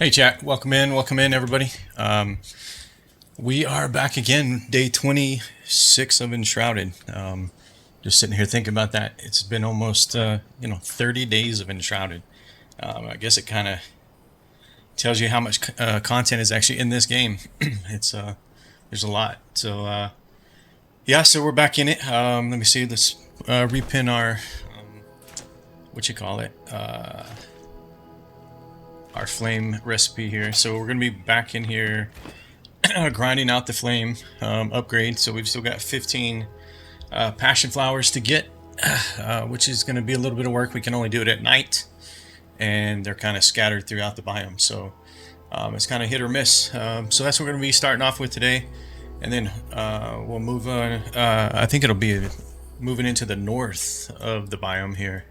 Hey chat, welcome in everybody. We are back again, day 26 of Enshrouded. Just sitting here thinking about that. It's been almost 30 days of Enshrouded. I guess it kind of tells you how much content is actually in this game. It's There's a lot. So yeah, so we're back in it. Let me see. Let's repin our what you call it. Our flame recipe here. So we're gonna be back in here grinding out the flame upgrade. So we've still got 15 passion flowers to get, which is going to be a little bit of work. We can only do it at night, and they're kind of scattered throughout the biome. So it's kind of hit or miss. So that's what we're going to be starting off with today, and then we'll move on. I think it'll be moving into the north of the biome here.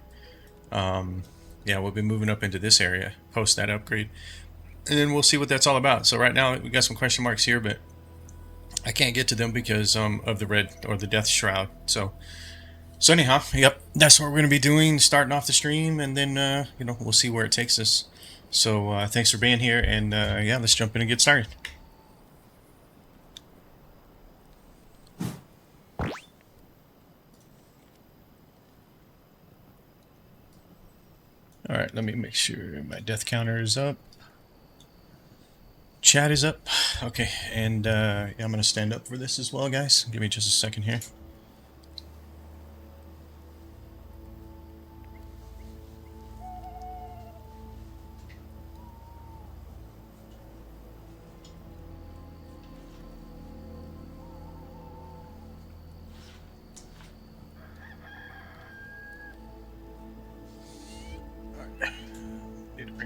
Yeah, we'll be moving up into this area post that upgrade, and then we'll see what that's all about. So right now we got some question marks here, but I can't get to them because of the red or the death shroud. So anyhow, yep, that's what we're going to be doing, starting off the stream, and then we'll see where it takes us. So thanks for being here, and yeah, let's jump in and get started. All right, let me make sure my death counter is up. Chat is up. Okay, and yeah, I'm gonna stand up for this as well, guys. Give me just a second here.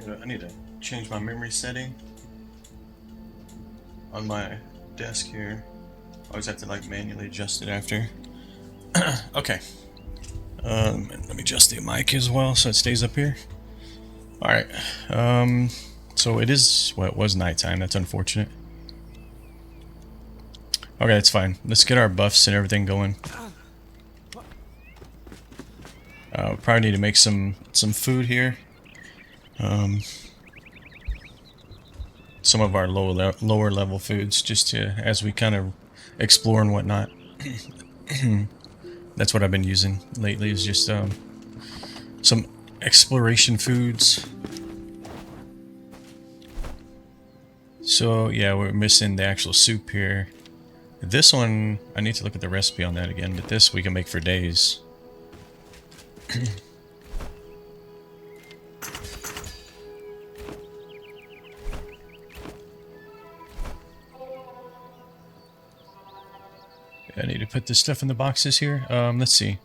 I need to change my memory setting on my desk here. I always have to like manually adjust it after. Okay. Let me adjust the mic as well so it stays up here. Alright. So it is, well, it was nighttime. That's unfortunate. Okay, it's fine. Let's get our buffs and everything going. Probably need to make some food here. Some of our lower level foods, just to, as we kind of explore and whatnot. That's what I've been using lately, is just some exploration foods. So yeah, we're missing the actual soup here. This one, I need to look at the recipe on that again, but this we can make for days. I need to put this stuff in the boxes here. Let's see.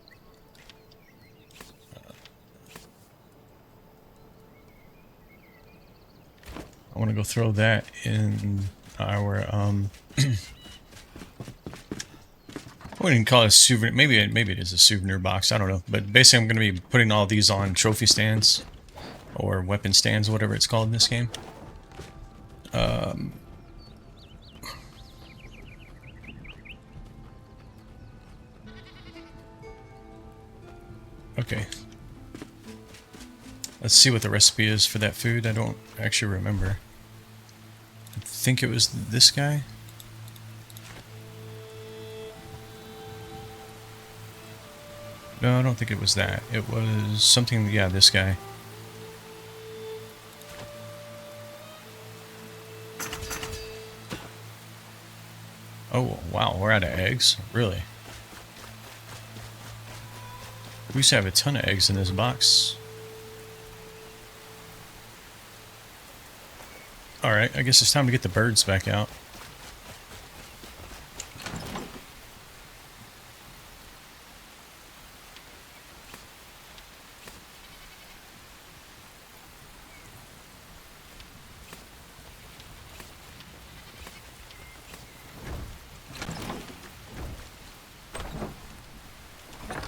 I want to go throw that in our I wouldn't call it a souvenir. Maybe it is a souvenir box. I don't know. But basically, I'm going to be putting all these on trophy stands or weapon stands, whatever it's called in this game. Okay. Let's see what the recipe is for that food. I don't actually remember. I think it was this guy. No, I don't think it was that. It was something, yeah, this guy. Oh, wow, we're out of eggs? Really? We used to have a ton of eggs in this box. Alright, I guess it's time to get the birds back out.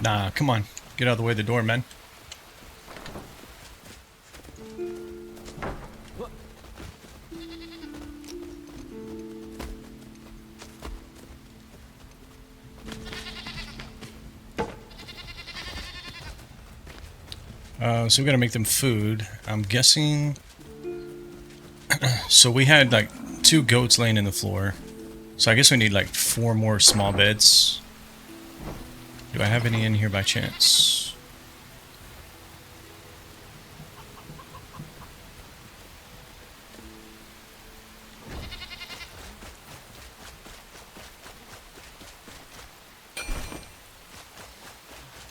Nah, come on. Get out of the way of the door, man. So we gotta make them food. I'm guessing So we had like 2 goats laying in the floor. So I guess we need like 4 more small beds. Do I have any in here by chance?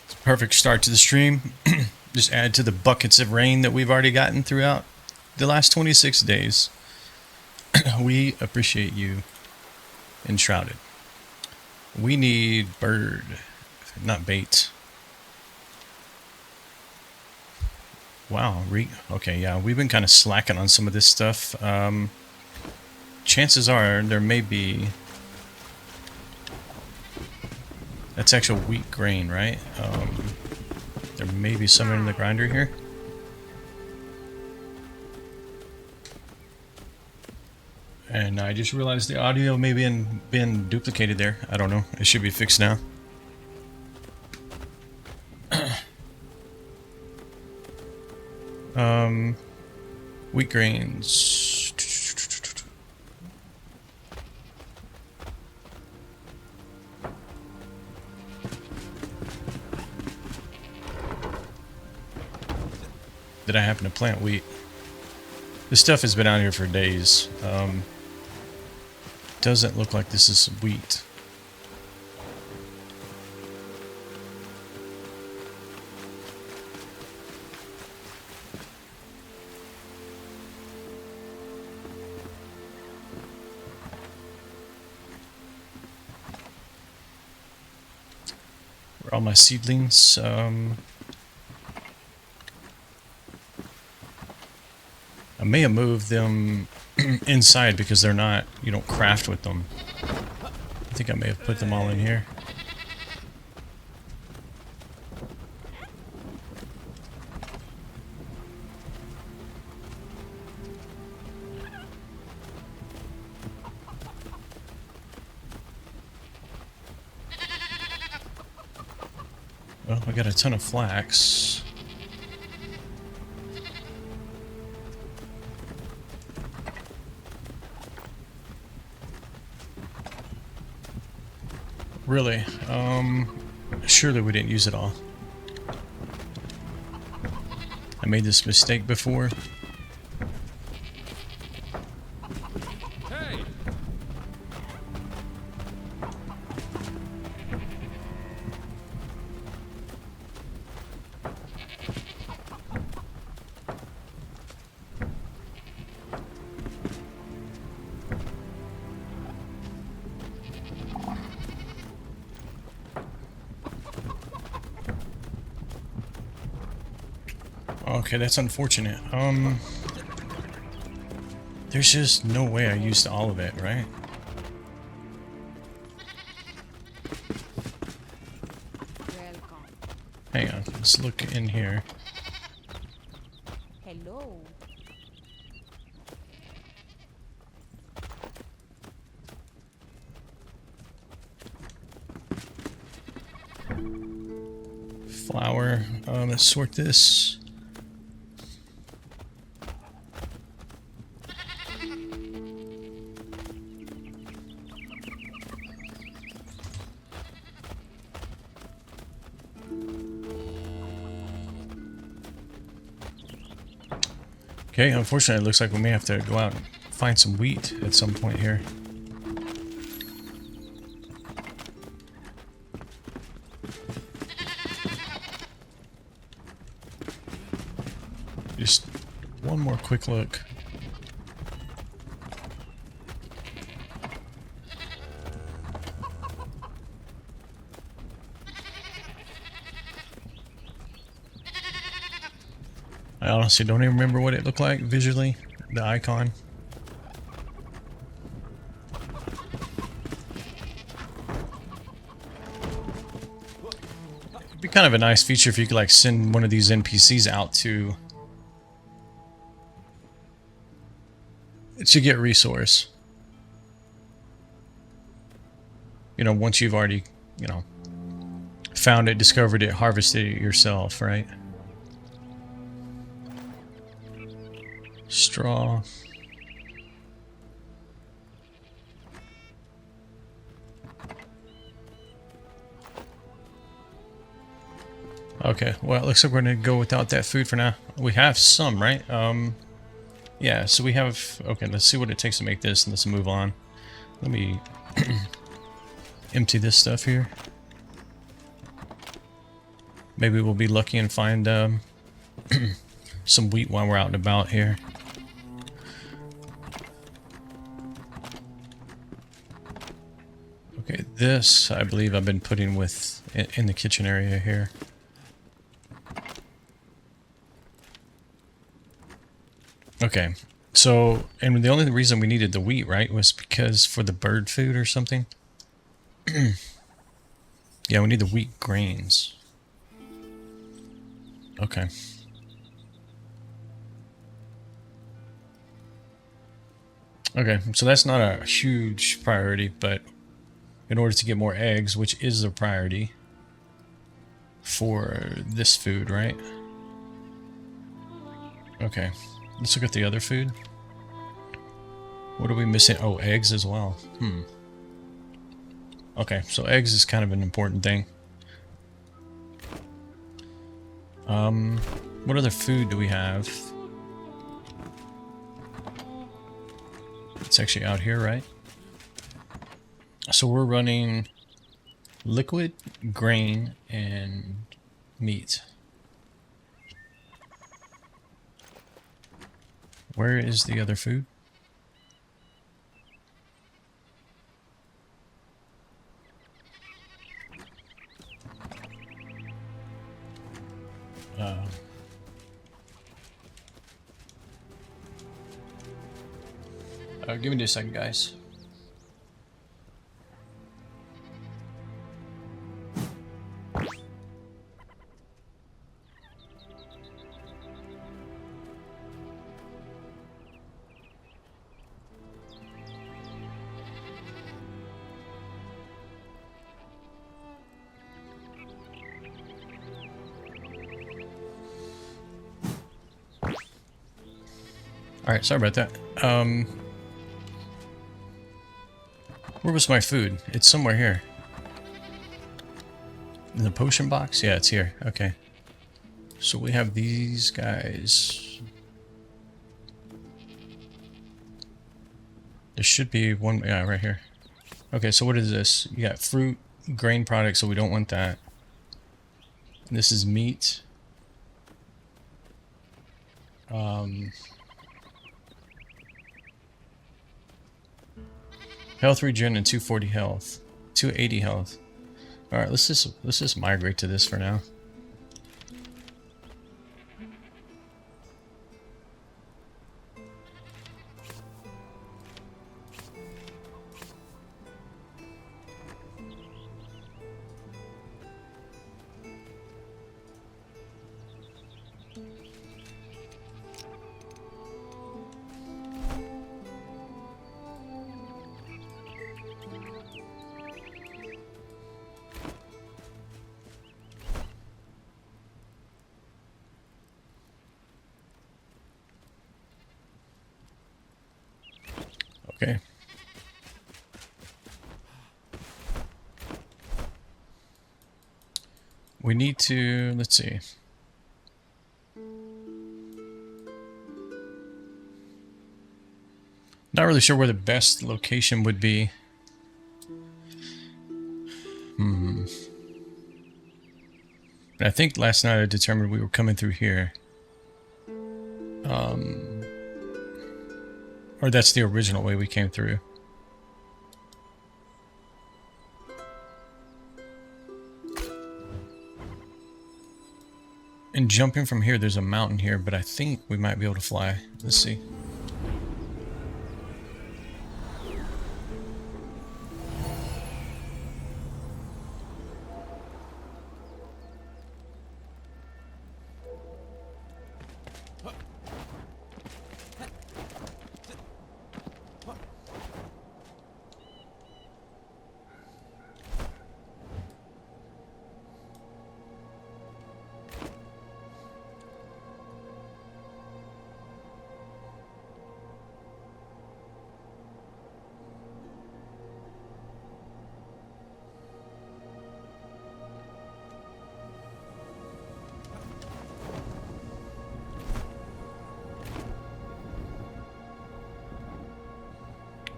It's a perfect start to the stream. Just add to the buckets of rain that we've already gotten throughout the last 26 days. We appreciate you, Enshrouded. We need bird, not bait. Wow, okay, yeah, we've been kind of slacking on some of this stuff. Chances are there may be... That's actual wheat grain, right? There may be some in the grinder here. And I just realized the audio may be been duplicated there. I don't know. It should be fixed now. Wheat grains. Did I happen to plant wheat? This stuff has been out here for days. Doesn't look like this is wheat. Where are all my seedlings? I may have moved them inside because they're not, you don't craft with them. I think I may have put them all in here. Well, I got a ton of flax. Really? Surely we didn't use it all. I made this mistake before. Hey. Okay, that's unfortunate. There's just no way I used all of it, right? Welcome. Hang on, let's look in here. Hello. Flour. Let's sort this. Okay, unfortunately, it looks like we may have to go out and find some wheat at some point here. Just one more quick look. I honestly don't even remember what it looked like visually, the icon. It'd be kind of a nice feature if you could like send one of these NPCs out to get resource. You know, once you've already, you know, found it, discovered it, harvested it yourself, right? Straw. Okay, well, it looks like we're gonna go without that food for now. We have some, right? Yeah, so we have... Okay, let's see what it takes to make this, and let's move on. Let me empty this stuff here. Maybe we'll be lucky and find some wheat while we're out and about here. Okay, this, I believe I've been putting with in the kitchen area here. Okay, so, and the only reason we needed the wheat, right, was because for the bird food or something? Yeah, we need the wheat grains. Okay. Okay, so that's not a huge priority, but in order to get more eggs, which is a priority for this food, right? Okay, let's look at the other food. What are we missing? Oh, eggs as well. Okay, so eggs is kind of an important thing. What other food do we have? It's actually out here, right? So we're running liquid, grain, and meat. Where is the other food? Give me just a second, guys. Alright, sorry about that. Where was my food? It's somewhere here. In the potion box? Yeah, it's here. Okay. So we have these guys. There should be one, yeah, right here. Okay, so what is this? You got fruit, grain products, so we don't want that. This is meat. Health regen and 240 health. 280 health. Alright, let's just migrate to this for now. Okay. We need to, let's see. Not really sure where the best location would be. But I think last night I determined we were coming through here. Or that's the original way we came through. And jumping from here, there's a mountain here, but I think we might be able to fly. Let's see.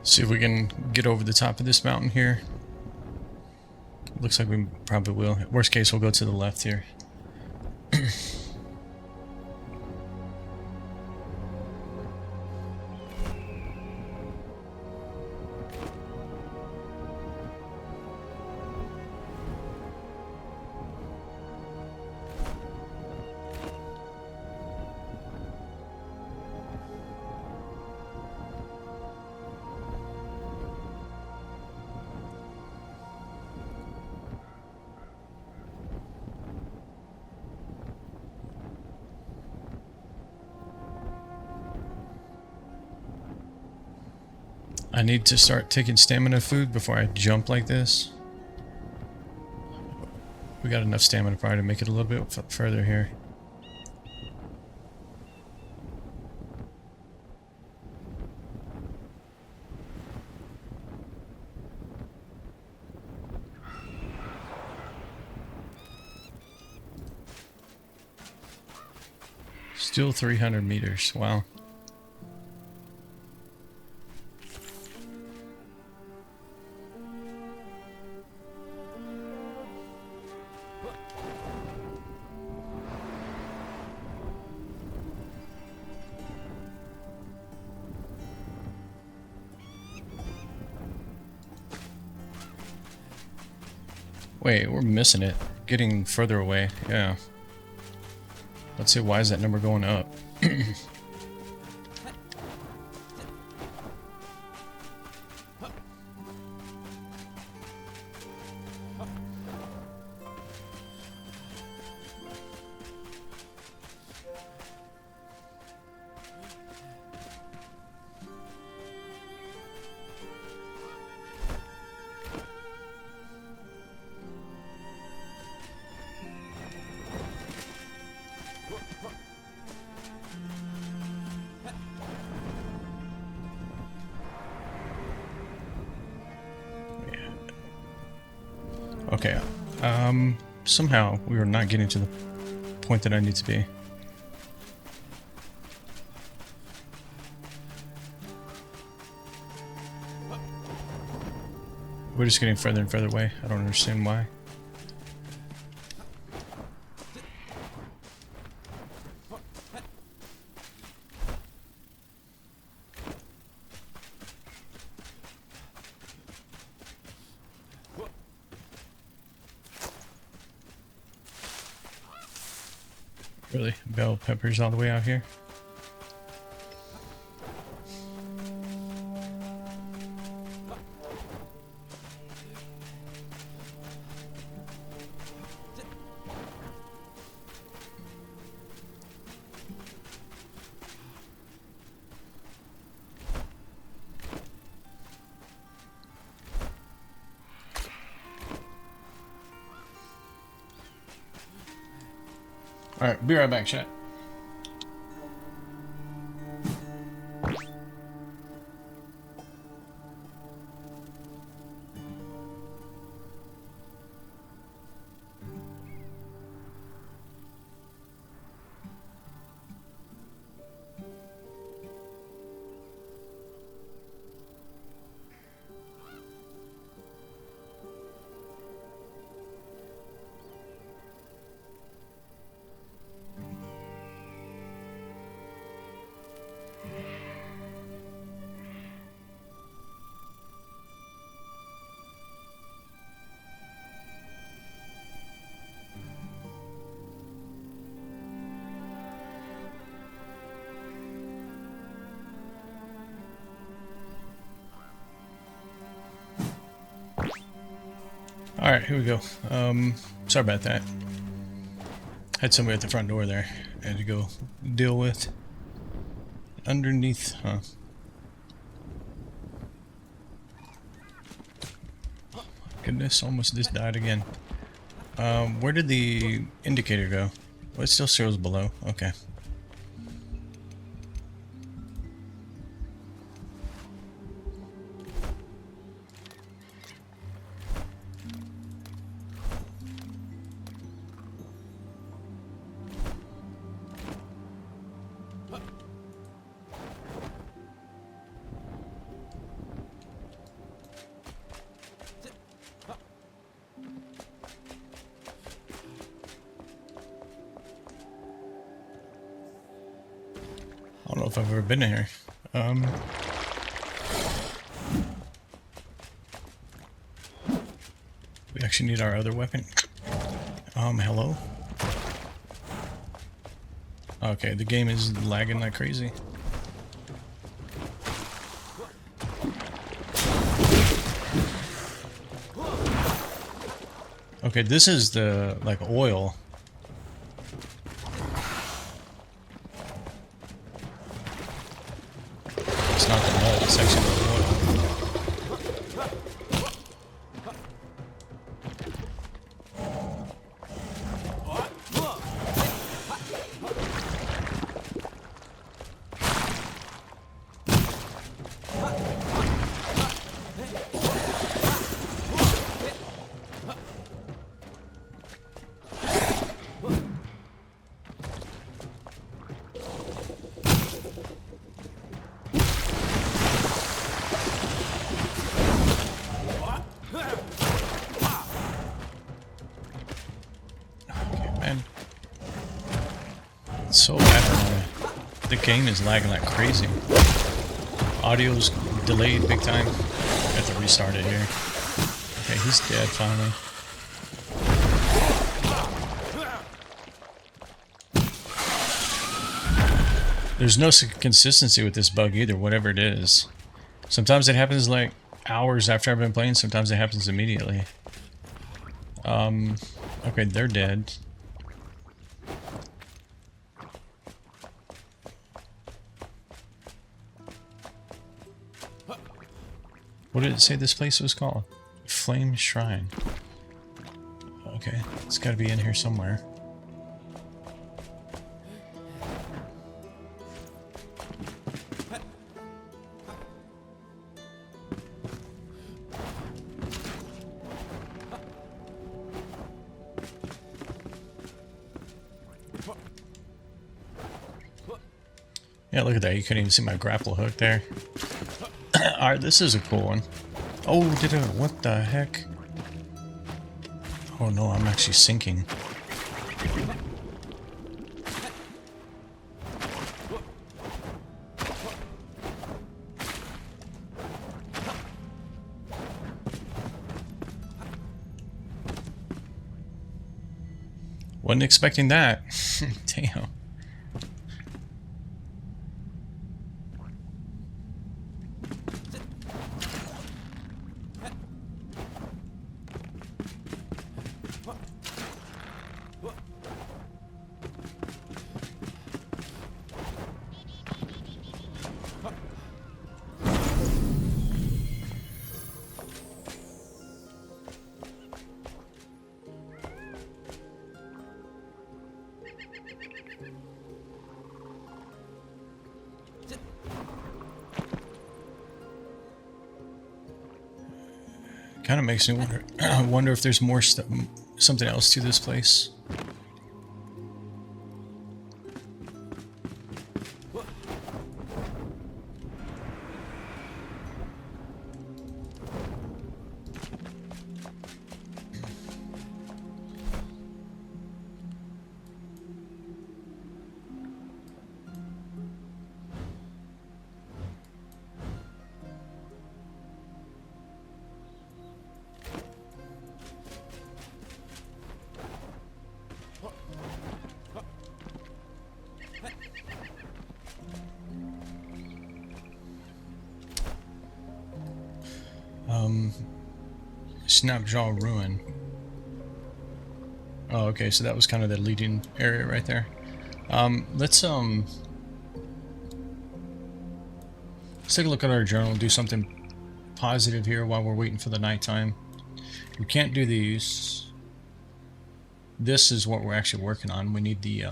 See if we can get over the top of this mountain here. Looks like we probably will. Worst case, we'll go to the left here. I need to start taking stamina food before I jump like this. We got enough stamina probably to make it a little bit further here. Still 300 meters. Wow. Wait, we're missing it. Getting further away. Yeah. Let's see, why is that number going up? Okay, somehow we are not getting to the point that I need to be. We're just getting further and further away. I don't understand why. Really? Bell peppers all the way out here? Alright, be right back, chat. Alright, here we go. Sorry about that. Had somebody at the front door there I had to go deal with. Underneath, huh? Goodness, almost just died again. Where did the indicator go? Well, it still shows below. Okay. if I've ever been in here. We actually need our other weapon. Hello? Okay, the game is lagging like crazy. Okay, this is the, like, oil. It's not the mud, it's actually the oil. So bad. The game is lagging like crazy. Audio's delayed big time. I have to restart it here. Okay, he's dead finally. There's no consistency with this bug either, whatever it is. Sometimes it happens like hours after I've been playing, sometimes it happens immediately. Okay, they're dead. What did it say this place was called? Flame Shrine. Okay, it's gotta be in here somewhere. Yeah, look at that. You couldn't even see my grapple hook there. Alright, this is a cool one. Oh, what the heck? Oh no, I'm actually sinking. Wasn't expecting that. Damn. Kind of makes me wonder if there's more something else to this place. Snapjaw Ruin. Oh, okay, so that was kind of the leading area right there. Let's take a look at our journal, do something positive here while we're waiting for the nighttime. We can't do these. This is what we're actually working on. We need the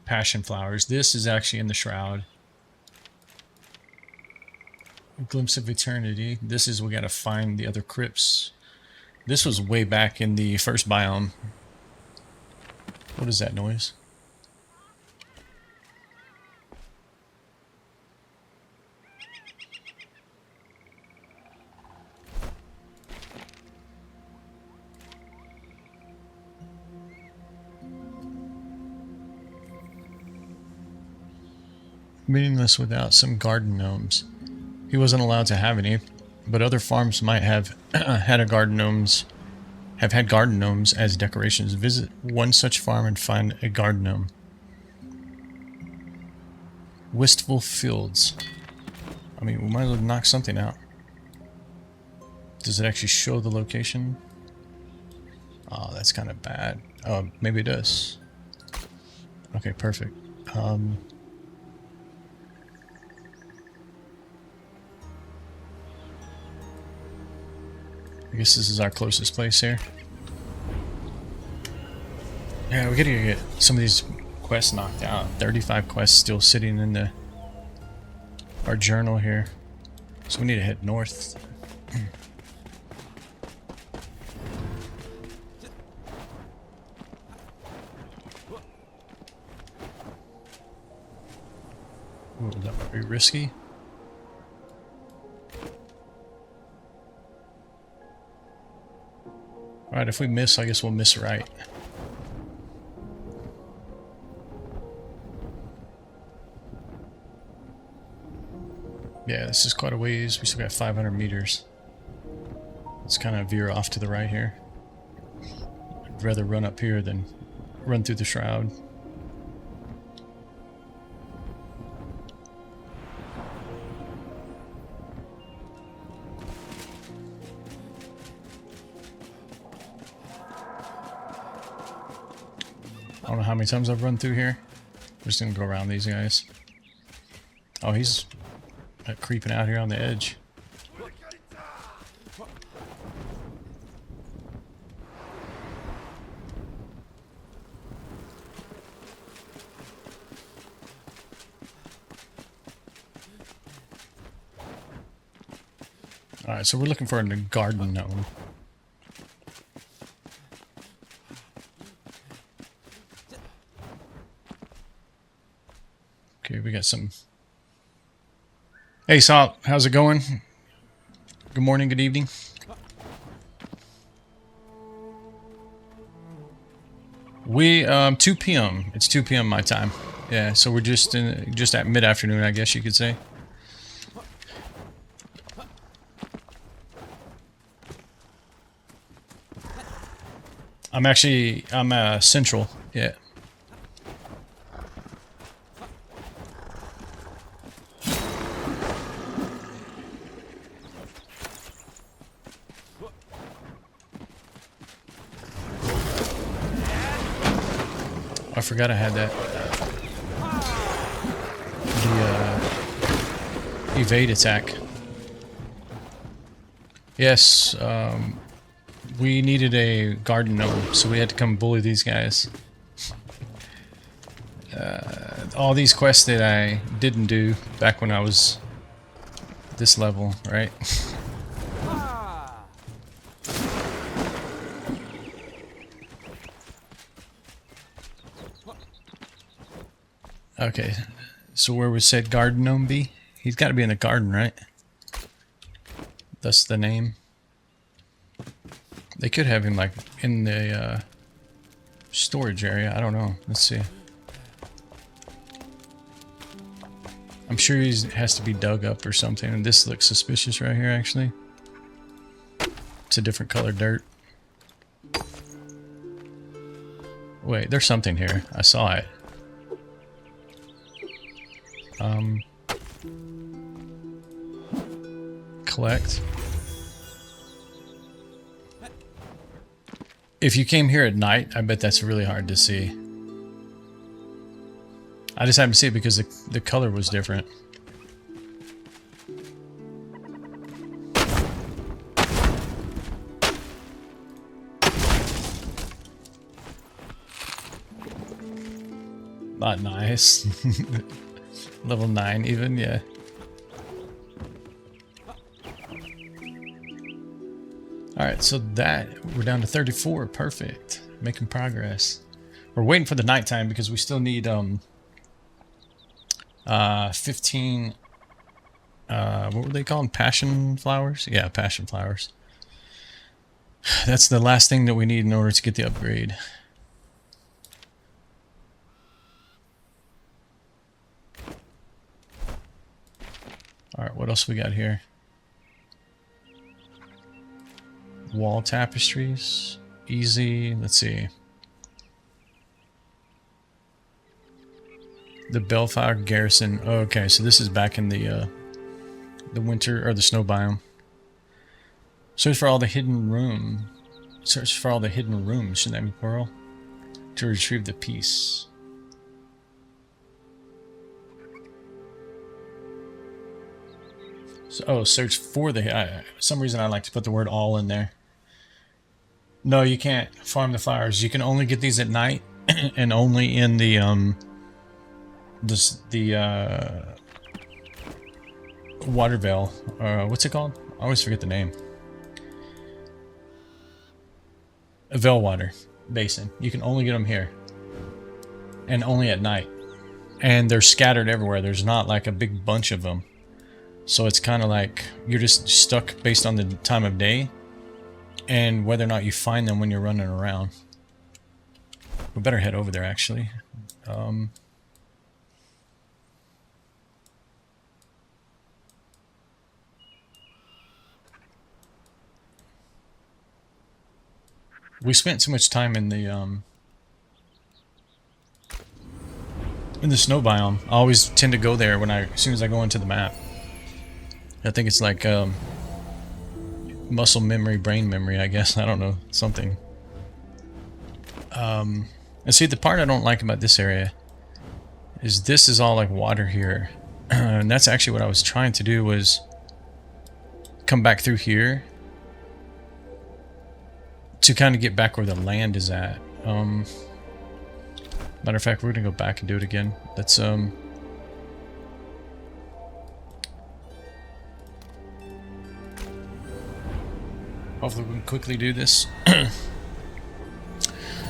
passion flowers. This is actually in the shroud. A glimpse of eternity. This is, we gotta find the other crypts. This was way back in the first biome. What is that noise? meaningless without some garden gnomes. He wasn't allowed to have any, but other farms might have had garden gnomes as decorations. Visit one such farm and find a garden gnome. Wistful Fields. I mean, we might as well knock something out. Does it actually show the location? Oh, that's kind of bad. Oh, maybe it does. Okay, perfect. I guess this is our closest place here. Yeah, we gotta get some of these quests knocked out. 35 quests still sitting in our journal here. So we need to head north. Ooh, that might be risky. Alright, if we miss, I guess we'll miss right. Yeah, this is quite a ways. We still got 500 meters. Let's kind of veer off to the right here. I'd rather run up here than run through the shroud. I don't know how many times I've run through here. I'm just gonna go around these guys. Oh, he's creeping out here on the edge. Alright, so we're looking for a garden gnome. Okay, we got some... Hey, Salt, how's it going? Good morning, good evening. We, 2 p.m. It's 2 p.m. my time. Yeah, so we're just at mid-afternoon, I guess you could say. I'm central, yeah. I forgot I had that. The evade attack. Yes, we needed a garden gnome, so we had to come bully these guys. All these quests that I didn't do back when I was this level, right? Okay, so where was said garden gnome be? He's got to be in the garden, right? That's the name. They could have him like in the storage area. I don't know. Let's see. I'm sure he has to be dug up or something. And this looks suspicious right here, actually. It's a different color dirt. Wait, there's something here. I saw it. Collect. If you came here at night, I bet that's really hard to see. I just happened to see it because the color was different. Not nice. Level 9 even, yeah. Alright, so we're down to 34. Perfect. Making progress. We're waiting for the nighttime because we still need 15 what were they called? Passion flowers? Yeah, passion flowers. That's the last thing that we need in order to get the upgrade. Alright, what else we got here? Wall tapestries. Easy. Let's see. The Bellfire Garrison. Oh, okay, so this is back in the winter or the snow biome. Search for all the hidden room. Search for all the hidden rooms. Shouldn't that be plural? To retrieve the piece. So, oh, search for the. For some reason, I like to put the word "all" in there. No, you can't farm the flowers. You can only get these at night, and only in the water veil. What's it called? I always forget the name. A veil water basin. You can only get them here, and only at night. And they're scattered everywhere. There's not like a big bunch of them. So it's kind of like you're just stuck based on the time of day and whether or not you find them when you're running around. We better head over there, actually. We spent too much time in the snow biome. I always tend to go there as soon as I go into the map. I think it's like muscle memory, brain memory, I guess. I don't know, something. And see, the part I don't like about this area is this is all like water here. And that's actually what I was trying to do, was come back through here to kind of get back where the land is at. Matter of fact, we're gonna go back and do it again. Let's hopefully we can quickly do this.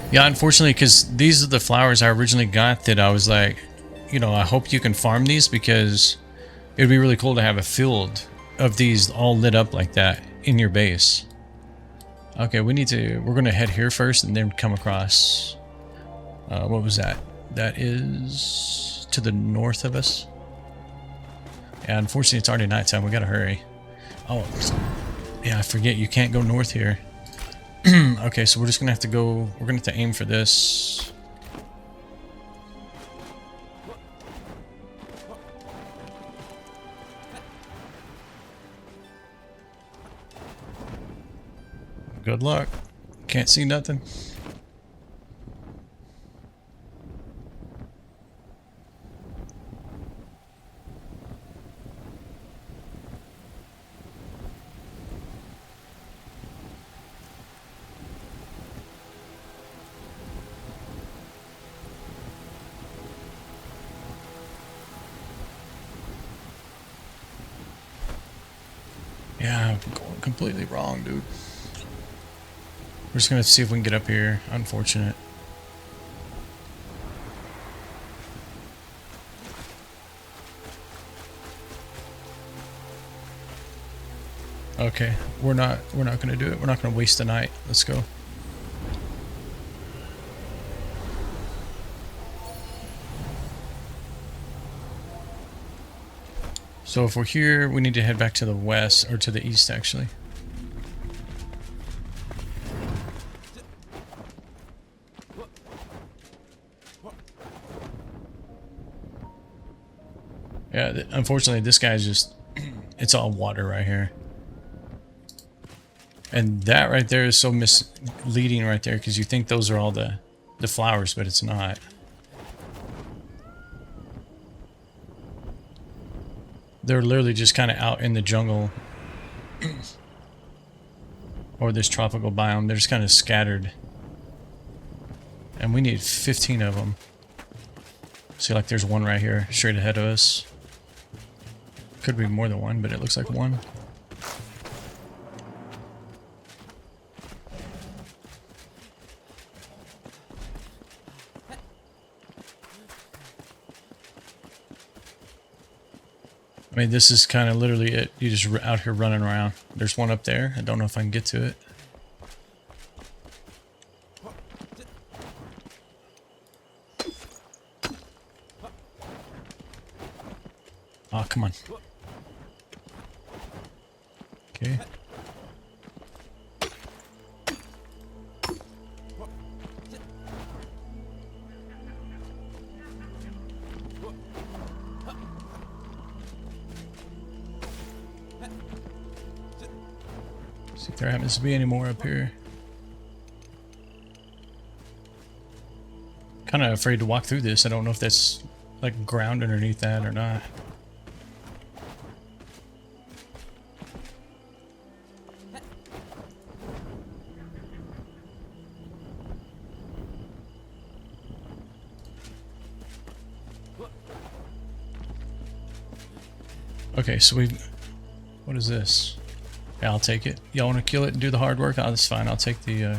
Yeah, unfortunately, because these are the flowers I originally got that I was like, you know, I hope you can farm these, because it would be really cool to have a field of these all lit up like that in your base. Okay, we're going to head here first and then come across. What was that? That is to the north of us. Yeah, unfortunately, it's already nighttime. We got to hurry. Oh, yeah, I forget. You can't go north here. Okay, so we're just going to have to go. We're going to have to aim for this. Good luck. Can't see nothing. Yeah, I'm going completely wrong, dude. We're just gonna see if we can get up here. Unfortunate. Okay, we're not gonna do it. We're not gonna waste the night. Let's go. So if we're here, we need to head back to the west, or to the east, actually. Yeah, unfortunately, this guy's just... it's all water right here. And that right there is so misleading right there, because you think those are all the flowers, but it's not. They're literally just kind of out in the jungle. Or this tropical biome. They're just kind of scattered. And we need 15 of them. See, like there's one right here, straight ahead of us. Could be more than one, but it looks like one. I mean, this is kind of literally it. You just out here running around. There's one up there. I don't know if I can get to it. Oh, come on. Okay. See if there happens to be any more up here. Kind of afraid to walk through this. I don't know if that's like ground underneath that or not. Okay, so what is this? Yeah, I'll take it. Y'all want to kill it and do the hard work? Oh, that's fine. I'll take the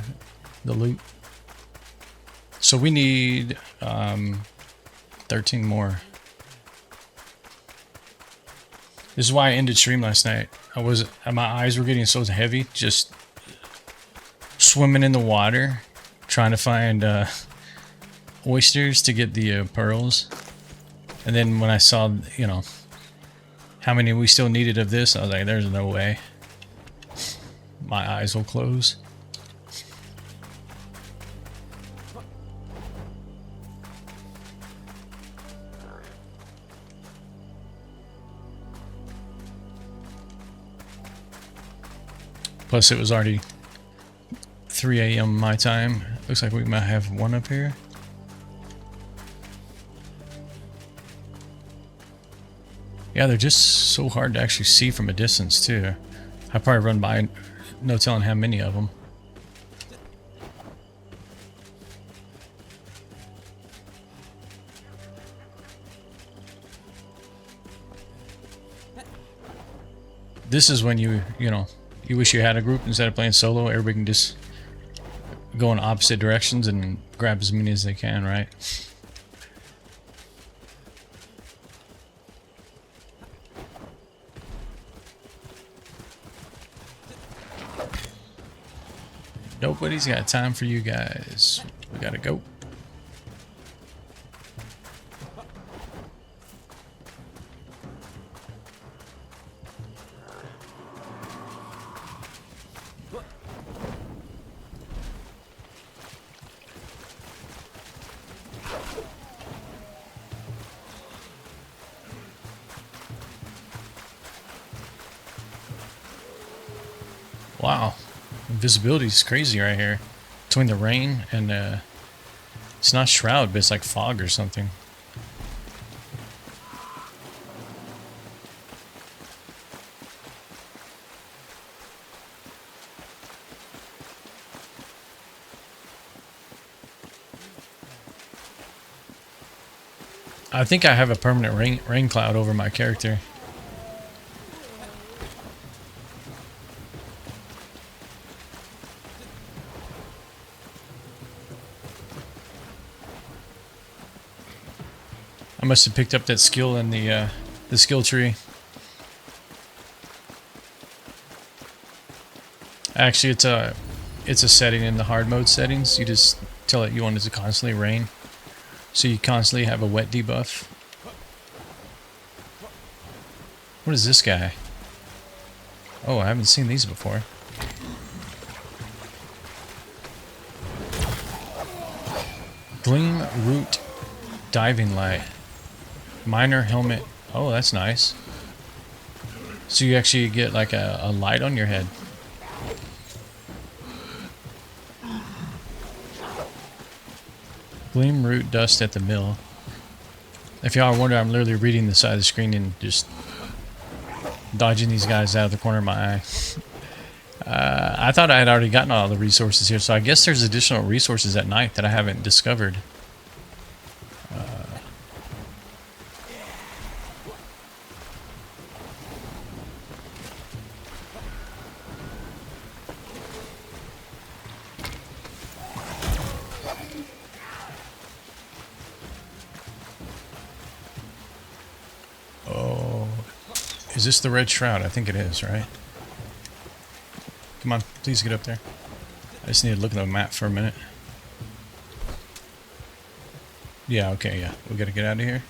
loot. So we need 13 more. This is why I ended stream last night. My eyes were getting so heavy, just swimming in the water, trying to find oysters to get the pearls. And then when I saw, you know, how many we still needed of this, I was like, there's no way. My eyes will close. Plus it was already 3 a.m. my time. Looks like we might have one up here. Yeah, they're just so hard to actually see from a distance too. I probably run by, no telling how many of them. This is when you know, you wish you had a group instead of playing solo. Everybody can just go in opposite directions and grab as many as they can, right? Nobody's got time for you guys. We gotta go. Wow, visibility is crazy right here. Between the rain and it's not shroud, but it's like fog or something. I think I have a permanent rain cloud over my character. I must have picked up that skill in the skill tree. Actually, it's a setting in the hard mode settings. You just tell it you want it to constantly rain, so you constantly have a wet debuff. What is this guy? Oh, I haven't seen these before. Gleam root diving light. Miner helmet. Oh, that's nice. So you actually get like a light on your head. Gleam root dust at the mill. If y'all are wondering, I'm literally reading the side of the screen and just dodging these guys out of the corner of my eye. I thought I had already gotten all the resources here, so I guess there's additional resources at night that I haven't discovered. Is this the red shroud? I think it is, right? Come on, please get up there. I just need to look at the map for a minute. Yeah, okay, yeah. We gotta get out of here.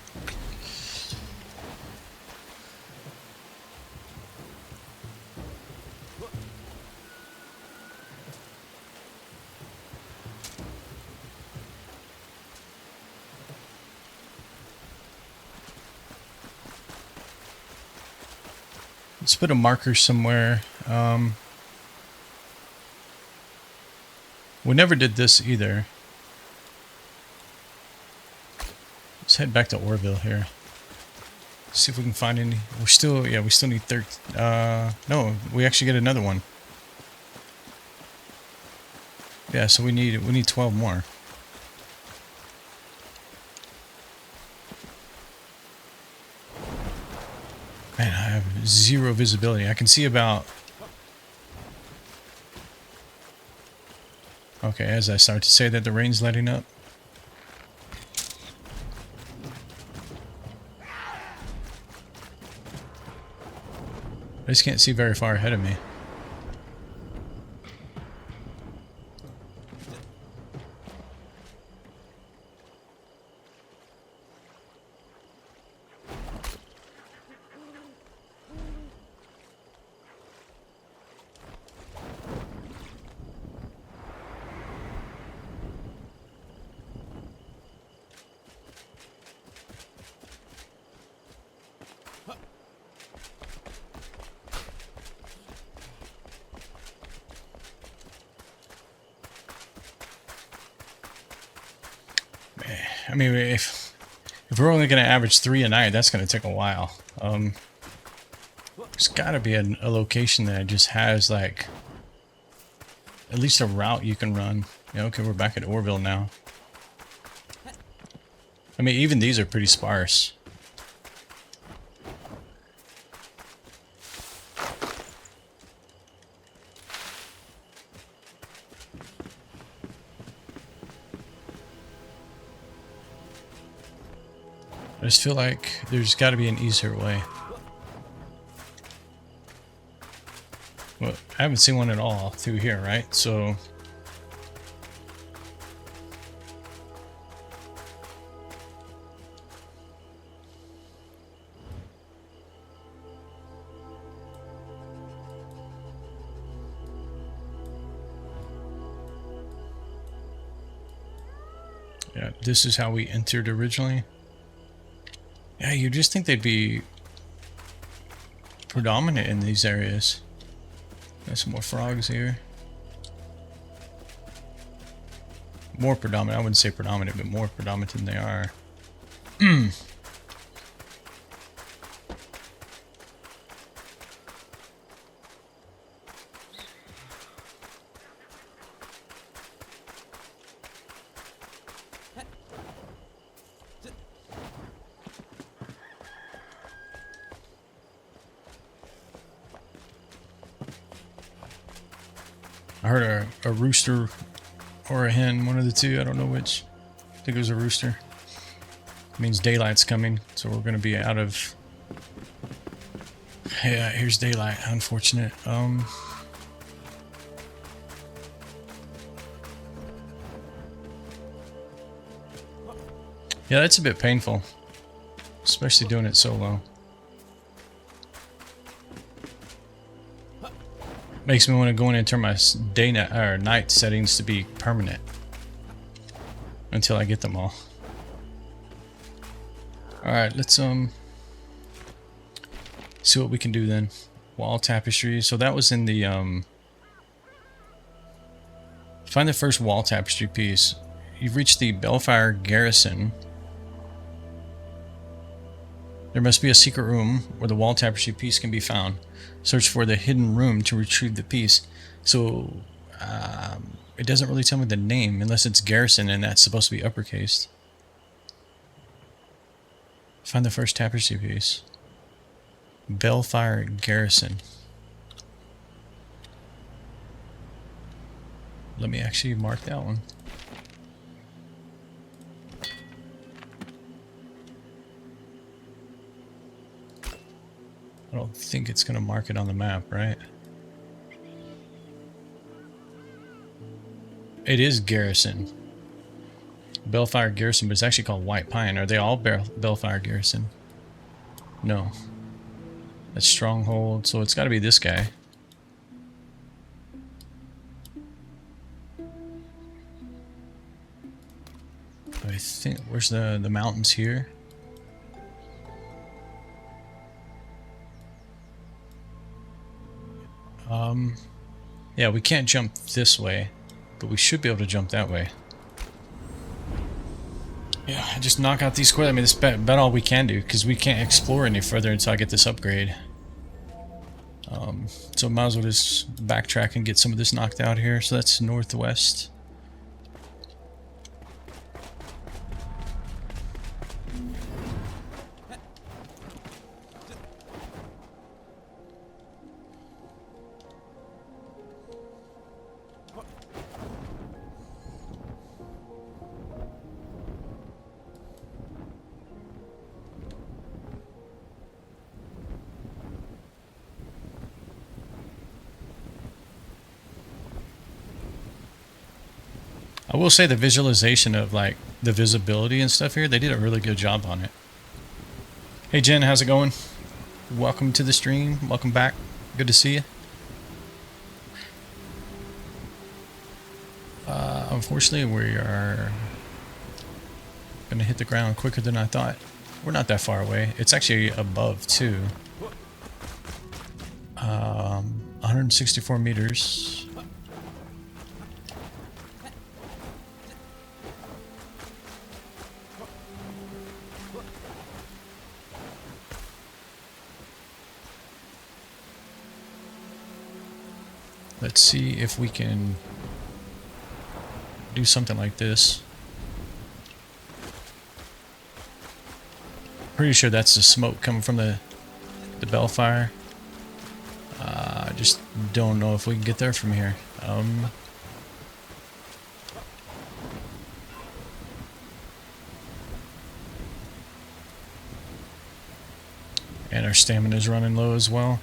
Let's put a marker somewhere. We never did this either. Let's head back to Orville here. See if we can find any. We still need 13. No, we actually get another one. Yeah, so we need 12 more. Man, I have zero visibility. I can see about. Okay, as I start to say that, the rain's letting up. I just can't see very far ahead of me. I mean, if we're only going to average 3 a night, that's going to take a while. There's got to be a location that just has, like, at least a route you can run. Yeah, okay, we're back at Orville now. I mean, even these are pretty sparse. I just feel like there's got to be an easier way. Well, I haven't seen one at all through here, right? So... yeah, this is how we entered originally. Yeah, you just think they'd be predominant in these areas. There's some more frogs here. More predominant. I wouldn't say predominant, but more predominant than they are. I heard a rooster or a hen, one of the two. I don't know which. I think it was a rooster. It means daylight's coming, so we're going to be out of... Yeah, here's daylight. Unfortunate. Yeah, that's a bit painful, especially doing it solo. Makes me want to go in and turn my night settings to be permanent until I get them all. All right, let's see what we can do then. Wall tapestry. So that was in the find the first wall tapestry piece. You've reached the Bellfire Garrison. There must be a secret room where the wall tapestry piece can be found. Search for the hidden room to retrieve the piece. So it doesn't really tell me the name unless it's Garrison and that's supposed to be uppercased. Find the first tapestry piece. Bellfire Garrison. Let me actually mark that one. I don't think it's going to mark it on the map, right? It is Garrison. Bellfire Garrison, but it's actually called White Pine. Are they all Bellfire Garrison? No. That's Stronghold, so it's got to be this guy. I think, where's the mountains here? Yeah, we can't jump this way, but we should be able to jump that way. Yeah, just knock out these squares. I mean, that's about all we can do, because we can't explore any further until I get this upgrade. So might as well just backtrack and get some of this knocked out here. So that's northwest. I will say the visualization of like the visibility and stuff here, they did a really good job on it. Hey Jen, how's it going? Welcome to the stream. Welcome back. Good to see you. Unfortunately, we are going to hit the ground quicker than I thought. We're not that far away. It's actually above too. 164 meters. Let's see if we can do something like this. Pretty sure that's the smoke coming from the bellfire. I just don't know if we can get there from here. And our stamina is running low as well.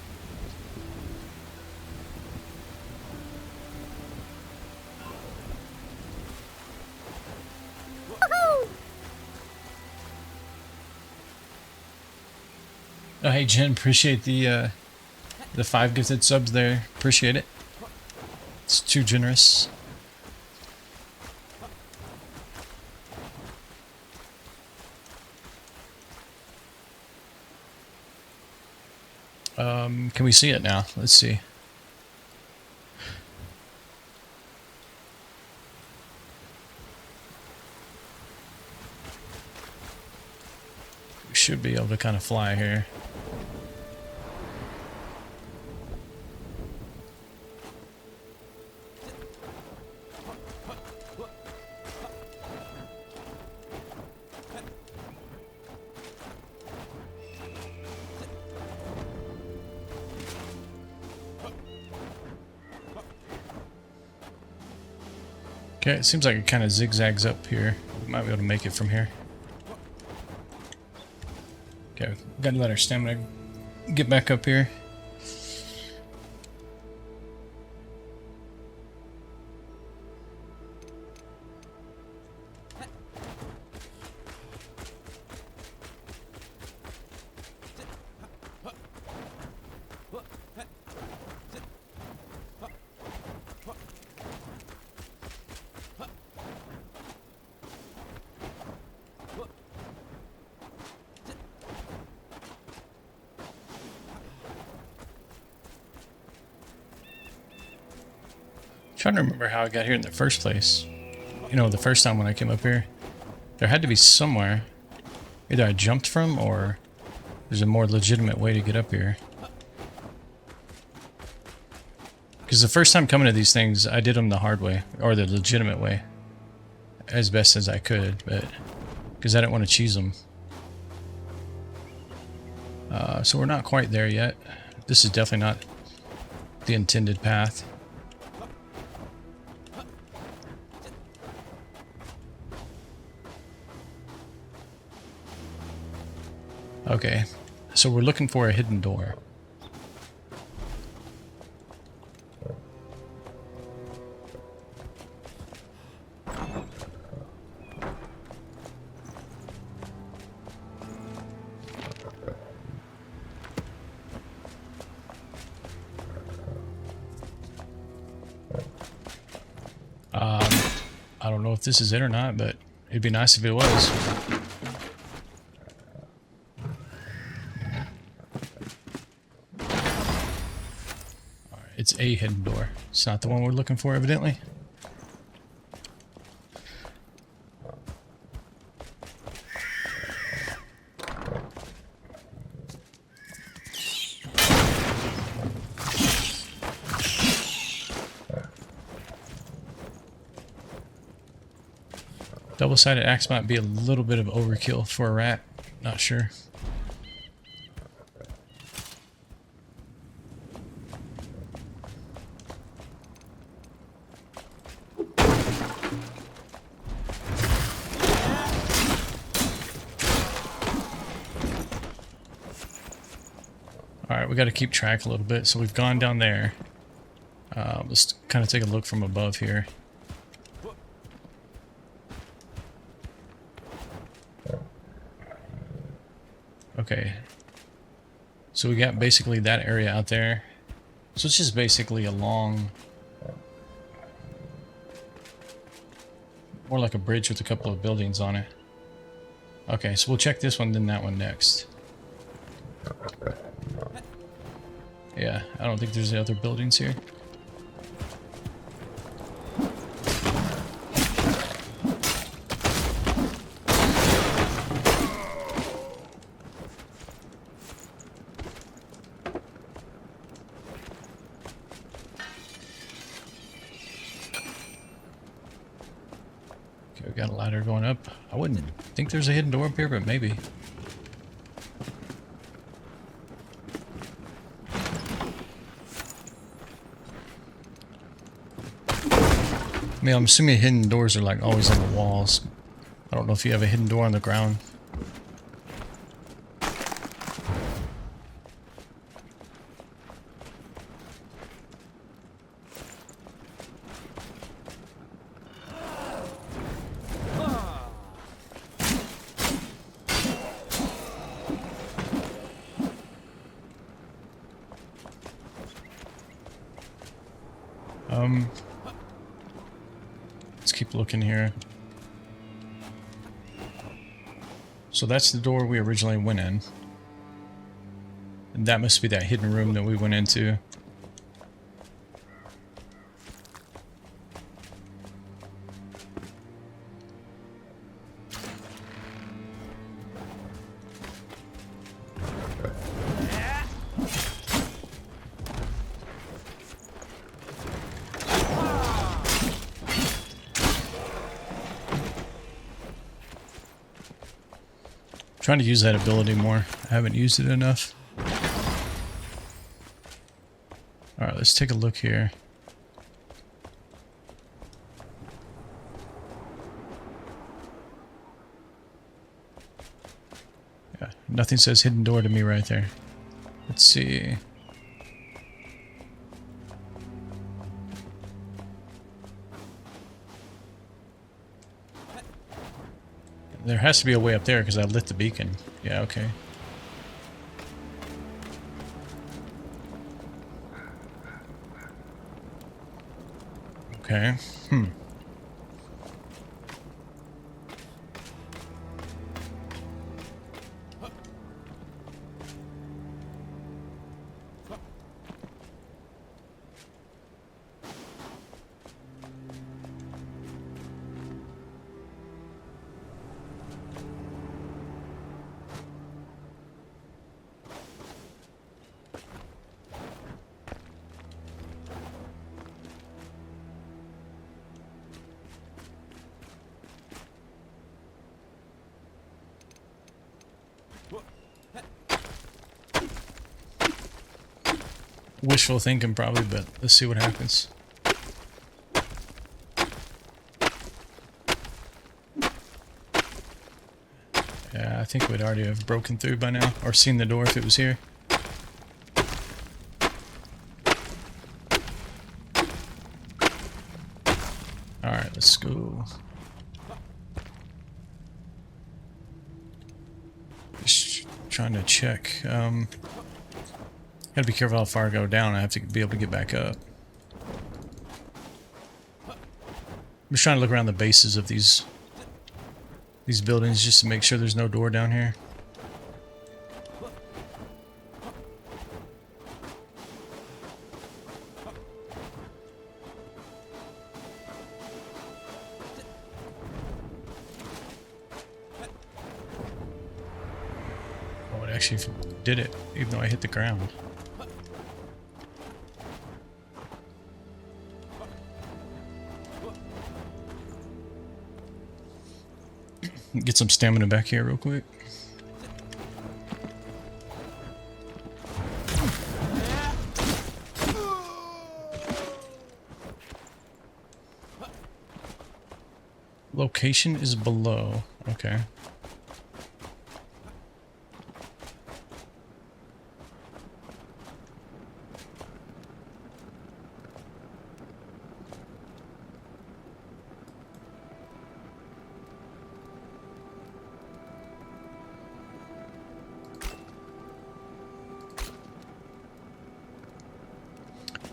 Oh, hey Jen, appreciate the 5 gifted subs there. Appreciate it. It's too generous. Can we see it now? Let's see. We should be able to kind of fly here. Okay, it seems like it kind of zigzags up here. We might be able to make it from here. Okay, we've got to let our stamina get back up here. Trying to remember how I got here in the first place. You know, the first time when I came up here, there had to be somewhere either I jumped from or there's a more legitimate way to get up here. Because the first time coming to these things, I did them the hard way, or the legitimate way, as best as I could, but because I didn't want to cheese them. So we're not quite there yet. This is definitely not the intended path. Okay, so we're looking for a hidden door. I don't know if this is it or not, but it'd be nice if it was. It's a hidden door. It's not the one we're looking for, evidently. Double-sided axe might be a little bit of overkill for a rat. Not sure. Alright, we got to keep track a little bit. So we've gone down there. Let's kind of take a look from above here. Okay. So we got basically that area out there. So it's just basically a long... more like a bridge with a couple of buildings on it. Okay, so we'll check this one, then that one next. Yeah, I don't think there's any other buildings here. Okay, we got a ladder going up. I wouldn't think there's a hidden door up here, but maybe. I mean, I'm assuming hidden doors are like always on the walls. I don't know if you have a hidden door on the ground. Let's keep looking here. So that's the door we originally went in. And that must be that hidden room that we went into. Trying to use that ability more. I haven't used it enough. Alright, let's take a look here. Yeah, nothing says hidden door to me right there. Let's see. There has to be a way up there because I lit the beacon. Yeah, okay. Okay. Wishful thinking probably, but let's see what happens. Yeah, I think we'd already have broken through by now, or seen the door if it was here. Alright, let's go. Just trying to check. Gotta be careful how far I go down. I have to be able to get back up. I'm just trying to look around the bases of these buildings just to make sure there's no door down here. actually did it, even though I hit the ground. Get some stamina back here real quick. Location is below. Okay.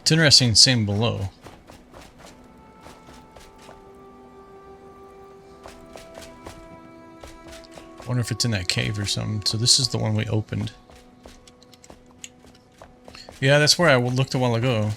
It's interesting seeing below. Wonder if it's in that cave or something. So this is the one we opened. Yeah, that's where I looked a while ago.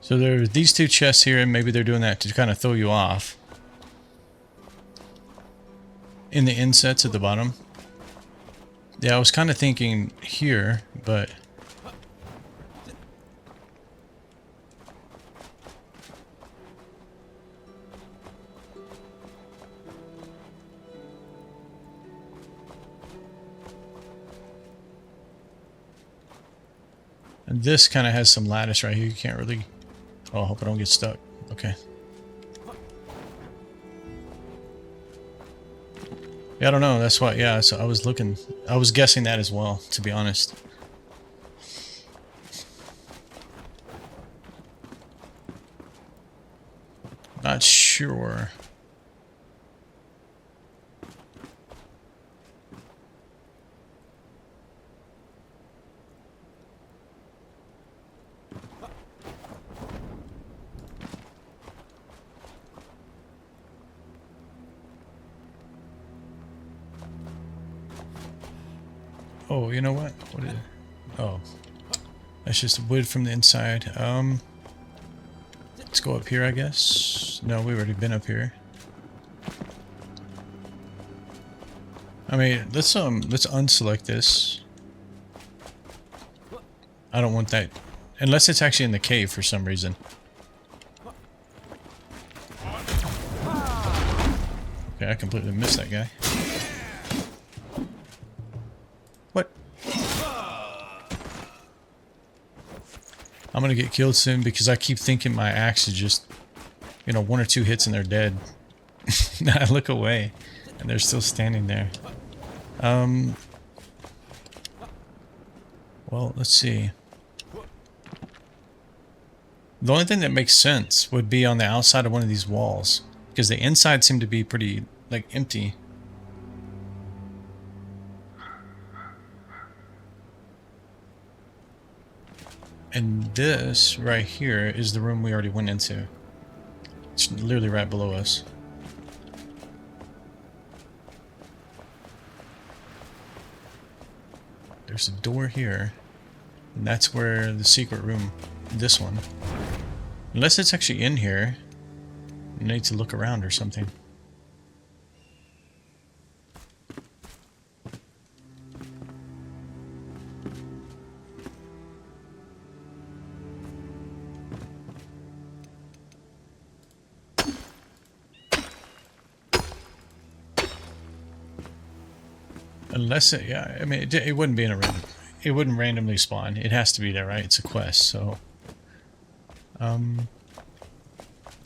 So there are these two chests here, and maybe they're doing that to kind of throw you off. In the insets at the bottom. Yeah, I was kind of thinking here, but... And this kind of has some lattice right here. You can't really... Oh, I hope I don't get stuck. Okay. Yeah, I don't know. That's why, yeah, so I was looking... I was guessing that as well, to be honest. Not sure. Oh, you know what? What is it? Oh. That's just wood from the inside. Let's go up here, I guess. No, we've already been up here. I mean, let's unselect this. I don't want that. Unless it's actually in the cave for some reason. Okay, I completely missed that guy. What? I'm gonna get killed soon because I keep thinking my axe is just, you know, 1 or 2 hits and they're dead. I look away and they're still standing there. Well, let's see. The only thing that makes sense would be on the outside of one of these walls, because the inside seem to be pretty, like, empty. And this right here is the room we already went into. It's literally right below us. There's a door here, and that's where the secret room, this one. Unless it's actually in here, I need to look around or something. Unless it, yeah, I mean, it wouldn't be in a random, it wouldn't randomly spawn. It has to be there, right? It's a quest, so.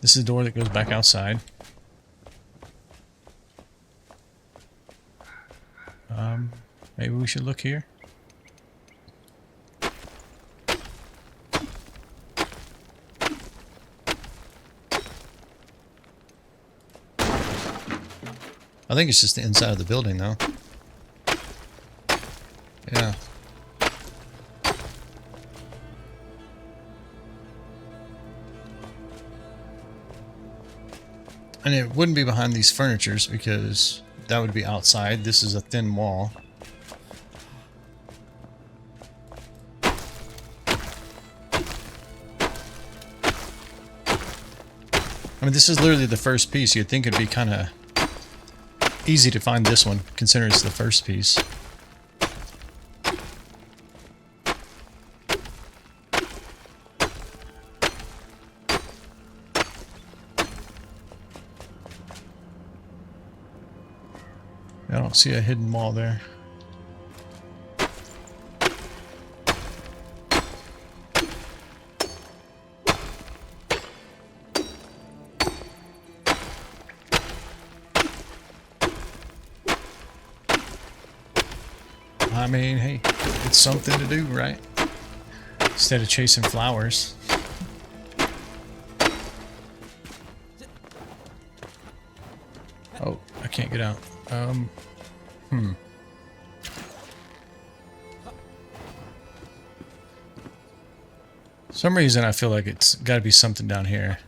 This is the door that goes back outside. Maybe we should look here. I think it's just the inside of the building, though. Yeah. And it wouldn't be behind these furnitures because that would be outside. This is a thin wall. I mean, this is literally the first piece. You'd think it'd be kind of easy to find this one, considering it's the first piece. I don't see a hidden wall there. I mean, hey, it's something to do, right? Instead of chasing flowers. Oh, I can't get out. Some reason I feel like it's got to be something down here.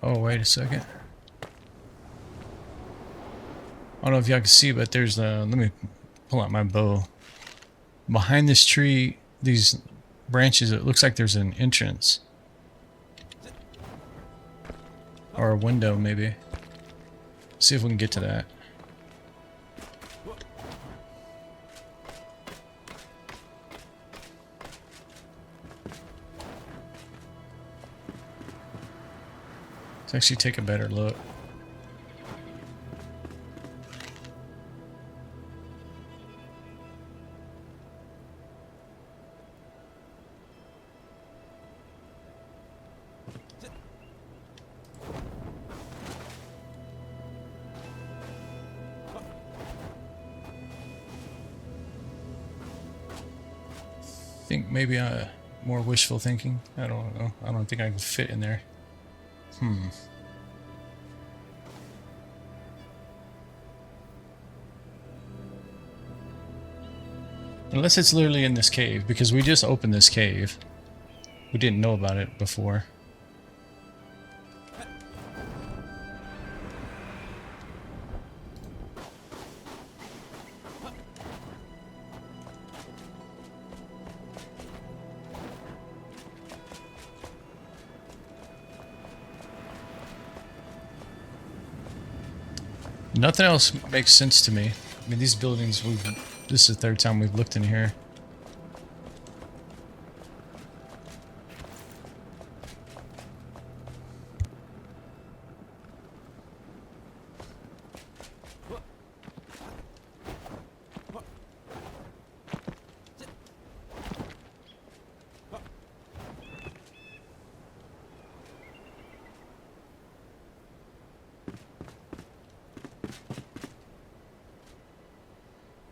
Oh, wait a second. I don't know if y'all can see, but there's let me pull out my bow. Behind this tree, these branches, it looks like there's an entrance. Or a window, maybe. See if we can get to that. Let's actually take a better look. I think maybe more wishful thinking. I don't know. I don't think I can fit in there. Unless it's literally in this cave, because we just opened this cave. We didn't know about it before. Nothing else makes sense to me. I mean, these buildings, this is the third time we've looked in here.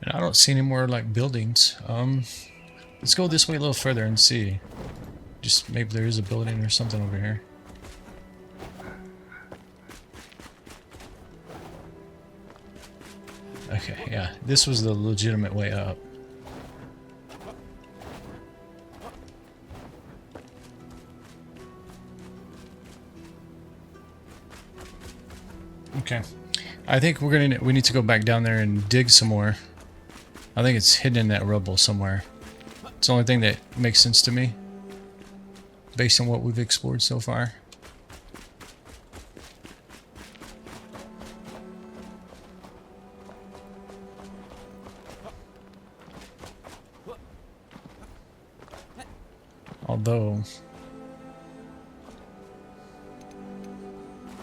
And I don't see any more like buildings. Let's go this way a little further and see. Just maybe there is a building or something over here. Okay, yeah, this was the legitimate way up. Okay, I think we need to go back down there and dig some more. I think it's hidden in that rubble somewhere. It's the only thing that makes sense to me, based on what we've explored so far. Although,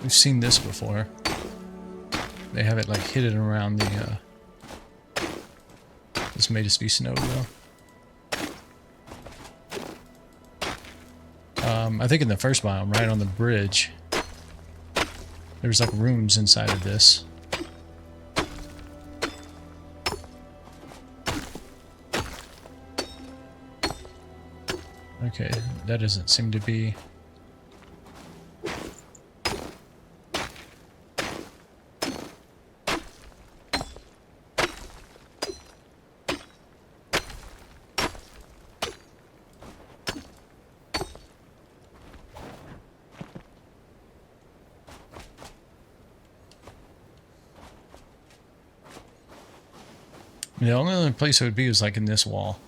we've seen this before. They have it like hidden around the, this may just be snow though. I think in the first biome, right on the bridge, there's like rooms inside of this. Okay, that doesn't seem to be... The only other place it would be is like in this wall.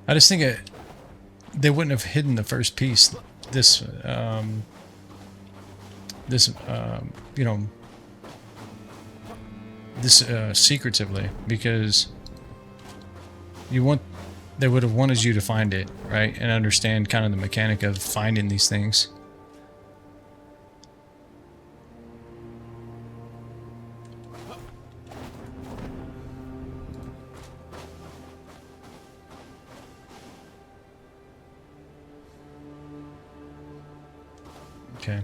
I just think they wouldn't have hidden the first piece, this, you know, this secretively, because they would have wanted you to find it, right, and understand kind of the mechanic of finding these things. Okay.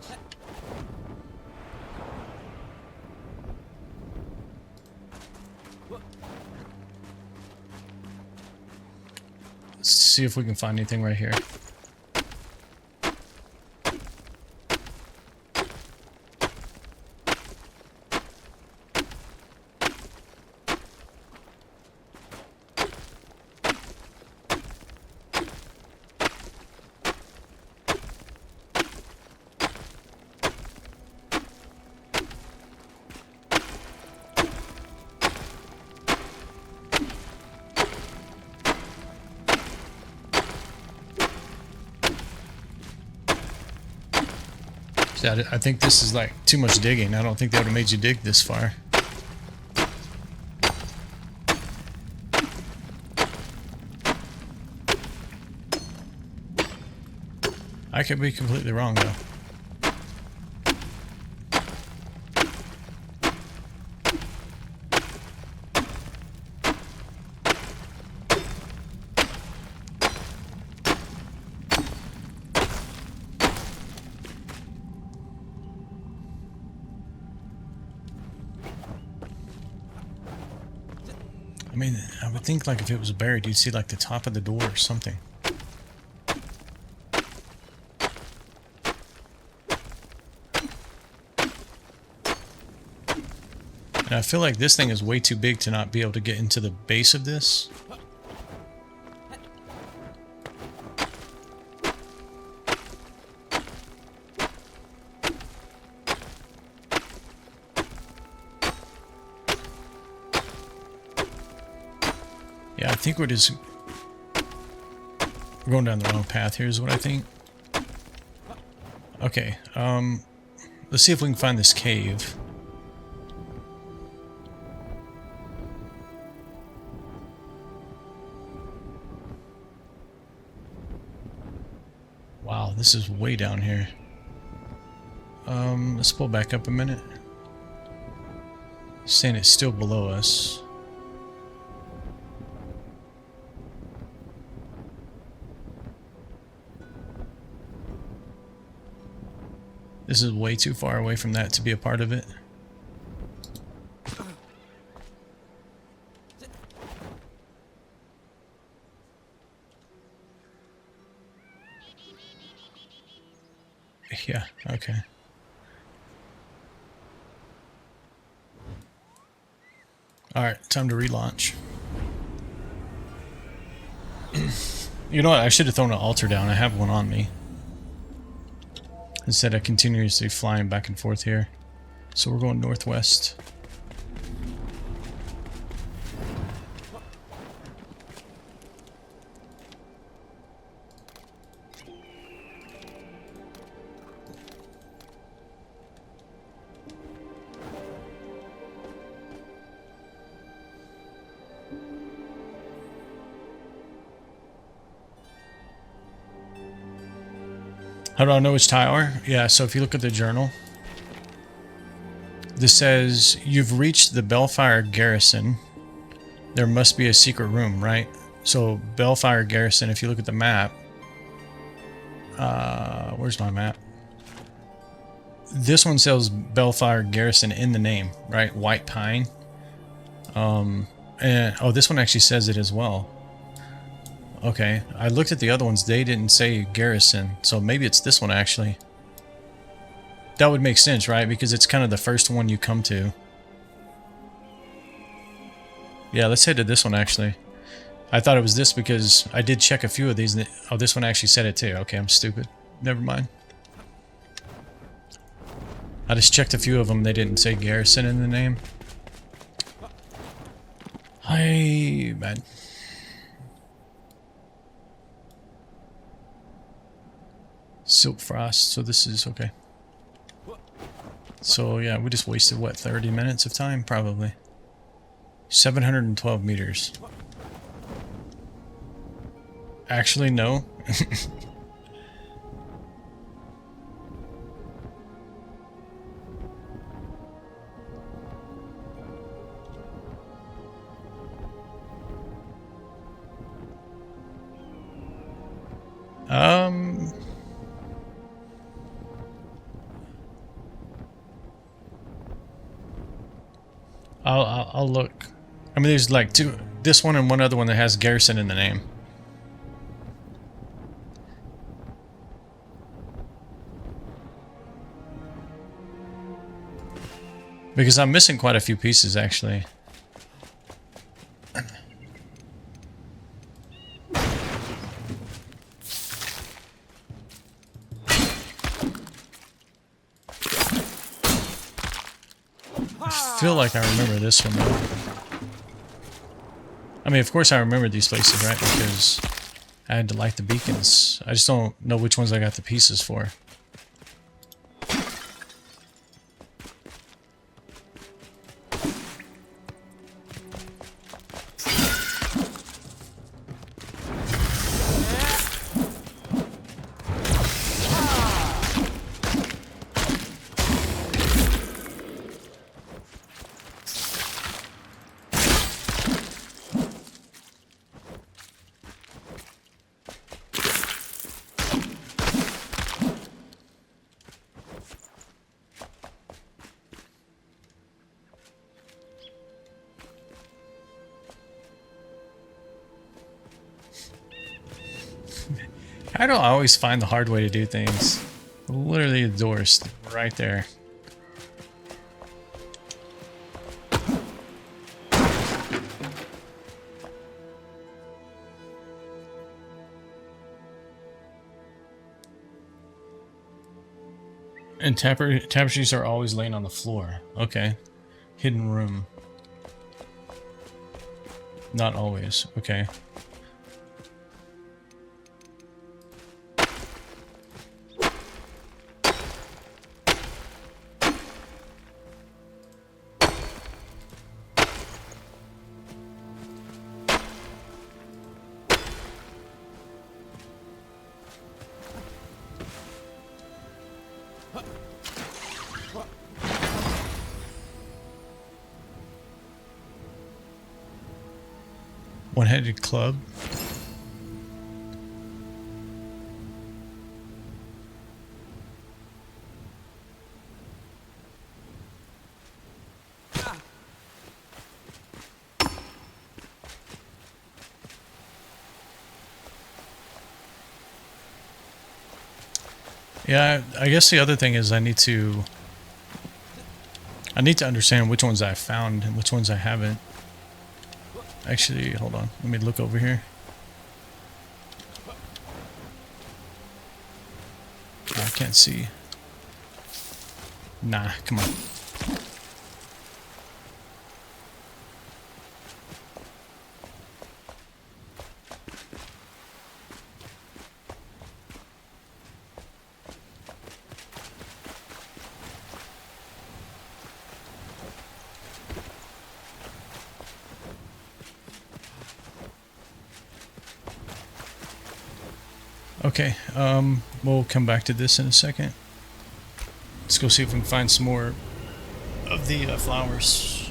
Let's see if we can find anything right here. I think this is like too much digging. I don't think that would have made you dig this far. I could be completely wrong though. I mean, I would think like if it was buried, you'd see like the top of the door or something. And I feel like this thing is way too big to not be able to get into the base of this. Yeah, I think we're going down the wrong path here is what I think. Okay, let's see if we can find this cave. Wow, this is way down here. Let's pull back up a minute. It's saying it's still below us. This is way too far away from that to be a part of it. Yeah, okay. Alright, time to relaunch. You know what? I should have thrown an altar down. I have one on me. Instead of continuously flying back and forth here. So we're going northwest. How do I know which tower? Yeah, so if you look at the journal, this says, you've reached the Bellfire Garrison. There must be a secret room, right? So Bellfire Garrison, if you look at the map, where's my map? This one says Bellfire Garrison in the name, right? White Pine. And oh, this one actually says it as well. Okay, I looked at the other ones, they didn't say Garrison, so maybe it's this one actually. That would make sense, right? Because it's kind of the first one you come to. Yeah, let's head to this one, actually. I thought it was this because I did check a few of these. And oh, this one actually said it too. Okay, I'm stupid. Never mind. I just checked a few of them. They didn't say garrison in the name. Hi, man. Silk Frost. So this is okay. So yeah, we just wasted what, 30 minutes of time? Probably. 712 meters. Actually, no. I'll look. I mean, there's like two. This one and one other one that has garrison in the name. Because I'm missing quite a few pieces, actually. I feel like I remember this one, though. I mean, of course I remember these places, right? Because I had to light the beacons. I just don't know which ones I got the pieces for. I don't always find the hard way to do things. Literally the door's right there. And tapestries are always laying on the floor. Okay. Hidden room. Not always. Okay. One-headed club. Yeah, I guess the other thing is I need to understand which ones I found and which ones I haven't. Actually, hold on. Let me look over here. Oh, I can't see. Nah, come on. Okay, we'll come back to this in a second. Let's go see if we can find some more of the flowers.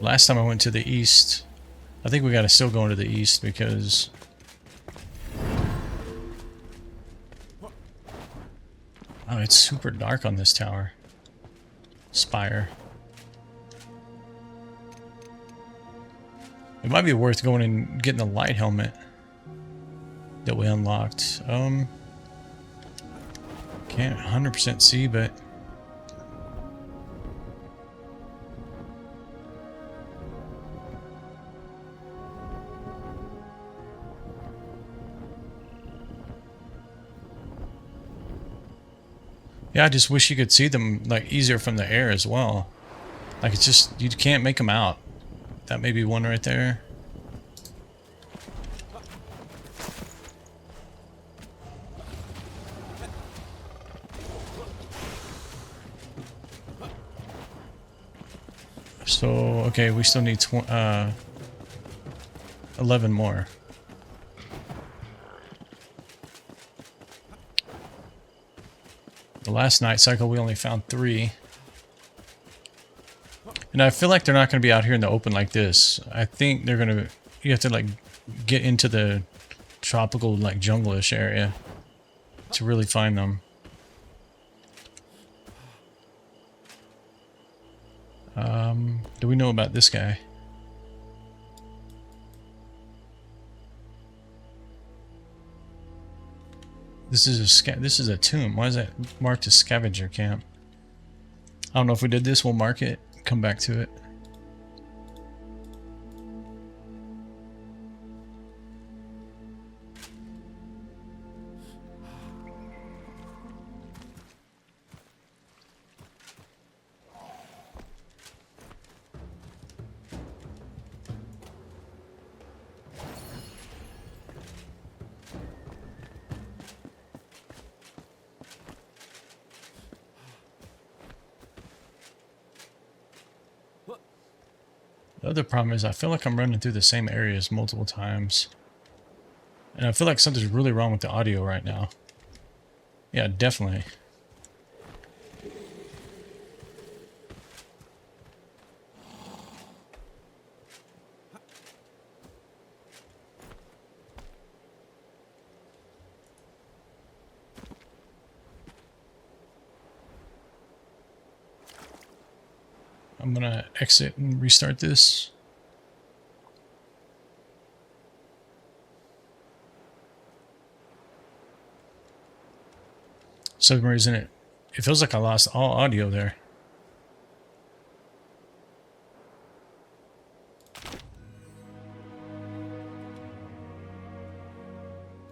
Last time I went to the east, I think we gotta still go into the east because oh, it's super dark on this tower. Spire. It might be worth going and getting the light helmet that we unlocked. Can't 100% see, but Yeah, I just wish you could see them like easier from the air as well. Like it's just, you can't make them out. That may be one right there. So, okay, we still need 11 more. The last night cycle we only found 3. And I feel like they're not going to be out here in the open like this. I think they're going to, you have to like get into the tropical like jungle-ish area to really find them. Do we know about this guy? This is a tomb. Why is that marked as scavenger camp? I don't know if we did this. We'll mark it. Come back to it. The other problem is I feel like I'm running through the same areas multiple times. And I feel like something's really wrong with the audio right now. Yeah, definitely. I'm gonna exit and restart this. For some reason it feels like I lost all audio there.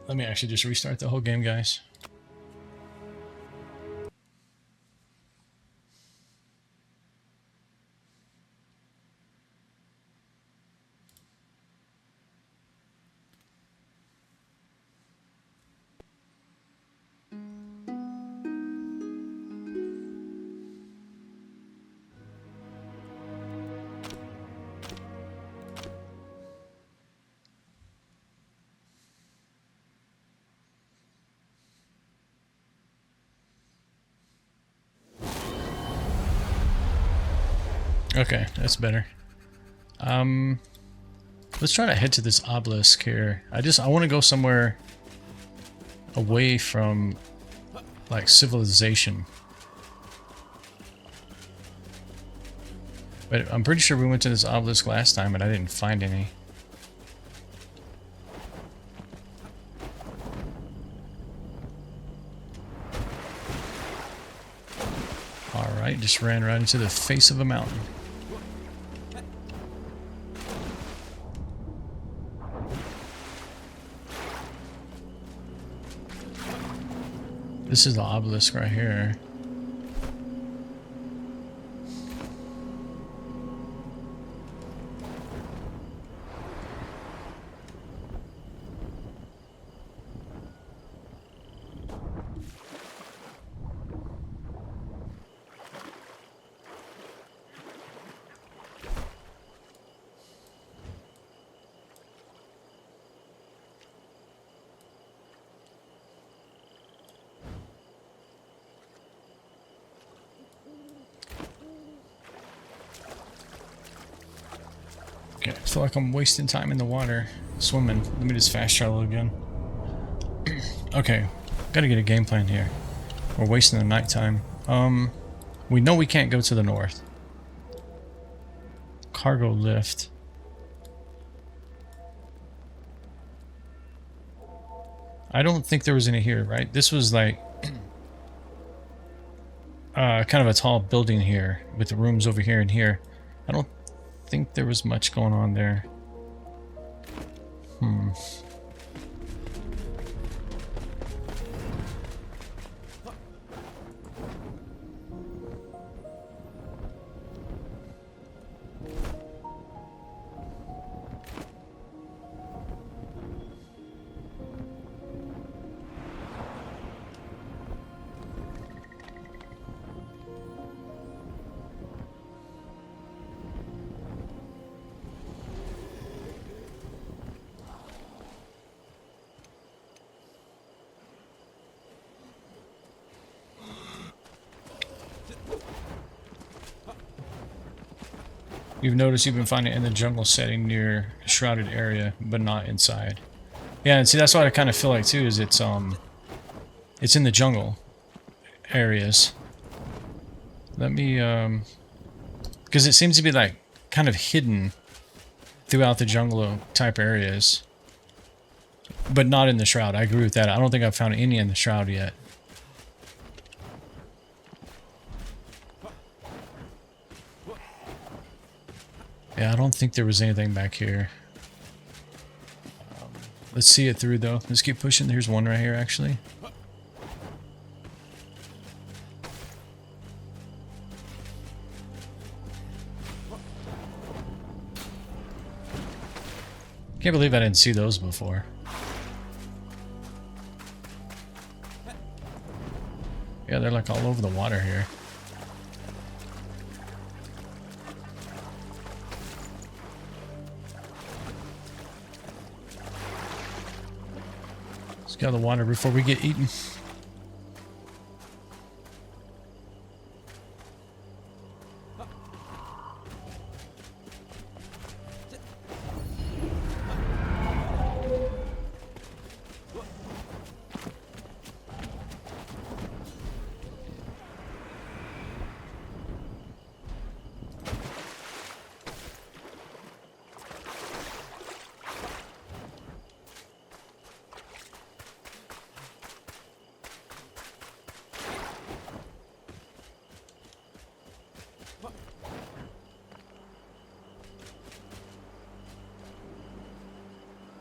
Let me actually just restart the whole game, guys. Okay, that's better. Let's try to head to this obelisk here. I want to go somewhere away from like civilization. But I'm pretty sure we went to this obelisk last time and I didn't find any. Alright, just ran right into the face of a mountain. This is the obelisk right here. Okay, I feel like I'm wasting time in the water swimming. Let me just fast travel again. Okay, gotta get a game plan here. We're wasting the nighttime. We know we can't go to the north. Cargo lift. I don't think there was any here, right? This was like kind of a tall building here with the rooms over here and here. I don't think there was much going on there. You've noticed you've been finding it in the jungle setting near a shrouded area, but not inside. Yeah, and see, that's what I kind of feel like too. Is it's in the jungle areas. Let me because it seems to be like kind of hidden throughout the jungle type areas, but not in the shroud. I agree with that. I don't think I've found any in the shroud yet. Yeah, I don't think there was anything back here. Let's see it through though. Let's keep pushing. Here's one right here actually. Can't believe I didn't see those before. Yeah, they're like all over the water here. Let's get out of the water before we get eaten.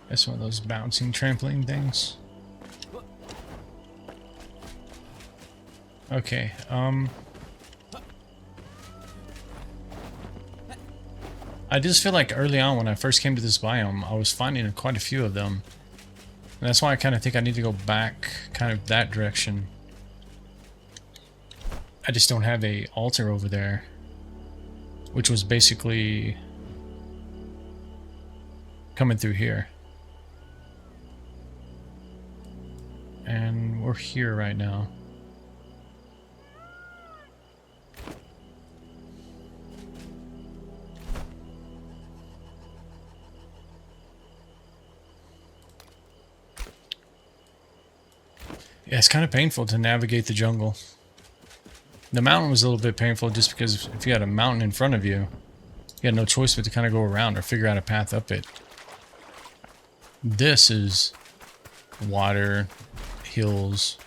That's one of those bouncing trampoline things. Okay, I just feel like early on when I first came to this biome, I was finding quite a few of them. And that's why I kind of think I need to go back kind of that direction. I just don't have a altar over there, which was basically coming through here. And we're here right now. Yeah, it's kind of painful to navigate the jungle. The mountain was a little bit painful just because if you had a mountain in front of you, you had no choice but to kind of go around or figure out a path up it. This is water, hills.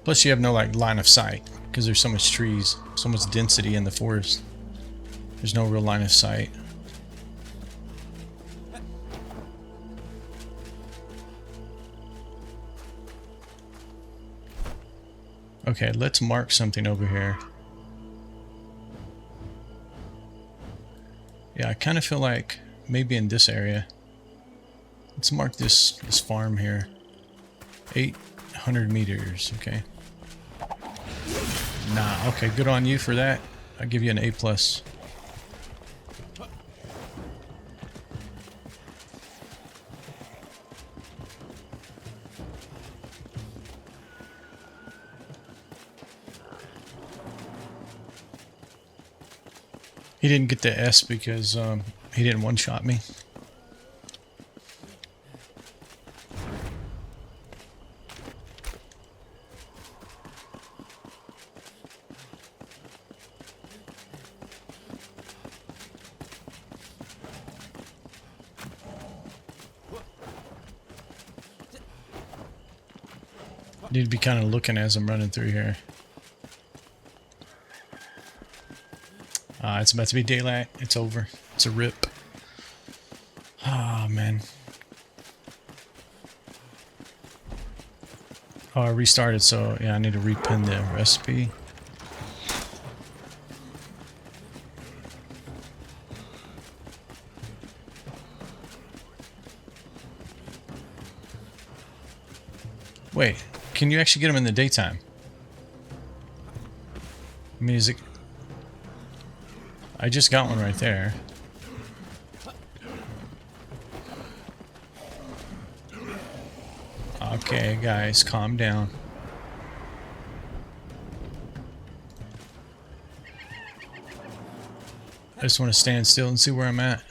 Plus you have no like line of sight because there's so much trees, so much density in the forest. There's no real line of sight. Okay, let's mark something over here. Yeah, I kind of feel like maybe in this area. Let's mark this farm here. 800 meters, okay. Nah, okay, good on you for that. I'll give you an A+. He didn't get the S because he didn't one-shot me. Need to be kind of looking as I'm running through here. It's about to be daylight. It's over. It's a rip. Oh, man. Oh, I restarted, so yeah, I need to repin the recipe. Wait, can you actually get them in the daytime? I mean, is it... I just got one right there. Okay, guys, calm down. I just want to stand still and see where I'm at.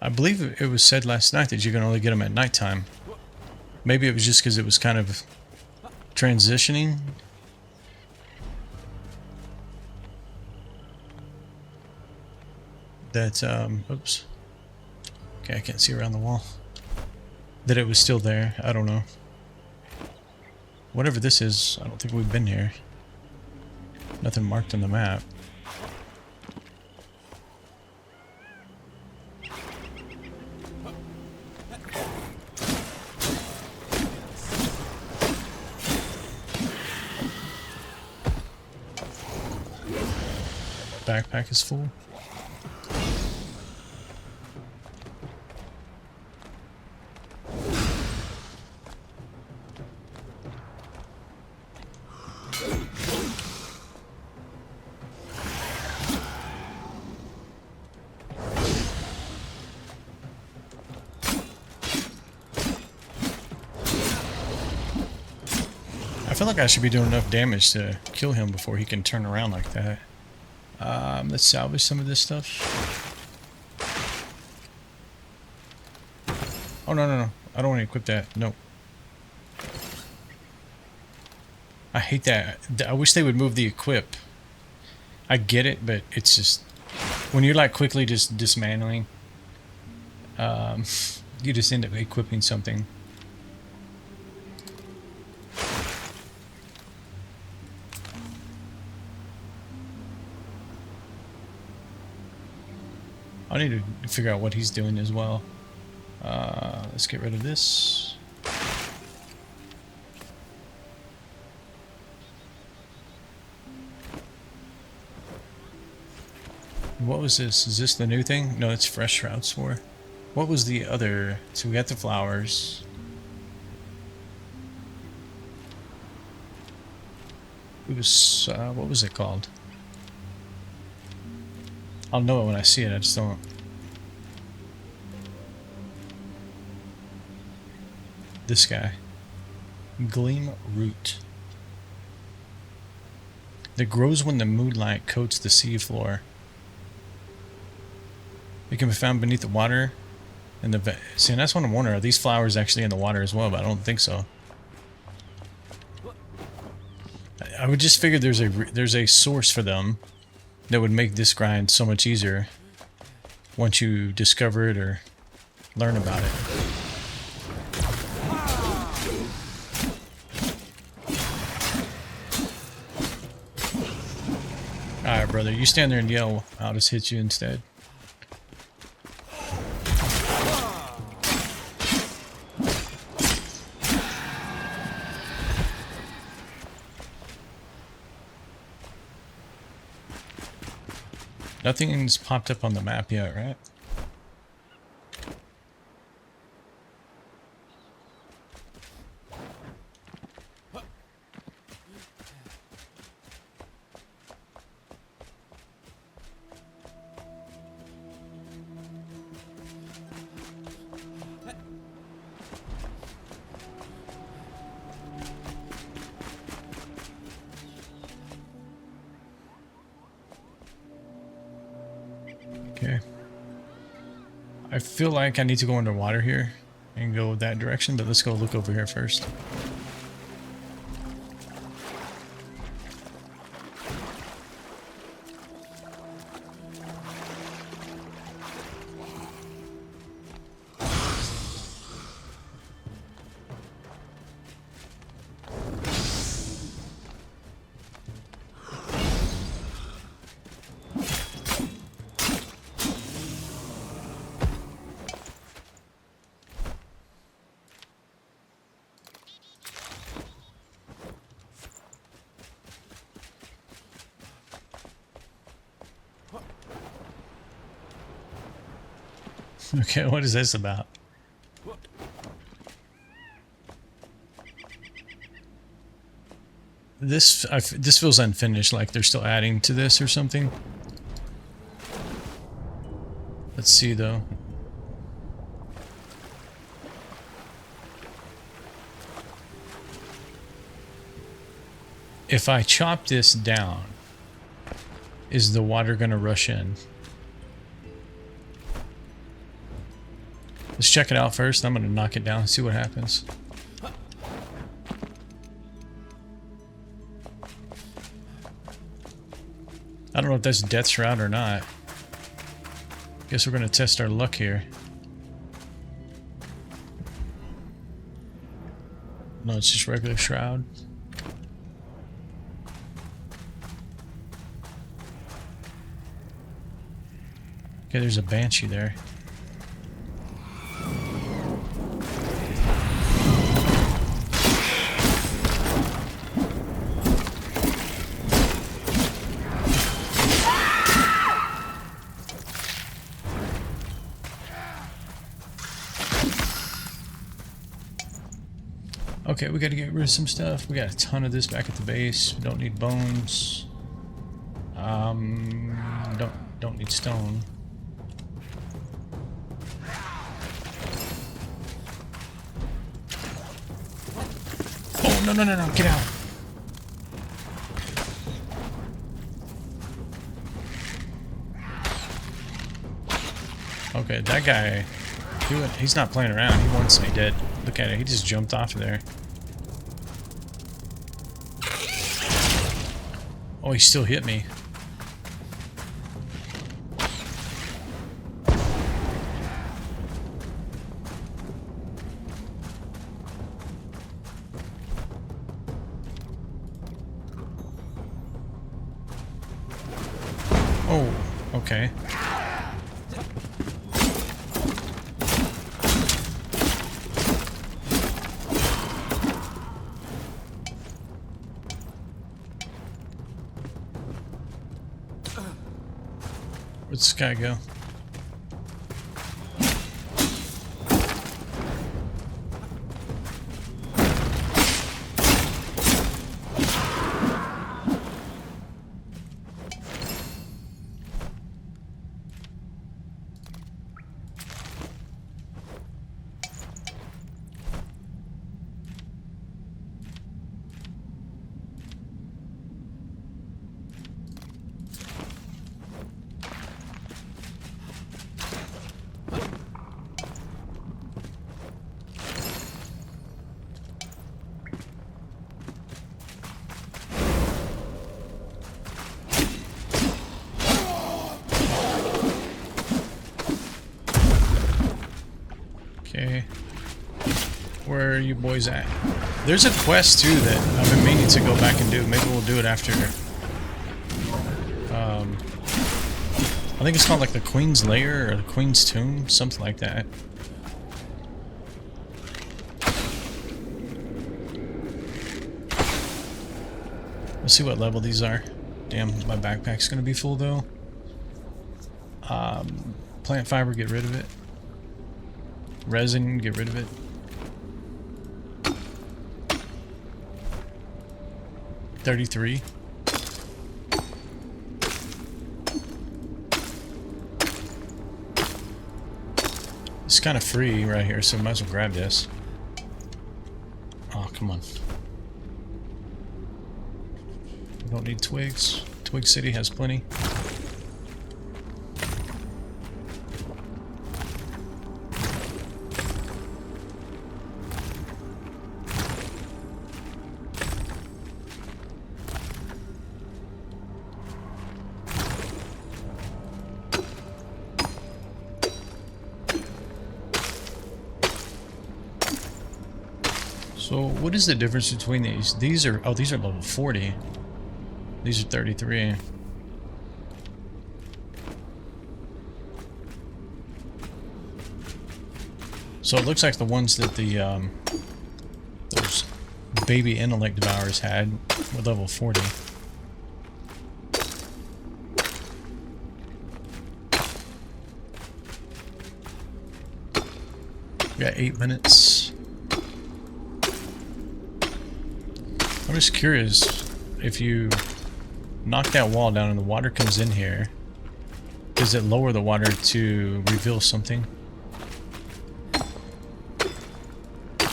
I believe it was said last night that you can only get them at nighttime. Maybe it was just because it was kind of transitioning. That, oops. Okay, I can't see around the wall. That it was still there. I don't know. Whatever this is, I don't think we've been here. Nothing marked on the map. Backpack is full. I feel like I should be doing enough damage to kill him before he can turn around like that. Let's salvage some of this stuff. Oh, no. I don't want to equip that. No. I hate that. I wish they would move the equip. I get it, but it's just... When you're like quickly just dismantling, you just end up equipping something. I need to figure out what he's doing as well. Let's get rid of this. What was this? Is this the new thing? No, it's fresh shrouds for. What was the other? So we got the flowers. It was, what was it called? I'll know it when I see it, I just don't. This guy. Gleam root. That grows when the moonlight coats the sea floor. It can be found beneath the water. And see, and that's what I'm wondering. Are these flowers actually in the water as well? But I don't think so. I would just figure there's a source for them that would make this grind so much easier once you discover it or learn about it. Alright, brother, you stand there and yell. I'll just hit you instead. Nothing's popped up on the map yet, right? Okay. I feel like I need to go underwater here and go that direction, but let's go look over here first. Okay, what is this about? This feels unfinished, like they're still adding to this or something. Let's see though. If I chop this down, is the water gonna rush in? Let's check it out first. I'm gonna knock it down and see what happens. I don't know if that's Death Shroud or not. Guess we're gonna test our luck here. No, it's just regular Shroud. Okay, there's a Banshee there. Okay, we gotta get rid of some stuff. We got a ton of this back at the base. We don't need bones. Don't need stone. Oh, no, get out. Okay, that guy, he's not playing around. He wants me dead. Look at it, he just jumped off of there. Oh, he still hit me. Oh, okay. Where'd this guy go? Okay. Where are you boys at? There's a quest too that I've been meaning to go back and do. Maybe we'll do it after. I think it's called like the Queen's Lair or the Queen's Tomb, something like that. Let's see what level these are. Damn, my backpack's gonna be full though. Plant fiber, get rid of it. Resin, get rid of it. $33. It's kind of free right here, so might as well grab this. Oh, come on. We don't need twigs. Twig City has plenty. So what is the difference between these? These are level 40. These are 33. So it looks like the ones that the those baby intellect devourers had were level 40. We got 8 minutes. I'm just curious, if you knock that wall down and the water comes in here, does it lower the water to reveal something?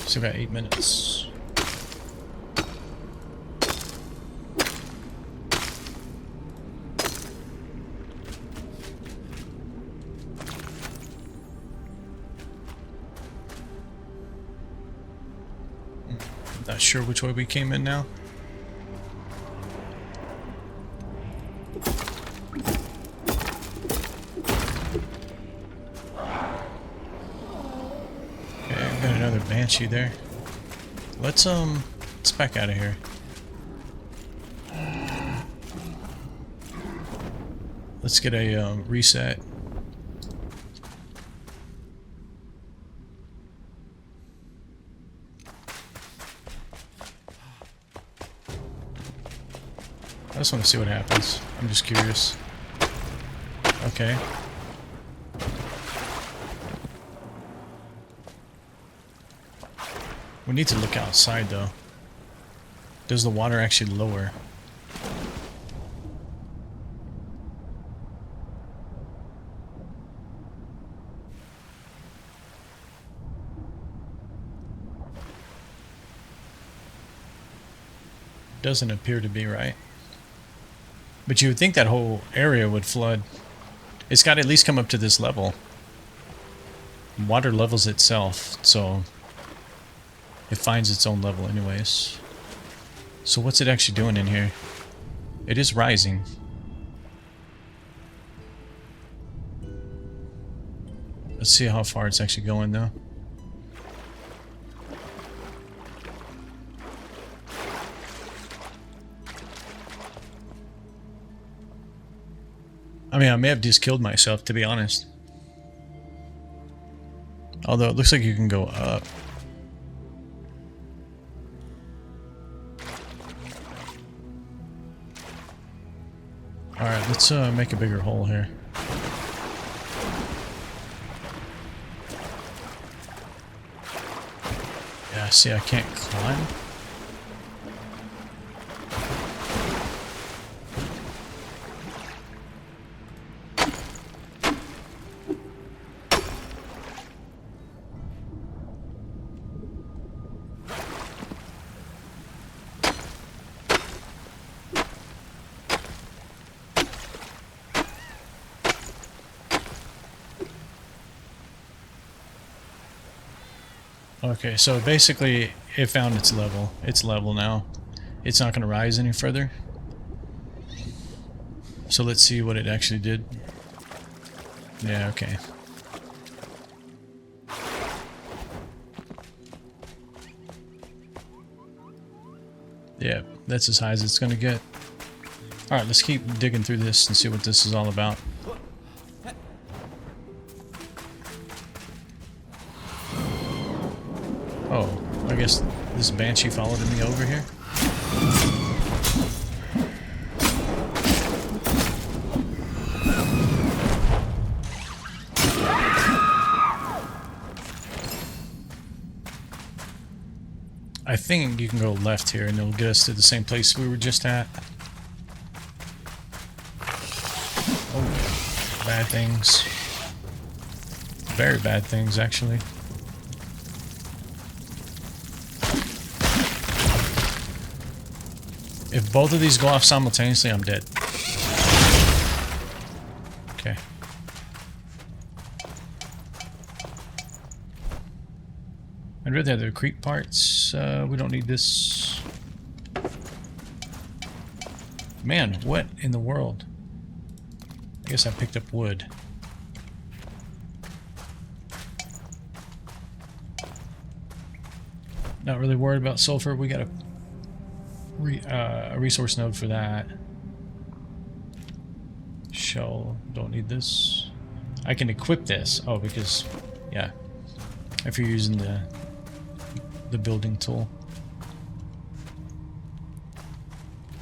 Still got 8 minutes. Not sure which way we came in now. Banshee there. Let's back out of here. Let's get a reset. I just want to see what happens. I'm just curious. Okay. We need to look outside though. Does the water actually lower? Doesn't appear to be, right? But you would think that whole area would flood. It's got to at least come up to this level. Water levels itself, so it finds its own level anyways. So what's it actually doing in here? It is rising. Let's see how far it's actually going though. I mean, I may have just killed myself, to be honest. Although it looks like you can go up. Alright, let's make a bigger hole here. Yeah, see, I can't climb. Okay, so basically it found its level. It's level now. It's not going to rise any further. So let's see what it actually did. Yeah, okay. Yeah, that's as high as it's going to get. Alright, let's keep digging through this and see what this is all about. Oh, I guess this banshee followed me over here. I think you can go left here and it'll get us to the same place we were just at. Oh, bad things. Very bad things, actually. If both of these go off simultaneously, I'm dead. Okay. I'd rather have the creep parts. We don't need this. Man, what in the world? I guess I picked up wood. Not really worried about sulfur. We got a resource node for that. Shell, don't need this. I can equip this. Oh, because, yeah, if you're using the building tool.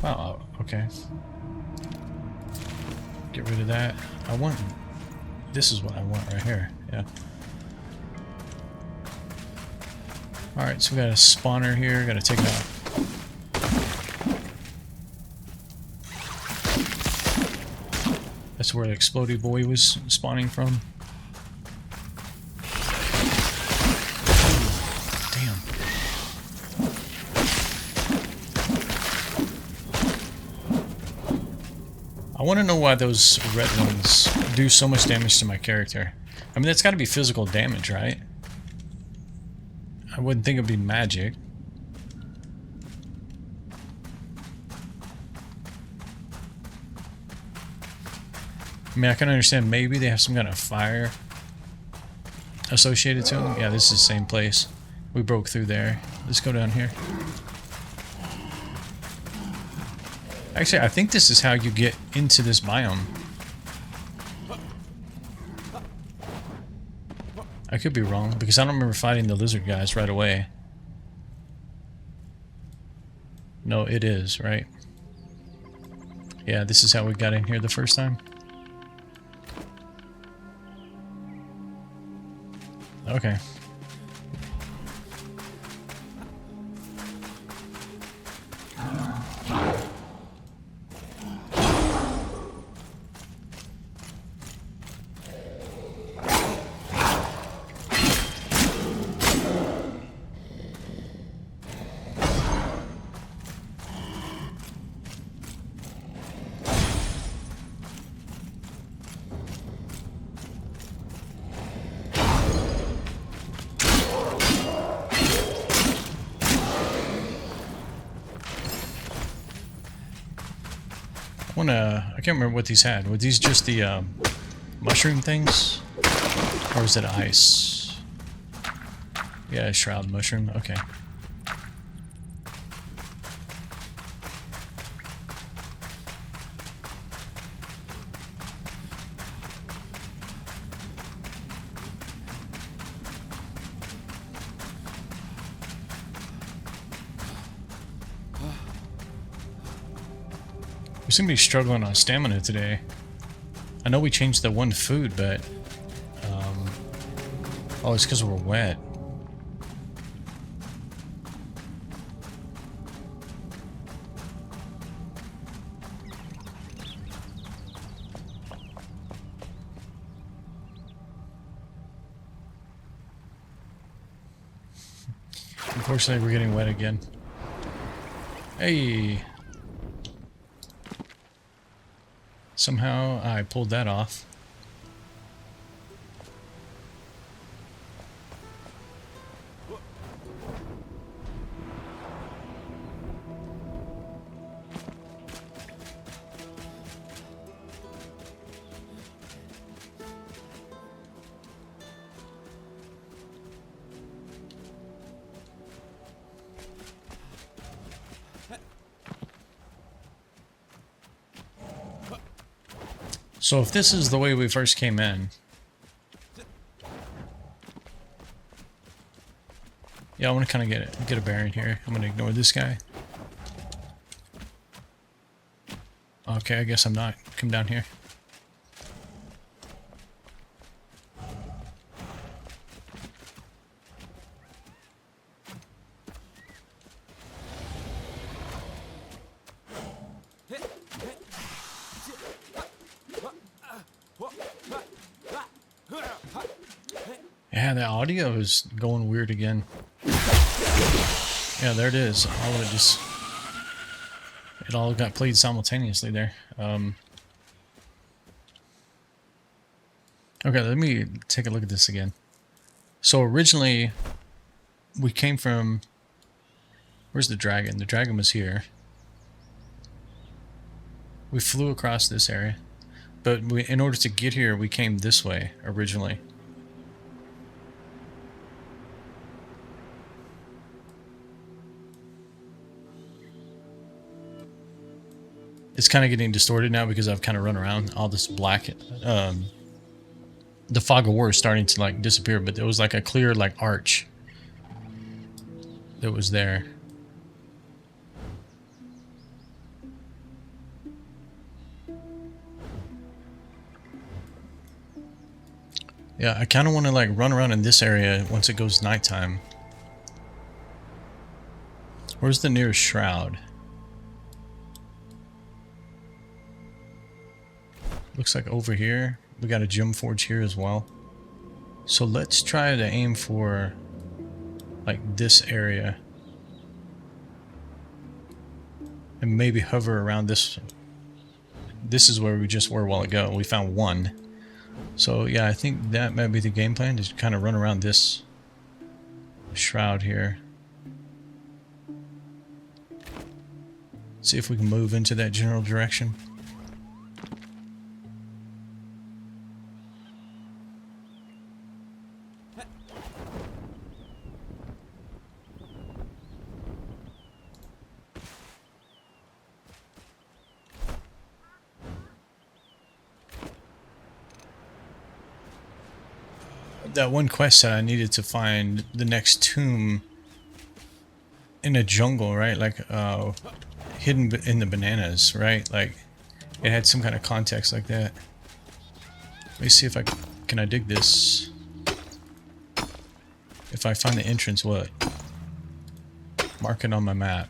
Wow, okay. Get rid of that. I want, this is what I want right here, yeah. Alright, so we got a spawner here, gotta take it out. That's where the explodey boy was spawning from. Damn. I want to know why those red ones do so much damage to my character. I mean, that's got to be physical damage, right? I wouldn't think it'd be magic. I mean, I can understand maybe they have some kind of fire associated to them. Yeah, this is the same place. We broke through there. Let's go down here. Actually, I think this is how you get into this biome. I could be wrong, because I don't remember fighting the lizard guys right away. No, it is, right? Yeah, this is how we got in here the first time. Okay. I can't remember what these had. Were these just the mushroom things? Or was it ice? Yeah, shroud mushroom. Okay. We seem to be struggling on stamina today. I know we changed the one food, but... oh, it's because we're wet. Unfortunately, we're getting wet again. Hey! Somehow I pulled that off. So if this is the way we first came in... Yeah, I want to kind of get a bearing here. I'm going to ignore this guy. Okay, I guess I'm not. Come down here. Yeah, the audio is going weird again. Yeah, there it is. All of it just... It all got played simultaneously there. Okay, let me take a look at this again. So originally, we came from... Where's the dragon? The dragon was here. We flew across this area. But in order to get here, we came this way originally. It's kind of getting distorted now because I've kind of run around all this black. The fog of war is starting to like disappear, but there was like a clear like arch that was there. Yeah, I kind of want to like run around in this area once it goes nighttime. Where's the nearest shroud? Looks like over here we got a gem forge here as well. So let's try to aim for like this area and maybe hover around this. This is where we just were a while ago. We found one. So yeah, I think that might be the game plan, to kind of run around this shroud here. See if we can move into that general direction. That one quest said I needed to find the next tomb in a jungle, right? Like hidden in the bananas, right? Like it had some kind of context like that. Let me see if I can I dig this. If I find the entrance, what? Mark it on my map.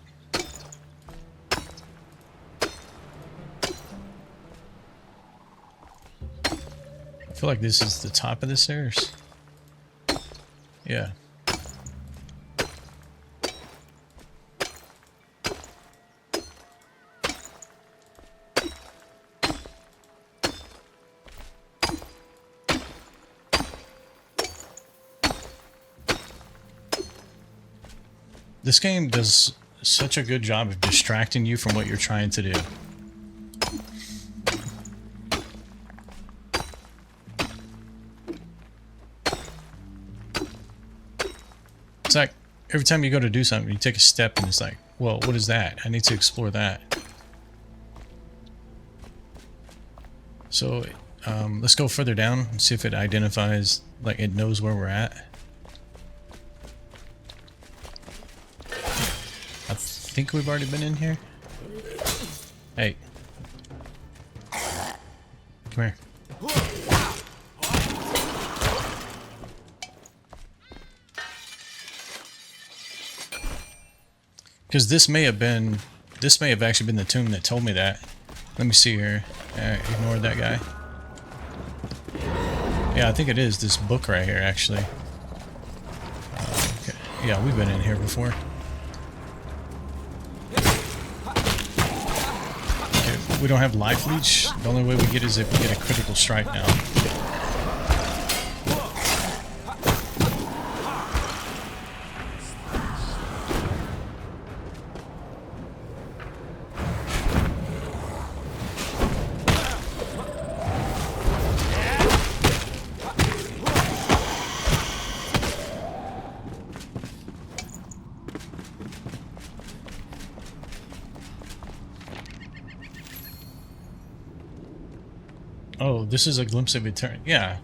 I feel like this is the top of the stairs. Yeah. This game does such a good job of distracting you from what you're trying to do. It's like every time you go to do something, you take a step and it's like, well, what is that? I need to explore that. So let's go further down and see if it identifies, like it knows where we're at. I think we've already been in here. Hey. Come here. Because this may have actually been the tomb that told me that. Let me see here. Ignore that guy. Yeah, I think it is this book right here, actually. Okay. Yeah, we've been in here before. Okay, we don't have life leech. The only way we get is if we get a critical strike now. Oh, this is a glimpse of eternity. Yeah.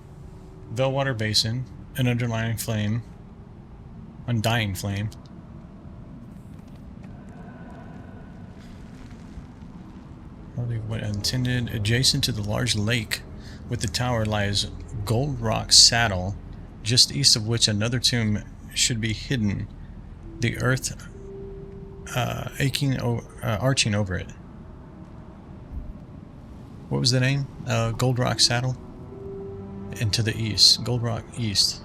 Veilwater Basin, an underlying flame. Undying flame. What intended. Adjacent to the large lake with the tower lies Gold Rock Saddle, just east of which another tomb should be hidden. The earth arching over it. What was the name? Gold Rock Saddle? And to the east. Gold Rock East.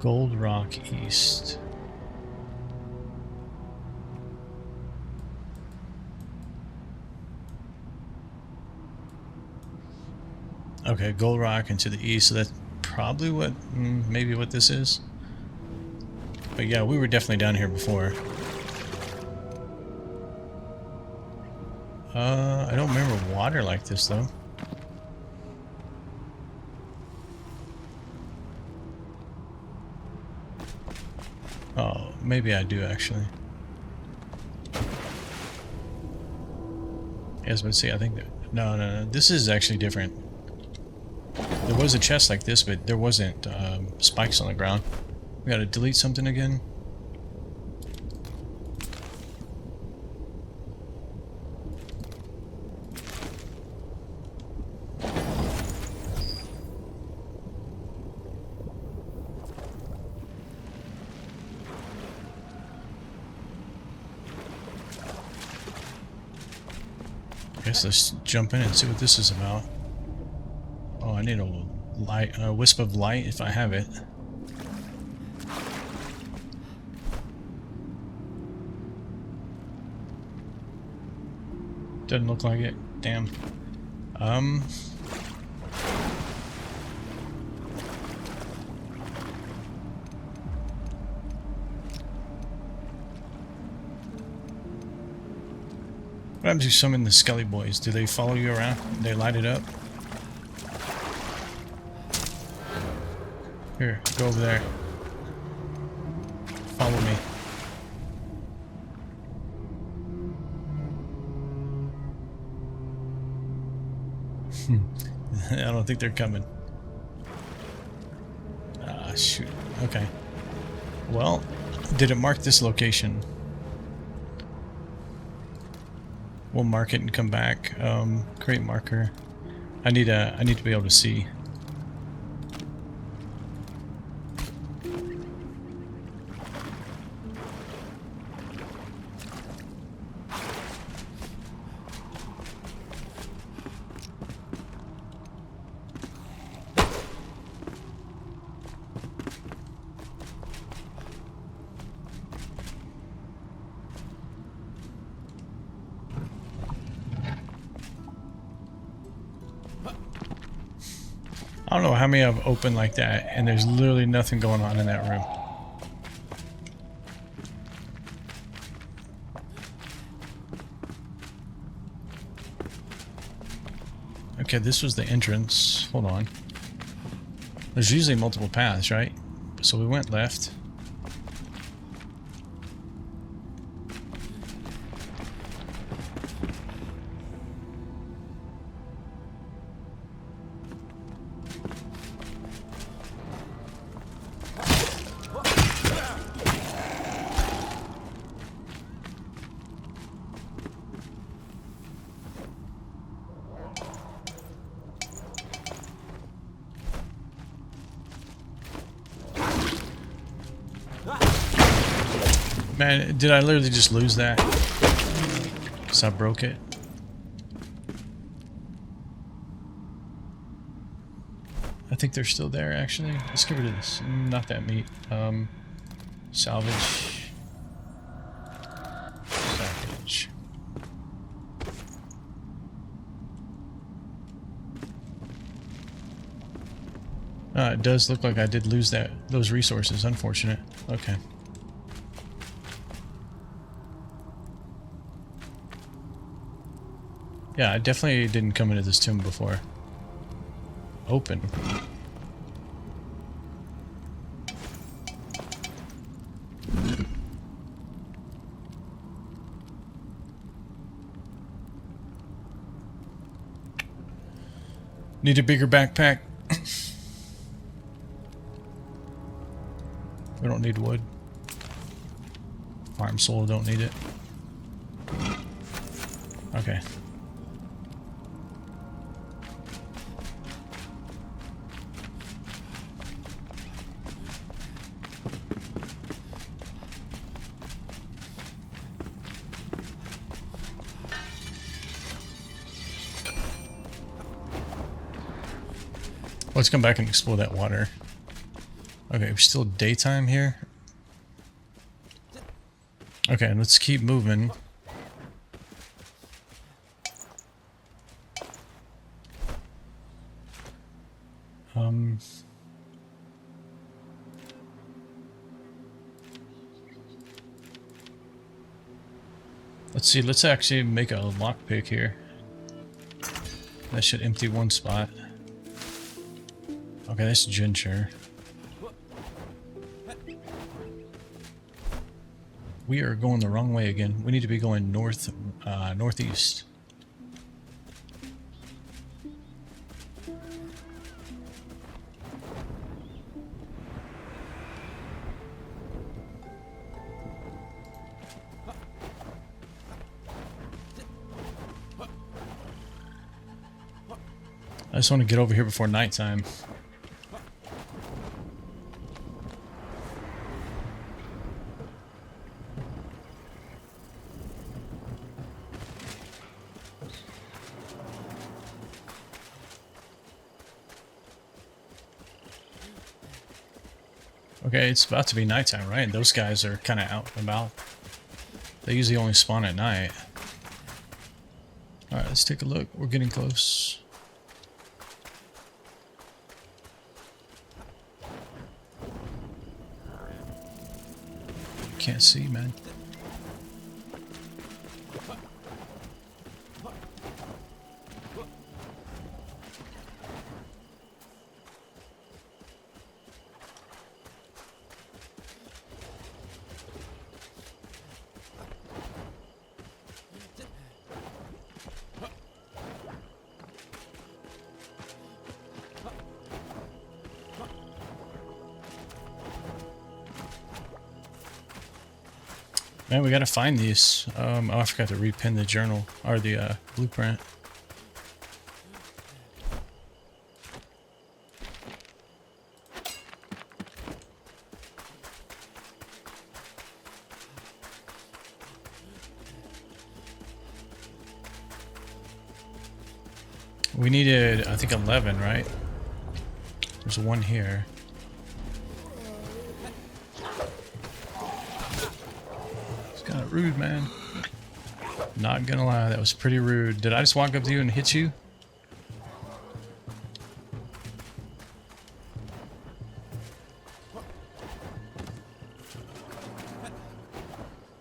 Gold Rock East. Okay, Gold Rock and to the east, so that's probably what, maybe what this is. But yeah, we were definitely down here before. I don't remember water like this though. Oh, maybe I do actually. Yes, but see, I think that, no, this is actually different. There was a chest like this, but there wasn't spikes on the ground. We gotta delete something again. Guess let's jump in and see what this is about. Oh, I need a wisp of light if I have it. Doesn't look like it. Damn. What happens if you summon the Skelly Boys? Do they follow you around? They light it up? Here, go over there. Follow me. I don't think they're coming. Ah, shoot. Okay. Well, did it mark this location? We'll mark it and come back. Create marker. I need to be able to see. I don't know how many I've opened like that, and there's literally nothing going on in that room. Okay, this was the entrance. Hold on. There's usually multiple paths, right? So we went left. Man, did I literally just lose that? Because I broke it. I think they're still there, actually. Let's get rid of this. Not that meat. Salvage. Salvage. It does look like I did lose those resources. Unfortunate. Okay. Yeah, I definitely didn't come into this tomb before. Open. Need a bigger backpack. We don't need wood. Farm soul, don't need it. Okay. Let's come back and explore that water. Okay, we're still daytime here. Okay, let's keep moving. Let's see, let's actually make a lockpick here. That should empty one spot. Okay, that's ginger. We are going the wrong way again. We need to be going north, northeast. I just want to get over here before nighttime. Okay, it's about to be nighttime, right? And those guys are kind of out and about. They usually only spawn at night. Alright, let's take a look. We're getting close. Can't see, man. Man, we gotta find these. Oh, I forgot to repin the journal, or the blueprint. We needed, I think, 11, right? There's one here. Rude, man. Not gonna lie, that was pretty rude. Did I just walk up to you and hit you?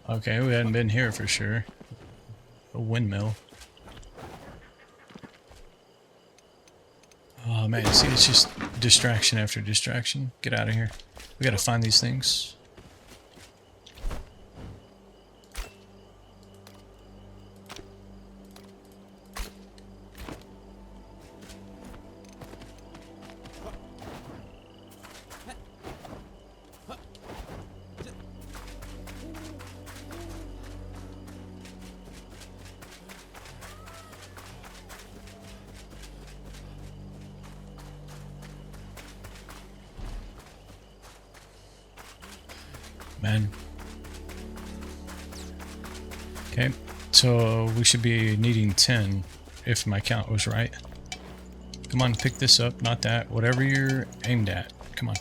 Okay, we hadn't been here for sure. A windmill. Oh man, see, it's just distraction after distraction. Get out of here. We gotta find these things. Man. Okay, so we should be needing 10 if my count was right. Come on, pick this up, not that. Whatever you're aimed at. Come on.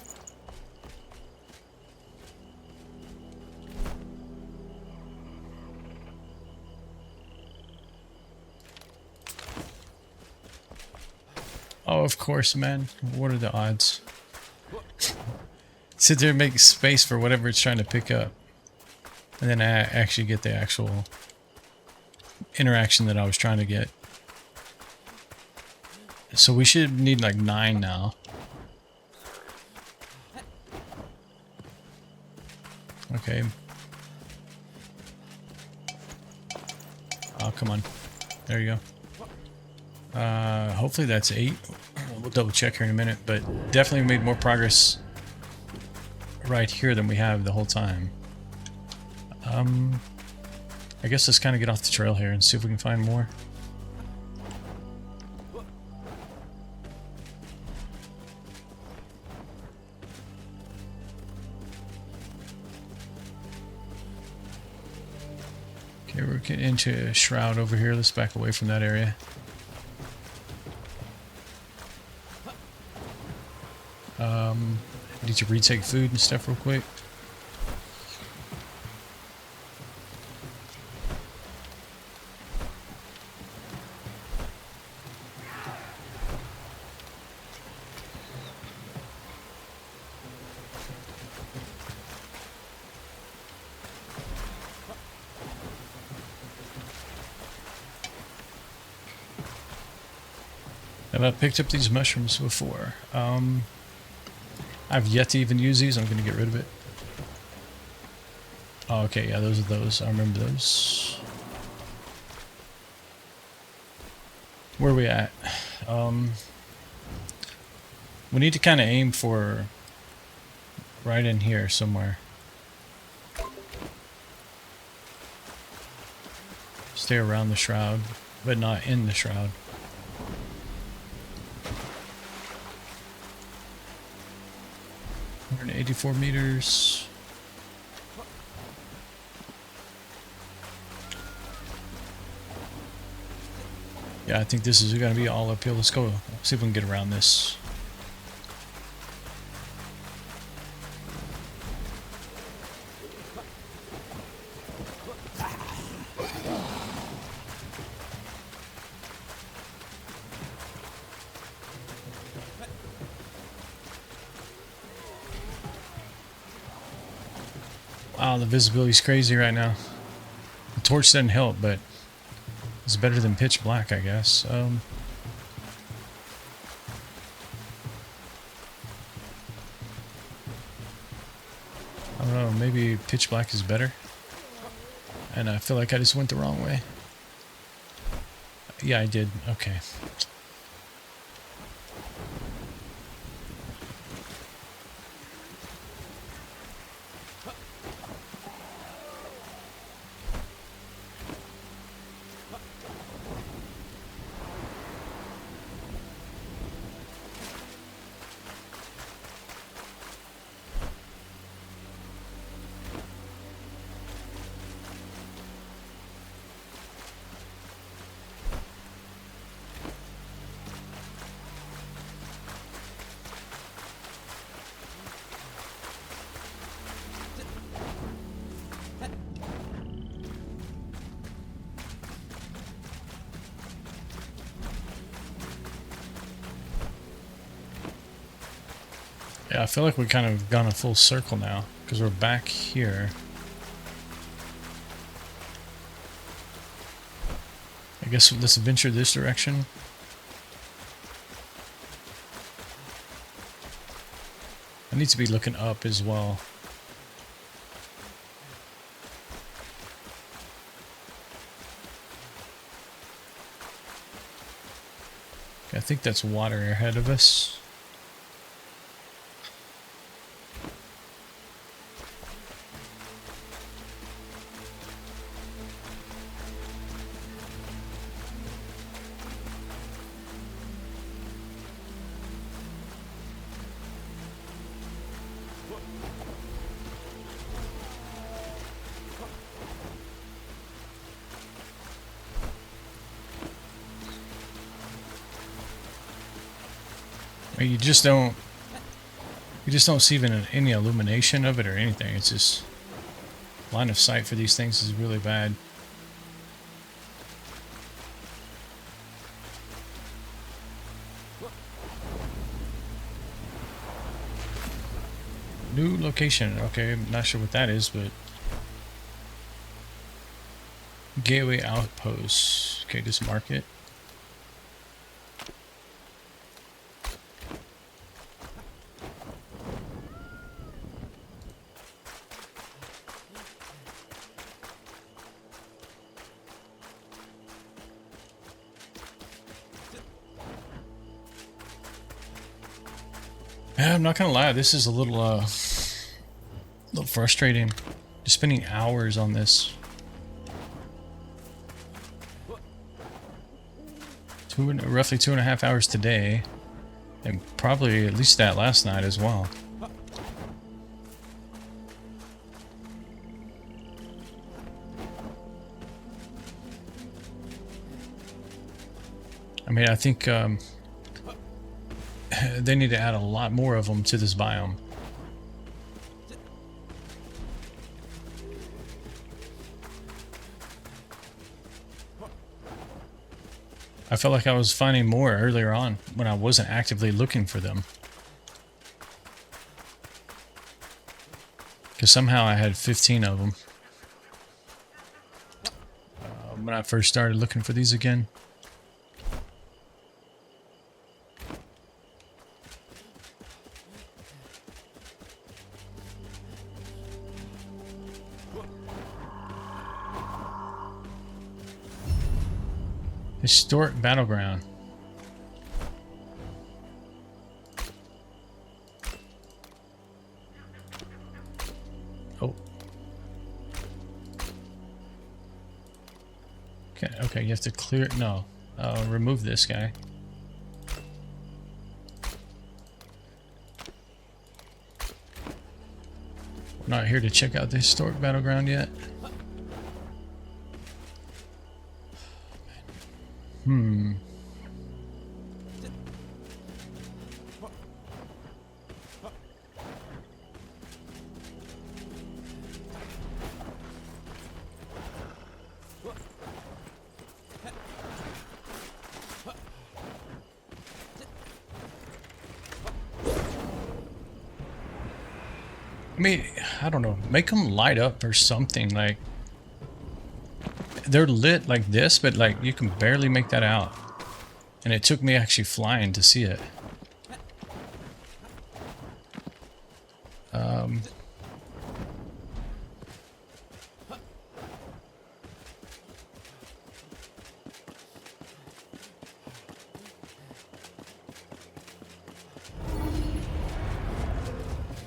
Oh, of course, man. What are the odds? Sit there and make space for whatever it's trying to pick up. And then I actually get the actual interaction that I was trying to get. So we should need like 9 now. Okay. Oh, come on. There you go. Hopefully that's 8. We'll double check here in a minute, but definitely made more progress right here than we have the whole time. I guess let's kind of get off the trail here and see if we can find more. Okay, we're getting into Shroud over here. Let's back away from that area. Need to retake food and stuff real quick. Have I picked up these mushrooms before? I've yet to even use these. I'm going to get rid of it. Oh, okay, yeah, those are those. I remember those. Where are we at? We need to kind of aim for right in here somewhere. Stay around the shroud, but not in the shroud. We're at 84 meters. Yeah, I think this is going to be all uphill. Let's go see if we can get around this. Wow, the visibility's crazy right now. The torch doesn't help, but it's better than pitch black, I guess. I don't know, maybe pitch black is better. And I feel like I just went the wrong way. Yeah, I did. Okay. Yeah, I feel like we kind of gone a full circle now, because we're back here. I guess let's venture this direction. I need to be looking up as well. Okay, I think that's water ahead of us. You just don't see even any illumination of it or anything. It's just line of sight for these things is really bad. New location. Okay, I'm not sure what that is, but gateway outpost. Okay, just mark it. Yeah, I'm not gonna lie, this is a little frustrating. Just spending hours on this. Roughly 2.5 hours today, and probably at least that last night as well. I mean, I think they need to add a lot more of them to this biome. I felt like I was finding more earlier on when I wasn't actively looking for them. Because somehow I had 15 of them when I first started looking for these again. Historic battleground. Oh. Okay, you have to clear... No. Remove this guy. We're not here to check out the historic battleground yet. mean, I don't know. Make them light up or something. Like, they're lit like this, but like you can barely make that out. And it took me actually flying to see it.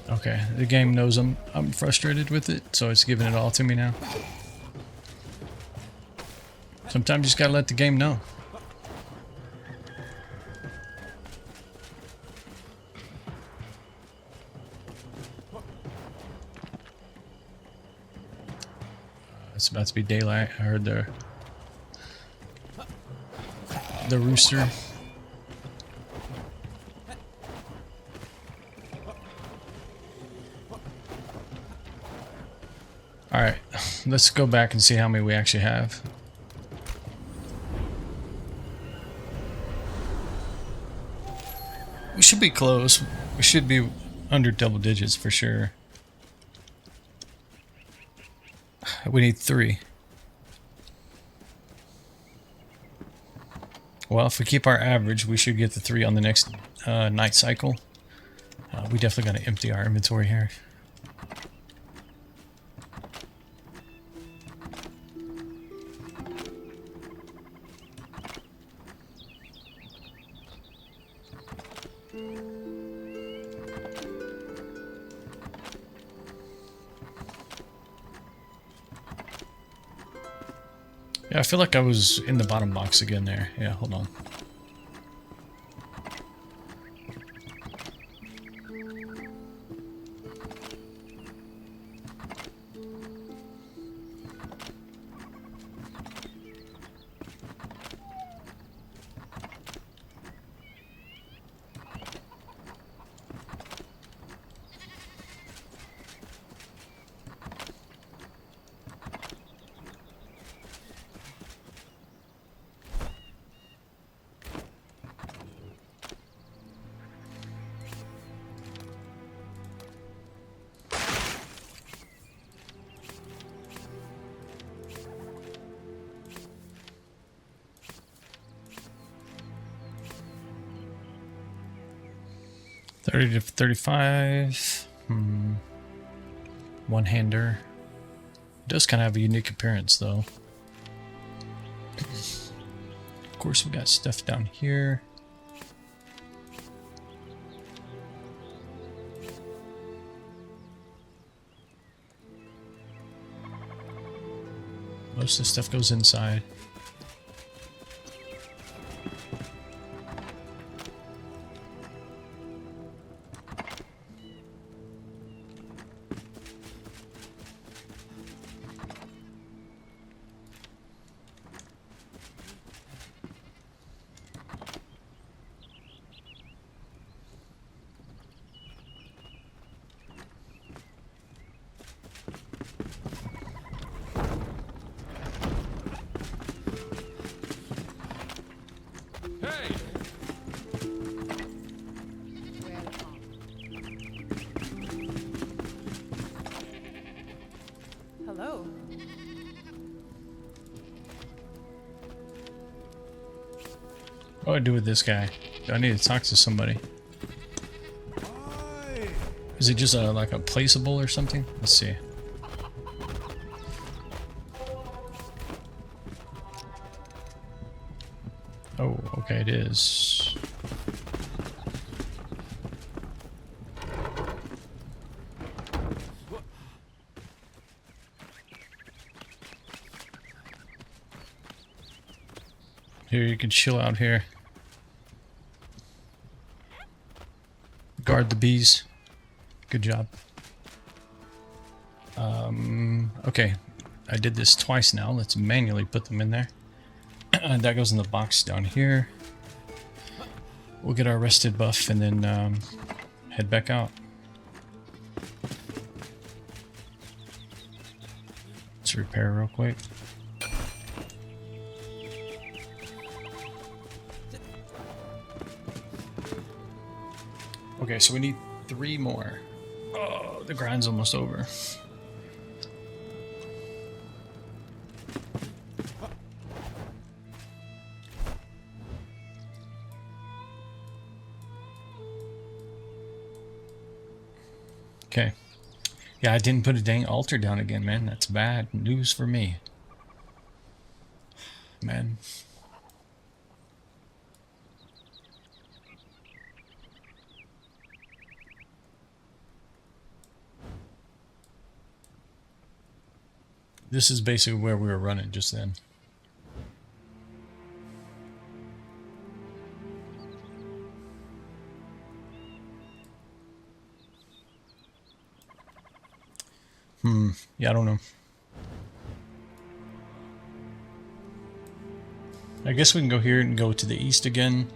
Okay, the game knows I'm frustrated with it, so it's giving it all to me now. Sometimes you just gotta let the game know. It's about to be daylight. I heard the rooster. Alright, let's go back and see how many we actually have. We should be close. We should be under double digits for sure. We need 3. Well, if we keep our average, we should get the 3 on the next night cycle. We definitely got to empty our inventory here. Yeah, I feel like I was in the bottom box again there. Yeah, hold on. $30 to $35. One-hander. It does kind of have a unique appearance, though. Of course, we got stuff down here. Most of the stuff goes inside. Hello. What do I do with this guy? Do I need to talk to somebody? Is it just like a placeable or something? Let's see. Oh, okay, it is. Here, you can chill out here. Guard the bees. Good job. Okay, I did this twice now. Let's manually put them in there. That goes in the box down here. We'll get our rested buff and then head back out. Let's repair real quick. Okay, so we need 3 more. Oh, The grind's almost over. Okay. Yeah, I didn't put a dang altar down again, man. That's bad news for me. Man. This is basically where we were running just then. Yeah, I don't know. I guess we can go here and go to the east again.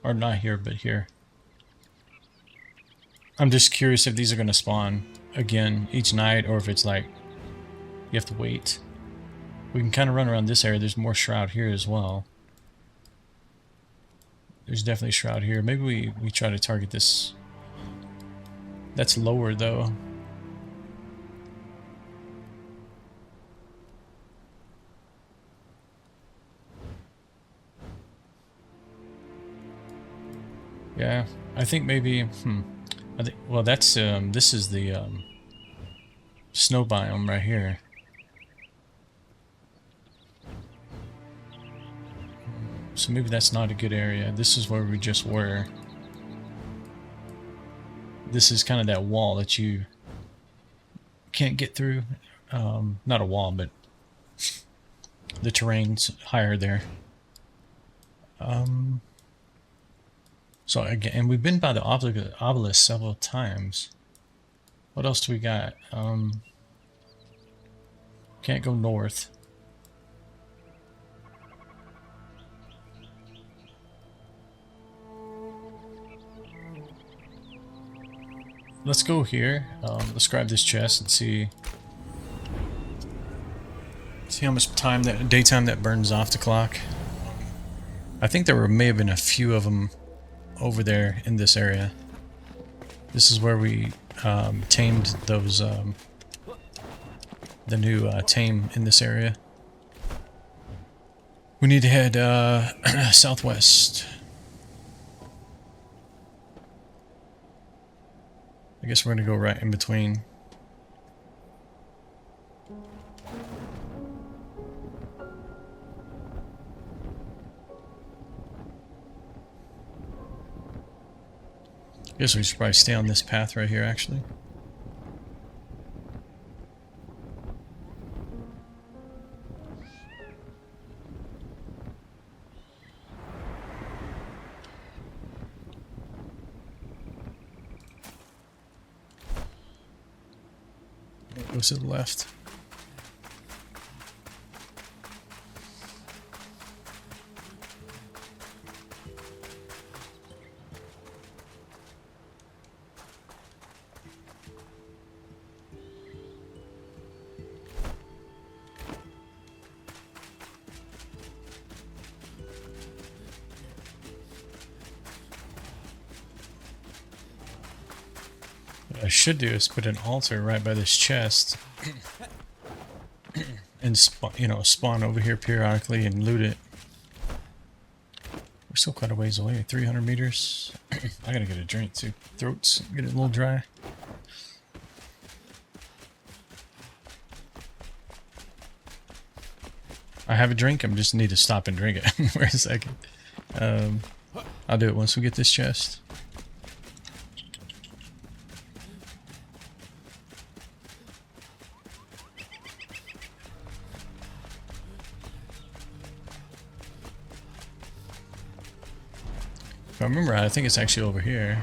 Or not here, but here. I'm just curious if these are going to spawn again each night, or if it's like you have to wait. We can kind of run around this area. There's more shroud here as well. There's definitely shroud here. Maybe we try to target this. That's lower though. Yeah, I think maybe. I think. Well, that's this is the snow biome right here. So maybe that's not a good area. This is where we just were. This is kind of that wall that you can't get through. Not a wall, but the terrain's higher there. So again, and we've been by the obelisk several times. What else do we got? Can't go north. Let's go here. Let's grab this chest and see how much time daytime that burns off the clock. I think may have been a few of them over there in this area. This is where we tamed those the new tame in this area. We need to head southwest. I guess we're gonna go right in between. I guess we should probably stay on this path right here, actually. It goes to the left. What I should do is put an altar right by this chest and spawn over here periodically and loot it. We're still quite a ways away, 300 meters. I gotta get a drink too. Throat's getting a little dry. I have a drink, I just need to stop and drink it for a second. I'll do it once we get this chest. If I remember right, I think it's actually over here.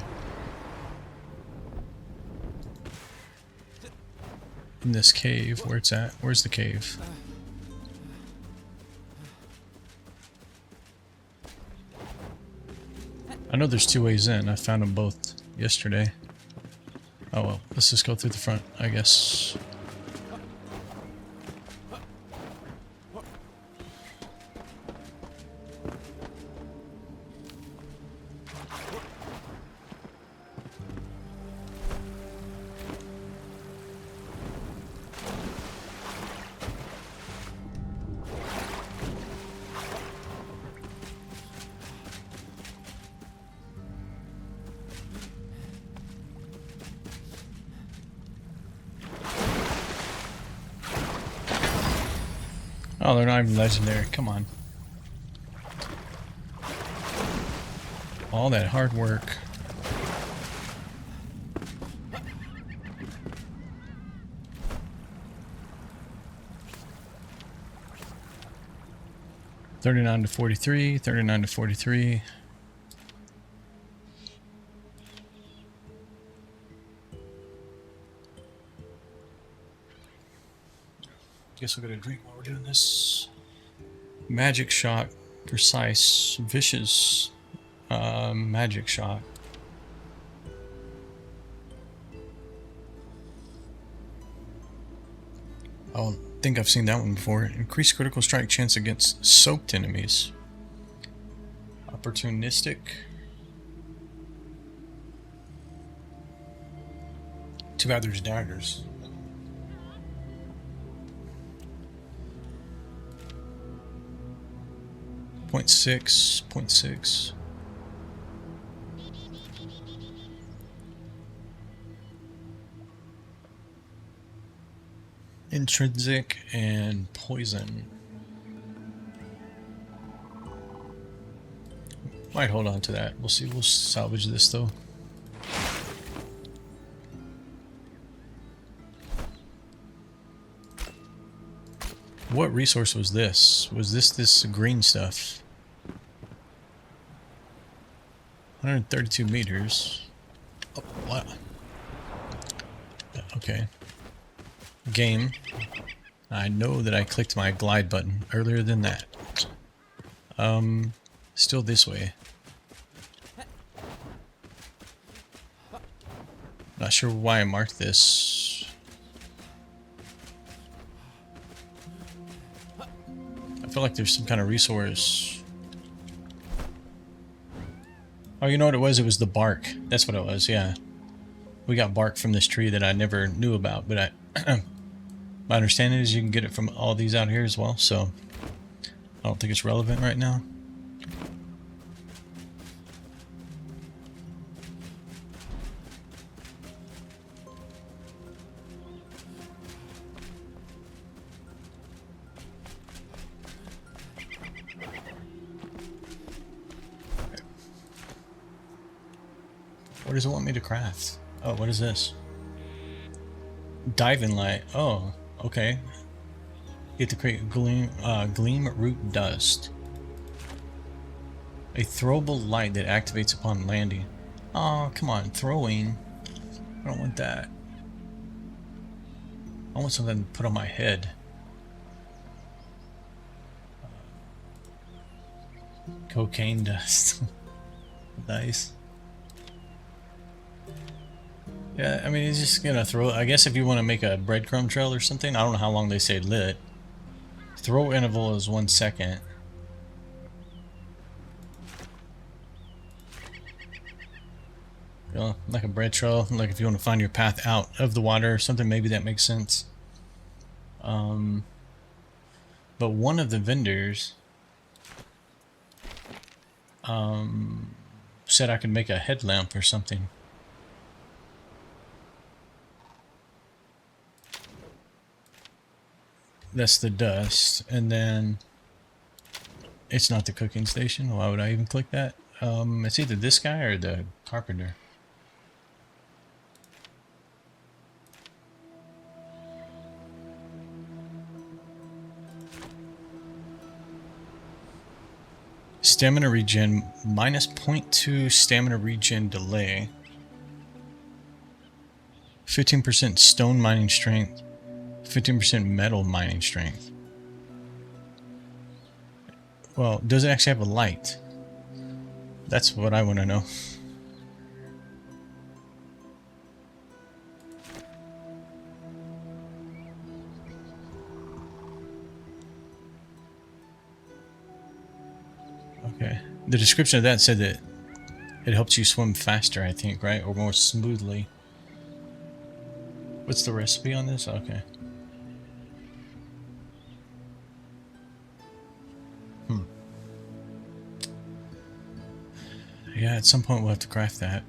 In this cave, where it's at. Where's the cave? I know there's two ways in. I found them both yesterday. Oh well, let's just go through the front, I guess. Oh, they're not even legendary. Come on. All that hard work. $39 to $43, $39 to $43. Guess we'll get a drink while we're doing this. Magic shot, precise, vicious, magic shot. I don't think I've seen that one before. Increase critical strike chance against soaked enemies. Opportunistic. Too bad there's daggers. .6. Intrinsic and poison. Might hold on to that. We'll see. We'll salvage this though. What resource was this? Was this green stuff? 132 meters. Oh, what? Okay. Game. I know that I clicked my glide button earlier than that. Still this way. Not sure why I marked this. I feel like there's some kind of resource. Oh, you know what it was? It was the bark. That's what it was, yeah. We got bark from this tree that I never knew about, but my understanding is you can get it from all these out here as well, so I don't think it's relevant right now. What does it want me to craft? Oh, what is this? Diving light. Oh, okay. Get to create gleam root dust. A throwable light that activates upon landing. Oh, come on, throwing. I don't want that. I want something to put on my head. Cocaine dust. Nice. Yeah, I mean, he's just gonna throw it. I guess if you want to make a breadcrumb trail or something, I don't know how long they say lit. Throw interval is 1 second. You know, like a bread trail, like if you want to find your path out of the water or something, maybe that makes sense. But one of the vendors said I could make a headlamp or something. That's the dust, and then it's not the cooking station. Why would I even click that? It's either this guy or the carpenter. Stamina regen, minus 0.2 stamina regen delay. 15% stone mining strength. 15% metal mining strength. Well, does it actually have a light? That's what I want to know. Okay. The description of that said that it helps you swim faster, I think, right? Or more smoothly. What's the recipe on this? Okay. Yeah, at some point we'll have to craft that.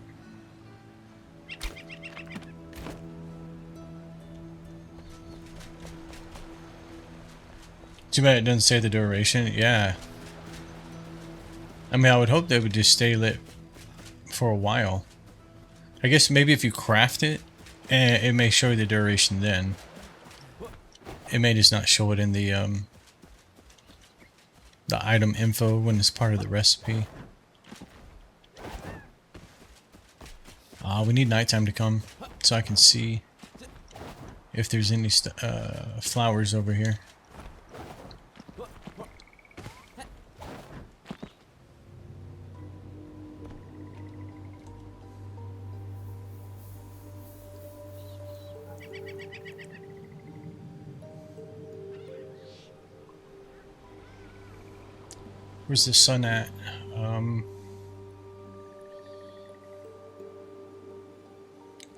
Too bad it doesn't say the duration. Yeah. I mean, I would hope they would just stay lit for a while. I guess maybe if you craft it, it may show you the duration then. It may just not show it in the item info when it's part of the recipe. We need nighttime to come so I can see if there's any flowers over here. Where's the sun at? Damn,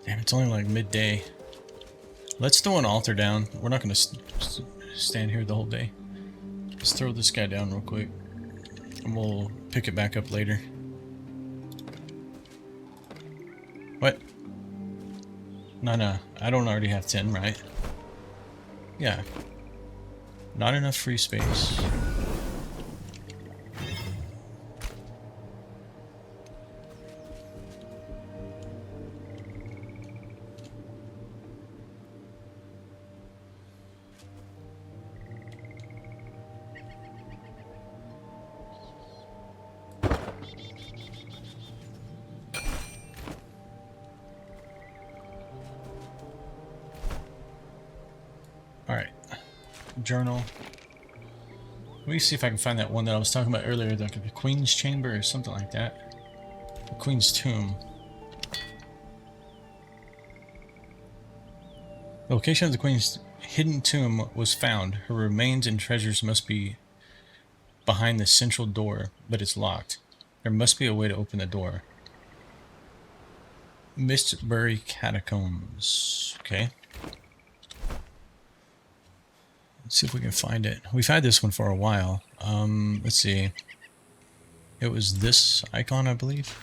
it's only like midday. Let's throw an altar down. We're not going to stand here the whole day. Let's throw this guy down real quick. And we'll pick it back up later. What? No. I don't already have 10, right? Yeah. Not enough free space. Alright, journal. Let me see if I can find that one that I was talking about earlier, like the Queen's Chamber or something like that. The Queen's Tomb. The location of the Queen's hidden tomb was found. Her remains and treasures must be behind the central door, but it's locked. There must be a way to open the door. Mistbury Catacombs. Okay. Let's see if we can find it. We've had this one for a while. Let's see. It was this icon, I believe.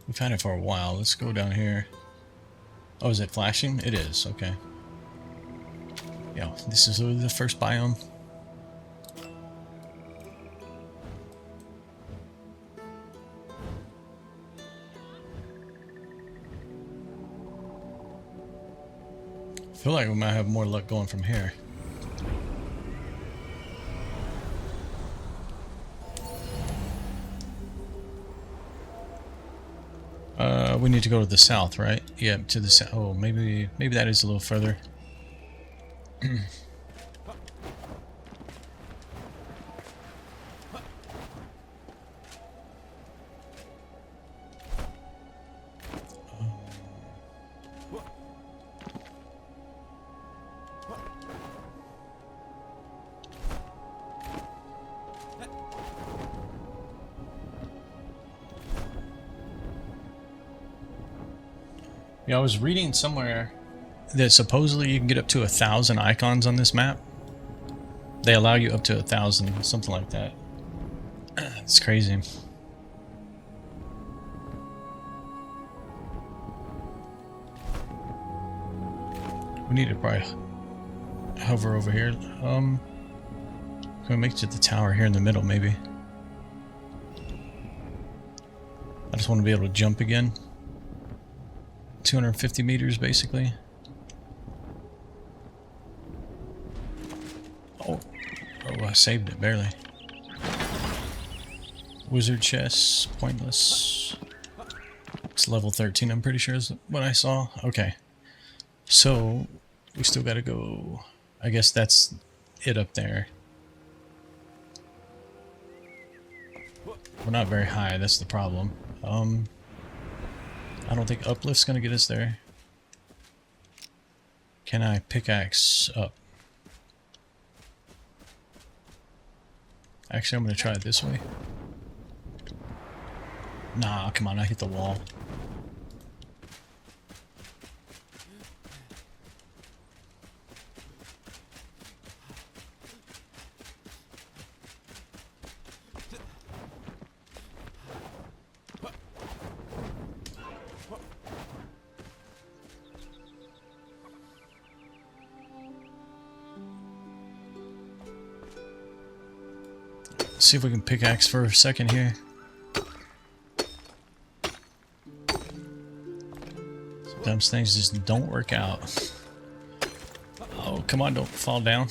We've had it for a while. Let's go down here. Oh, is it flashing? It is. Okay. Yeah, this is the first biome. I feel like we might have more luck going from here. We need to go to the south, right? Yeah, to the south. Oh, maybe that is a little further. Yeah, I was reading somewhere that supposedly you can get up to 1,000 icons on this map. They allow you up to 1,000, something like that. It's crazy. We need to probably hover over here. Can we make it to the tower here in the middle, maybe? I just want to be able to jump again. 250 meters, basically. Oh, I saved it, barely. Wizard chest, pointless. It's level 13, I'm pretty sure is what I saw. Okay. So, we still gotta go. I guess that's it up there. We're not very high, that's the problem. I don't think uplift's gonna get us there. Can I pickaxe up? Actually, I'm gonna try it this way. Nah, come on, I hit the wall. Let's see if we can pickaxe for a second here. Sometimes things just don't work out. Oh, come on, don't fall down.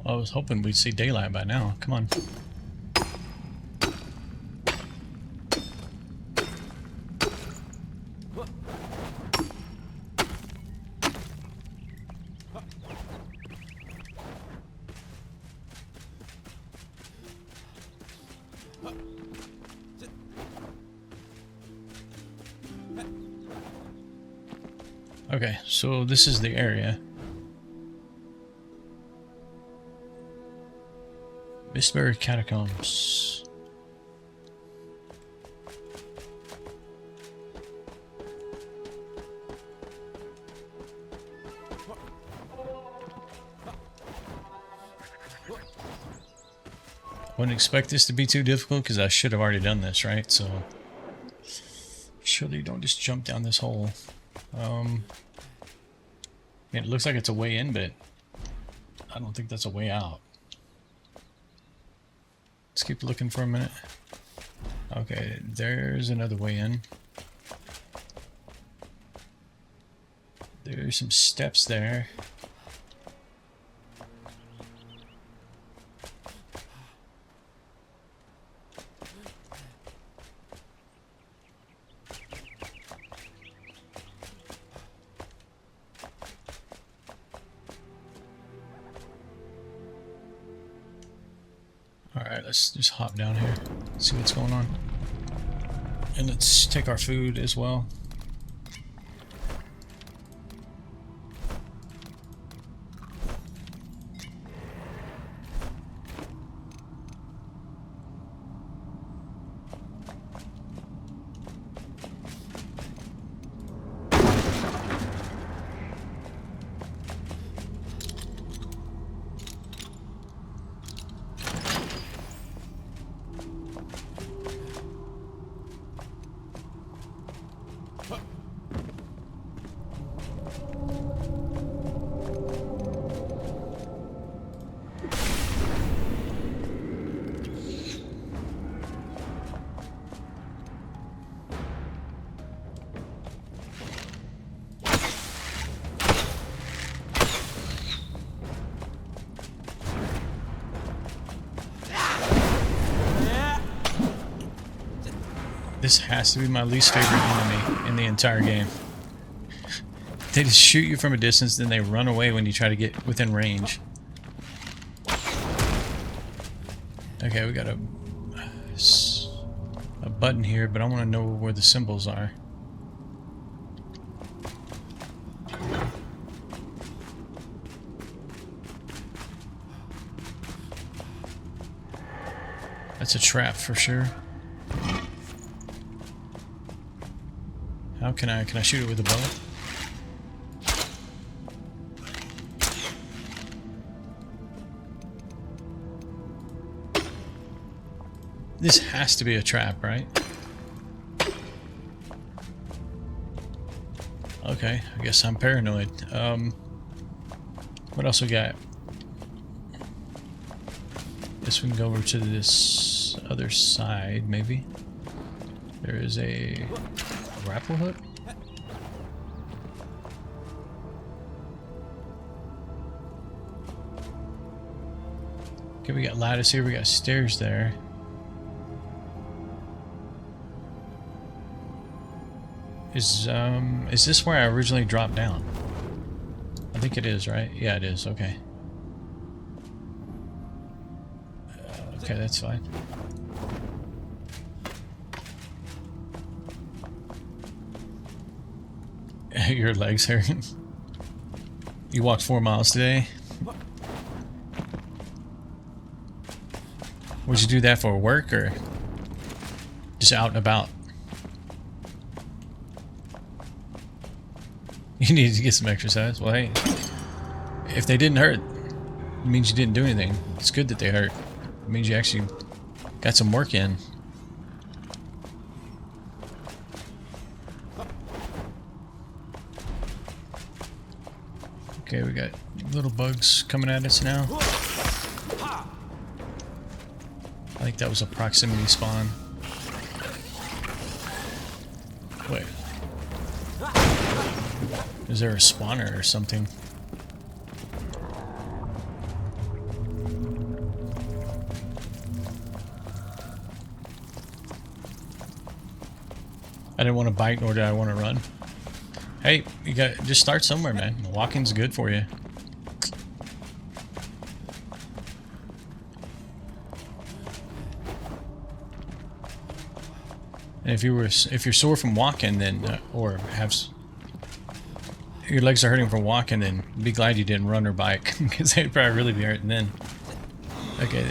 I was hoping we'd see daylight by now. Come on. Okay, so this is the area. Mistberry Catacombs. Wouldn't expect this to be too difficult because I should have already done this, right? So surely don't just jump down this hole. It looks like it's a way in, but I don't think that's a way out. Let's keep looking for a minute. Okay, there's another way in. There's some steps there. Alright, let's just hop down here, see what's going on. And let's take our food as well. This has to be my least favorite enemy in the entire game. They just shoot you from a distance, then they run away when you try to get within range. Okay, we got a button here, but I want to know where the symbols are. That's a trap for sure. How can I shoot it with a bow? This has to be a trap, right? Okay, I guess I'm paranoid. What else we got? Guess we can go over to this other side, maybe. There is a grapple hook? Okay, we got lattice here, we got stairs there. Is this where I originally dropped down? I think it is, right? Yeah, it is, okay. Okay, that's fine. Your legs hurt. You walked 4 miles today. Would you do that for work or just out and about? You need to get some exercise. Well, hey, if they didn't hurt, it means you didn't do anything. It's good that they hurt. It means you actually got some work in. Okay, we got little bugs coming at us now. I think that was a proximity spawn. Wait. Is there a spawner or something? I didn't want to bite, nor did I want to run. Hey, you got just start somewhere, man. Walking's good for you. And if you're sore from walking, then or have your legs are hurting from walking, then be glad you didn't run or bike, because they'd probably really be hurting then. Okay.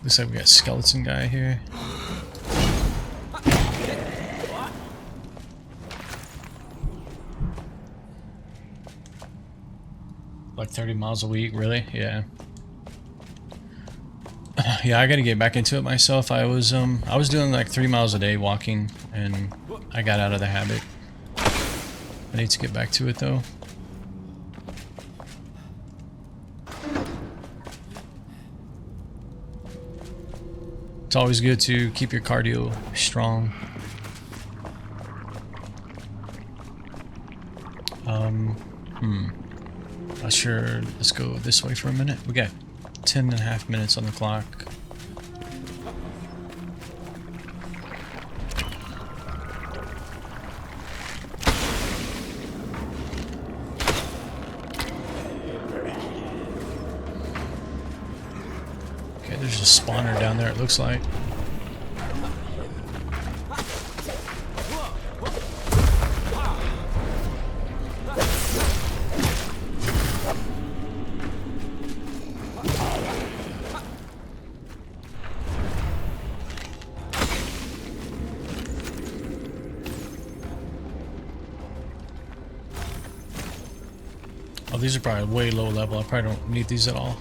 Looks like we got skeleton guy here. Like 30 miles a week, really? Yeah. Yeah, I gotta get back into it myself. I was doing like 3 miles a day walking, and I got out of the habit. I need to get back to it though. It's always good to keep your cardio strong. Not sure. Let's go this way for a minute. We got 10.5 minutes on the clock. Okay, there's a spawner down there, it looks like. Oh, these are probably way low level. I probably don't need these at all.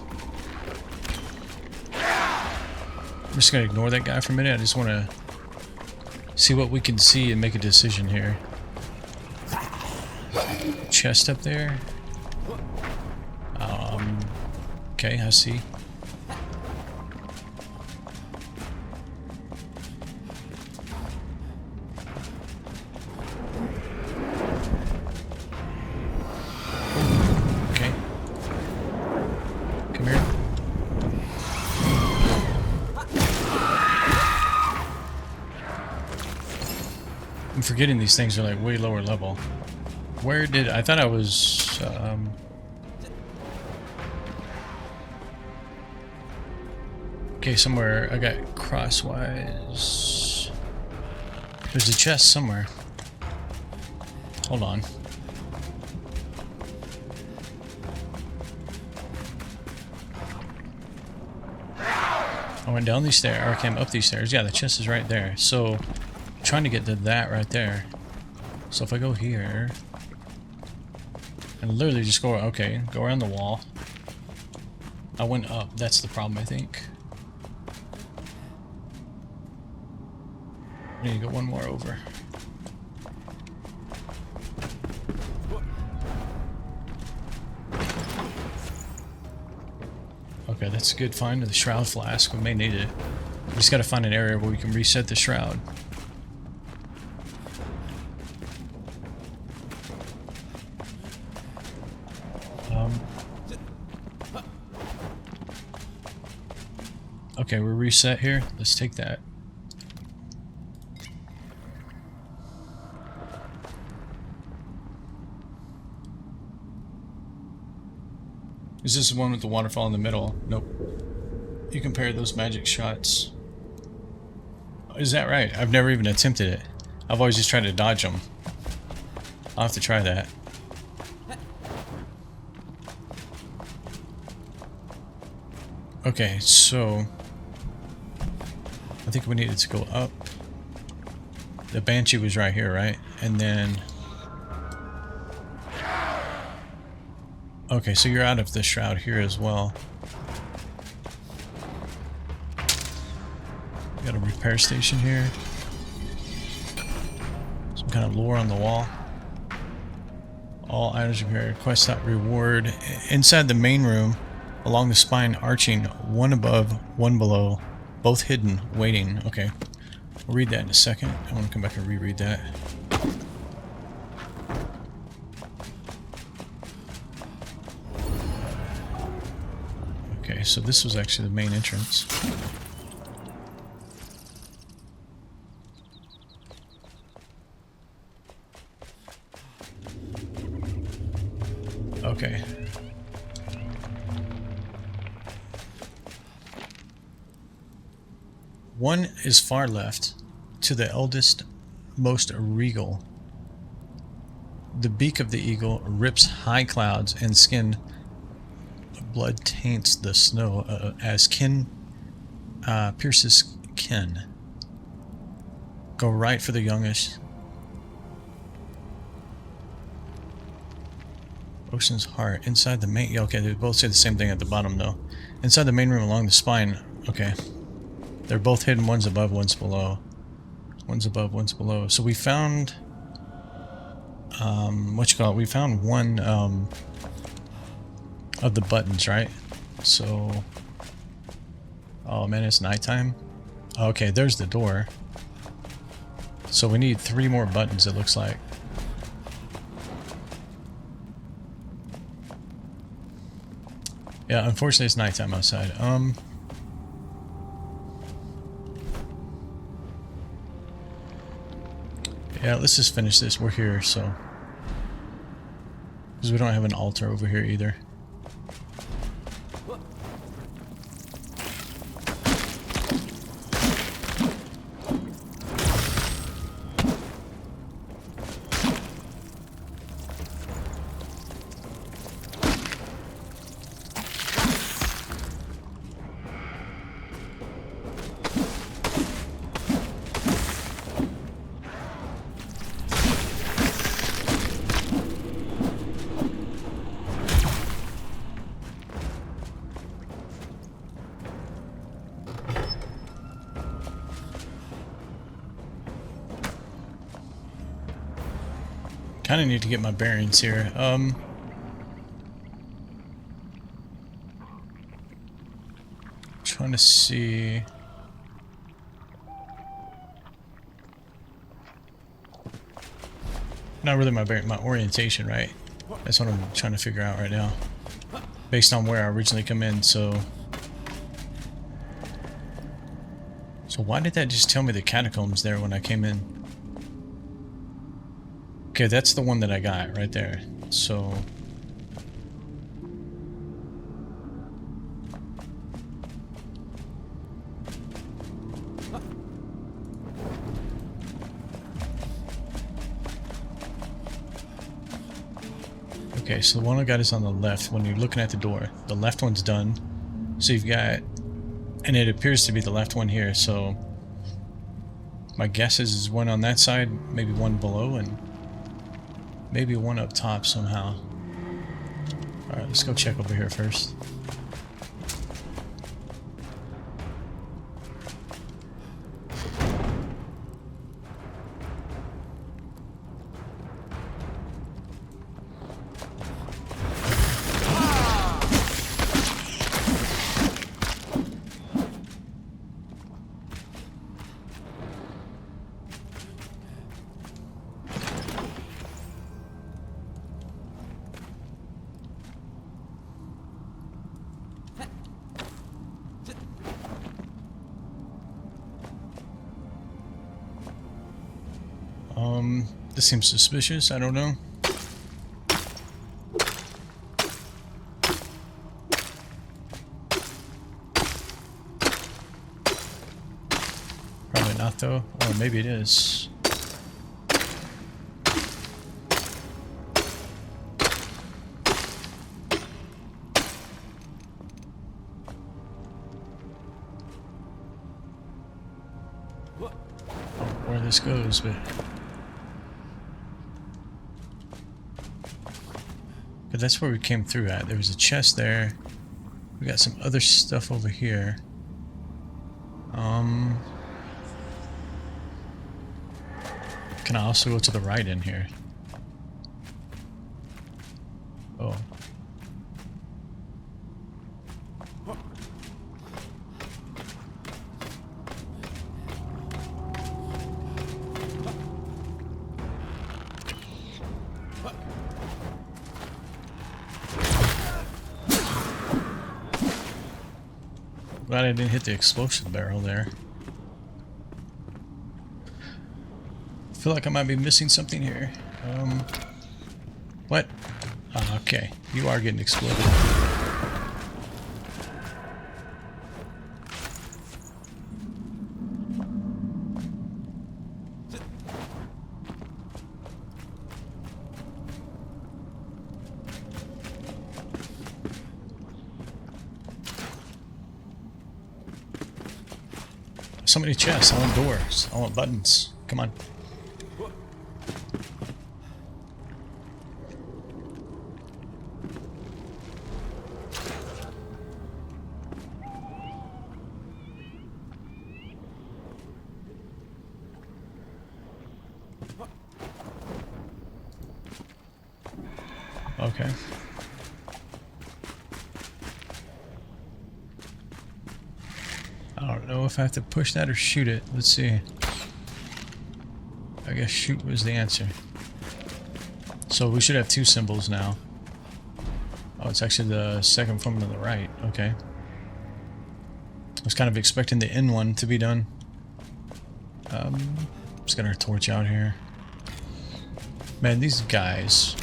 I'm just gonna ignore that guy for a minute. I just want to see what we can see and make a decision here. Chest up there. Okay, I see. I'm forgetting these things are like way lower level. Where did I thought I was okay, somewhere I got crosswise. There's a chest somewhere. Hold on. I went down these stairs, or I came up these stairs. Yeah, the chest is right there. So I'm trying to get to that right there. So if I go here and literally just go, okay, go around the wall. I went up. That's the problem, I think. I need to go one more over. Okay, that's a good find of the shroud flask. We may need it. We just gotta find an area where we can reset the shroud. Okay, we're reset here. Let's take that. Is this the one with the waterfall in the middle? Nope. You compare those magic shots. Is that right? I've never even attempted it. I've always just tried to dodge them. I'll have to try that. Okay, so I think we needed to go up. The Banshee was right here, right? And then... Okay, so you're out of the shroud here as well. Got a repair station here. Some kind of lore on the wall. All items repaired. Quest dot reward. Inside the main room, along the spine, arching, one above, one below, both hidden, waiting. Okay. We'll read that in a second. I want to come back and reread that. Okay, so this was actually the main entrance. Okay. One is far left, to the eldest, most regal. The beak of the eagle rips high clouds, and skin blood taints the snow as kin pierces kin. Go right for the youngest. Ocean's heart. Inside the main... Yeah, okay, they both say the same thing at the bottom, though. Inside the main room along the spine. Okay. They're both hidden. One's above, one's below. One's above, one's below. So we found... what you call it? We found one of the buttons, right? So... Oh, man, it's nighttime. Okay, there's the door. So we need 3 more buttons, it looks like. Yeah, unfortunately it's nighttime outside. Yeah, let's just finish this. We're here, so... Because we don't have an altar over here either. Kind of need to get my bearings here. Trying to see. Not really my orientation, right? That's what I'm trying to figure out right now, based on where I originally come in. So why did that just tell me the catacombs there when I came in? Okay, that's the one that I got right there. So... Okay, so the one I got is on the left when you're looking at the door. The left one's done. So you've got... And it appears to be the left one here, so... My guess is one on that side, maybe one below, and... Maybe one up top somehow. Alright, let's go check over here first. This seems suspicious, I don't know. Probably not though, or maybe it is. this goes, but that's where we came through at. There was a chest there. We got some other stuff over here. Can I also go to the right in here? Oh. Glad I didn't hit the explosive barrel there. I feel like I might be missing something here. What? Okay, you are getting exploded. So many chests. I want doors. I want buttons. Come on. Okay. I don't know if I have to push that or shoot it. Let's see. I guess shoot was the answer. So we should have two symbols now. Oh, it's actually the second from to the right. Okay. I was kind of expecting the end one to be done. Just got our torch out here. Man, these guys.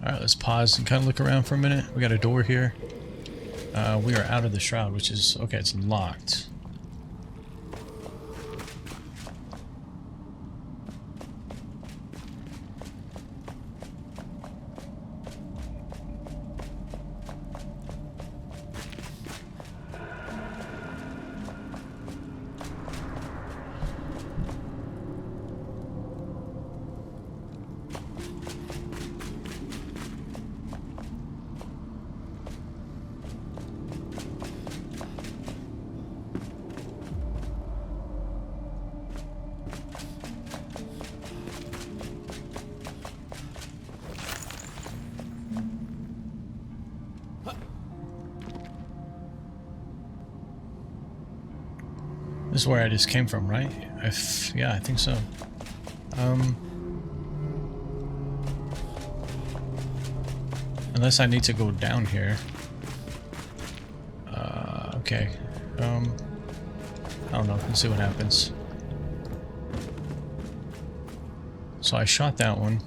Alright, let's pause and kind of look around for a minute. We got a door here. We are out of the shroud, which is... okay, it's locked. This is where I just came from, right? Yeah, I think so. Unless I need to go down here. Okay. I don't know. Let's see what happens. So I shot that one.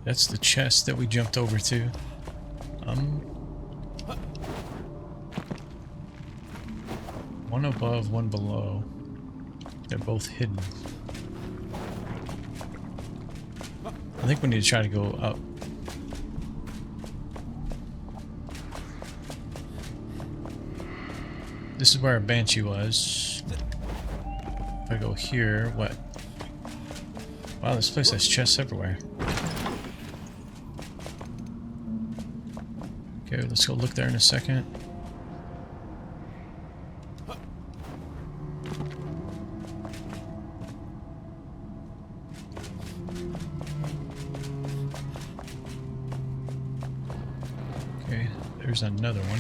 That's the chest that we jumped over to. One above, one below. They're both hidden. I think we need to try to go up. This is where our banshee was. If I go here, what? Wow, this place has chests everywhere. Okay, let's go look there in a second. Okay, there's another one.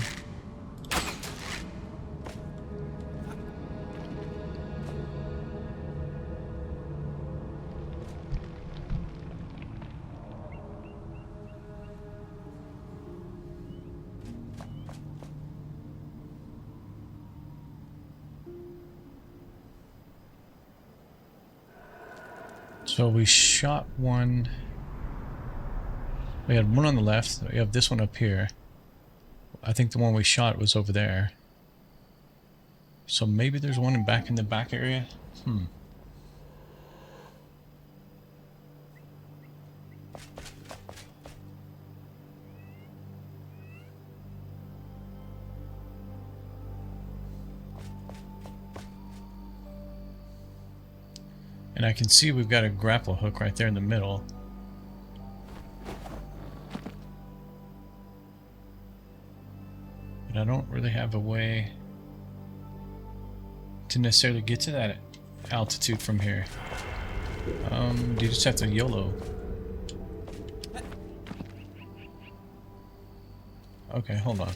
So we shot one. We had one on the left. We have this one up here. I think the one we shot was over there. So maybe there's one back in the back area? And I can see we've got a grapple hook right there in the middle. But I don't really have a way to necessarily get to that altitude from here. You just have to YOLO. Okay, hold on.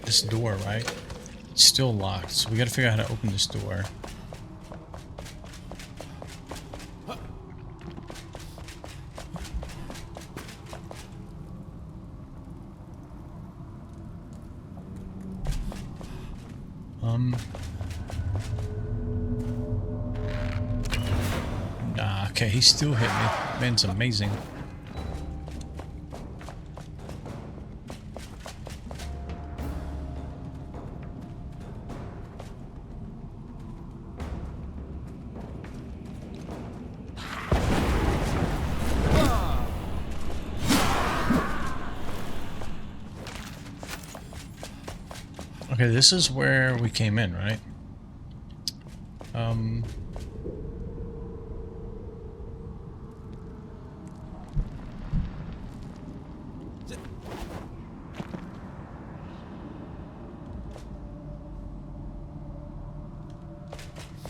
This door, right? It's still locked, so we gotta figure out how to open this door. Nah, okay, he still hit me. Man's amazing. Okay, this is where we came in, right?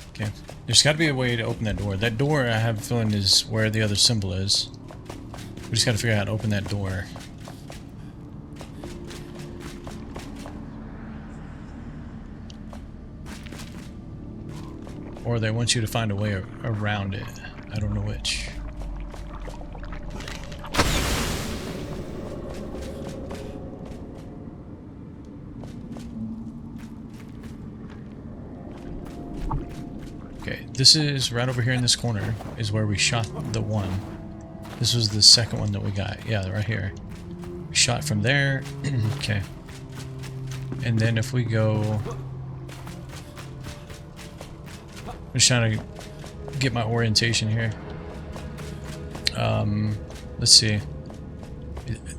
Okay, there's got to be a way to open that door. That door, I have a feeling, is where the other symbol is. We just got to figure out how to open that door. Or they want you to find a way around it. I don't know which. Okay, this is right over here in this corner is where we shot the one. This was the second one that we got. Yeah, right here. We shot from there. Okay. And then if we go... I'm just trying to get my orientation here. Let's see.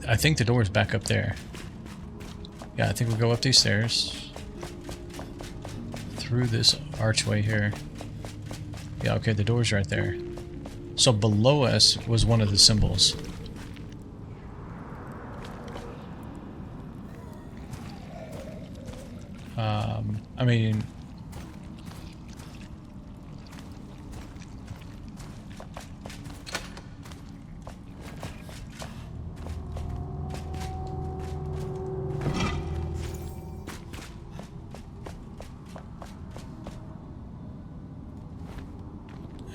I think the door is back up there. Yeah, I think we'll go up these stairs. Through this archway here. Yeah, okay, the door's right there. So below us was one of the symbols. I mean...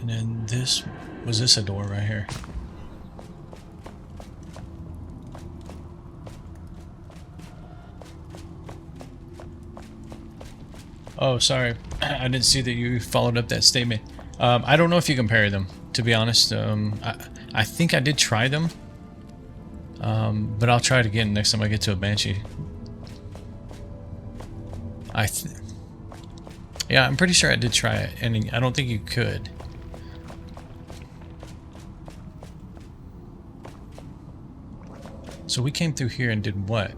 And then this, was this a door right here? Oh, sorry. I didn't see that you followed up that statement. I don't know if you can parry them, to be honest. I think I did try them. But I'll try it again next time I get to a Banshee. Yeah, I'm pretty sure I did try it, and I don't think you could. So we came through here and did what?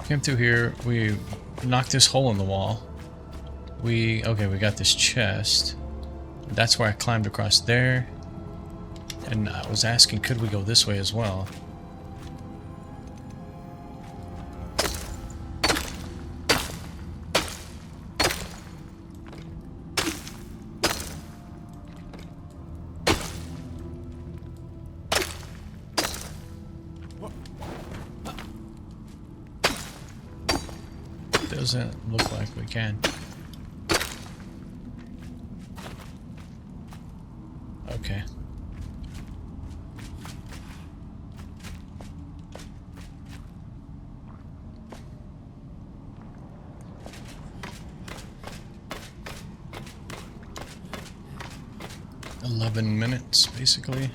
Came through here, we knocked this hole in the wall. Okay, we got this chest. That's where I climbed across there. And I was asking, could we go this way as well? Doesn't look like we can. Okay. "11 minutes, basically.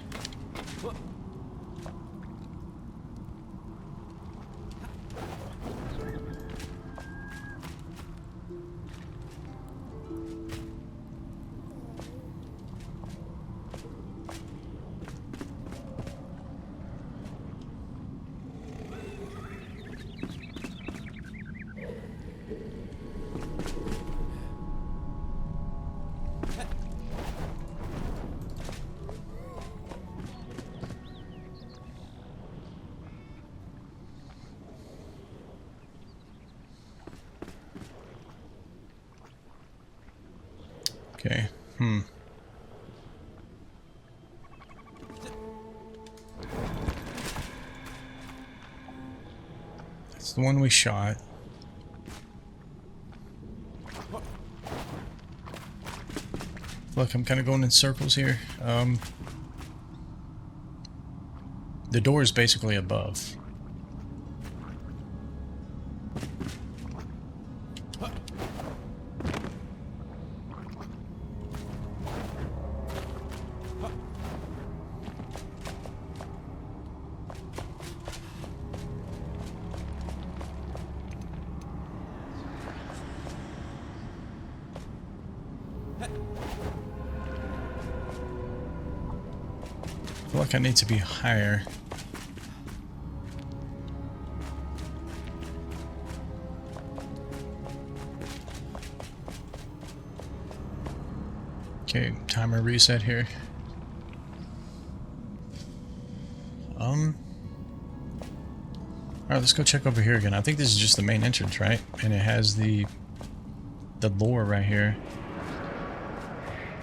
Okay. That's the one we shot. Look, I'm kind of going in circles here. The door is basically above. I feel like I need to be higher. Okay, timer reset here. Alright, let's go check over here again. I think this is just the main entrance, right? And it has the lore right here.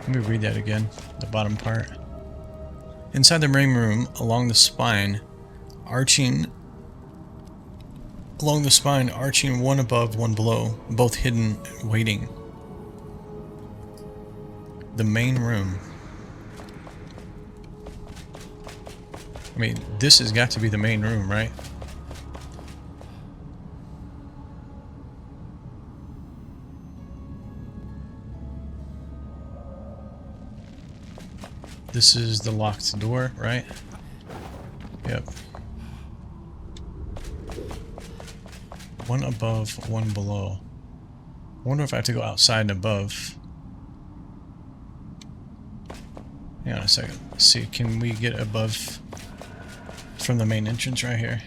Let me read that again, the bottom part. Inside the main room, along the spine, arching one above, one below, both hidden, waiting. The main room. I mean, this has got to be the main room, right? This is the locked door, right? Yep. One above, one below. I wonder if I have to go outside and above. Hang on a second. Let's see, can we get above from the main entrance right here?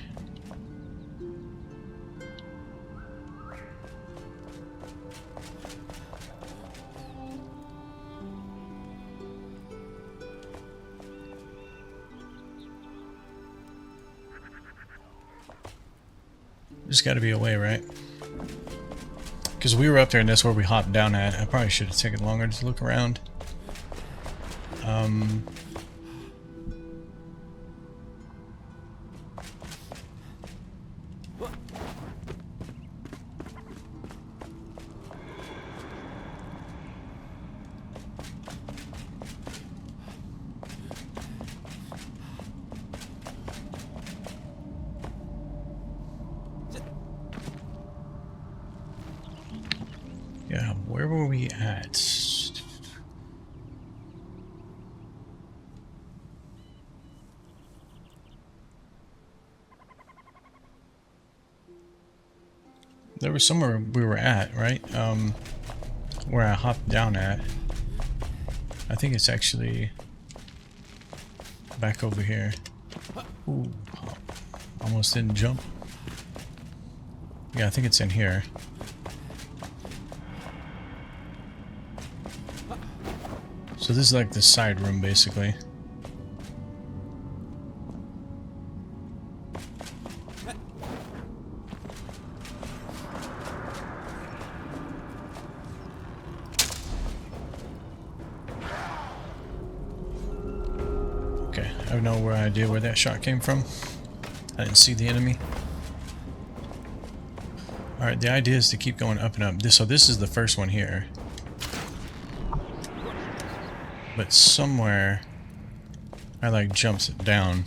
There's got to be a way, right? Because we were up there and that's where we hopped down at. I probably should have taken longer to look around. Yeah, where were we at? There was somewhere we were at, right? Where I hopped down at. I think it's actually back over here. Ooh, almost didn't jump. Yeah, I think it's in here. So this is like the side room, basically. Okay, I have no idea where that shot came from. I didn't see the enemy. Alright, the idea is to keep going up and up. So this is the first one here. But somewhere I like jumps it down.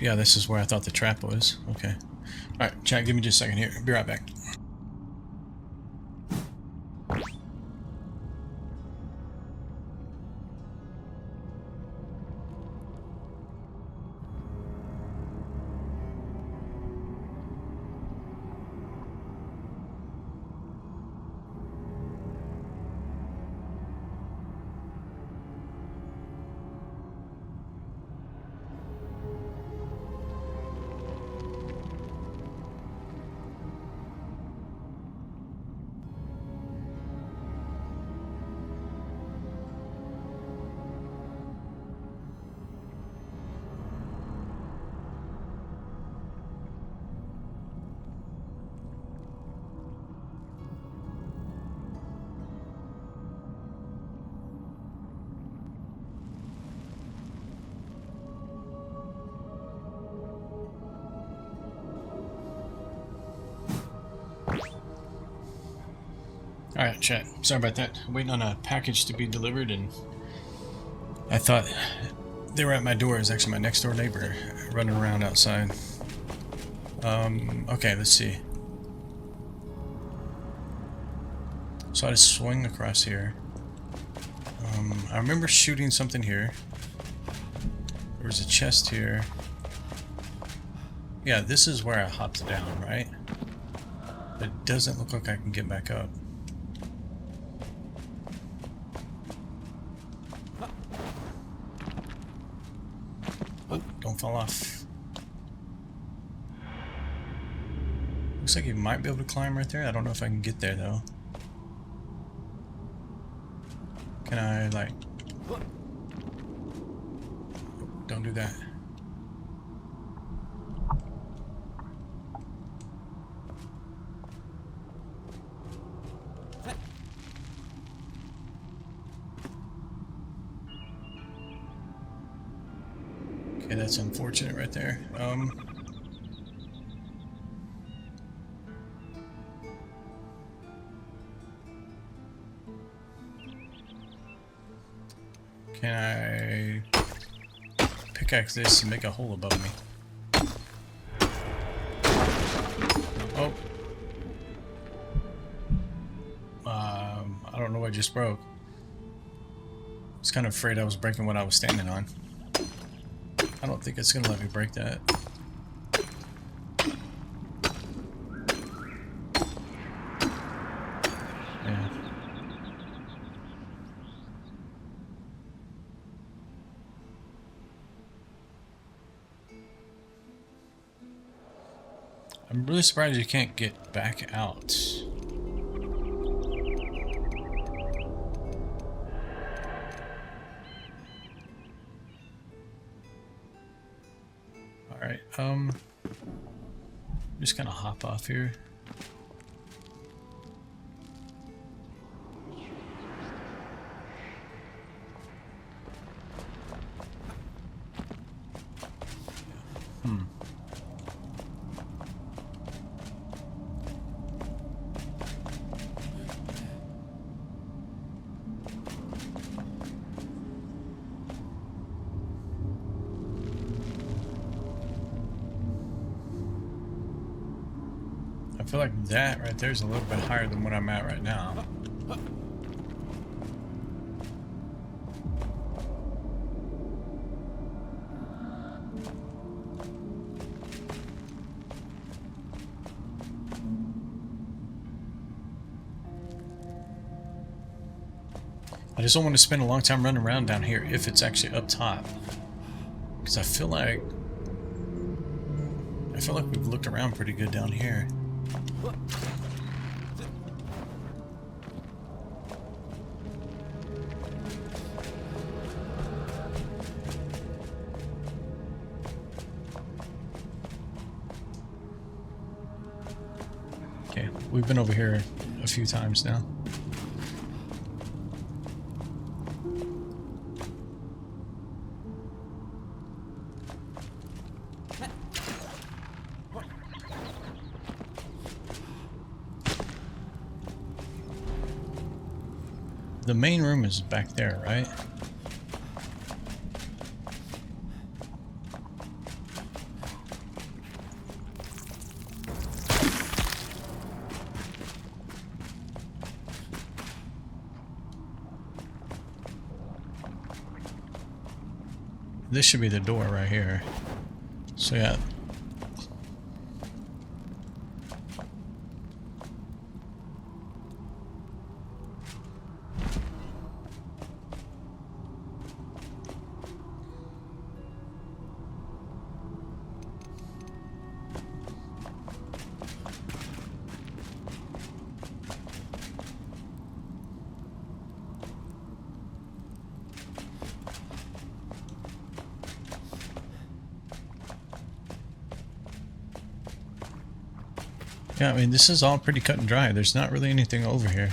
Yeah, this is where I thought the trap was. Okay. Alright, chat, give me just a second here. Be right back. Alright, chat. Sorry about that. I'm waiting on a package to be delivered, and I thought they were at my door. It was actually my next door neighbor running around outside. Okay, let's see. So I just swing across here. I remember shooting something here. There was a chest here. Yeah, this is where I hopped down, right? It doesn't look like I can get back up. Oh, don't fall off. Looks like you might be able to climb right there. I don't know if I can get there though. Can I, like... Don't do that. Okay, that's unfortunate right there. Can I pickaxe this and make a hole above me? Oh. I don't know what just broke. I was kind of afraid I was breaking what I was standing on. I don't think it's gonna let me break that. Yeah. I'm really surprised you can't get back out. Alright, just gonna hop off here. I feel like that right there is a little bit higher than what I'm at right now. I just don't want to spend a long time running around down here if it's actually up top. Because I feel like we've looked around pretty good down here. Okay, we've been over here a few times now. The main room is back there, right? This should be the door right here. So yeah. Yeah, I mean, this is all pretty cut and dry. There's not really anything over here.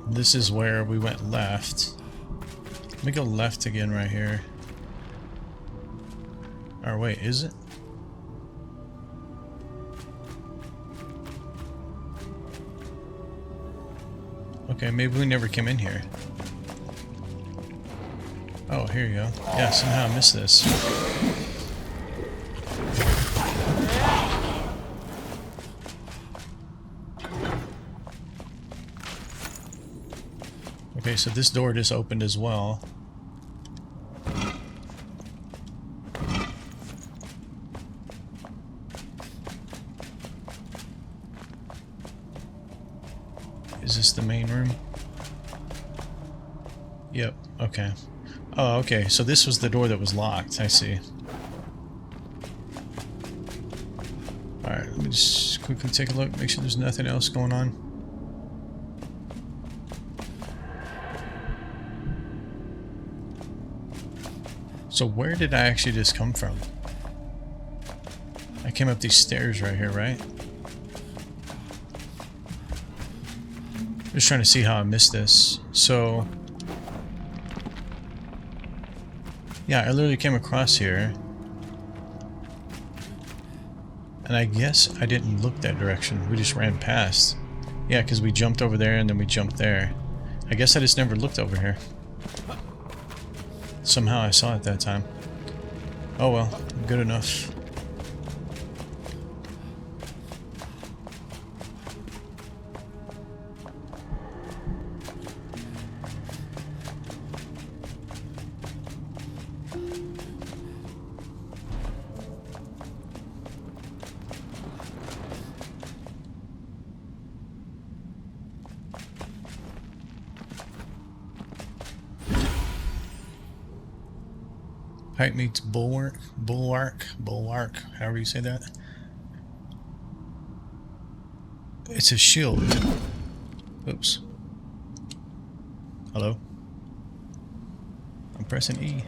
This is where we went left. Let me go left again right here. Or wait, is it? Okay, maybe we never came in here. Oh, here you go. Yeah, somehow I missed this. Okay, so this door just opened as well. Is this the main room? Yep, okay. Oh, okay, so this was the door that was locked, I see. Alright, let me just quickly take a look, make sure there's nothing else going on. So where did I actually just come from? I came up these stairs right here, right? Just trying to see how I missed this. So, yeah, I literally came across here. And I guess I didn't look that direction. We just ran past. Yeah, because we jumped over there and then we jumped there. I guess I just never looked over here. Somehow I saw it that time. Oh well, good enough. Pipe meets bulwark, however you say that. It's a shield. Oops. Hello? I'm pressing E.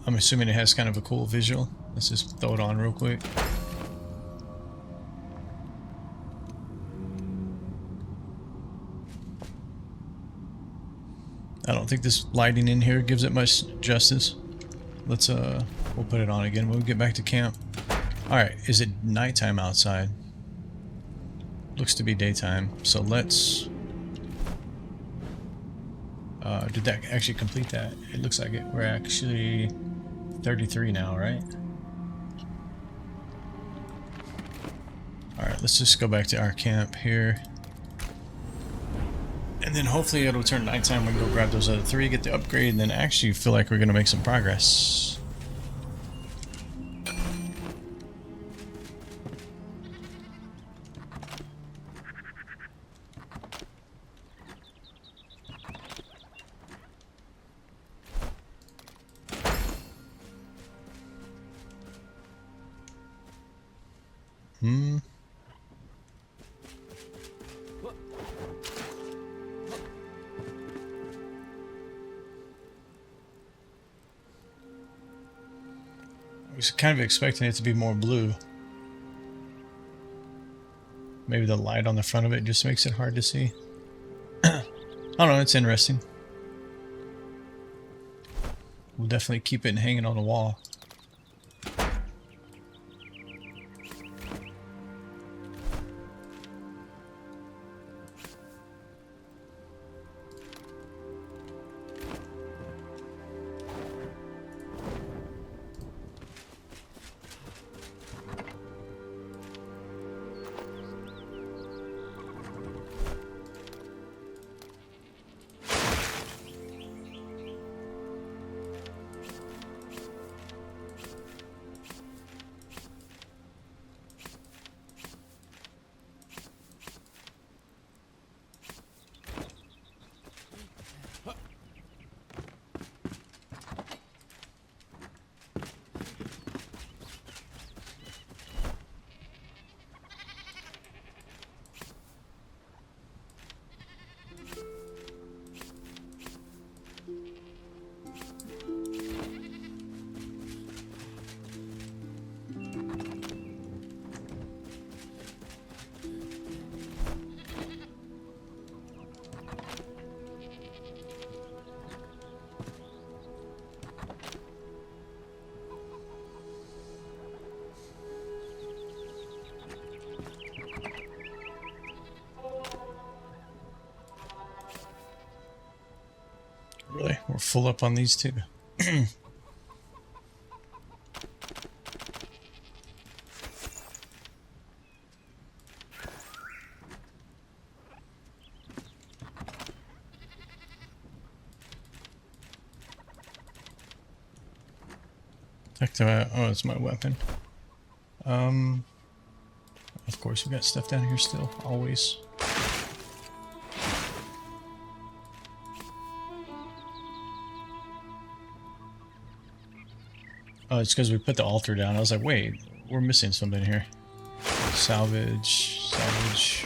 I'm assuming it has kind of a cool visual. Let's just throw it on real quick. I don't think this lighting in here gives it much justice. Let's we'll put it on again when we get back to camp. Alright, is it nighttime outside? Looks to be daytime, so let's Did that actually complete that? It looks like it. We're actually 33 now, right? Alright, let's just go back to our camp here. And then hopefully it'll turn nighttime. We can go grab those other 3, get the upgrade, and then actually feel like we're going to make some progress. I was kind of expecting it to be more blue. Maybe the light on the front of it just makes it hard to see. I don't know, it's interesting. We'll definitely keep it hanging on the wall. Really? We're full up on these two. Oh, it's my weapon. Of course, we got stuff down here still, always. Oh, it's because we put the altar down. I was like, wait, we're missing something here. Salvage, salvage.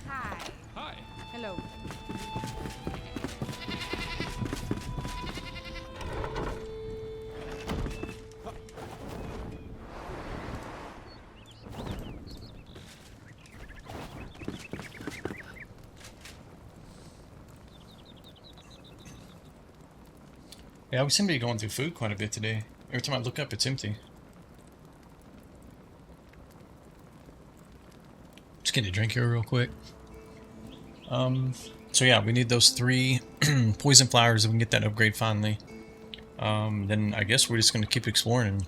Hi. Hi. Hello. Yeah, we seem to be going through food quite a bit today. Every time I look up, it's empty. Just get a drink here real quick. So yeah, we need those 3 poison flowers, and we can get that upgrade finally. Then I guess we're just going to keep exploring.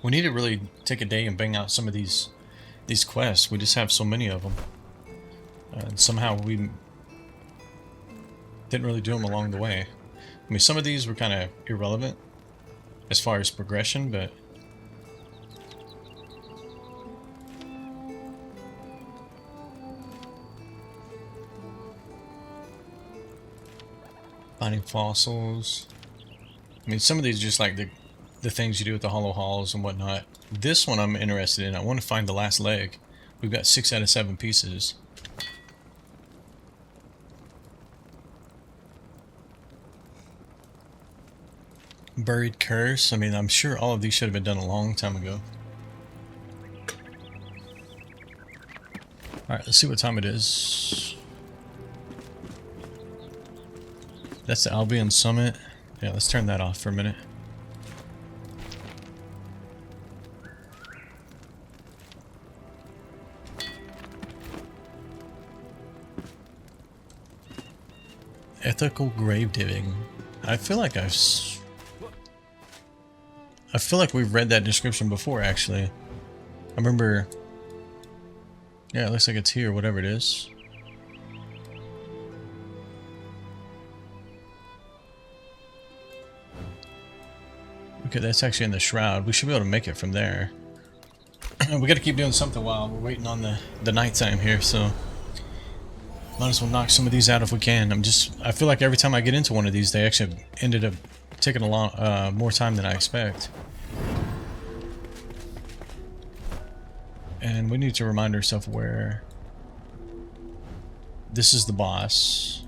We need to really take a day and bang out some of these quests. We just have so many of them. And somehow we didn't really do them along the way. I mean, some of these were kind of irrelevant as far as progression, but finding fossils. I mean, some of these are just like the things you do with the hollow halls and whatnot. This one I'm interested in. I want to find the last leg. We've got 6 out of 7 pieces. Buried curse. I mean, I'm sure all of these should have been done a long time ago. Alright, let's see what time it is. That's the Albion Summit. Yeah, let's turn that off for a minute. Ethical grave digging. I feel like I feel like we've read that description before, actually. I remember... Yeah, it looks like it's here, whatever it is. Okay, that's actually in the shroud. We should be able to make it from there. We gotta keep doing something while we're waiting on the nighttime here, so... Might as well knock some of these out if we can. I feel like every time I get into one of these, they actually ended up taking a long, more time than I expect. And we need to remind ourselves where... This is the boss.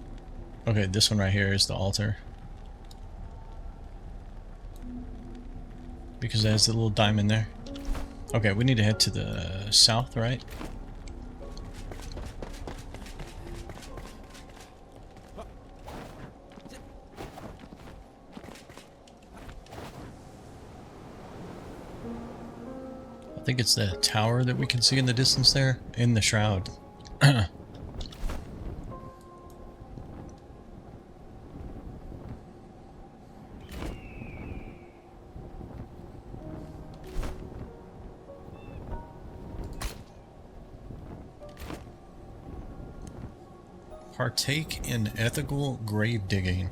Okay, this one right here is the altar. Because it has the little diamond there. Okay, we need to head to the south, right? I think it's the tower that we can see in the distance there, in the shroud. Partake in ethical grave digging.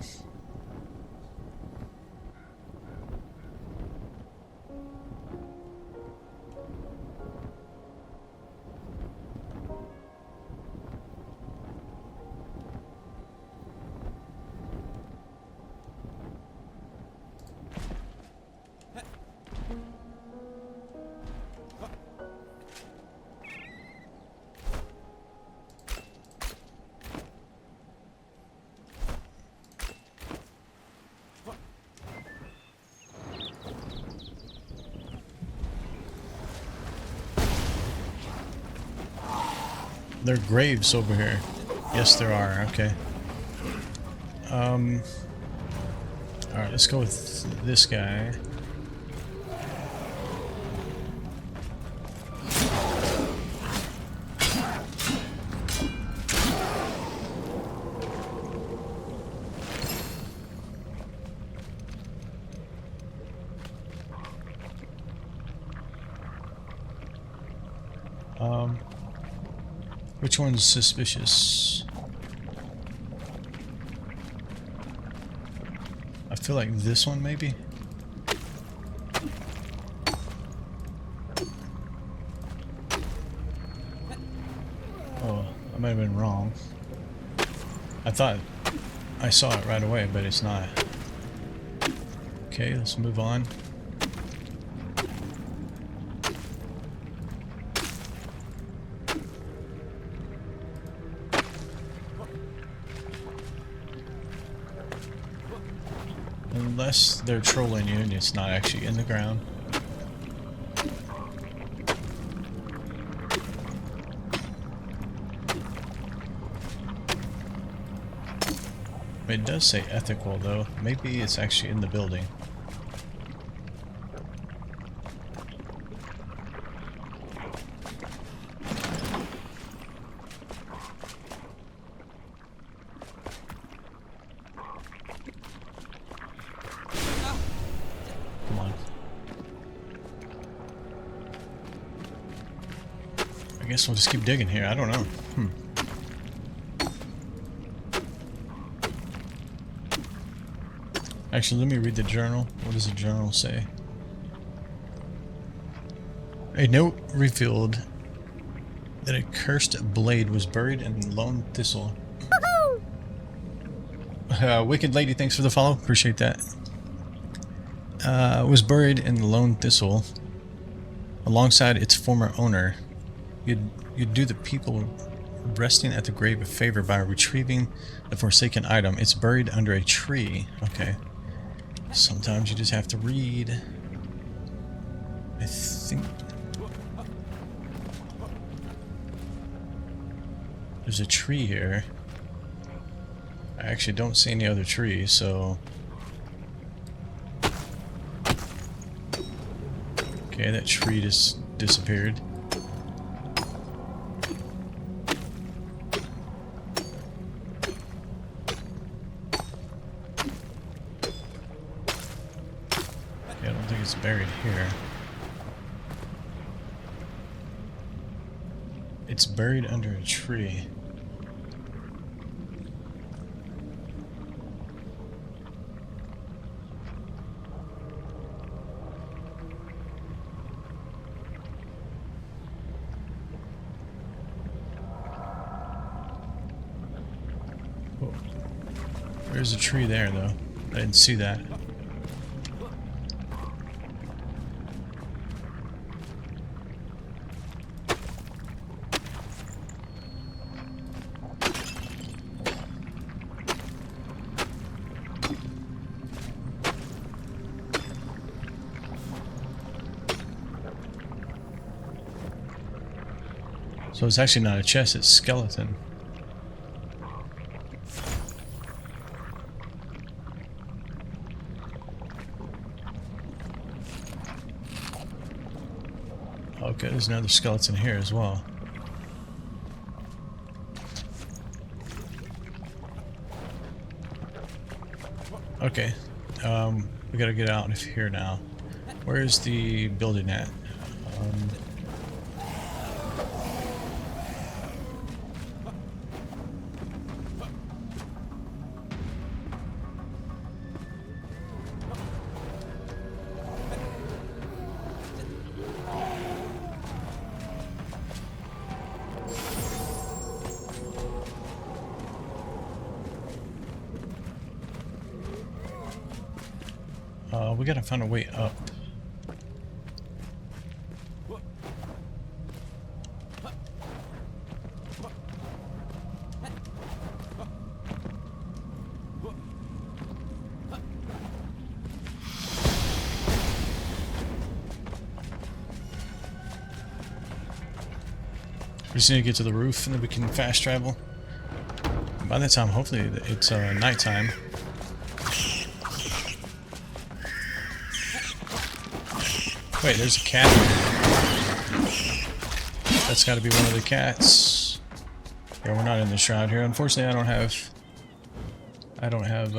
There are graves over here. Yes, there are. Okay. Alright, let's go with this guy. Which one's suspicious? I feel like this one, maybe? Oh, I might have been wrong. I thought I saw it right away, but it's not. Okay, let's move on. Unless they're trolling you and it's not actually in the ground. It does say ethical though. Maybe it's actually in the building. I guess we'll just keep digging here. I don't know. Actually, let me read the journal. What does the journal say? A note revealed that a cursed blade was buried in lone thistle. Wicked Lady, thanks for the follow. Appreciate that. Was buried in the lone thistle alongside its former owner. You'd do the people resting at the grave a favor by retrieving the forsaken item. It's buried under a tree. Okay. Sometimes you just have to read. I think there's a tree here. I actually don't see any other trees, so... Okay, that tree just disappeared. buried here. It's buried under a tree. Oh. There's a tree there, though. I didn't see that. So it's actually not a chest, it's skeleton. Okay, there's another skeleton here as well. Okay, we gotta get out of here now. Where's the building at? We gotta find a way up. We just need to get to the roof and then we can fast travel. By that time, hopefully it's nighttime. Wait, there's a cat. That's got to be one of the cats. Yeah, we're not in the shroud here. Unfortunately, I don't have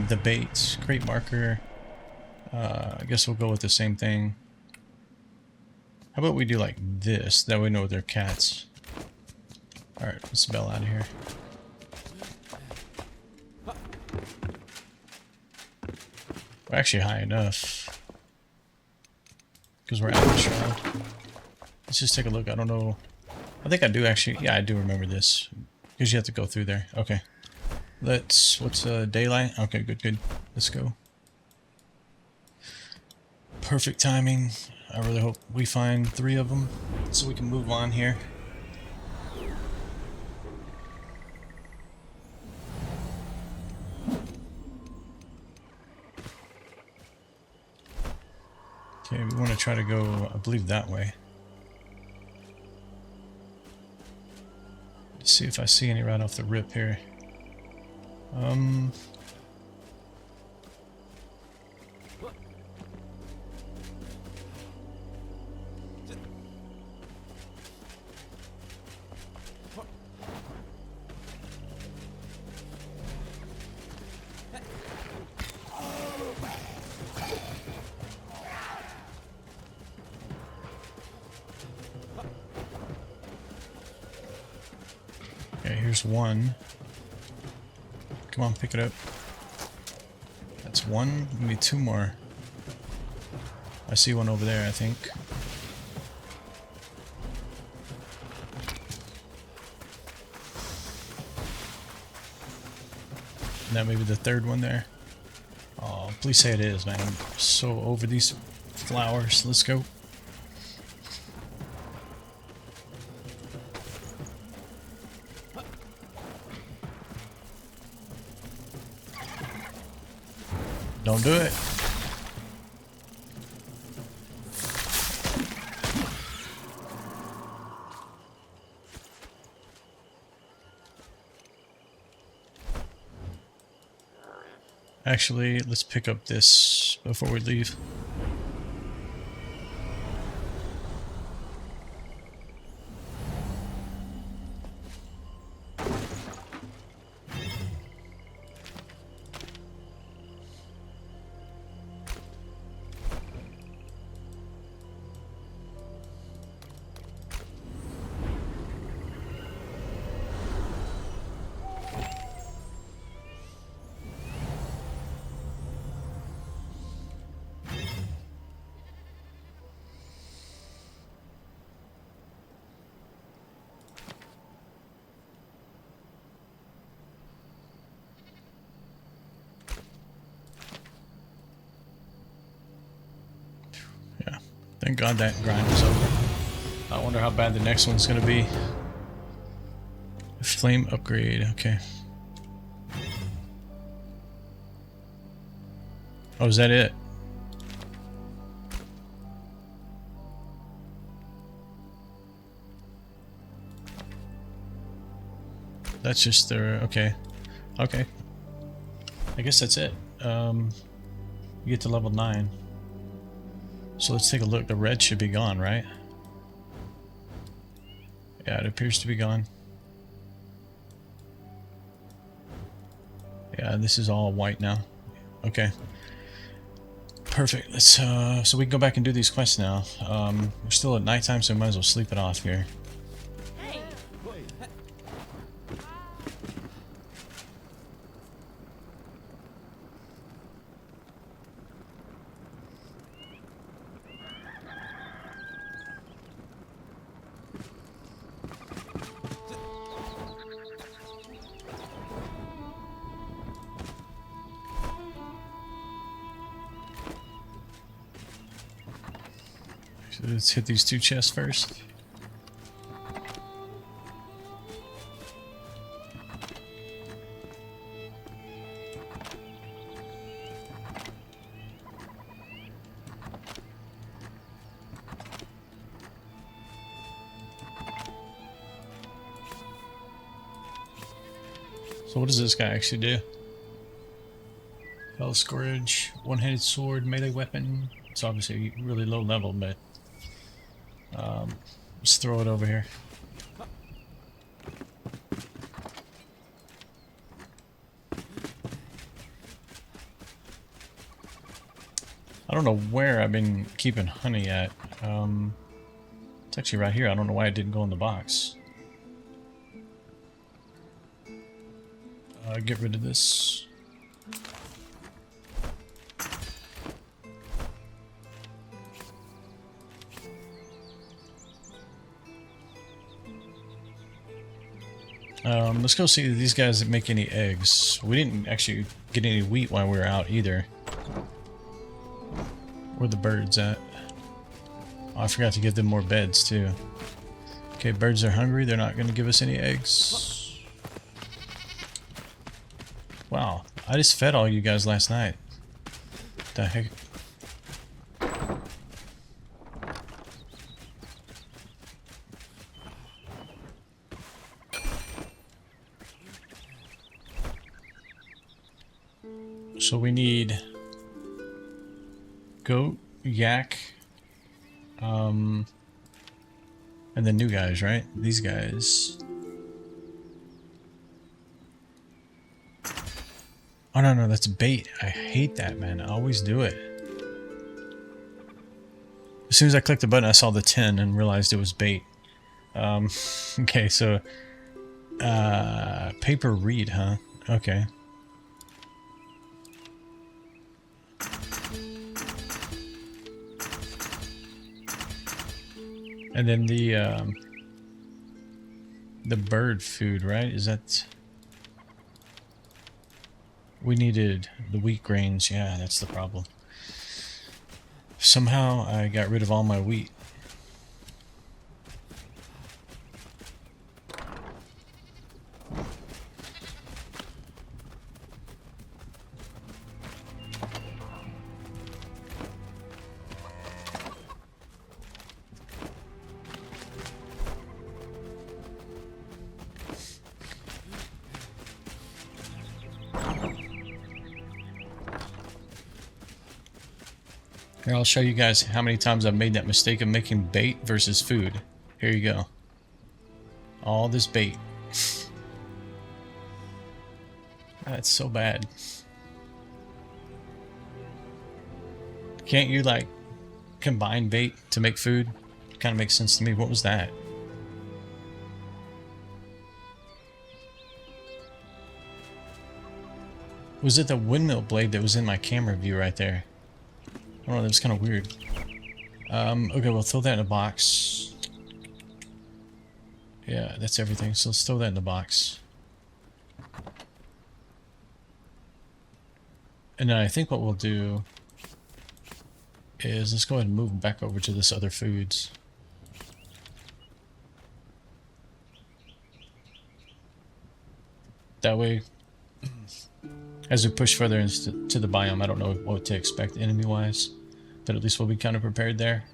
the bait crate marker. I guess we'll go with the same thing. How about we do like this? That way we know they're cats. All right, let's bail out of here. We're actually high enough. Because we're out of the shroud. Let's just take a look. I don't know. I think I do actually. Yeah, I do remember this. Because you have to go through there. Okay. What's daylight? Okay, good. Let's go. Perfect timing. I really hope we find 3 of them so we can move on here. Okay, we want to try to go, I believe, that way. Let's see if I see any right off the rip here. Okay, here's one. Come on, pick it up. That's one. We need 2 more. I see one over there, I think. And that may be the 3rd one there. Oh, please say it is, man. I'm so over these flowers. Let's go. Don't do it. Actually, let's pick up this before we leave. God that grind was over. I wonder how bad the next one's gonna be. Flame upgrade, okay. Oh, is that it? That's just their, okay. Okay. I guess that's it. You get to level 9. So let's take a look. The red should be gone, right? Yeah, it appears to be gone. Yeah, this is all white now. Okay. Perfect. Let's so we can go back and do these quests now. We're still at nighttime, so we might as well sleep it off here. So let's hit these 2 chests first. So what does this guy actually do? Hell Scourge, one-handed sword, melee weapon. It's obviously really low level, but let's throw it over here. I don't know where I've been keeping honey at. It's actually right here. I don't know why it didn't go in the box. Get rid of this. Let's go see if these guys make any eggs. We didn't actually get any wheat while we were out either. Where the birds at? Oh, I forgot to give them more beds too. Okay, birds are hungry. They're not going to give us any eggs. Wow, I just fed all you guys last night. What the heck? So we need goat, yak, and the new guys, right? These guys. Oh no, that's bait. I hate that, man. I always do it. As soon as I clicked the button, I saw the 10 and realized it was bait. Okay, so paper reed, huh? Okay. And then the bird food, right? Is that... We needed the wheat grains. Yeah, that's the problem. Somehow I got rid of all my wheat. Here, I'll show you guys how many times I've made that mistake of making bait versus food. Here you go. All this bait. That's so bad. Can't you, like, combine bait to make food? Kind of makes sense to me. What was that? Was it the windmill blade that was in my camera view right there? I don't know, that was kind of weird. Okay, we'll throw that in a box. Yeah, that's everything. So let's throw that in the box. And then I think what we'll do is let's go ahead and move back over to this other foods. That way, as we push further into the biome, I don't know what to expect enemy-wise, but at least we'll be kind of prepared there.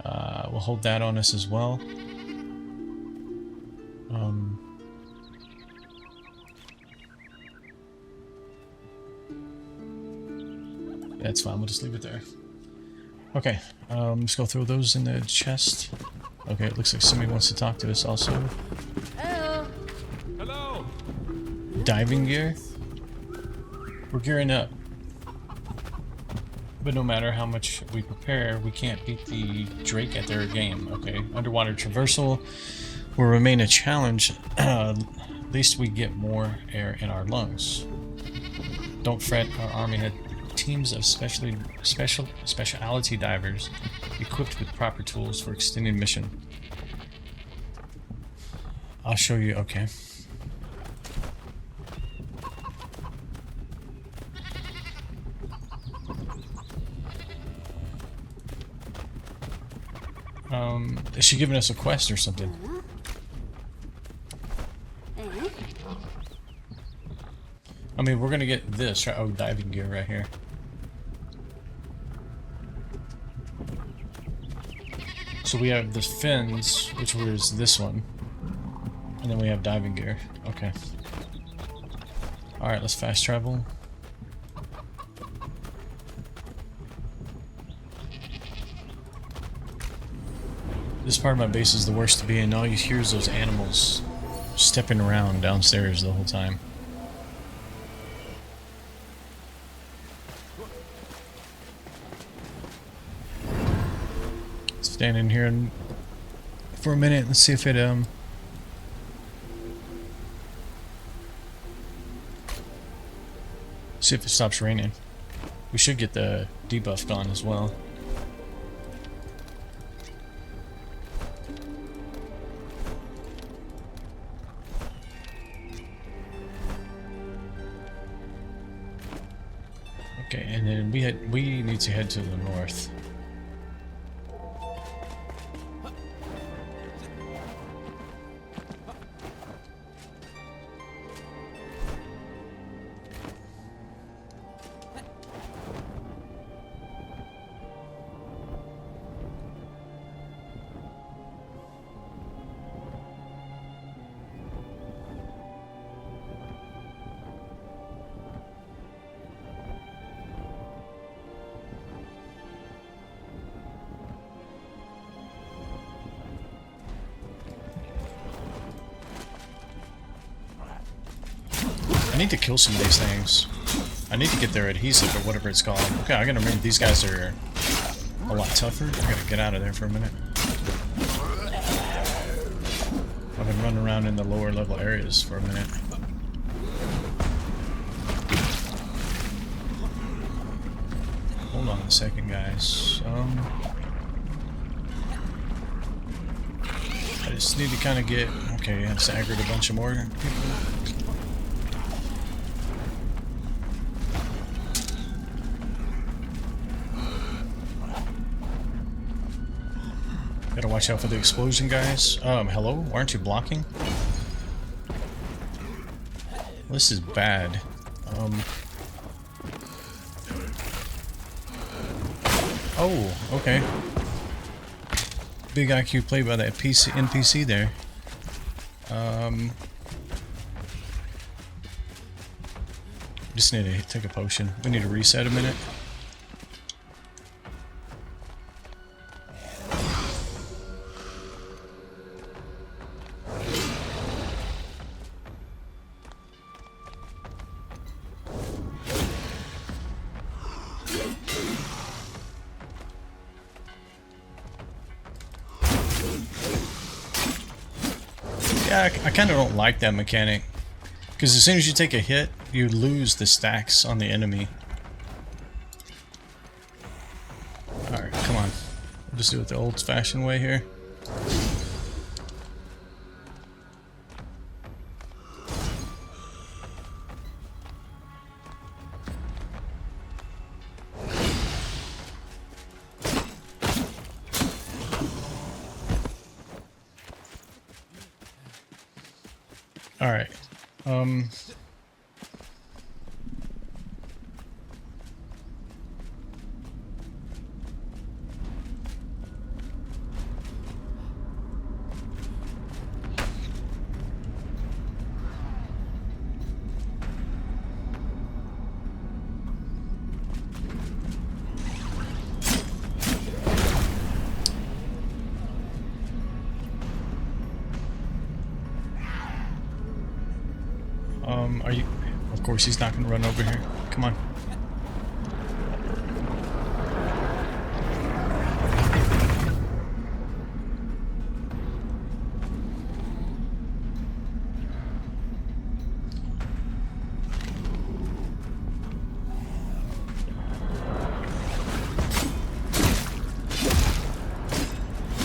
We'll hold that on us as well. That's fine, we'll just leave it there. Okay, let's go throw those in the chest. Okay, it looks like somebody wants to talk to us also. Hello. Hello. Diving gear? We're gearing up. But no matter how much we prepare, we can't beat the Drake at their game, okay? Underwater traversal will remain a challenge. At least we get more air in our lungs. Don't fret, our army had teams of specialty divers equipped with proper tools for extended mission. I'll show you, okay. Is she giving us a quest or something? I mean, we're gonna get this, right? Oh, diving gear right here. So we have the fins, which was this one. And then we have diving gear. Okay. Alright, let's fast travel. This part of my base is the worst to be in. All you hear is those animals stepping around downstairs the whole time. Stand in here and for a minute. Let's see if it see if it stops raining. We should get the debuff gone as well. Okay, and then we need to head to the north. I need to kill some of these things. I need to get their adhesive or whatever it's called. Okay, I gotta remember these guys are a lot tougher. I gotta get out of there for a minute. I've been running around in the lower level areas for a minute. Hold on a second, guys. I just need to kind of get... Okay, I just aggroed a bunch of more people. Gotta watch out for the explosion, guys. Hello? Aren't you blocking? This is bad. Oh, okay. Big IQ play by that NPC there. Just need to take a potion. We need to reset a minute. Yeah, I kind of don't like that mechanic. Because as soon as you take a hit, you lose the stacks on the enemy. Alright, come on. We'll just do it the old-fashioned way here. All right. Are you? Of course, he's not going to run over here. Come on.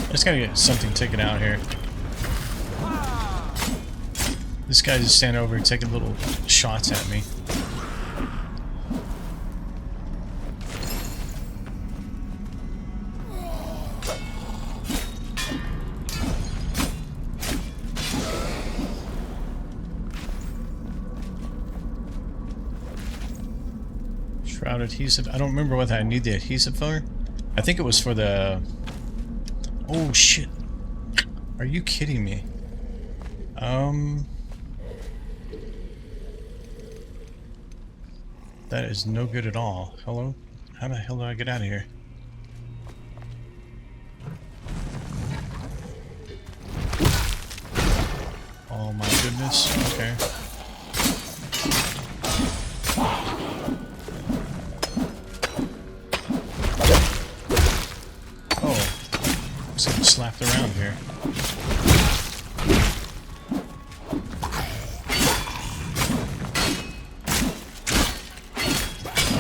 I just gotta get something taken out here. This guy's just standing over and taking little shots at me. Shroud adhesive. I don't remember what I need the adhesive for. I think it was for the... Oh shit. Are you kidding me? That is no good at all. Hello? How the hell do I get out of here? Oh my goodness. Okay. Oh. Just getting slapped around here.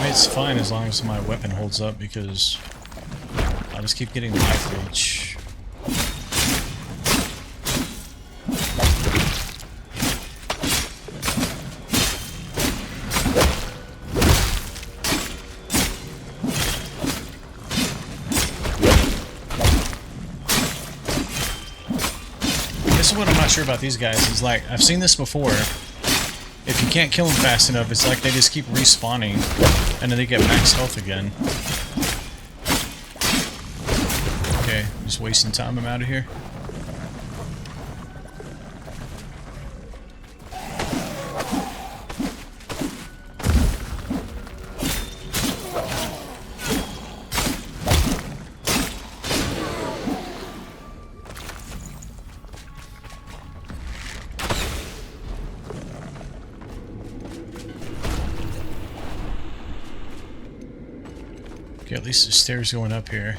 It's fine as long as my weapon holds up because I'll just keep getting life leech. This is what I'm not sure about these guys. Is like I've seen this before. If you can't kill them fast enough, it's like they just keep respawning, and then they get max health again. Okay, just wasting time. I'm out of here. Okay, at least the stairs going up here.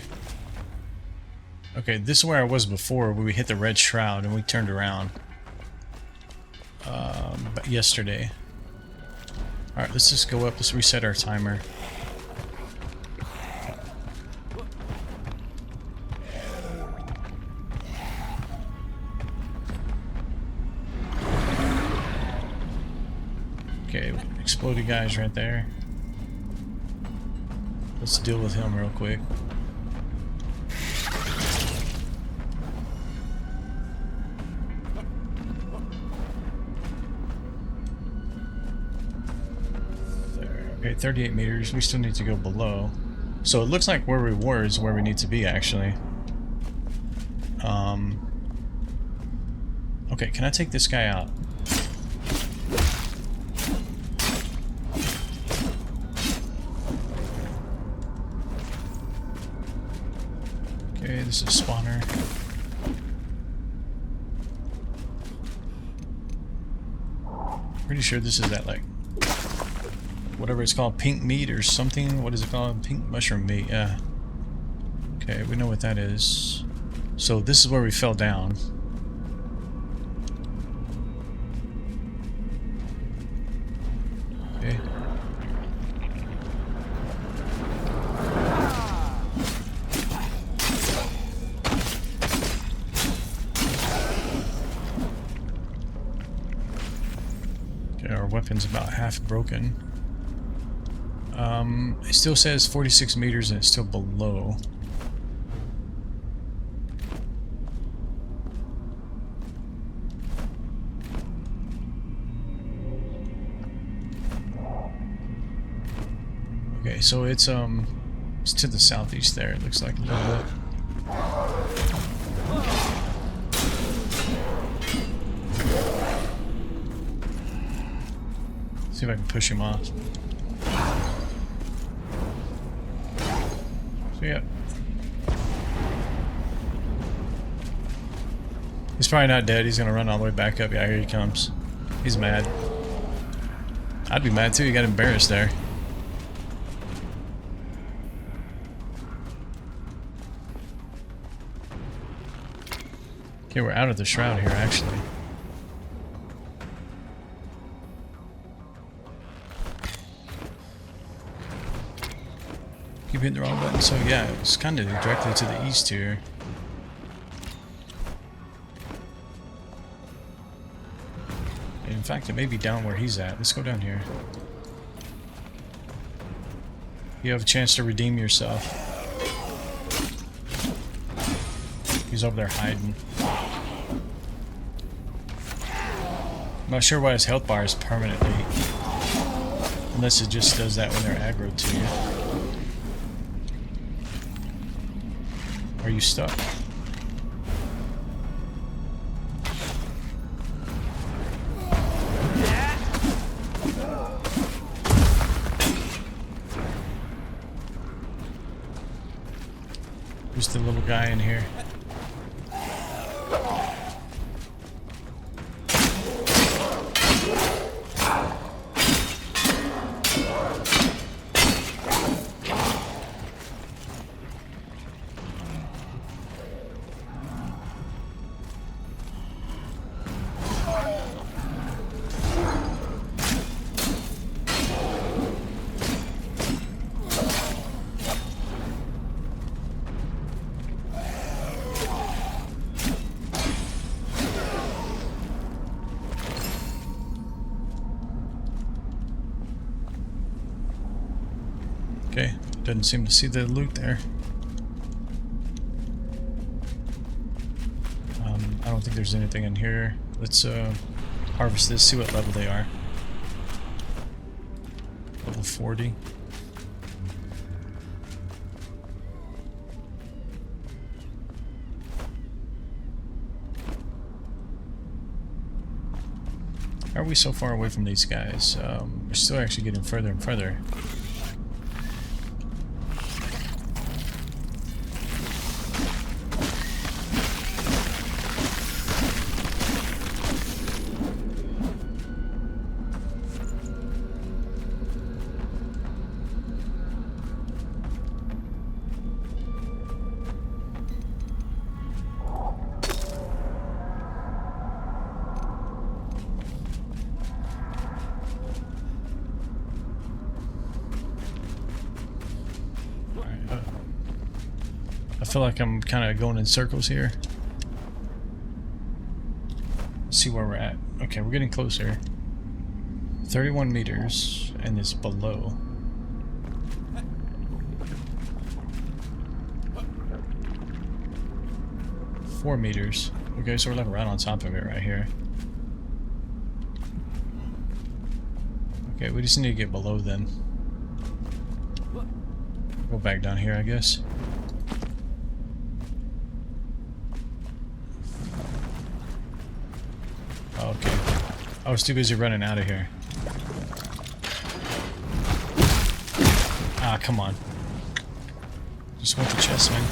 Okay, this is where I was before, where we hit the red shroud and we turned around. But yesterday. Alright, let's just go up. Let's reset our timer. Okay, exploded guys right there. Let's deal with him real quick. There. Okay, 38 meters. We still need to go below. So it looks like where we were is where we need to be, actually. Okay, can I take this guy out? Okay, this is a spawner. Pretty sure this is that, like, whatever it's called, pink meat or something. What is it called? Pink mushroom meat, yeah. Okay, we know what that is. So this is where we fell down. Okay. Our weapon's about half broken. It still says 46 meters and it's still below. Okay, so it's to the southeast there, it looks like a little bit. See if I can push him off. So yeah. He's probably not dead. He's gonna run all the way back up. Yeah, here he comes. He's mad. I'd be mad too. He got embarrassed there. Okay, we're out of the shroud here, actually. Keep hitting the wrong button. So yeah, it was kind of directly to the east here. In fact, it may be down where he's at. Let's go down here. You have a chance to redeem yourself. He's over there hiding. I'm not sure why his health bar is permanently. Unless it just does that when they're aggroed to you. Are you stuck? Who's the little guy in here? Okay, doesn't seem to see the loot there. I don't think there's anything in here. Let's harvest this, see what level they are. Level 40. How are we so far away from these guys? We're still actually getting further and further. I feel like I'm kind of going in circles here. Let's see where we're at. Okay, we're getting closer. 31 meters, and it's below. Four meters. Okay, so we're like right on top of it right here. Okay, we just need to get below then. Go back down here, I guess. Okay. I was too busy running out of here. Ah, come on. Just want the chest, man.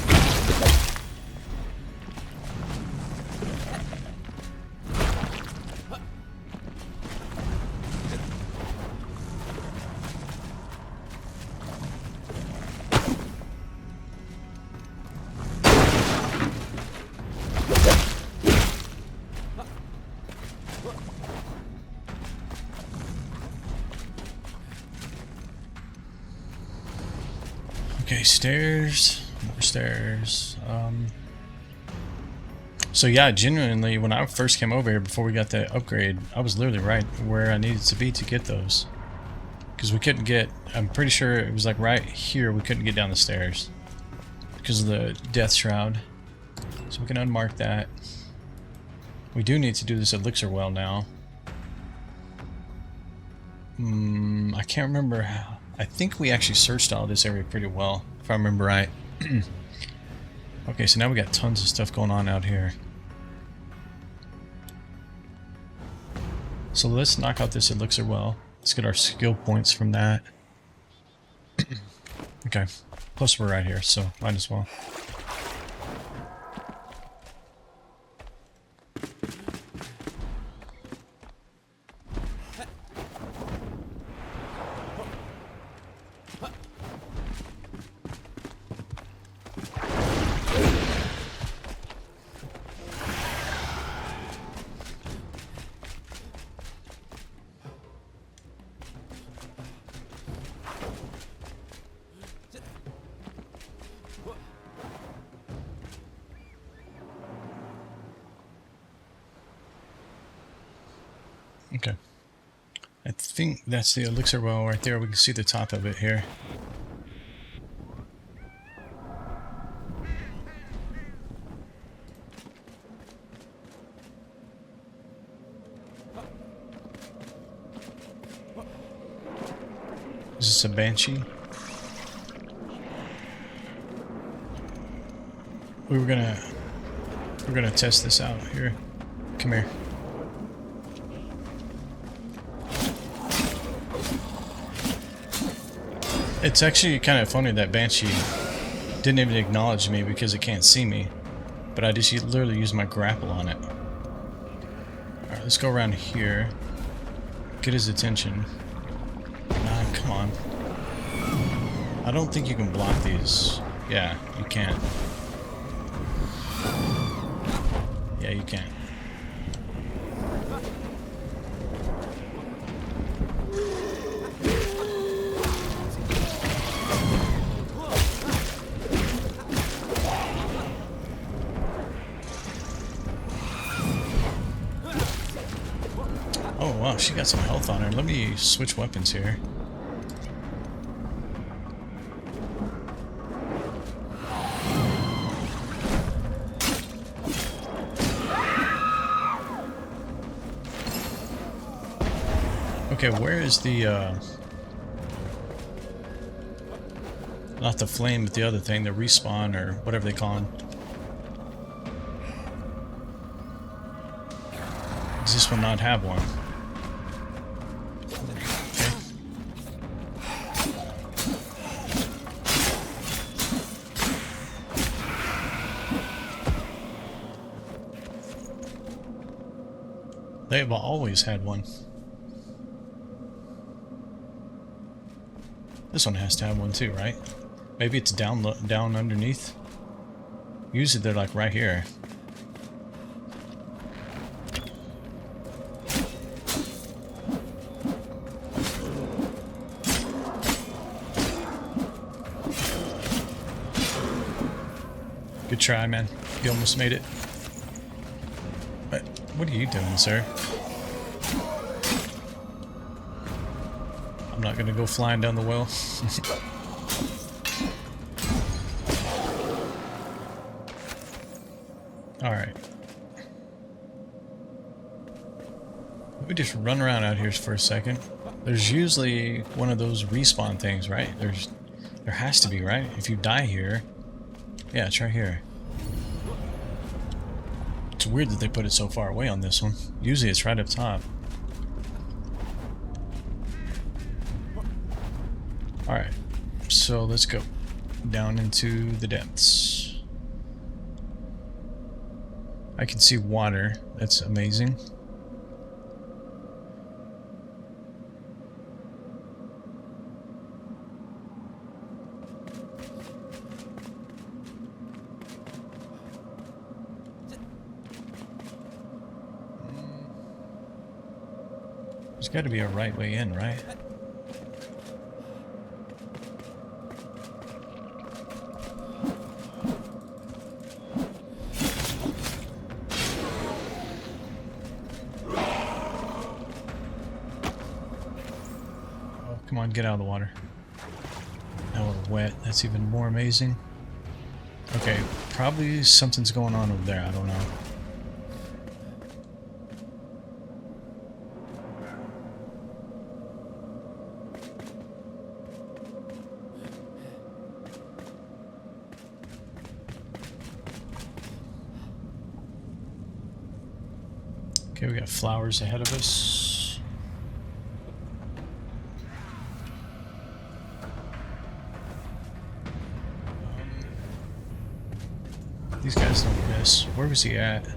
Okay, stairs, more stairs. So yeah, genuinely, when I first came over here before we got the upgrade, I was literally right where I needed to be to get those. Because we couldn't get, I'm pretty sure it was like right here, we couldn't get down the stairs. Because of the death shroud. So we can unmark that. We do need to do this elixir well now. I can't remember how. I think we actually searched all this area pretty well, if I remember right. Okay, so now we got tons of stuff going on out here. So let's knock out this elixir well. Let's get our skill points from that. Okay, plus we're right here, so might as well. Okay. I think that's the elixir well right there. We can see the top of it here. Is this a banshee? We're gonna test this out here. Come here. It's actually kind of funny that Banshee didn't even acknowledge me because it can't see me. But I just literally used my grapple on it. Alright, let's go around here. Get his attention. Nah, come on. I don't think you can block these. Yeah, you can. Yeah, you can. Oh wow, she got some health on her. Let me switch weapons here. Okay, where is the, not the flame, but the other thing, the respawn, or whatever they call them. Does this one not have one? Okay. They've always had one. This one has to have one too, right? Maybe it's down underneath. Usually they're like right here. Good try, man. You almost made it. What are you doing, sir? I'm not gonna go flying down the well. Alright. Let me just run around out here for a second. There's usually one of those respawn things, right? There has to be, right? If you die here. Yeah, it's right here. It's weird that they put it so far away on this one. Usually it's right up top. Alright, so let's go down into the depths. I can see water. That's amazing. There's got to be a right way in, right? Come on, get out of the water. Now we're wet. That's even more amazing. Okay, probably something's going on over there. I don't know. Okay, we got flowers ahead of us. These guys don't miss. Where was he at? Let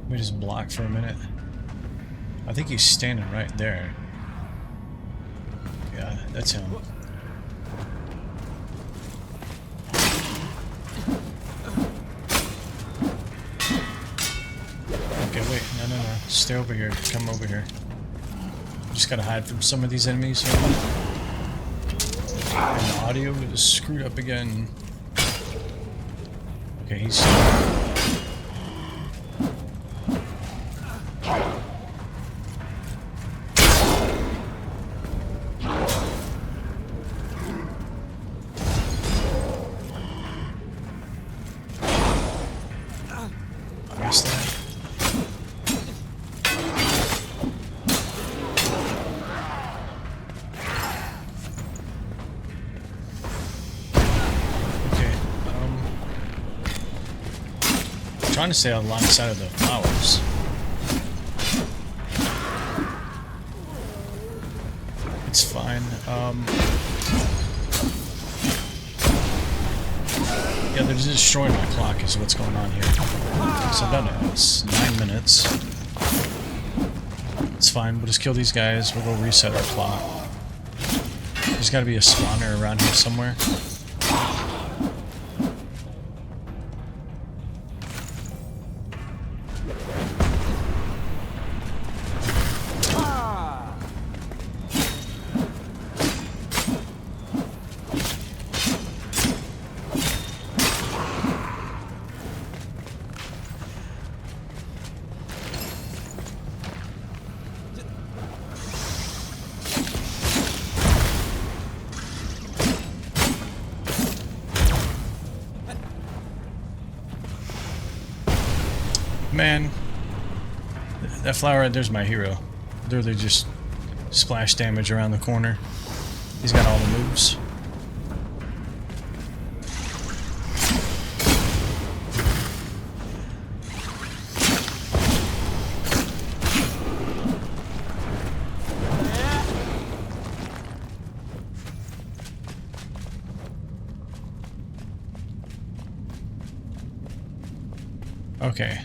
me just block for a minute. I think he's standing right there. Yeah, that's him. Okay, wait. No. Stay over here. Come over here. Just gotta hide from some of these enemies here. And the audio is screwed up again. Okay, he's... I missed that. Trying to stay on the line side of the flowers. It's fine. Yeah, they're just destroying my clock is what's going on here. So I've done it. It's 9 minutes. It's fine. We'll just kill these guys. We'll go reset our clock. There's got to be a spawner around here somewhere. Man, that flower right there's my hero. Literally just splash damage around the corner. He's got all the moves. Okay,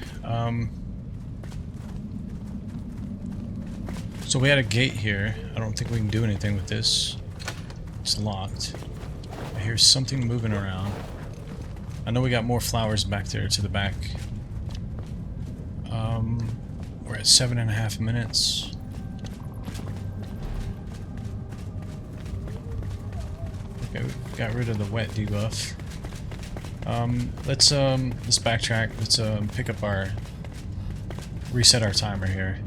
so we had a gate here. I don't think we can do anything with this. It's locked. I hear something moving around. I know we got more flowers back there to the back. We're at 7.5 minutes. Okay, we got rid of the wet debuff. Let's backtrack. Let's pick up our reset our timer here.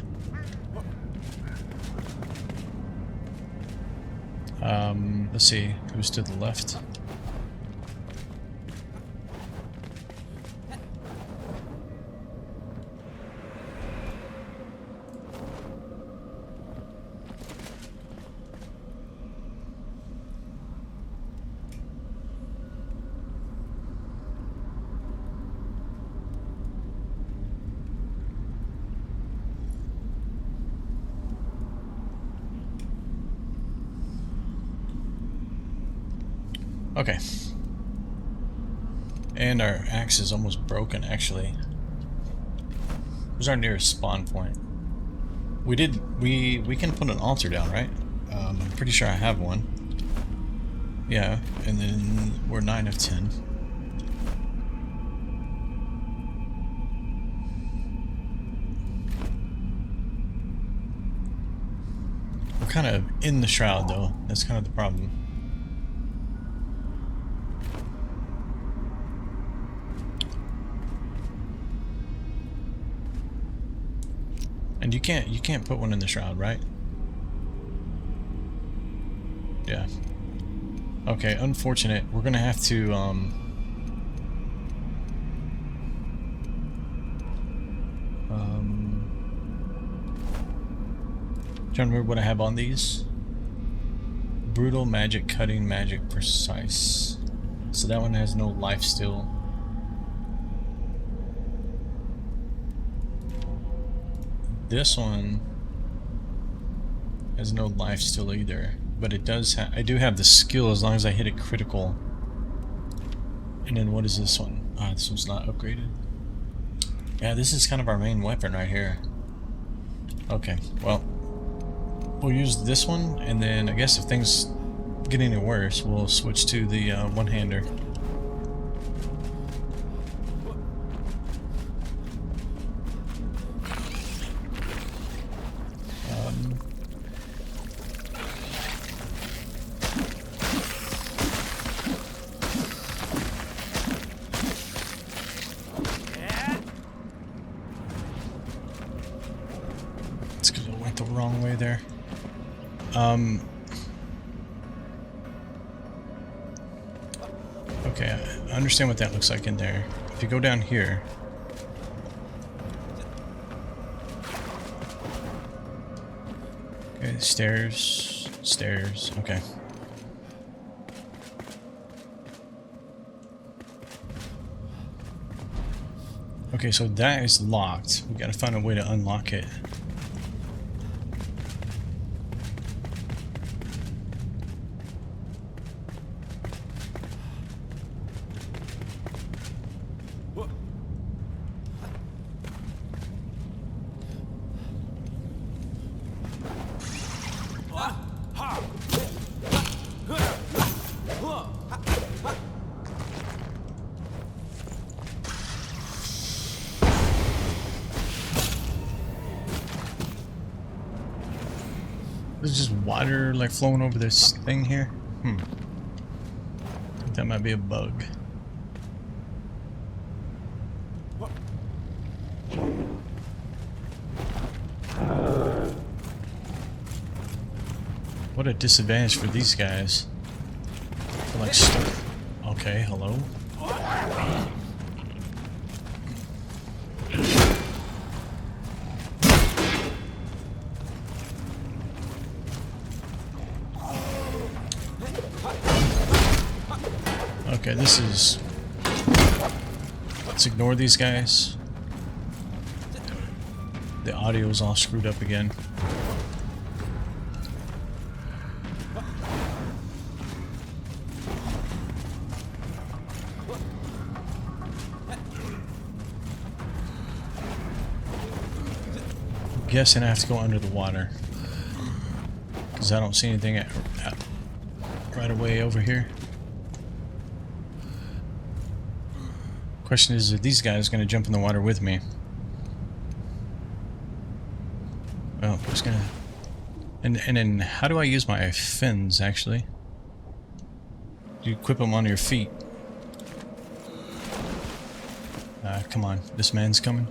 Let's see who's to the left. Okay. And our axe is almost broken, actually. Where's our nearest spawn point? We can put an altar down, right? I'm pretty sure I have one. Yeah, and then we're 9 of 10. We're kind of in the shroud, though. That's kind of the problem. And you can't put one in the shroud, right? Yeah. Okay, unfortunate. We're gonna have to trying to remember what I have on these. Brutal, magic, cutting, magic, precise. So that one has no life steal. this one has no life still either, but it does I do have the skill as long as I hit it critical. And then what is this one? Ah, this one's not upgraded. Yeah, this is kind of our main weapon right here. Okay, well, we'll use this one, and then I guess if things get any worse, we'll switch to the one-hander. It's because I went the wrong way there. Okay, I understand what that looks like in there. If you go down here, okay, stairs, stairs, okay. Okay, so that is locked. We gotta find a way to unlock it. There's just water like flowing over this thing here. I think that might be a bug. What a disadvantage for these guys. They're like okay, hello? Okay, this is... Let's ignore these guys. The audio is all screwed up again. I'm guessing I have to go under the water, because I don't see anything right away over here. Question is, are these guys going to jump in the water with me? Well, I'm just gonna... And then, how do I use my fins, actually? Do you equip them on your feet? Come on. This man's coming.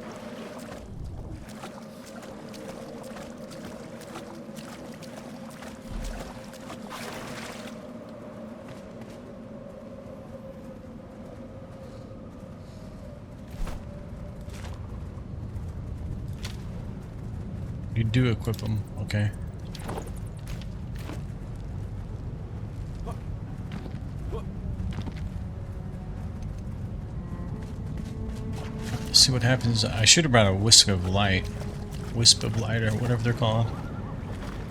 You do equip them, okay. Let's see what happens. I should have brought a wisp of light, or whatever they're called.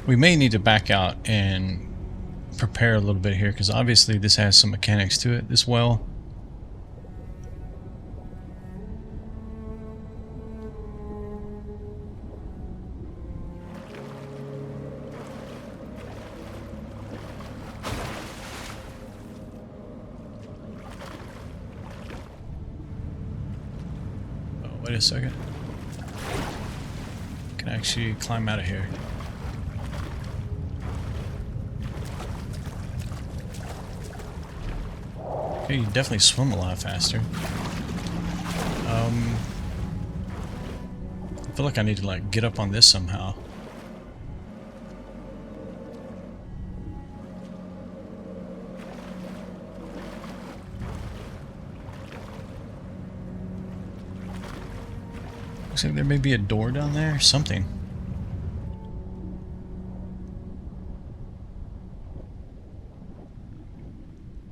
We may need to back out and prepare a little bit here, because obviously this has some mechanics to it, this well. Wait a second. I can actually climb out of here. Okay, you definitely swim a lot faster. I feel like I need to like get up on this somehow. Looks like there may be a door down there, something.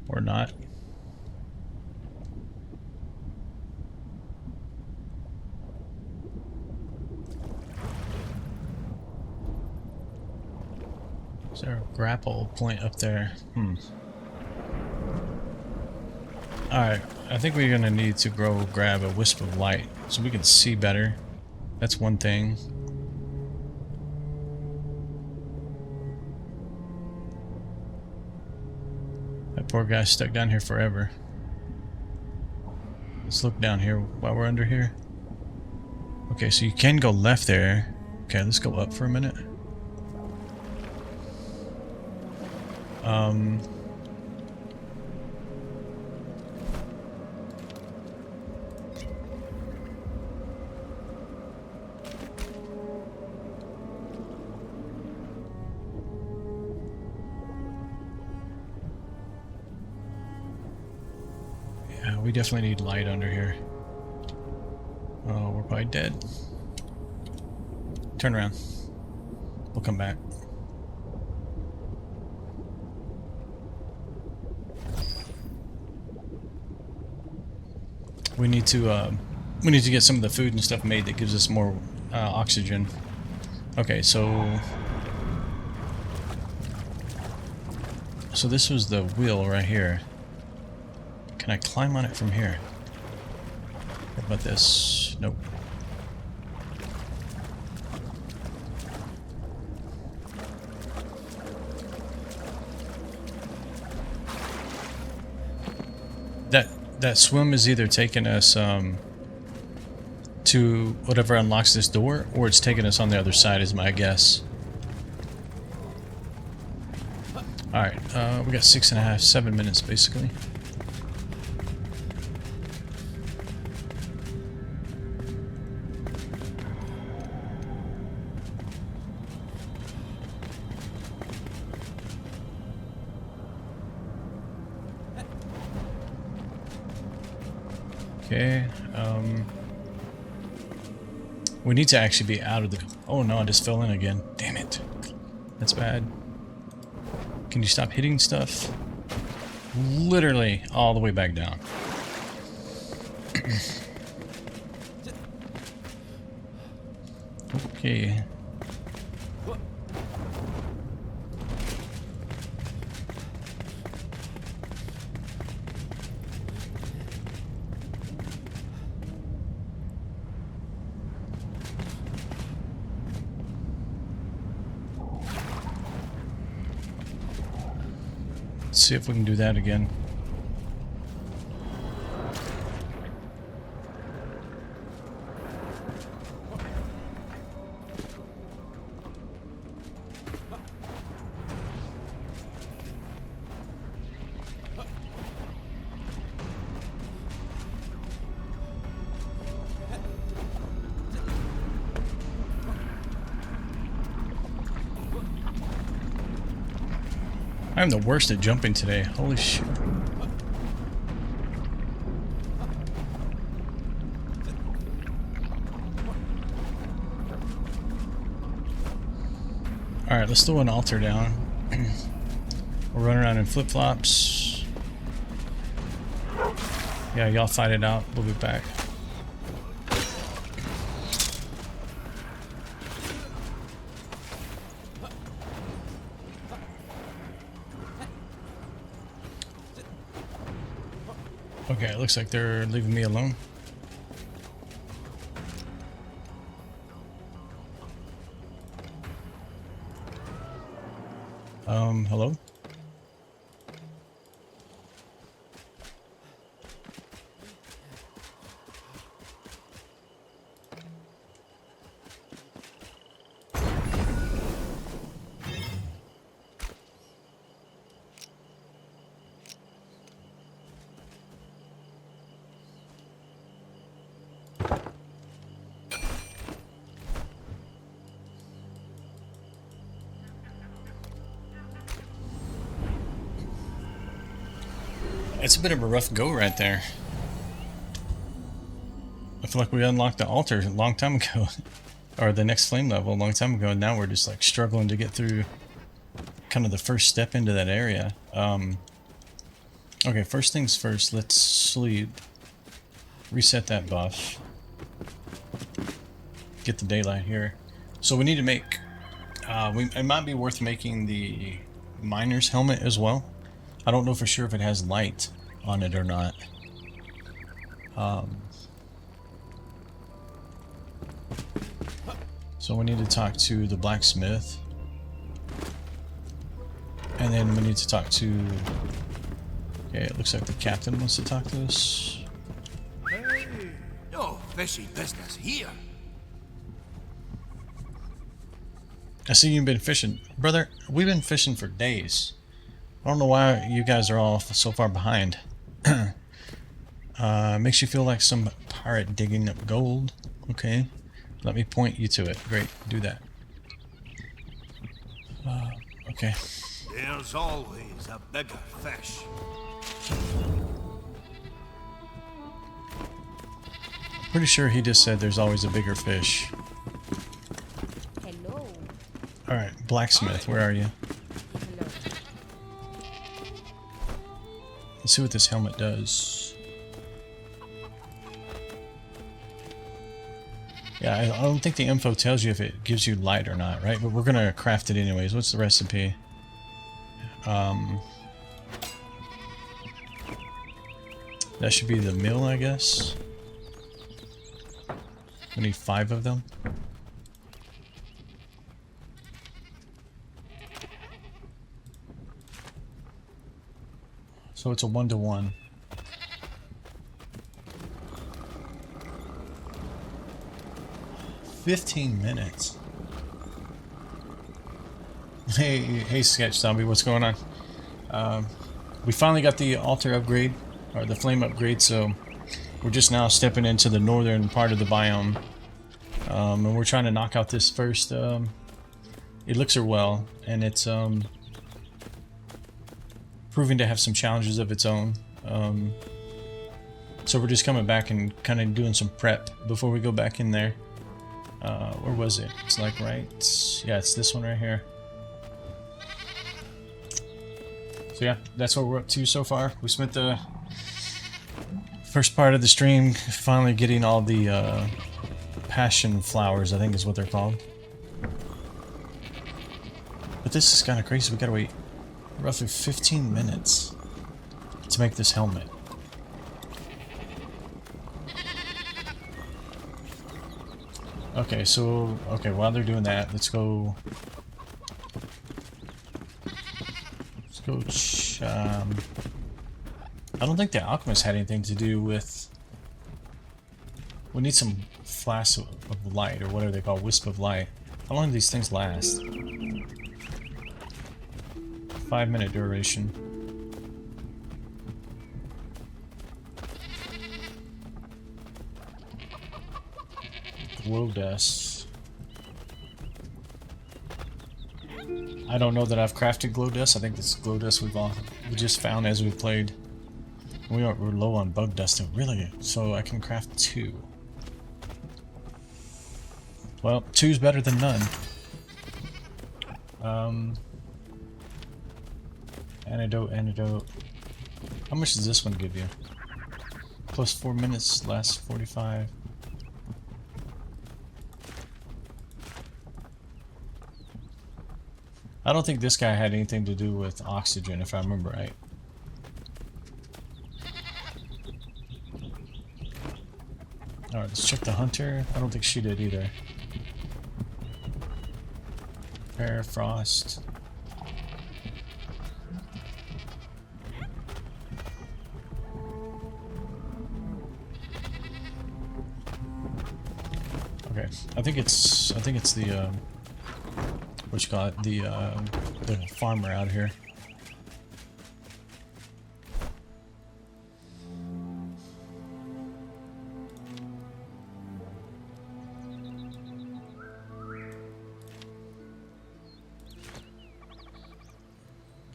Or not. Is there a grapple point up there? Alright, I think we're gonna need to grab a wisp of light so we can see better. That's one thing. That poor guy's stuck down here forever. Let's look down here while we're under here. Okay, so you can go left there. Okay, let's go up for a minute. Yeah, we definitely need light under here. Oh, we're probably dead. Turn around. We'll come back. We need to get some of the food and stuff made that gives us more oxygen. Okay, so this was the wheel right here. Can I climb on it from here? What about this? Nope. That swim is either taking us to whatever unlocks this door, or it's taking us on the other side is my guess. Alright, we got 7 minutes basically. Okay, we need to actually be out of the... Oh no, I just fell in again. Damn it. That's bad. Can you stop hitting stuff? Literally all the way back down. Okay. Let's see if we can do that again. I'm the worst at jumping today. Holy shit. Alright, let's throw an altar down. We're running around in flip-flops. Yeah, y'all fight it out. We'll be back. Okay, it looks like they're leaving me alone. Hello? It's a bit of a rough go right there. I feel like we unlocked the altar a long time ago. Or the next flame level a long time ago, and now we're just like struggling to get through kind of the first step into that area. Okay, first things first, let's sleep. Reset that buff. Get the daylight here. So we need to make It might be worth making the miner's helmet as well. I don't know for sure if it has light on it or not. So we need to talk to the blacksmith. And then we need to talk to... Okay, it looks like the captain wants to talk to us. Hey, no fishy business here. I see you've been fishing. Brother, we've been fishing for days. I don't know why you guys are all so far behind. Makes you feel like some pirate digging up gold. Okay. Let me point you to it. Great. Do that. Okay. There's always a bigger fish. Pretty sure he just said there's always a bigger fish. Hello. Alright, blacksmith, where are you? Hello. Let's see what this helmet does. Yeah, I don't think the info tells you if it gives you light or not, right? But we're gonna craft it anyways. What's the recipe? That should be the mill, I guess. We need 5 of them. So it's a 1-to-1. "15 minutes. Hey, Sketch Zombie, what's going on? We finally got the altar upgrade, or the flame upgrade, so we're just now stepping into the northern part of the biome. And we're trying to knock out this first elixir well, and it's proving to have some challenges of its own. So we're just coming back and kind of doing some prep before we go back in there. Where was it? It's like right... Yeah, it's this one right here. So yeah, that's what we're up to so far. We spent the first part of the stream finally getting all the passion flowers, I think is what they're called. But this is kind of crazy. We gotta wait roughly 15 minutes to make this helmet. Okay, so... Okay, while they're doing that, let's go... I don't think the alchemist had anything to do with... We need some flash of light, or whatever they call wisp of light. How long do these things last? 5-minute duration. Glow dust. I don't know that I've crafted glow dust. I think this glow dust we just found as we played. We're low on bug dust, really, so I can craft 2. Well, 2's better than none. Antidote. How much does this one give you? Plus 4 minutes, lasts 45. I don't think this guy had anything to do with oxygen, if I remember right. Alright, let's check the hunter. I don't think she did either. Air, frost. Okay, I think it's the what you call it, the farmer out here.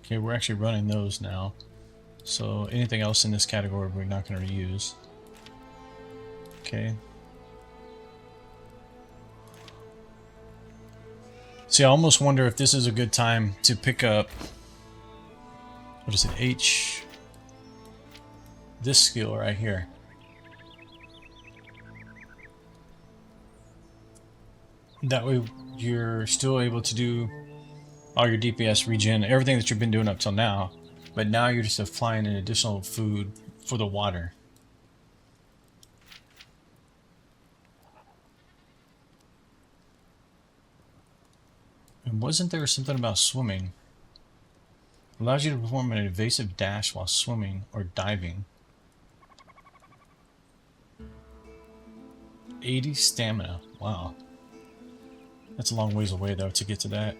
Okay, we're actually running those now. So anything else in this category we're not going to reuse. Okay. See, I almost wonder if this is a good time to pick up, what is it, H, this skill right here. That way you're still able to do all your DPS regen, everything that you've been doing up till now, but now you're just applying an additional food for the water. And wasn't there something about swimming? Allows you to perform an evasive dash while swimming or diving. 80 stamina. Wow. That's a long ways away though to get to that.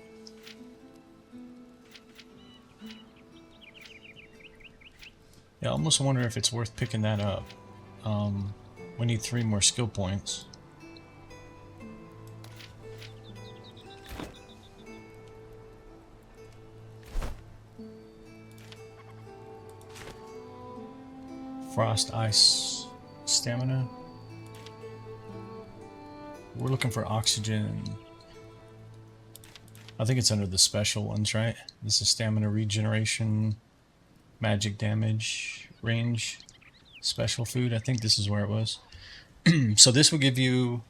Yeah, I almost wonder if it's worth picking that up. We need 3 more skill points. Frost, ice, stamina. We're looking for oxygen. I think it's under the special ones, right? This is stamina regeneration, magic damage, range, special food. I think this is where it was. So this will give you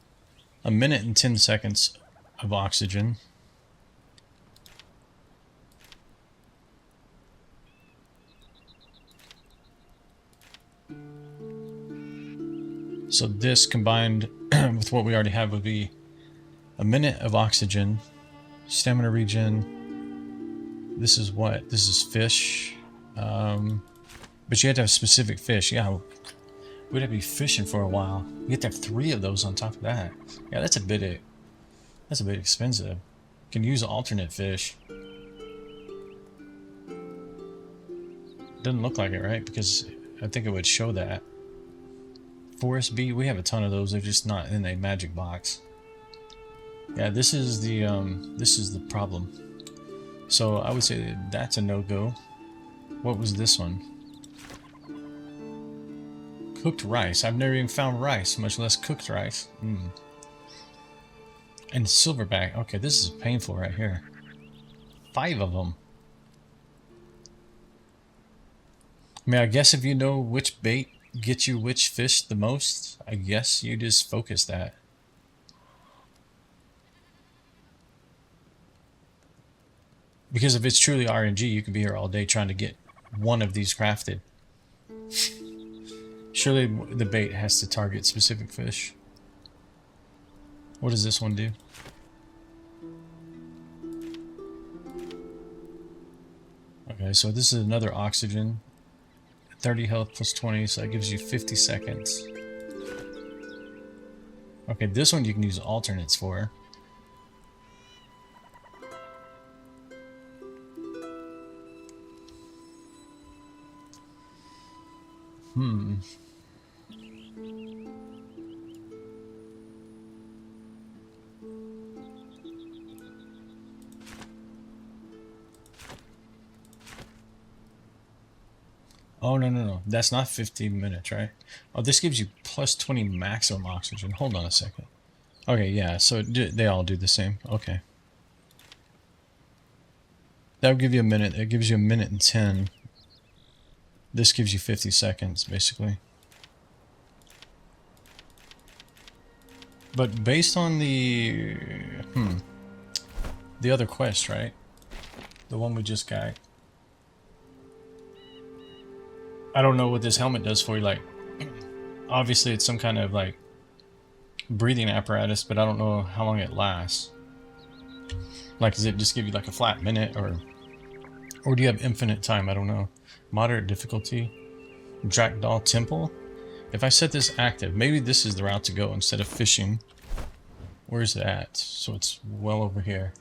1 minute and 10 seconds of oxygen. So this combined with what we already have would be 1 minute of oxygen, stamina regen. This is what? This is fish. But you have to have specific fish. Yeah, we'd have to be fishing for a while. You have to have 3 of those on top of that. Yeah, that's a bit expensive. You can use alternate fish. Doesn't look like it, right? Because I think it would show that. Forest bee, we have a ton of those. They're just not in a magic box. Yeah, this is the problem. So I would say that's a no-go. What was this one? Cooked rice. I've never even found rice, much less cooked rice. And silverback. Okay, this is painful right here. 5 of them. I mean, I guess if you know which bait gets you which fish the most, I guess you just focus that. Because if it's truly RNG, you can be here all day trying to get one of these crafted. Surely the bait has to target specific fish. What does this one do? Okay, so this is another oxygen. 30 health plus 20, so that gives you 50 seconds. Okay, this one you can use alternates for. Oh, no. That's not 15 minutes, right? Oh, this gives you plus 20 maximum oxygen. Hold on a second. Okay, yeah, so they all do the same. Okay. That would give you a minute. It gives you 1 minute and 10. This gives you 50 seconds, basically. But based on the other quest, right? The one we just got. I don't know what this helmet does for you. Like, obviously it's some kind of like breathing apparatus, but I don't know how long it lasts. Like, does it just give you like a flat minute, or do you have infinite time? I don't know. Moderate difficulty. Drakdal Temple. If I set this active, maybe this is the route to go instead of fishing. Where's it at? So it's well over here.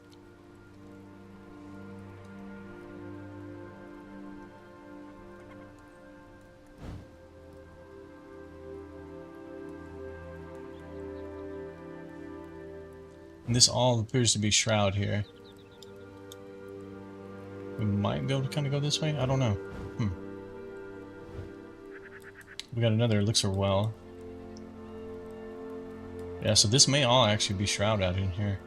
And this all appears to be Shroud here. We might be able to kind of go this way? I don't know. We got another elixir well. Yeah, so this may all actually be Shroud out in here.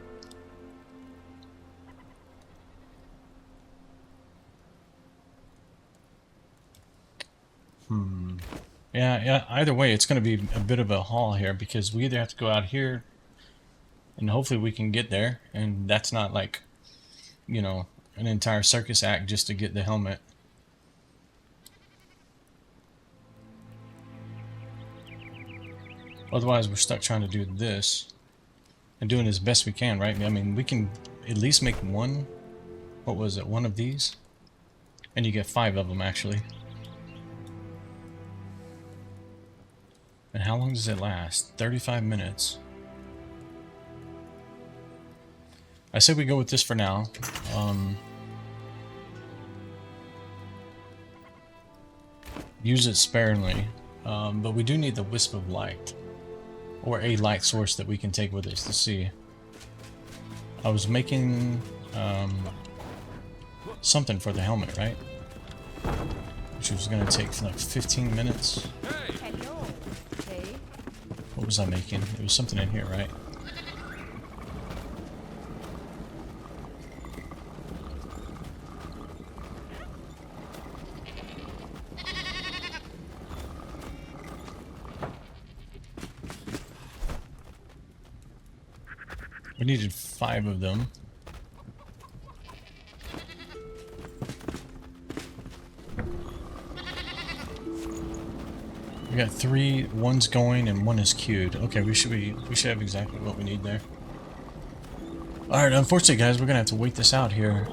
Yeah, either way, it's going to be a bit of a haul here, because we either have to go out here And hopefully we can get there, and that's not like, you know, an entire circus act just to get the helmet. Otherwise, we're stuck trying to do this and doing as best we can, right? I mean, we can at least make one, what was it, one of these? And you get 5 of them, actually. And how long does it last? 35 minutes. I say we go with this for now. Use it sparingly. But we do need the Wisp of Light. Or a light source that we can take with us to see. I was making something for the helmet, right? Which was going to take like 15 minutes. Hello. Hey. What was I making? It was something in here, right? We needed 5 of them. We got 3, one's going and 1 is queued. Okay, we should have exactly what we need there. Alright, unfortunately guys, we're gonna have to wait this out here.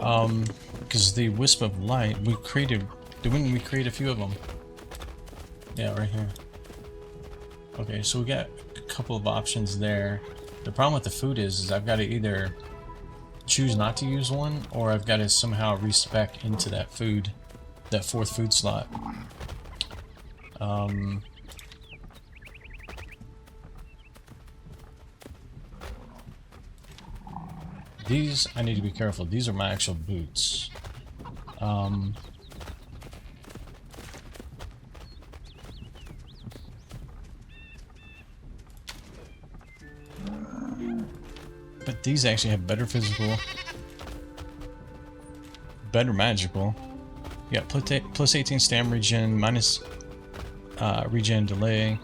Because the Wisp of Light, didn't we create a few of them? Yeah, right here. Okay, so we got a couple of options there. The problem with the food is I've got to either choose not to use one, or I've got to somehow respec into that food, that 4th food slot. These, I need to be careful. These are my actual boots. But these actually have better physical, better magical. You got plus 18 stam regen, minus regen delay,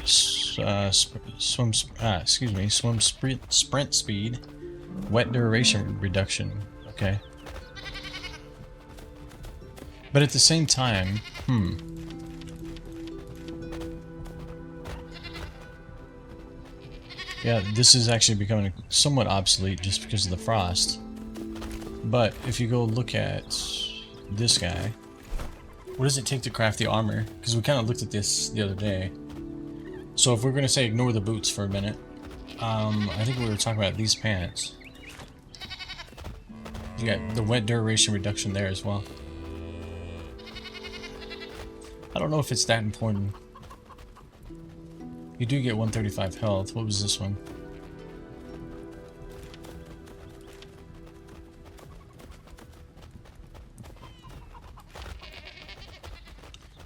swim sprint speed, wet duration reduction. Okay. But at the same time, yeah, this is actually becoming somewhat obsolete just because of the frost. But if you go look at this guy, what does it take to craft the armor? Because we kind of looked at this the other day. So if we're going to say ignore the boots for a minute, I think we were talking about these pants. You got the wet duration reduction there as well. I don't know if it's that important. You do get 135 health. What was this one?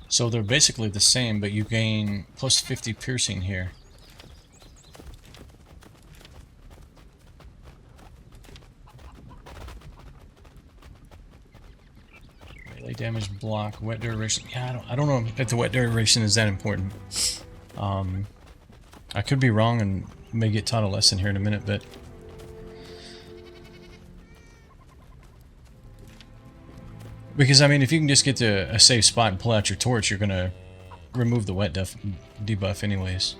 So they're basically the same, but you gain plus 50 piercing here. Melee damage, block, wet duration. Yeah, I don't know if the wet duration is that important. I could be wrong and may get taught a lesson here in a minute, but because I mean, if you can just get to a safe spot and pull out your torch, you're gonna remove the wet debuff anyways.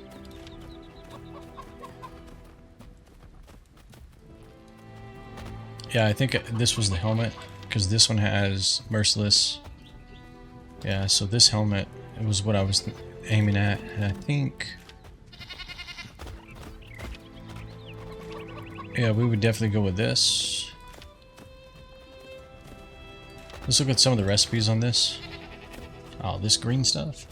Yeah, I think this was the helmet, because this one has merciless. Yeah, so this helmet, it was what I was aiming at, and I think, yeah, we would definitely go with this. Let's look at some of the recipes on this. Oh, this green stuff?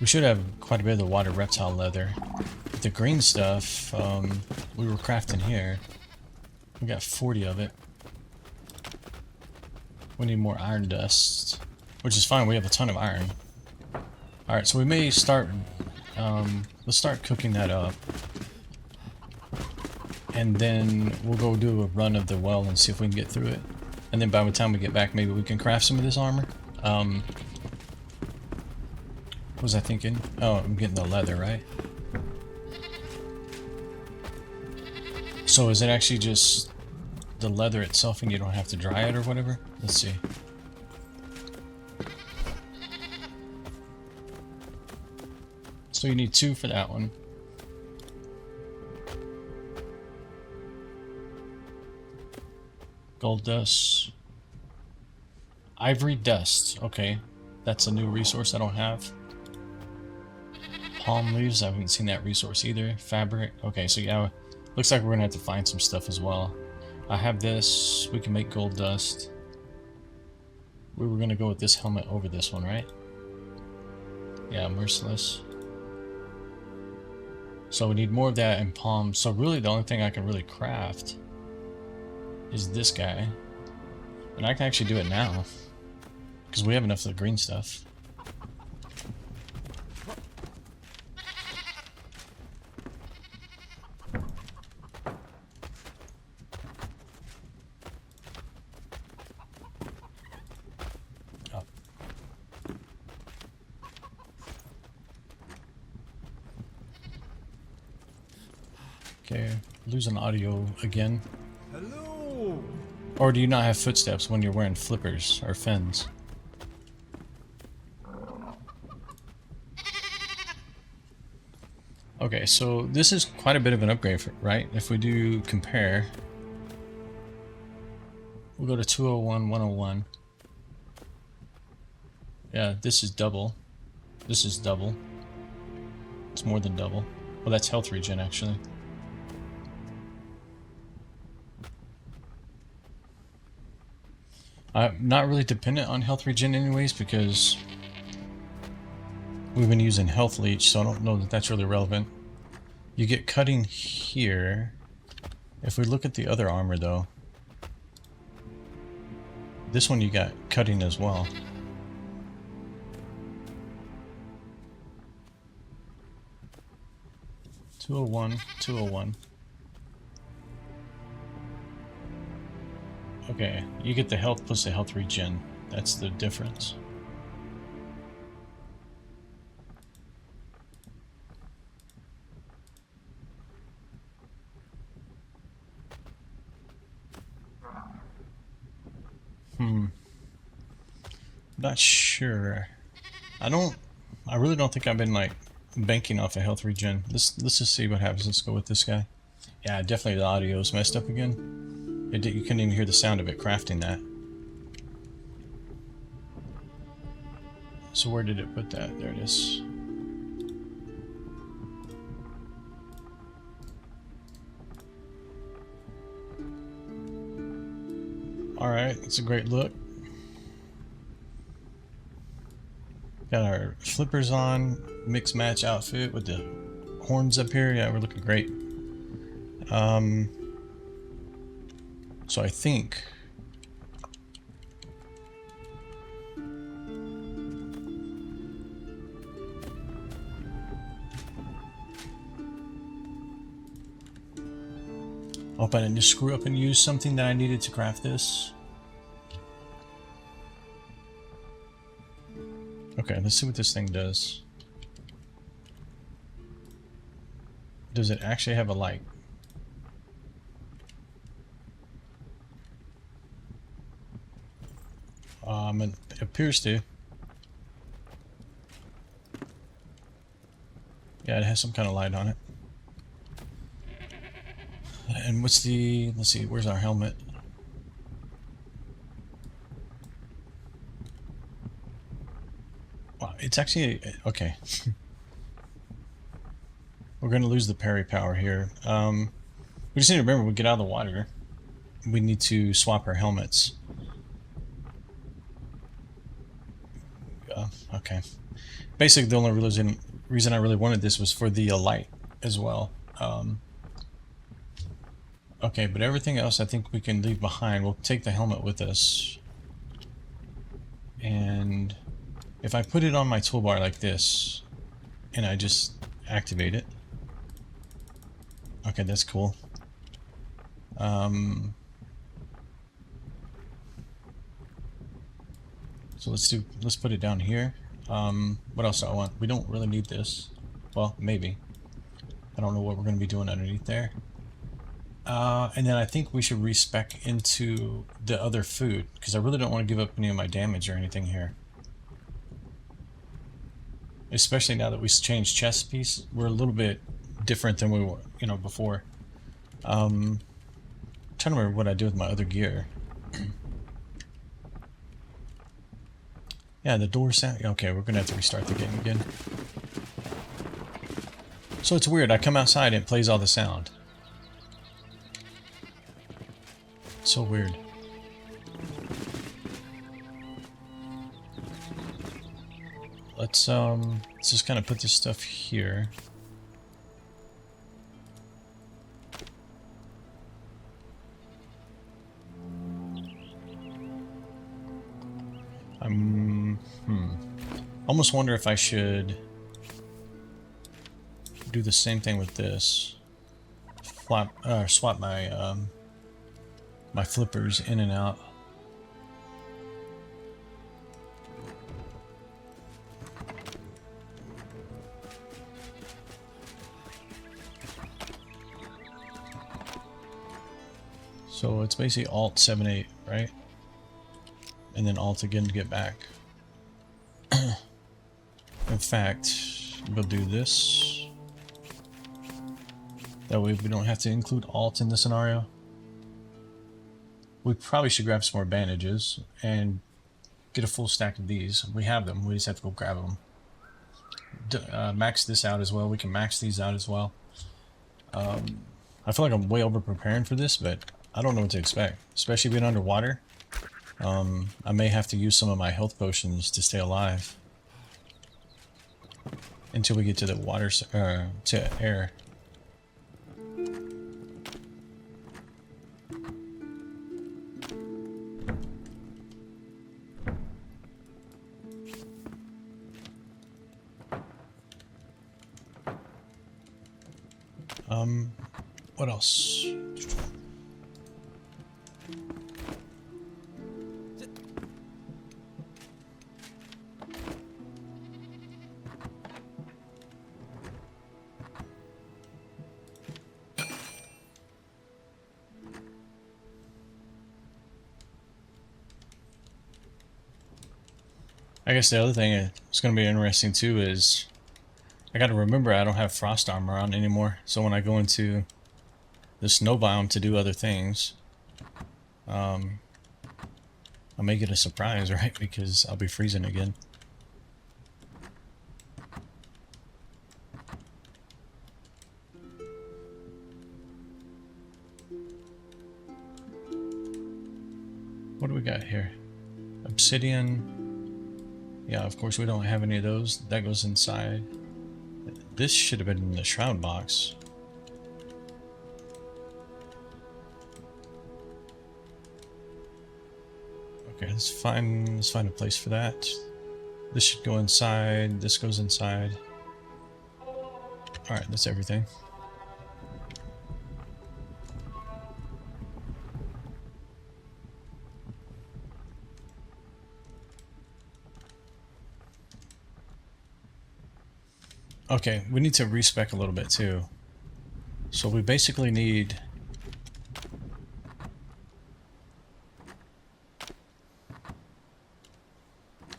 We should have quite a bit of the water reptile leather. But the green stuff, we were crafting here. We got 40 of it. We need more iron dust, which is fine, we have a ton of iron. Alright, so we may start, let's start cooking that up. And then we'll go do a run of the well and see if we can get through it. And then by the time we get back, maybe we can craft some of this armor. What was I thinking? Oh, I'm getting the leather, right? So is it actually just the leather itself and you don't have to dry it or whatever? Let's see. So you need 2 for that one. Gold dust. Ivory dust. Okay. That's a new resource I don't have. Palm leaves. I haven't seen that resource either. Fabric. Okay, so yeah. Looks like we're gonna have to find some stuff as well. I have this. We can make gold dust. We were gonna go with this helmet over this one, right? Yeah, merciless. So we need more of that in palm. So really the only thing I can really craft is this guy. And I can actually do it now. Because we have enough of the green stuff. Oh. Okay, losing audio again. Hello. Or do you not have footsteps when you're wearing flippers or fins? Okay, so this is quite a bit of an upgrade, right? If we do compare, we'll go to 201, 101. Yeah, this is double. This is double. It's more than double. Well, that's health regen, actually. I'm not really dependent on health regen anyways, because we've been using health leech, so I don't know that that's really relevant. You get cutting here. If we look at the other armor though, this one you got cutting as well. $201, $201. Okay, you get the health plus the health regen. That's the difference. Not sure. I really don't think I've been like banking off a health regen. Let's just see what happens. Let's go with this guy. Yeah, definitely the audio's messed up again. You couldn't even hear the sound of it crafting that. So where did it put that? There it is. Alright, it's a great look. Got our flippers on, mix match outfit with the horns up here. Yeah, we're looking great. So I think I hope I didn't just screw up and use something that I needed to craft this. Okay, let's see what this thing does. Does it actually have a light? It appears to. Yeah, it has some kind of light on it. And what's the... let's see, where's our helmet? Wow, it's actually... okay. We're going to lose the parry power here. We just need to remember, when we get out of the water, we need to swap our helmets. Okay. Basically, the only reason I really wanted this was for the light as well. Okay, but everything else I think we can leave behind. We'll take the helmet with us. And if I put it on my toolbar like this, and I just activate it. Okay, that's cool. So let's put it down here. What else do I want? We don't really need this. Well, maybe. I don't know what we're going to be doing underneath there. And then I think we should respec into the other food, because I really don't want to give up any of my damage or anything here. Especially now that we changed chest piece, we're a little bit different than we were, you know, before. I'm trying to remember what I do with my other gear. Yeah, the door sound. Okay, we're gonna have to restart the game again. So it's weird. I come outside and it plays all the sound. So weird. Let's just kind of put this stuff here. Almost wonder if I should do the same thing with this. Swap my my flippers in and out. So it's basically Alt 7-8, right? And then Alt again to get back. In fact, we'll do this. That way we don't have to include Alt in the scenario. We probably should grab some more bandages and get a full stack of these. We have them, we just have to go grab them. Max this out as well. We can max these out as well. I feel like I'm way over preparing for this, but I don't know what to expect. Especially being underwater. I may have to use some of my health potions to stay alive. Until we get to the water, to air. What else? I guess the other thing that's going to be interesting too is I got to remember I don't have frost armor on anymore. So when I go into the snow biome to do other things, I'll make it a surprise, right? Because I'll be freezing again. What do we got here? Obsidian. Yeah, of course we don't have any of those. That goes inside. This should have been in the shroud box. Okay, let's find a place for that. This should go inside. This goes inside. Alright, that's everything. Okay, we need to respec a little bit too. So we basically need...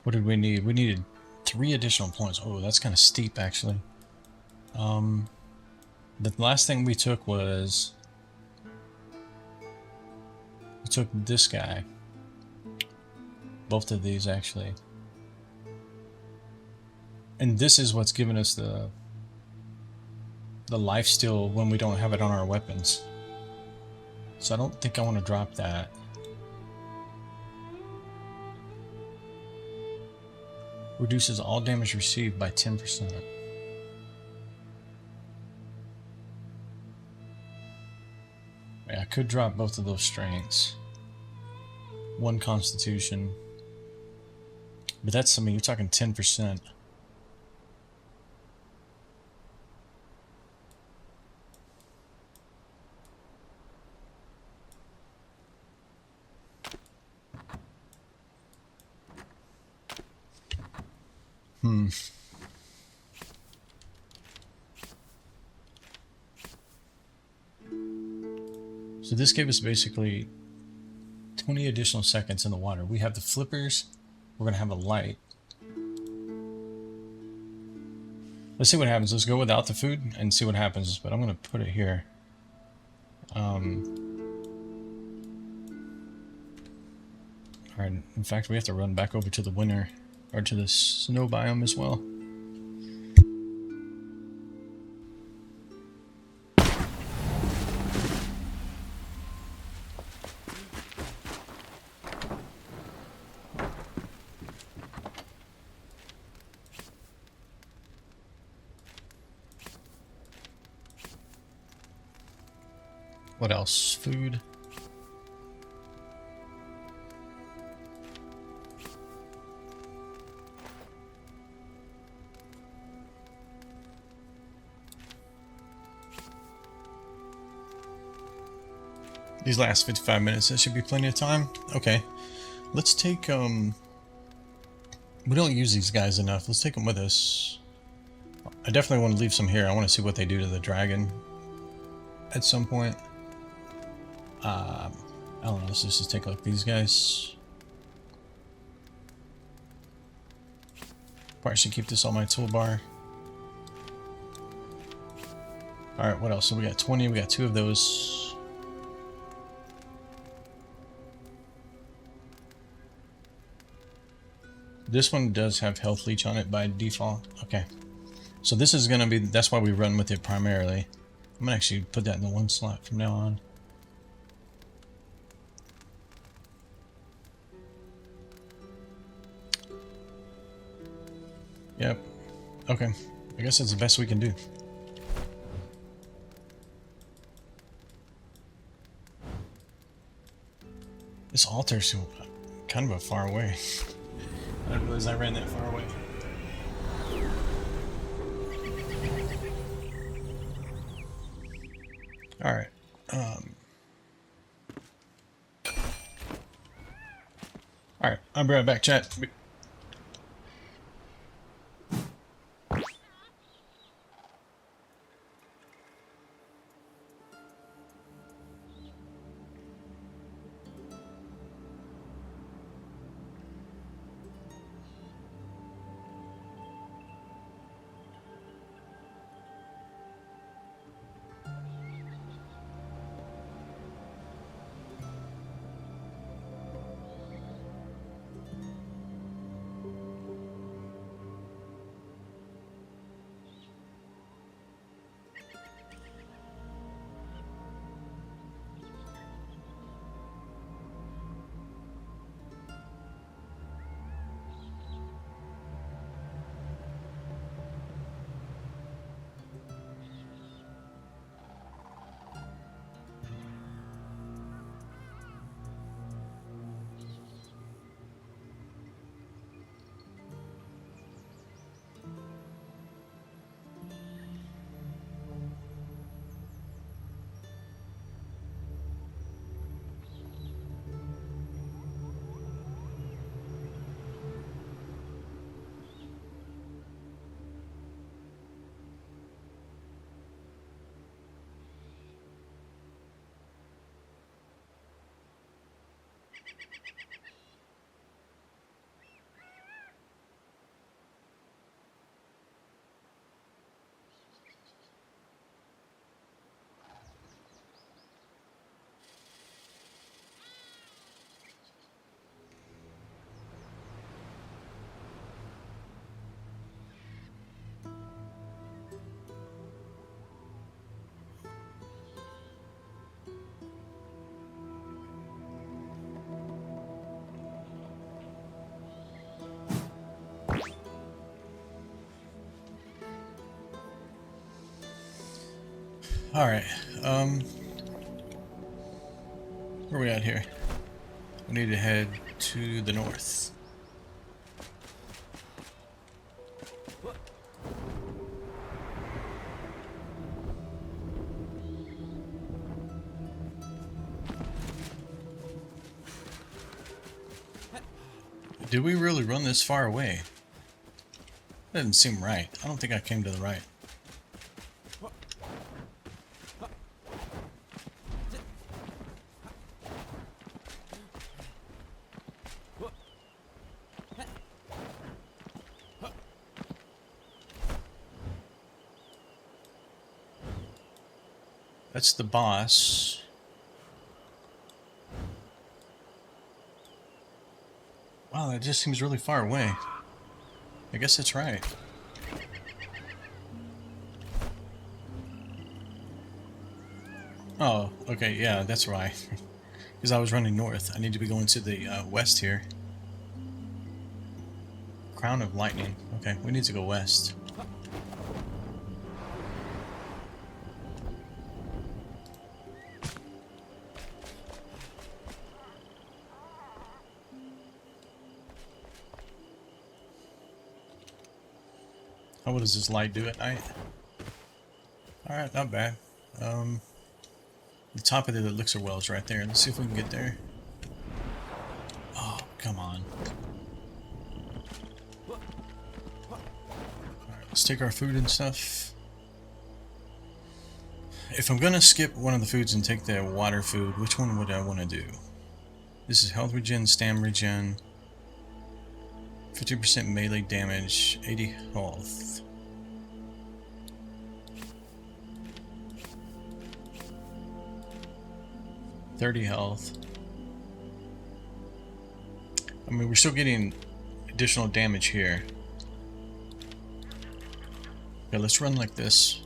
What did we need? We needed 3 additional points. Oh, that's kind of steep actually. The last thing we took was... We took this guy. Both of these actually. And this is what's giving us the lifesteal when we don't have it on our weapons. So I don't think I want to drop that. Reduces all damage received by 10%. Yeah, I could drop both of those strengths. 1 constitution. But that's, I mean, you're talking 10%. So this gave us basically 20 additional seconds in the water. We have the flippers. We're going to have a light. Let's see what happens. Let's go without the food and see what happens. But I'm going to put it here. Alright, in fact, we have to run back over to the winter, or to the snow biome as well. What else? Food. These last 55 minutes, that should be plenty of time. Okay. Let's take, we don't use these guys enough. Let's take them with us. I definitely want to leave some here. I want to see what they do to the dragon at some point. I don't know, let's just take like these guys. Probably should keep this on my toolbar. Alright, what else? So we got 20, we got 2 of those. This one does have health leech on it by default. Okay. So this is gonna be, that's why we run with it primarily. I'm gonna actually put that in the 1 slot from now on. Yep. Okay. I guess that's the best we can do. This altar's kind of a far away. I didn't realize I ran that far away. Alright. Alright, I'll be right back, chat. Alright, where are we at here? We need to head to the north. Did we really run this far away? That doesn't seem right. I don't think I came to the right. That's the boss. Wow, that just seems really far away. I guess that's right. Oh, okay, yeah, that's why. Because I was running north. I need to be going to the west here. Crown of Lightning. Okay, we need to go west. What does this light do at night? Alright, not bad. The top of the elixir well is right there. Let's see if we can get there. Oh, come on. Alright, let's take our food and stuff. If I'm gonna skip one of the foods and take the water food, which one would I want to do? This is health regen, stam regen, 50% melee damage, 80 health. $30 health. I mean, we're still getting additional damage here. Okay, let's run like this.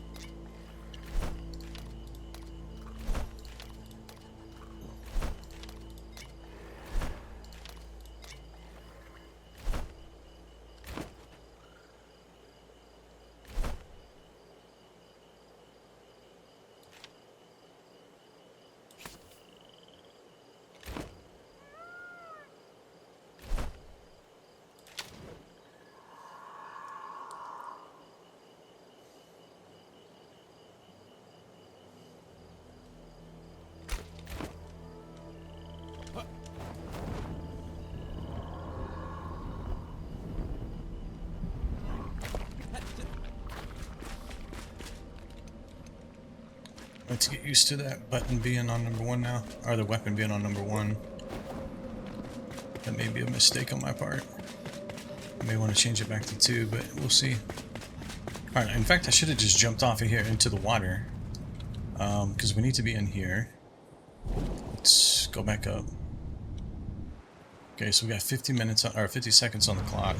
Let's get used to that button being on number 1 now, or the weapon being on number 1. That may be a mistake on my part. I may want to change it back to 2, but we'll see. Alright, in fact, I should have just jumped off of here into the water. Because we need to be in here. Let's go back up. Okay, so we got 50 minutes, or 50 seconds on the clock.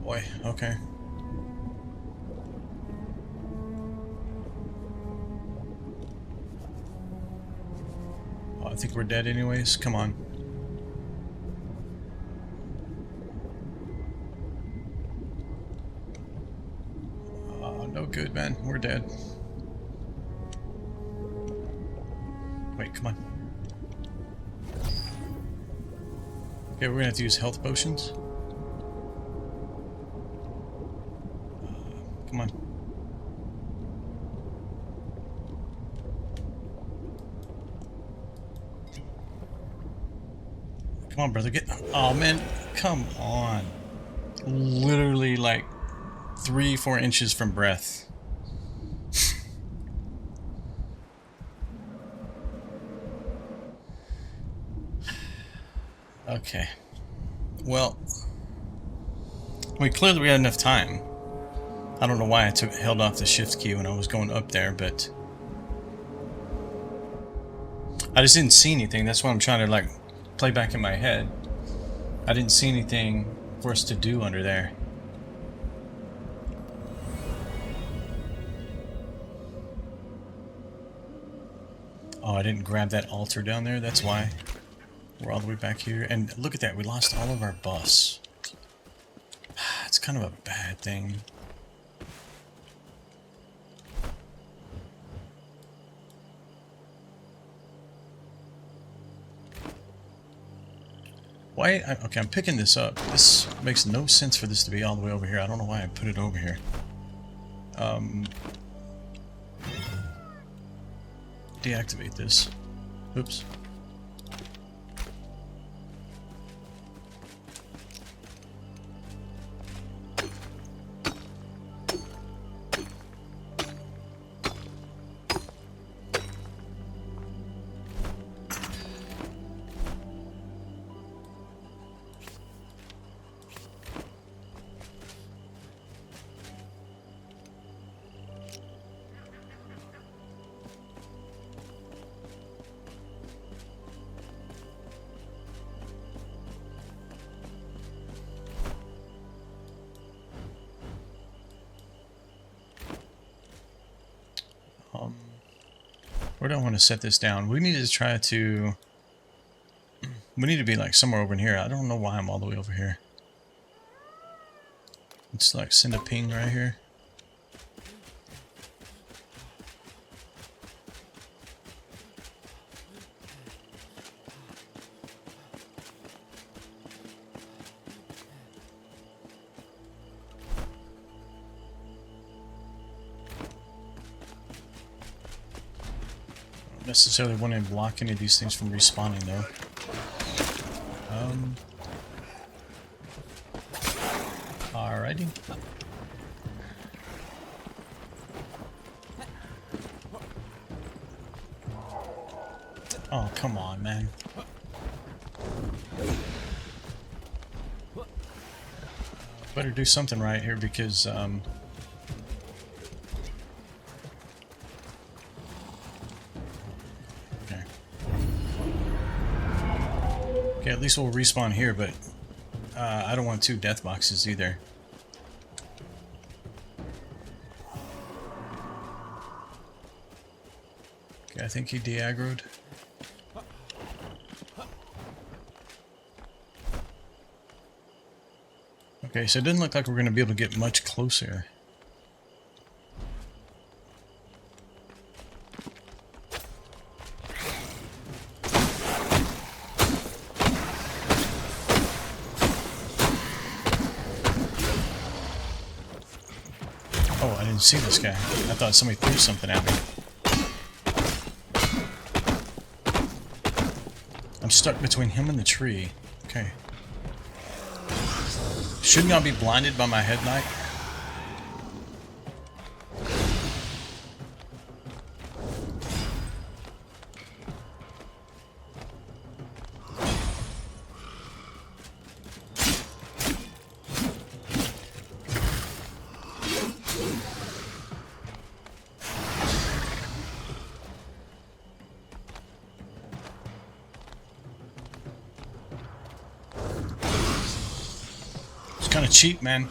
Boy, okay. Oh, I think we're dead anyways. Come on. Oh, no good, man. We're dead. Wait, come on. Okay, we're gonna have to use health potions. Come on. Come on, brother. Get. Oh, man. Come on. Literally like 3-4 inches from breath. Okay. Well, I mean, clearly we had enough time. I don't know why I held off the shift key when I was going up there, but I just didn't see anything. That's why I'm trying to like play back in my head. I didn't see anything for us to do under there. Oh, I didn't grab that altar down there. That's why we're all the way back here. And look at that. We lost all of our buffs. It's kind of a bad thing. Why? Okay, I'm picking this up. This makes no sense for this to be all the way over here. I don't know why I put it over here. Deactivate this. Oops. Where do I want to set this down? We need to try to... We need to be like somewhere over in here. I don't know why I'm all the way over here. Let's like send a ping right here. Necessarily want to block any of these things from respawning though. Alrighty. Oh, come on, man. Better do something right here because okay, at least we'll respawn here, but I don't want 2 death boxes either. Okay, I think he de-aggroed. Okay, so it doesn't look like we're going to be able to get much closer. Oh, I didn't see this guy. I thought somebody threw something at me. I'm stuck between him and the tree. Okay. Shouldn't I be blinded by my headlight? Kind of cheap, man.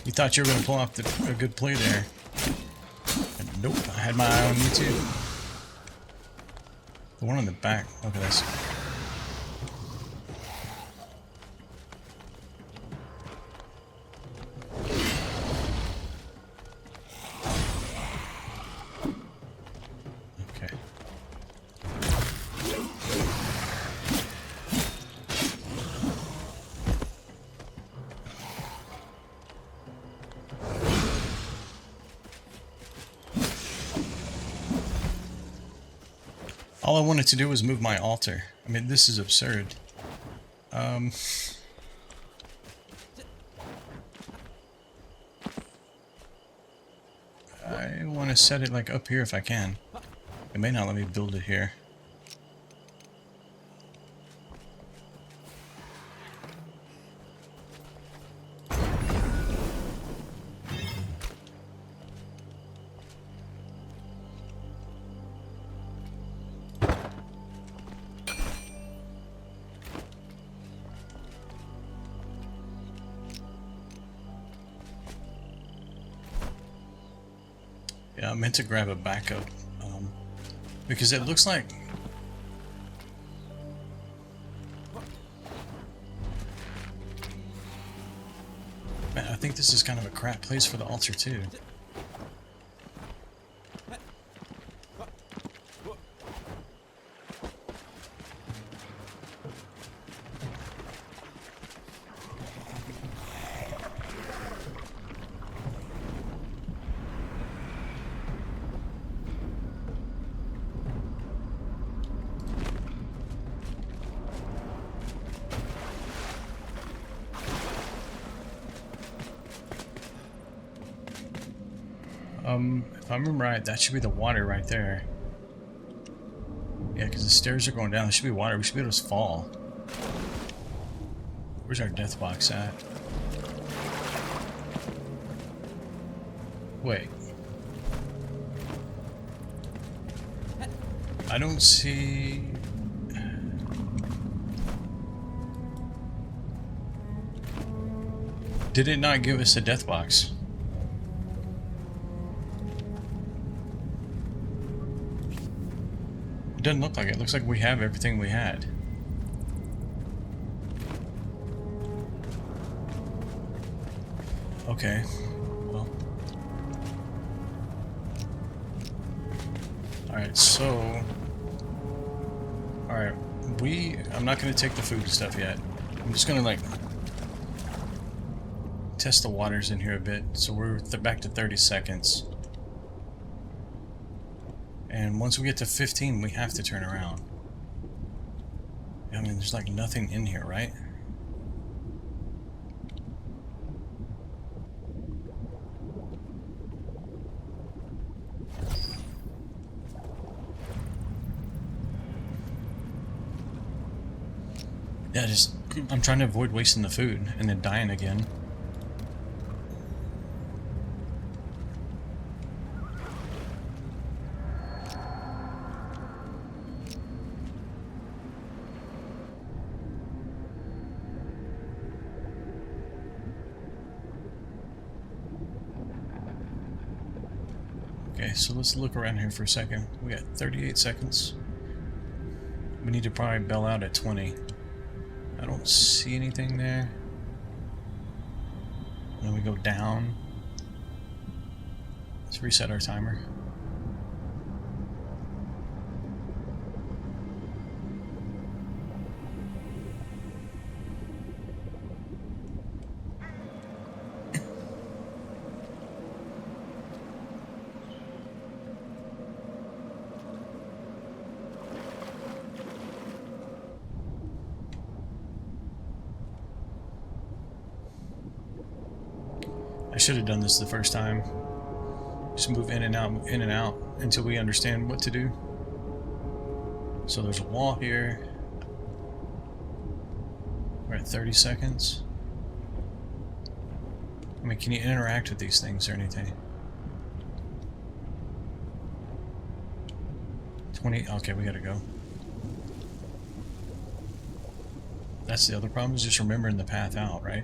You thought you were going to pull off a good play there. And nope, I had my eye on you too. The one on the back, look at this. Okay. All I wanted to do was move my altar. I mean, this is absurd. I want to set it like up here if I can. It may not let me build it here. Yeah, I meant to grab a backup, because it looks like... Man, I think this is kind of a crap place for the altar too. If I remember right, that should be the water right there. Yeah, because the stairs are going down. There should be water. We should be able to fall. Where's our death box at? Wait. I don't see... Did it not give us a death box? It doesn't look like it. It looks like we have everything we had. Okay. Well. Alright, so... Alright, I'm not going to take the food and stuff yet. I'm just going to, like... test the waters in here a bit. So we're back to 30 seconds. And once we get to 15, we have to turn around. I mean, there's like nothing in here, right? Yeah, I'm trying to avoid wasting the food and then dying again. Okay, so let's look around here for a second. We got 38 seconds. We need to probably bail out at 20. I don't see anything there. Then we go down. Let's reset our timer. I should have done this the first time. Just move in and out until we understand what to do. So there's a wall here. We're at 30 seconds. I mean, can you interact with these things or anything? 20, okay, we gotta go. That's the other problem, is just remembering the path out, right?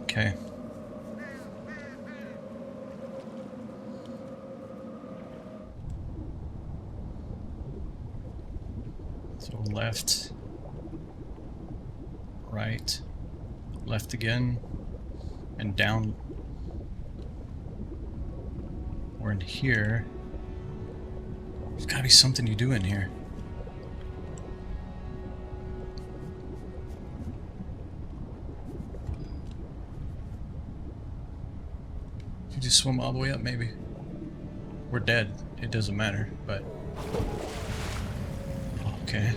Okay. So left, right, left again, and down. We're in here. There's gotta be something you do in here. Just swim all the way up, maybe. We're dead. It doesn't matter, but... Okay.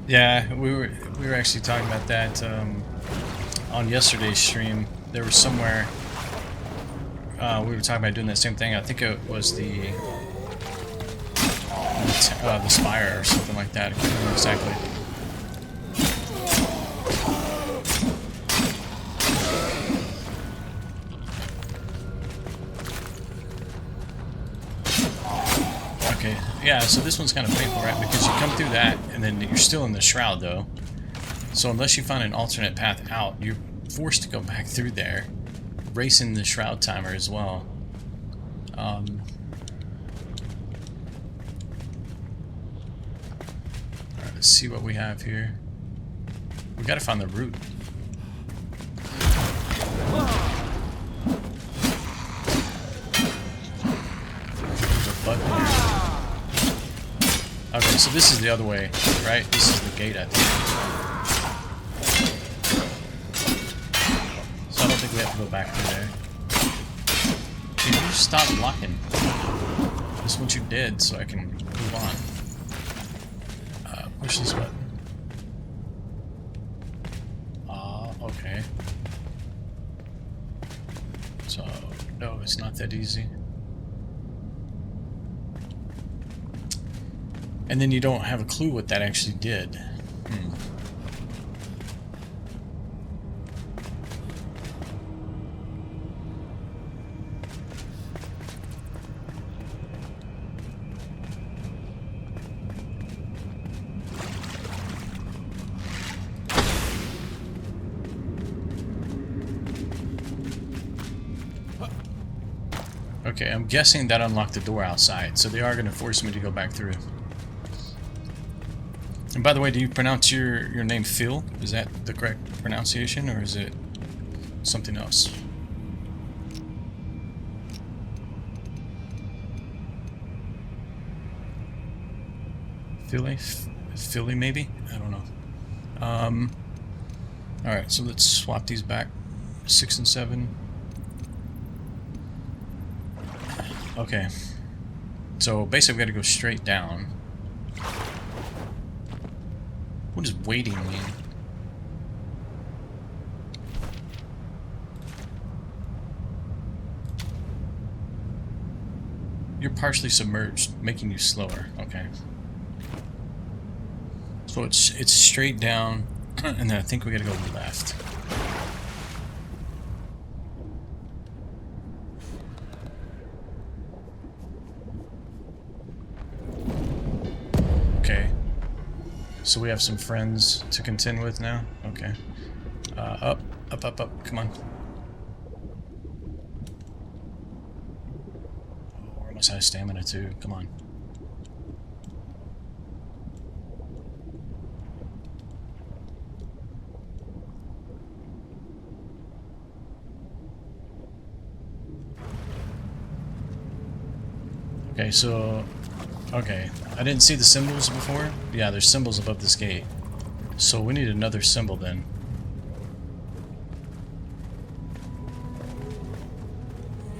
Yeah, we were actually talking about that on yesterday's stream. There was somewhere we were talking about doing that same thing. I think it was the spire or something like that. I can't remember exactly. Okay, yeah, so this one's kind of painful, right? Because you come through that, and then you're still in the shroud, though. So unless you find an alternate path out, you're forced to go back through there, racing the shroud timer as well. Let's see what we have here. We gotta find the root. There's a button here. Okay, so this is the other way, right? This is the gate, I think. So I don't think we have to go back through there. Can you stop blocking? I just want you dead so I can move on. Push this button. Okay. So, no, it's not that easy. And then you don't have a clue what that actually did. Okay, I'm guessing that unlocked the door outside, so they are going to force me to go back through. And by the way, do you pronounce your name Phil? Is that the correct pronunciation, or is it something else? Philly maybe? I don't know. Alright, so let's swap these back. 6 and 7. Okay. So basically we gotta go straight down. What does waiting mean? You're partially submerged, making you slower. Okay. So it's straight down, and then I think we gotta go left. Okay. So we have some friends to contend with now? Okay. Up. Come on. Oh, we're almost out of stamina too. Come on. Okay, so... Okay, I didn't see the symbols before. Yeah, there's symbols above this gate. So we need another symbol then.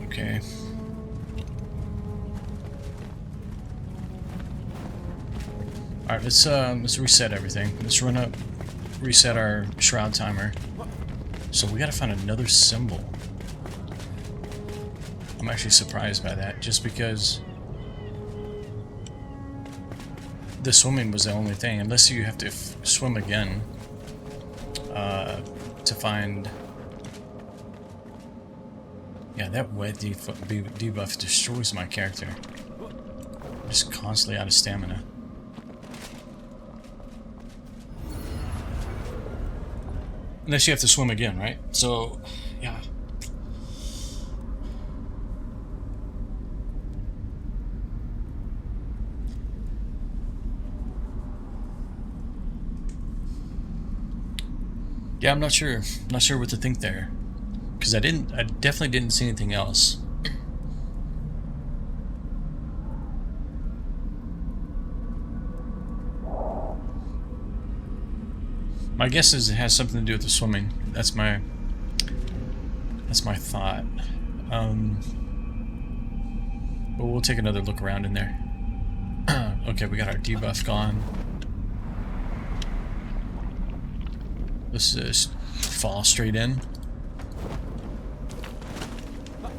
Okay. Alright, let's reset everything. Let's run up, reset our shroud timer. So we gotta find another symbol. I'm actually surprised by that, just because the swimming was the only thing, unless you have to swim again to find. Yeah, that wet debuff destroys my character. I'm just constantly out of stamina. Unless you have to swim again, right? So, yeah. Yeah, I'm not sure. Not sure what to think there, because I definitely didn't see anything else. My guess is it has something to do with the swimming. That's my thought. But we'll take another look around in there. Okay, we got our debuff gone. Let's just fall straight in.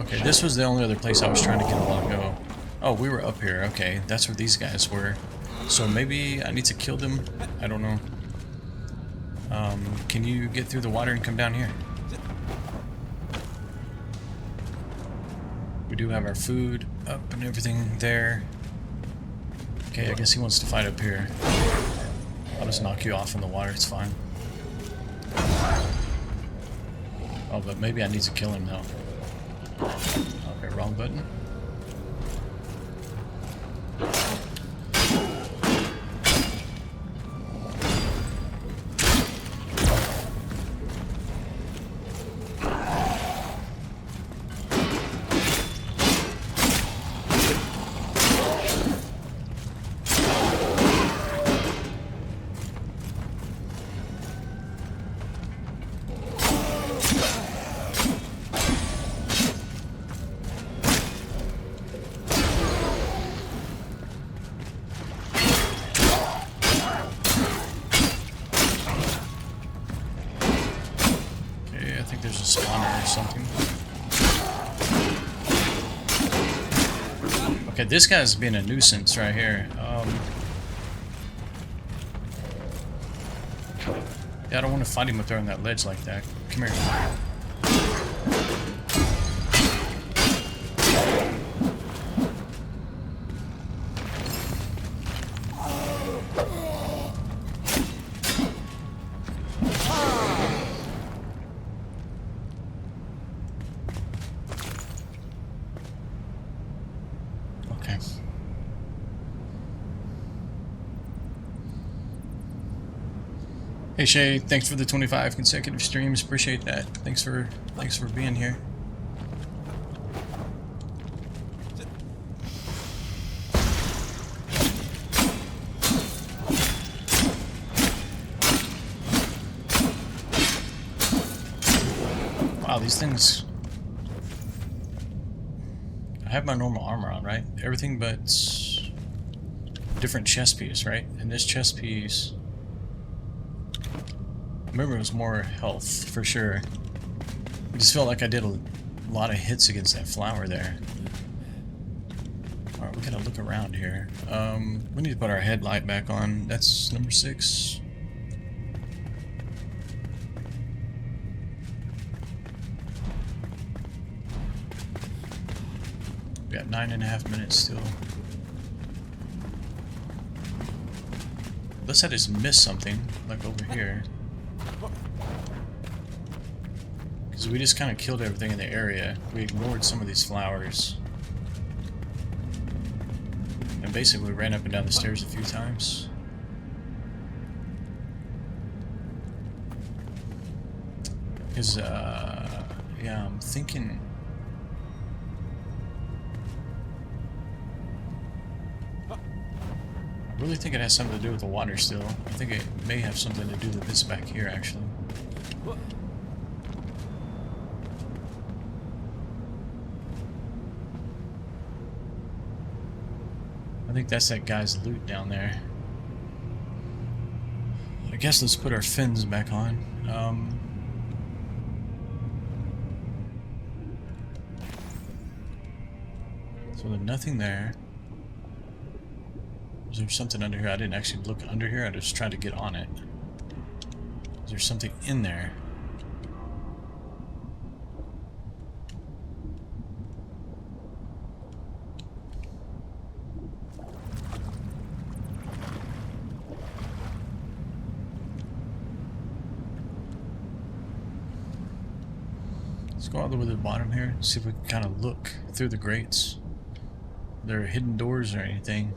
Okay, this was the only other place I was trying to get a while ago. Oh, we were up here. Okay, that's where these guys were. So maybe I need to kill them? I don't know. Can you get through the water and come down here? We do have our food up and everything there. Okay, I guess he wants to fight up here. I'll just knock you off in the water, it's fine. Oh, but maybe I need to kill him though. Okay, wrong button. there's a spawner or something. Okay, this guy's being a nuisance right here. Yeah, I don't want to fight him up there on that ledge like that. Come here. Okay. Hey Shay, thanks for the 25 consecutive streams. Appreciate that. Thanks for being here. Wow, these things. I have my normal armor on, right? Everything but different chest piece, right? And this chest piece, I remember it was more health for sure. I just felt like I did a lot of hits against that flower there. Alright, we gotta look around here. We need to put our headlight back on. That's number 6. We got 9.5 minutes still. Unless I just missed something, like over here. Because we just kind of killed everything in the area. We ignored some of these flowers. And basically ran up and down the stairs a few times. Because, yeah, I'm thinking... I really think it has something to do with the water still. I think it may have something to do with this back here, actually. I think that's that guy's loot down there. I guess let's put our fins back on. So there's nothing there. Is there something under here? I didn't actually look under here. I just tried to get on it. Is there something in there? Let's go all the way to the bottom here. See if we can kind of look through the grates. Are there hidden doors or anything?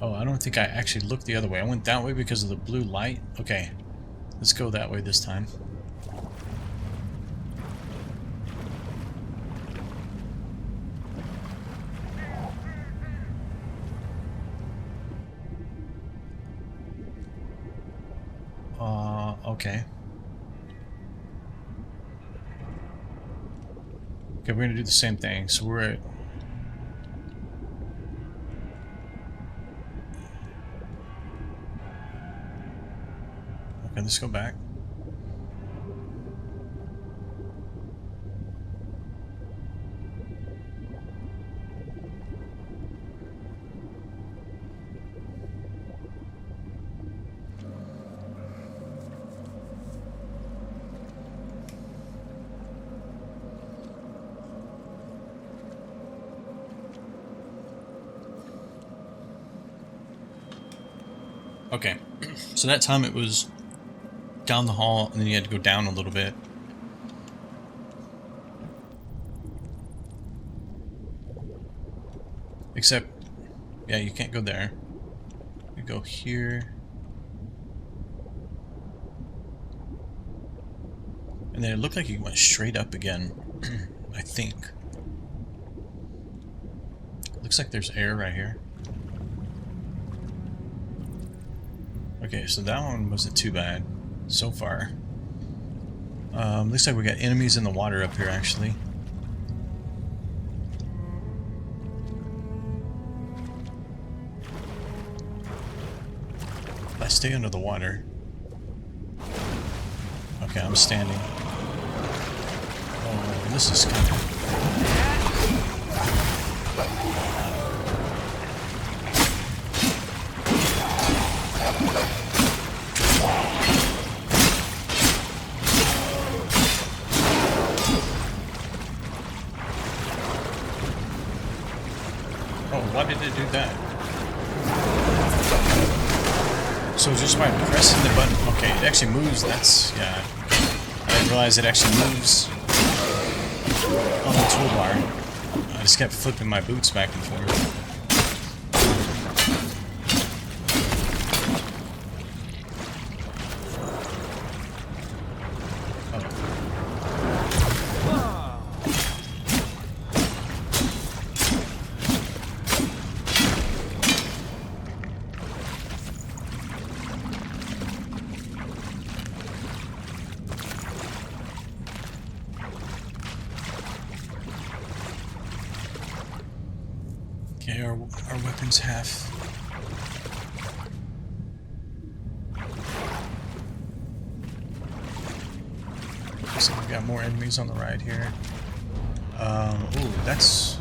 Oh, I don't think I actually looked the other way. I went that way because of the blue light. Okay, let's go that way this time. Okay. Okay, we're gonna do the same thing. So we're at... Okay, let's go back. Okay, so that time it was down the hall, and then you had to go down a little bit. Except, yeah, you can't go there. You go here. And then it looked like you went straight up again, I think. Looks like there's air right here. Okay, so that one wasn't too bad so far. Looks like we got enemies in the water up here, actually. stay under the water. Okay, I'm standing. Oh, this is kind of... Oh, why did it do that? So just by pressing the button, okay, it actually moves. That's, yeah. I didn't realize it actually moves on the toolbar. I just kept flipping my boots back and forth. Okay, our weapons half. So we got more enemies on the right here. Ooh, that's...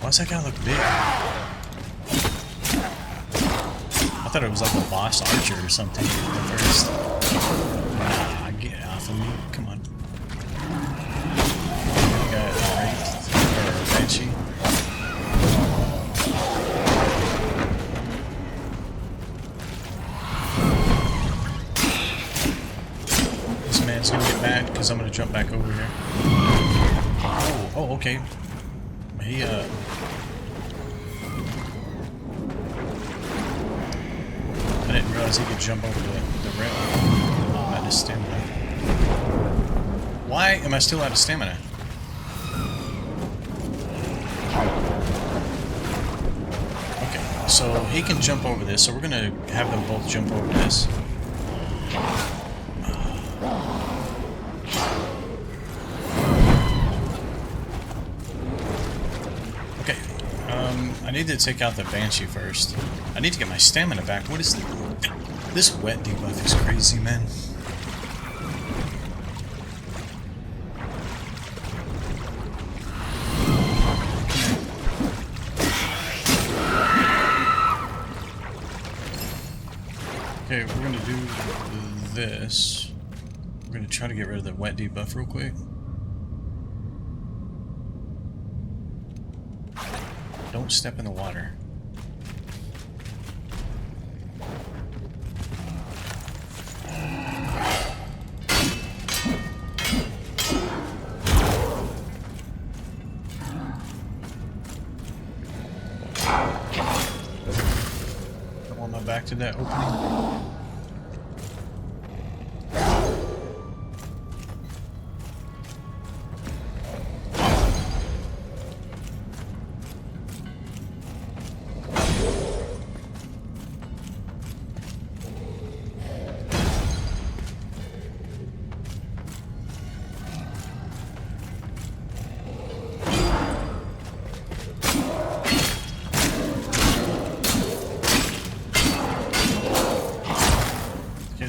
Why's that guy look big? I thought it was like a boss archer or something at first. Nah, get off of me. Come on. We got Wraith, or Banshee. It's gonna get mad because I'm gonna jump back over here. Oh, okay. He, I didn't realize he could jump over the rail. Oh, I'm out of stamina. Why am I still out of stamina? Okay, so he can jump over this, so we're gonna have them both jump over this. I need to take out the Banshee first. I need to get my stamina back. What is this wet debuff is crazy, man. Okay, we're gonna do this. We're gonna try to get rid of the wet debuff real quick. Don't step in the water. Don't want my back to that opening.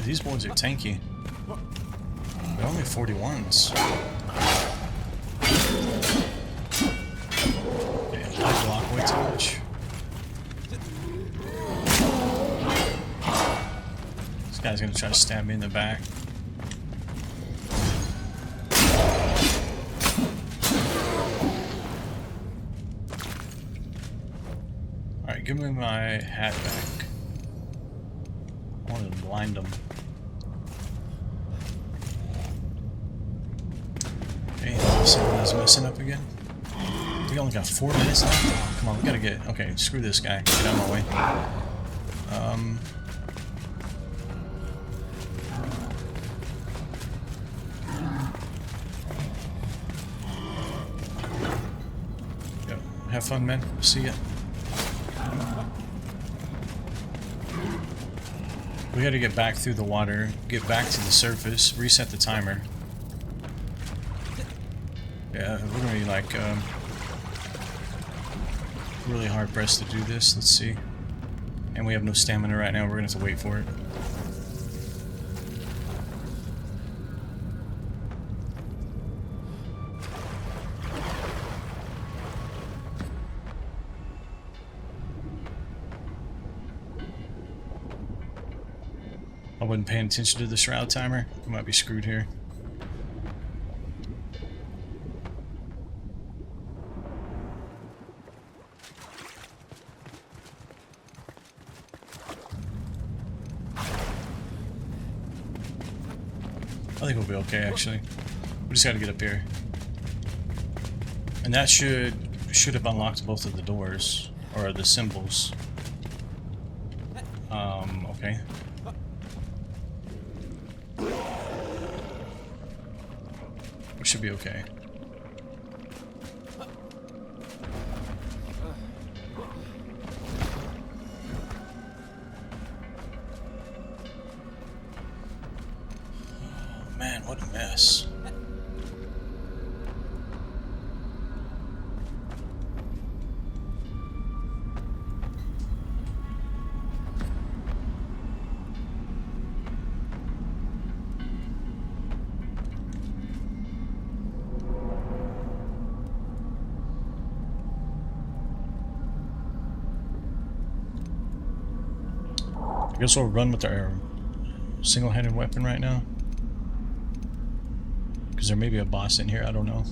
These boys are tanky. They're only 41s. Yeah, I block way too much. This guy's gonna try to stab me in the back. Alright, give me my hat back. I wanted to blind them. Someone's messing up again. We only got 4 minutes left. Oh, come on, we gotta get... Okay, screw this guy. Get out of my way. Yep. Have fun, man. See ya. We gotta get back through the water, get back to the surface, reset the timer. Yeah, we're gonna be like really hard pressed to do this. Let's see. And we have no stamina right now. We're gonna have to wait for it. wasn't paying attention to the shroud timer. We might be screwed here. I think we'll be okay, actually. We just gotta get up here. And that should have unlocked both of the doors. Or the symbols. Okay. We should be okay. Oh man, what a mess. I guess we'll run with our single-handed weapon right now. Because there may be a boss in here, I don't know.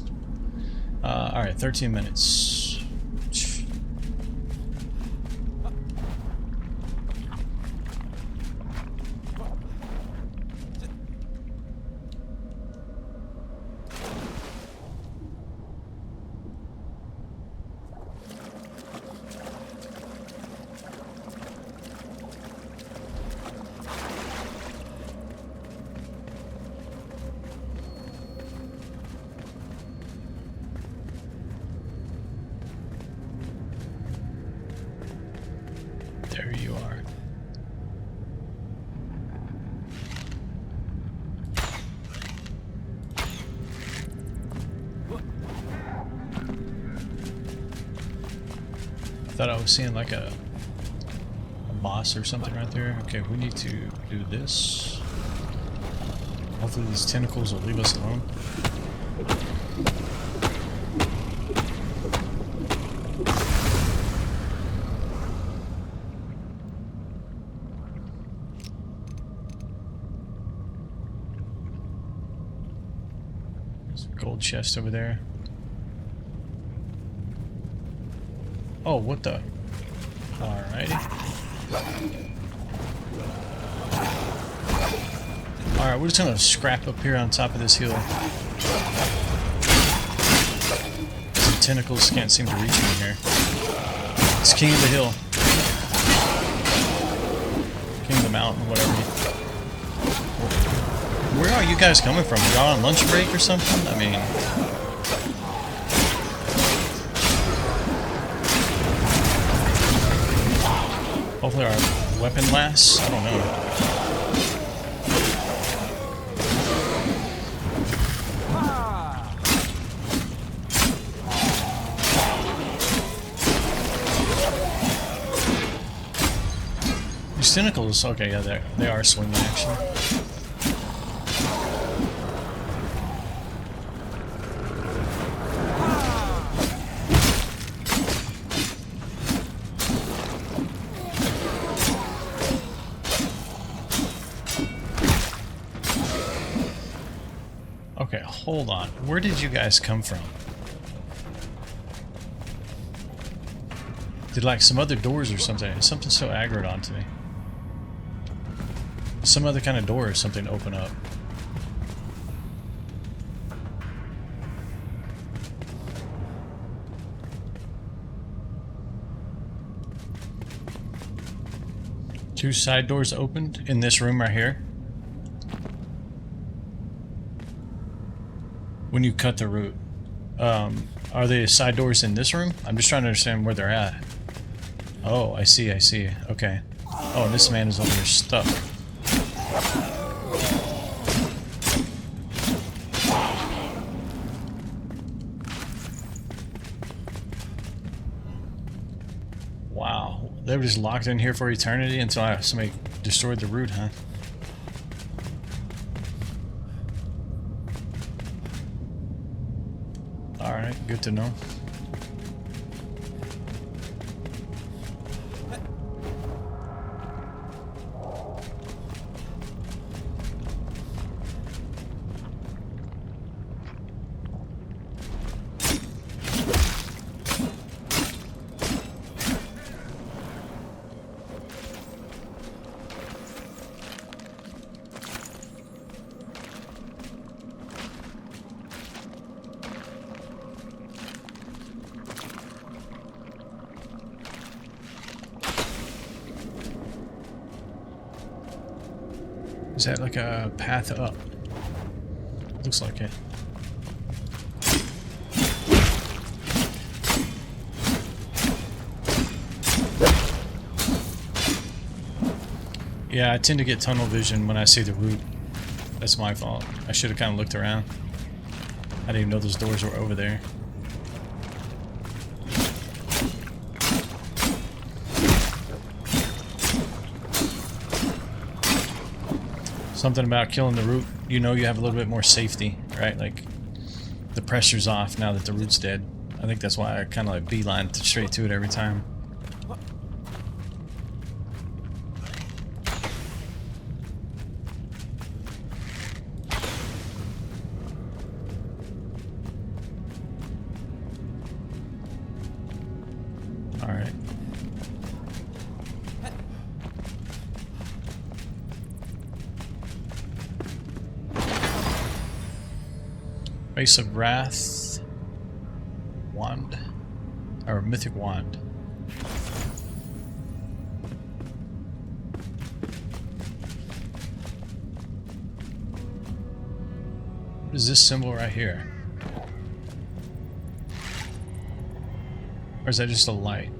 Alright, 13 minutes. There you are. I thought I was seeing like a boss or something right there. Okay, we need to do this. Hopefully these tentacles will leave us alone. Gold chest over there. Oh, what the? Alrighty. Alright, we're just gonna scrap up here on top of this hill. Some tentacles can't seem to reach me here. It's king of the hill. King of the mountain, whatever. Where are you guys coming from? Y'all on lunch break or something? I mean... Hopefully our weapon lasts? I don't know. These tentacles, okay, yeah, they are swinging actually. Okay, hold on. Where did you guys come from? Did like some other doors or something? Something so aggroed onto me. Some other kind of door or something open up. Two side doors opened in this room right here. When you cut the route, are they side doors in this room? I'm just trying to understand where they're at. Oh, I see, I see. Okay. Oh, and this man is over here stuck. Wow. They were just locked in here for eternity until somebody destroyed the route, huh? Alright, good to know. Is that like a path up? Looks like it. Yeah, I tend to get tunnel vision when I see the route. That's my fault. I should have kind of looked around. I didn't even know those doors were over there. Something about killing the root, you know, you have a little bit more safety, right? Like, the pressure's off now that the root's dead. I think that's why I kind of like beeline straight to it every time. Alright. Face of Wrath Wand. Or Mythic Wand. What is this symbol right here? Or is that just a light?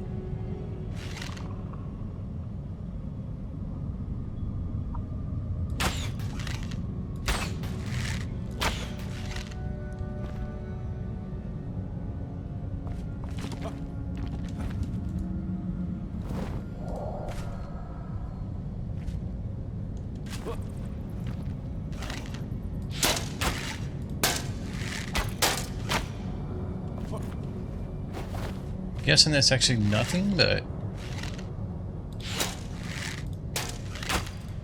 Guessing that's actually nothing, but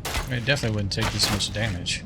I mean, it definitely wouldn't take this much damage.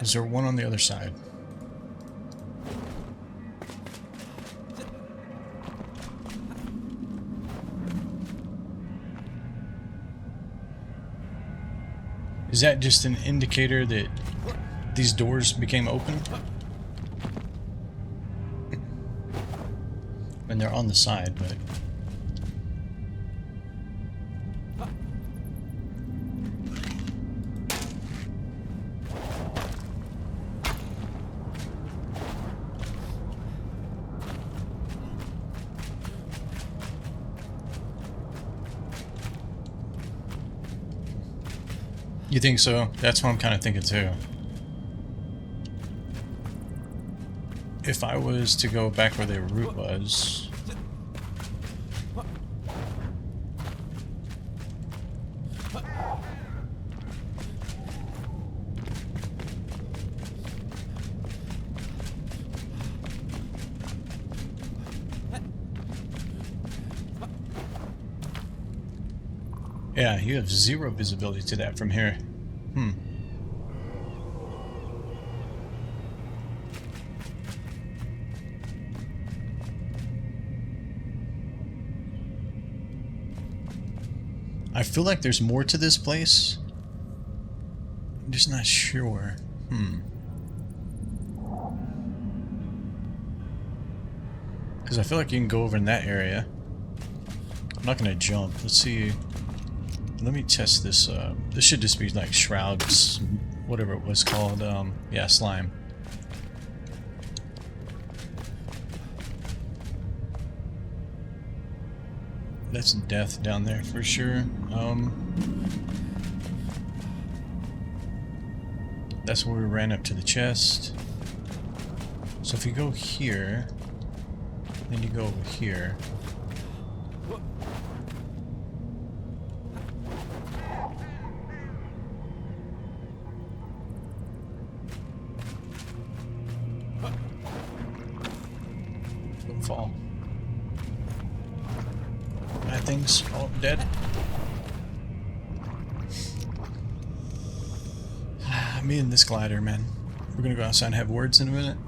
Is there one on the other side? Is that just an indicator that these doors became open? And they're on the side, but... You think so? That's what I'm kind of thinking too. If I was to go back where the root was... Yeah, you have zero visibility to that from here. I feel like there's more to this place. I'm just not sure. Because I feel like you can go over in that area. I'm not gonna jump. Let's see. Let me test this. This should just be like shrouds, whatever it was called. Yeah, slime. That's death down there for sure. That's where we ran up to the chest. So if you go here, then you go over here. fall. Bad things. Oh, I'm dead. Me and this glider, man. We're gonna go outside and have words in a minute.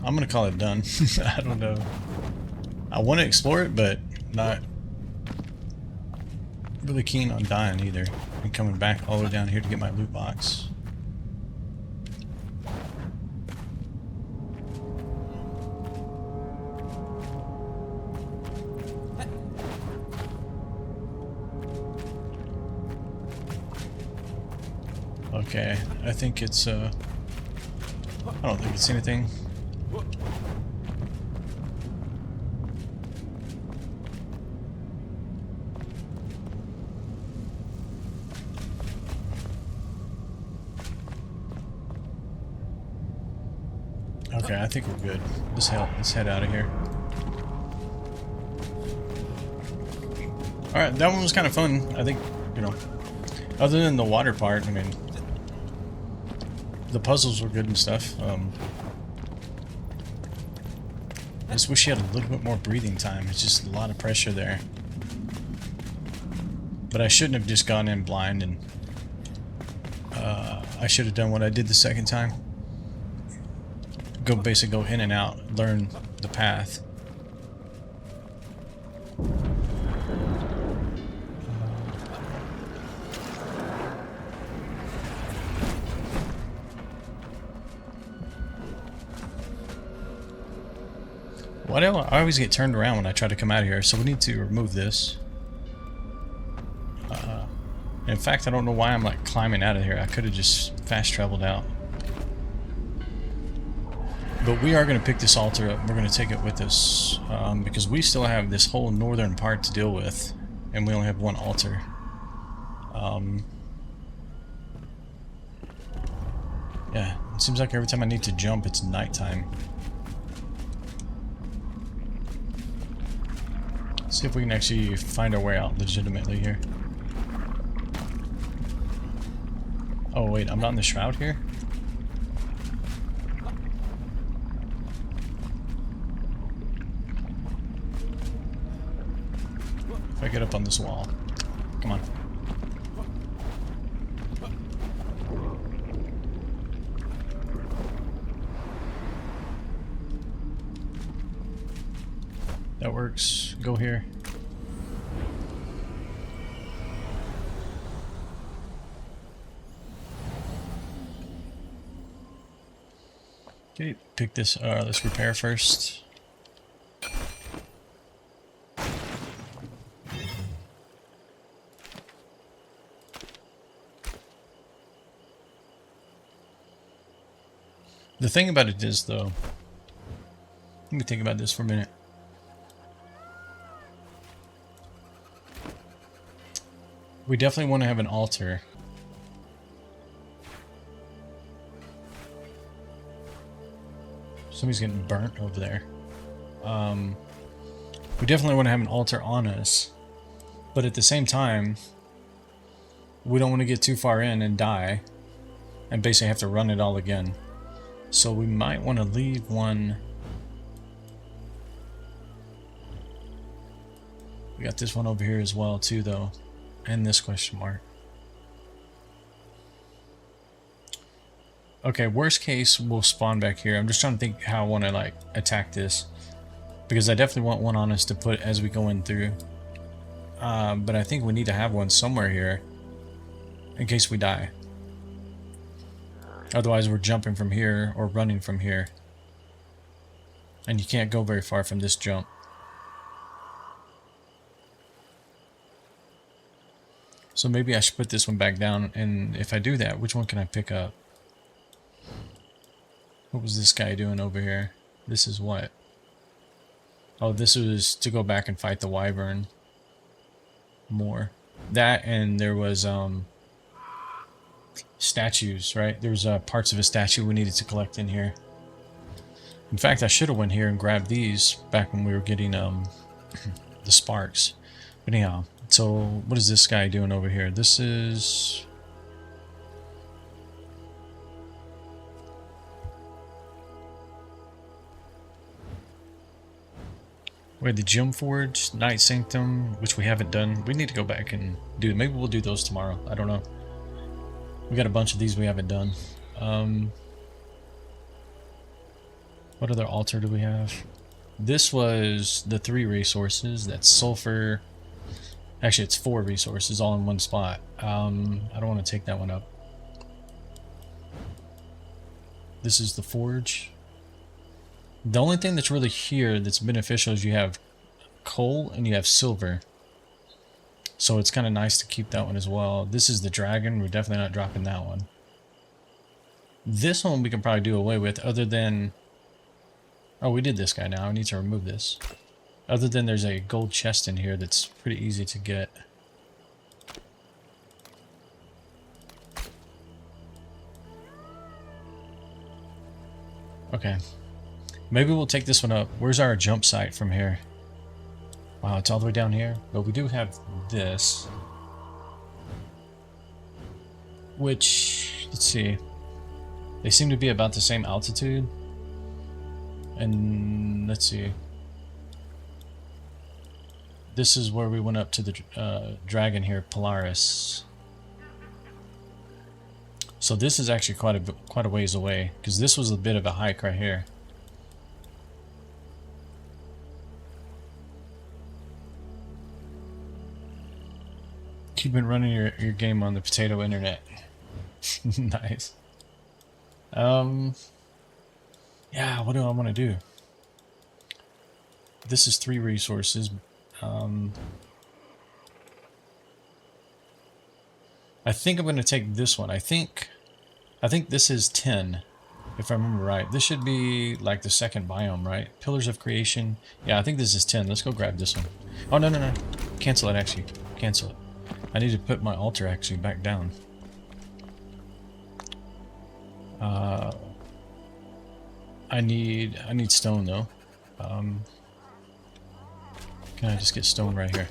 I'm gonna call it done. I don't know. I want to explore it, but not really keen on dying either. And coming back all the way down here to get my loot box. Okay, I think it's I don't think it's anything. Okay, I think we're good. Let's head out of here. Alright, that one was kind of fun. I think, you know, other than the water part, I mean, the puzzles were good and stuff. I just wish she had a little bit more breathing time. It's just a lot of pressure there. But I shouldn't have just gone in blind, and I should have done what I did the second time. Basically go in and out, learn the path. Why do I always get turned around when I try to come out of here? So we need to remove this. In fact, I don't know why I'm like climbing out of here. I could have just fast traveled out. But we are going to pick this altar up. We're going to take it with us because we still have this whole northern part to deal with, and we only have one altar. Yeah, it seems like every time I need to jump, it's nighttime. Let's see if we can actually find our way out legitimately here. Oh wait, I'm not in the shroud here? If I get up on this wall. Come on. That works. Go here. Okay, pick this. Let's repair first. The thing about it is, though, let me think about this for a minute. We definitely want to have an altar. Somebody's getting burnt over there. We definitely want to have an altar on us, but at the same time, we don't want to get too far in and die, and basically have to run it all again. So we might want to leave one. We got this one over here as well too, though, and this question mark. Okay, worst case, we'll spawn back here. I'm just trying to think how I want to like attack this, because I definitely want one on us to put as we go in through. But I think we need to have one somewhere here in case we die. Otherwise, we're jumping from here or running from here, and you can't go very far from this jump. So maybe I should put this one back down, and if I do that, which one can I pick up? What was this guy doing over here? This is what? Oh, this was to go back and fight the wyvern more. That, and there was statues, right? There was parts of a statue we needed to collect in here. In fact, I should have went here and grabbed these back when we were getting the sparks. But anyhow, so what is this guy doing over here? This is... We had the Gem Forge, Night Sanctum, which we haven't done. We need to go back and do. Maybe we'll do those tomorrow. I don't know. We got a bunch of these we haven't done. What other altar do we have? This was the 3 resources. That's sulfur. Actually, it's 4 resources all in one spot. I don't want to take that one up. This is the forge. The only thing that's really here that's beneficial is you have coal and you have silver. So it's kind of nice to keep that one as well. This is the dragon. We're definitely not dropping that one. This one we can probably do away with, other than... Oh, we did this guy now. I need to remove this. Other than there's a gold chest in here that's pretty easy to get. Okay. Maybe we'll take this one up. Where's our jump site from here? Wow, it's all the way down here. But we do have this. Which, let's see. They seem to be about the same altitude. And let's see. This is where we went up to the dragon here, Polaris. So this is actually quite a ways away, because this was a bit of a hike right here. You've been running your game on the potato internet. Nice. Yeah, what do I want to do? This is 3 resources. I think I'm going to take this one. I think this is 10, if I remember right. This should be like the second biome, right? Pillars of Creation. Yeah, I think this is 10. Let's go grab this one. Oh, no, no, no. Cancel it, actually. Cancel it. I need to put my altar actually back down. I need stone though. Can I just get stone right here?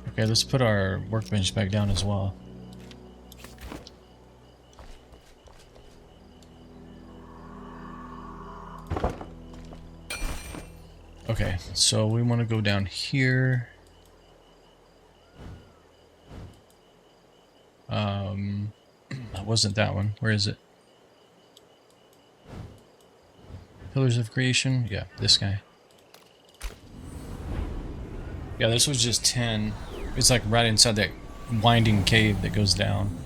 Okay, let's put our workbench back down as well. Okay, so we want to go down here. That wasn't that one. Where is it? Pillars of Creation? Yeah, this guy. Yeah, this was just 10. It's like right inside that winding cave that goes down.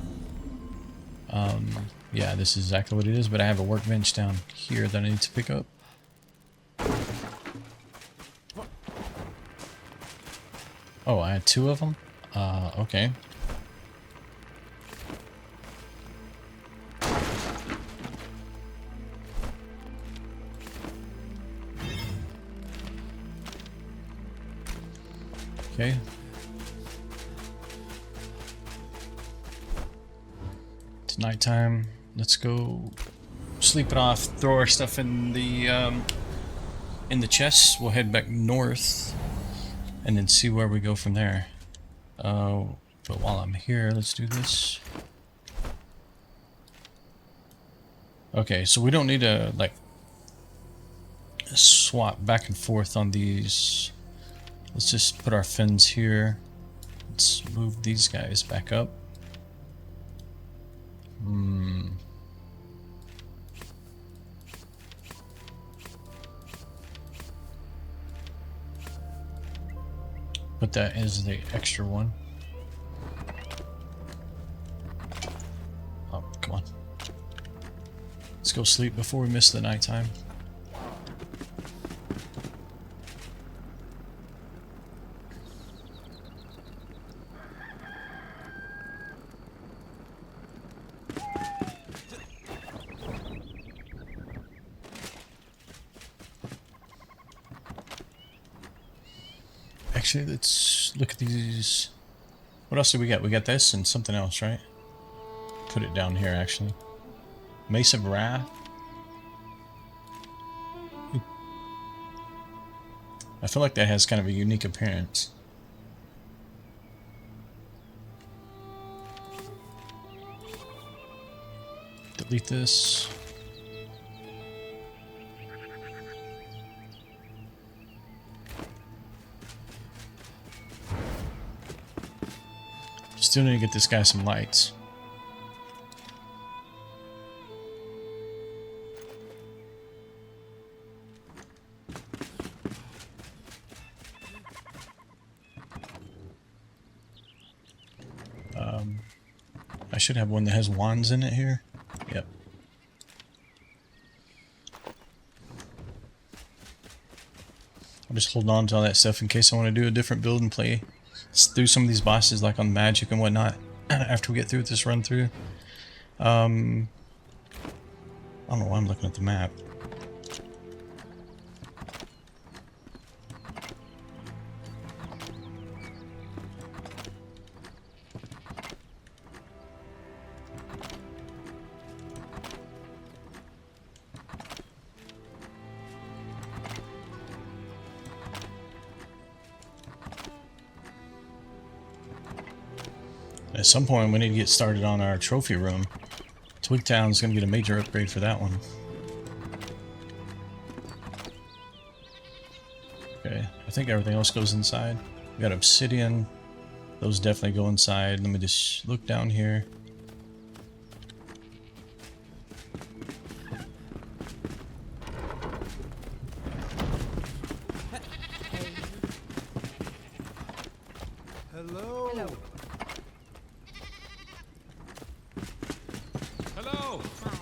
Yeah, this is exactly what it is, but I have a workbench down here that I need to pick up. Oh, I had 2 of them? Okay. Okay. It's nighttime. Let's go sleep it off, throw our stuff in the chest. We'll head back north and then see where we go from there. But while I'm here, let's do this. Okay, so we don't need to like swap back and forth on these. Let's just put our fins here. Let's move these guys back up. But that is the extra one. Oh, come on. Let's go sleep before we miss the nighttime. Actually, let's look at these. What else do we got? We got this and something else, right? Put it down here, actually. Mace of Wrath. I feel like that has kind of a unique appearance. Delete this. Still need to get this guy some lights. I should have one that has wands in it here. Yep. I'm just holding on to all that stuff in case I want to do a different build and play through some of these bosses like on magic and whatnot after we get through this run through. I don't know why I'm looking at the map. At some point, we need to get started on our trophy room. Twigtown's going to get a major upgrade for that one. Okay, I think everything else goes inside. We got obsidian. Those definitely go inside. Let me just look down here. Hello. Hello. Hello. Hi.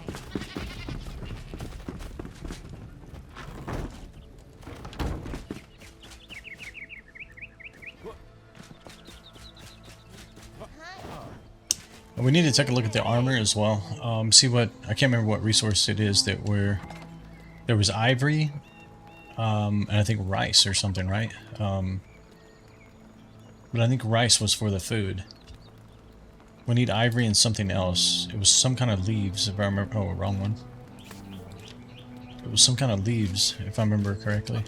We need to take a look at the armor as well. See what, I can't remember what resource it is that there was ivory, and I think rice or something, right? But I think rice was for the food. We need ivory and something else. It was some kind of leaves, if I remember. Oh, wrong one. It was some kind of leaves, if I remember correctly.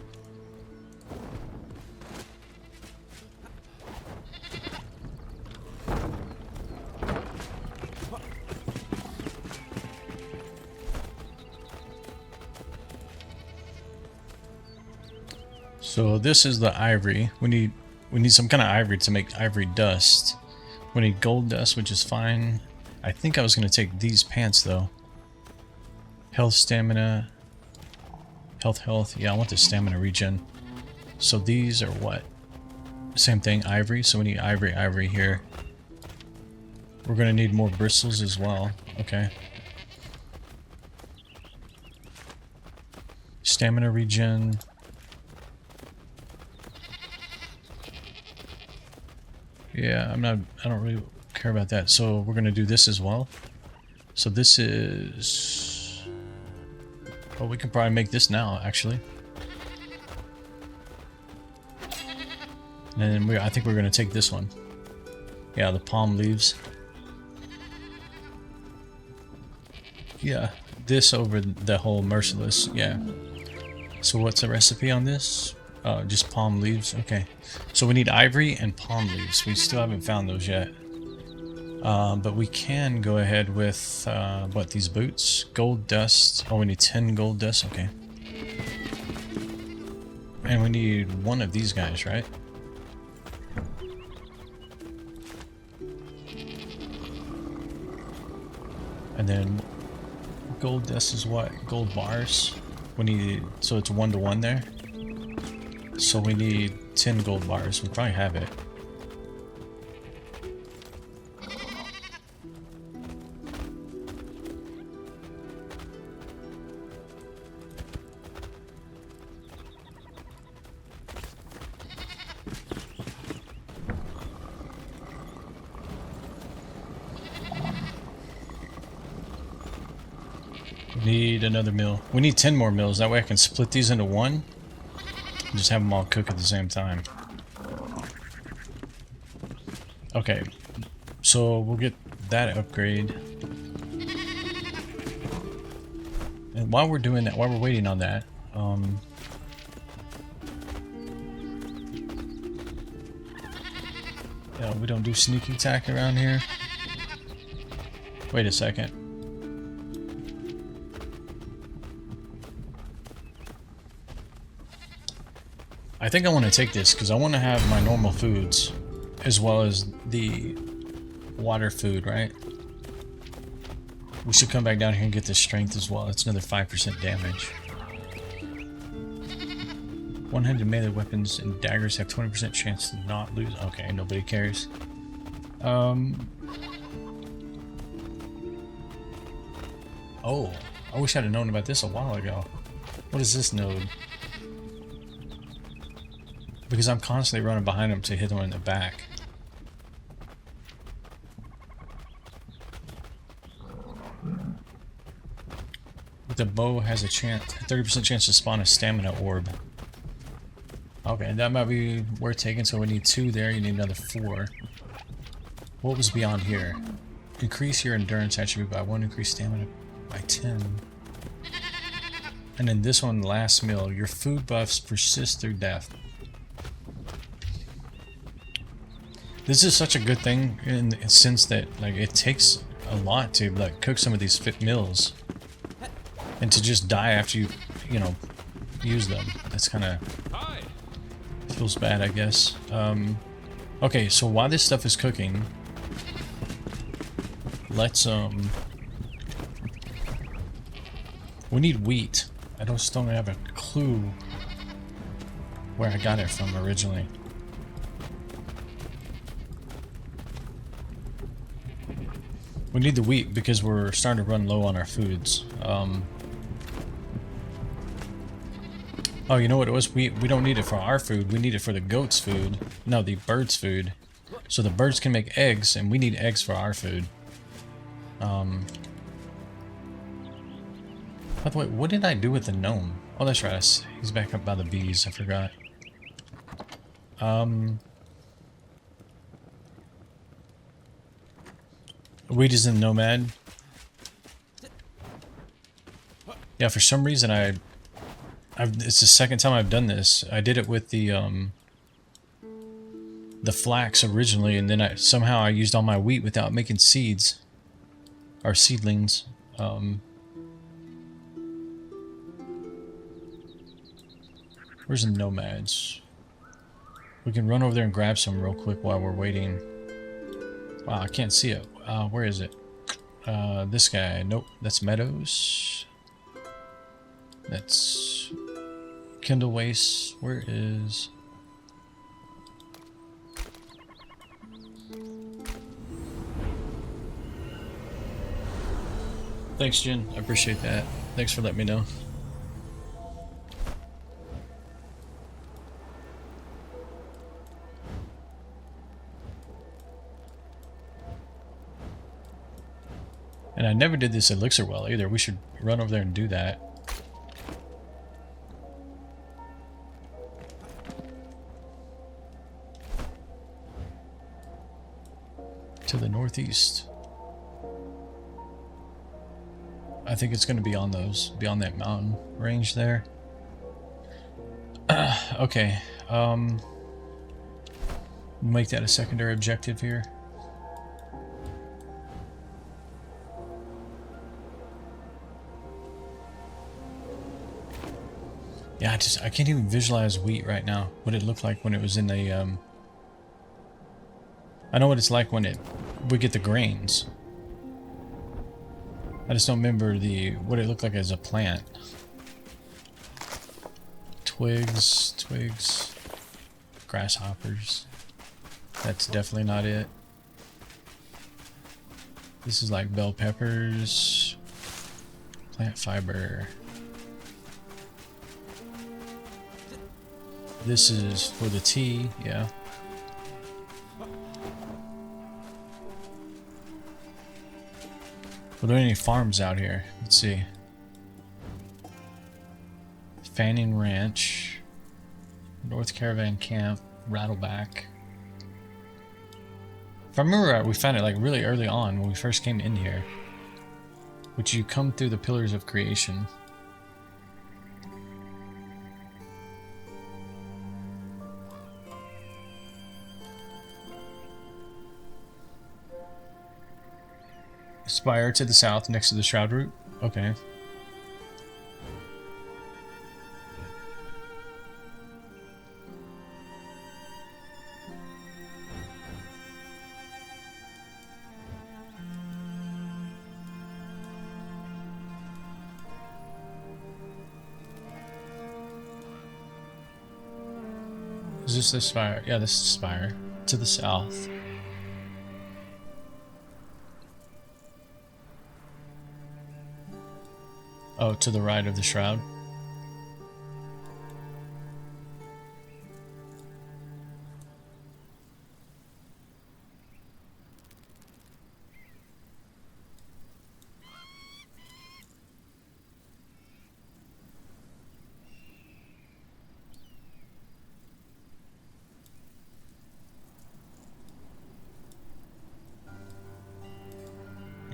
So this is the ivory. We need some kind of ivory to make ivory dust. We need gold dust, which is fine. I think I was going to take these pants though. Health, stamina, health. Yeah, I want the stamina regen. So these are what? Same thing, ivory. So we need ivory here. We're going to need more bristles as well. Okay. Stamina regen. Yeah, I don't really care about that. So we're gonna do this as well. So this is, well, we can probably make this now actually. And then I think we're gonna take this one. Yeah, the palm leaves. Yeah, this over the whole merciless. Yeah. So what's the recipe on this? Just palm leaves. Okay. So we need ivory and palm leaves. We still haven't found those yet. But we can go ahead with, what, these boots? Gold dust. Oh, we need 10 gold dust. Okay. And we need one of these guys, right? And then gold dust is what? Gold bars. We need, so it's 1-to-1 there. So we need 10 gold bars. We probably have it. We need another mill. We need 10 more mills. That way I can split these into one. Just have them all cook at the same time. Okay, so we'll get that upgrade. And while we're doing that, while we're waiting on that, yeah, we don't do sneak attack around here. Wait a second. I think I want to take this because I want to have my normal foods as well as the water food, right? We should come back down here and get this strength as well. It's another 5% damage. One-handed melee weapons and daggers have 20% chance to not lose. Okay, nobody cares. Oh, I wish I'd have known about this a while ago. What is this node? Because I'm constantly running behind him to hit him in the back. The bow has a 30% chance to spawn a stamina orb. Okay, that might be worth taking. So we need 2 there. You need another 4. What was beyond here? Increase your endurance attribute by 1. Increase stamina by 10. And then this one, last meal. Your food buffs persist through death. This is such a good thing in the sense that like it takes a lot to like cook some of these fit meals, and to just die after you know, use them. That's kind of feels bad, I guess. Okay, so while this stuff is cooking, let's we need wheat. I just don't have a clue where I got it from originally. We need the wheat because we're starting to run low on our foods. Oh, you know what it was? We don't need it for our food. We need it for the goat's food. No, the bird's food. So the birds can make eggs, and we need eggs for our food. By the way, what did I do with the gnome? Oh, that's right. He's back up by the bees. I forgot. Wheat is in Nomad. Yeah, for some reason it's the second time I've done this. I did it with the flax originally, and then somehow I used all my wheat without making seeds or seedlings. Where's the nomads? We can run over there and grab some real quick while we're waiting. Wow, I can't see it. Where is it? This guy. Nope, that's Meadows. That's Kindle Waste. Where is... Thanks, Jen. I appreciate that. Thanks for letting me know. And I never did this elixir well either. We should run over there and do that. To the northeast. I think it's going to be on beyond that mountain range there. Okay. Make that a secondary objective here. Yeah, I can't even visualize wheat right now. What it looked like when it was in the I know what it's like when we get the grains. I just don't remember what it looked like as a plant. Twigs, grasshoppers. That's definitely not it. This is like bell peppers, plant fiber. This is for the tea, yeah. Are there any farms out here? Let's see. Fanning Ranch, North Caravan Camp, Rattleback. If I remember right, we found it like really early on when we first came in here. Which you come through the Pillars of Creation. Spire to the south next to the Shroud route. Okay. Is this the spire? Yeah, this is the spire. To the south. Oh, to the right of the Shroud.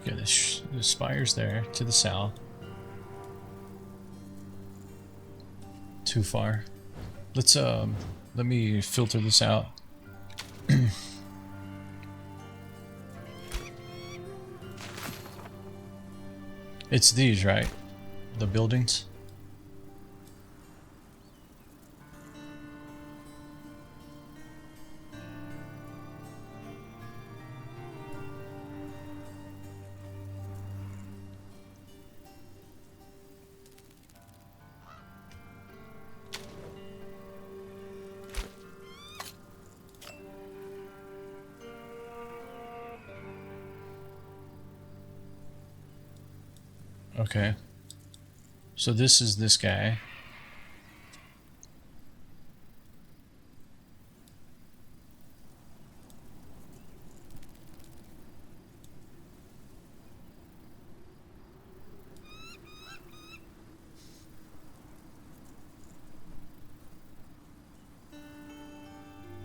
Okay, the spire's there to the south. Too far. Let's let me filter this out. It's these, right? The buildings. Okay. So this is this guy.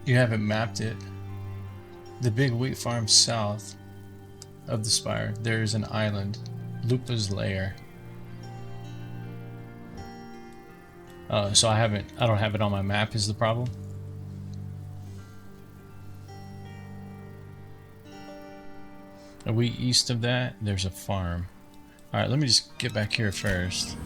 You haven't mapped it. The big wheat farm south of the spire, there is an island. Lupa's lair. So I don't have it on my map is the problem. Are we east of that? There's a farm. Alright, let me just get back here first.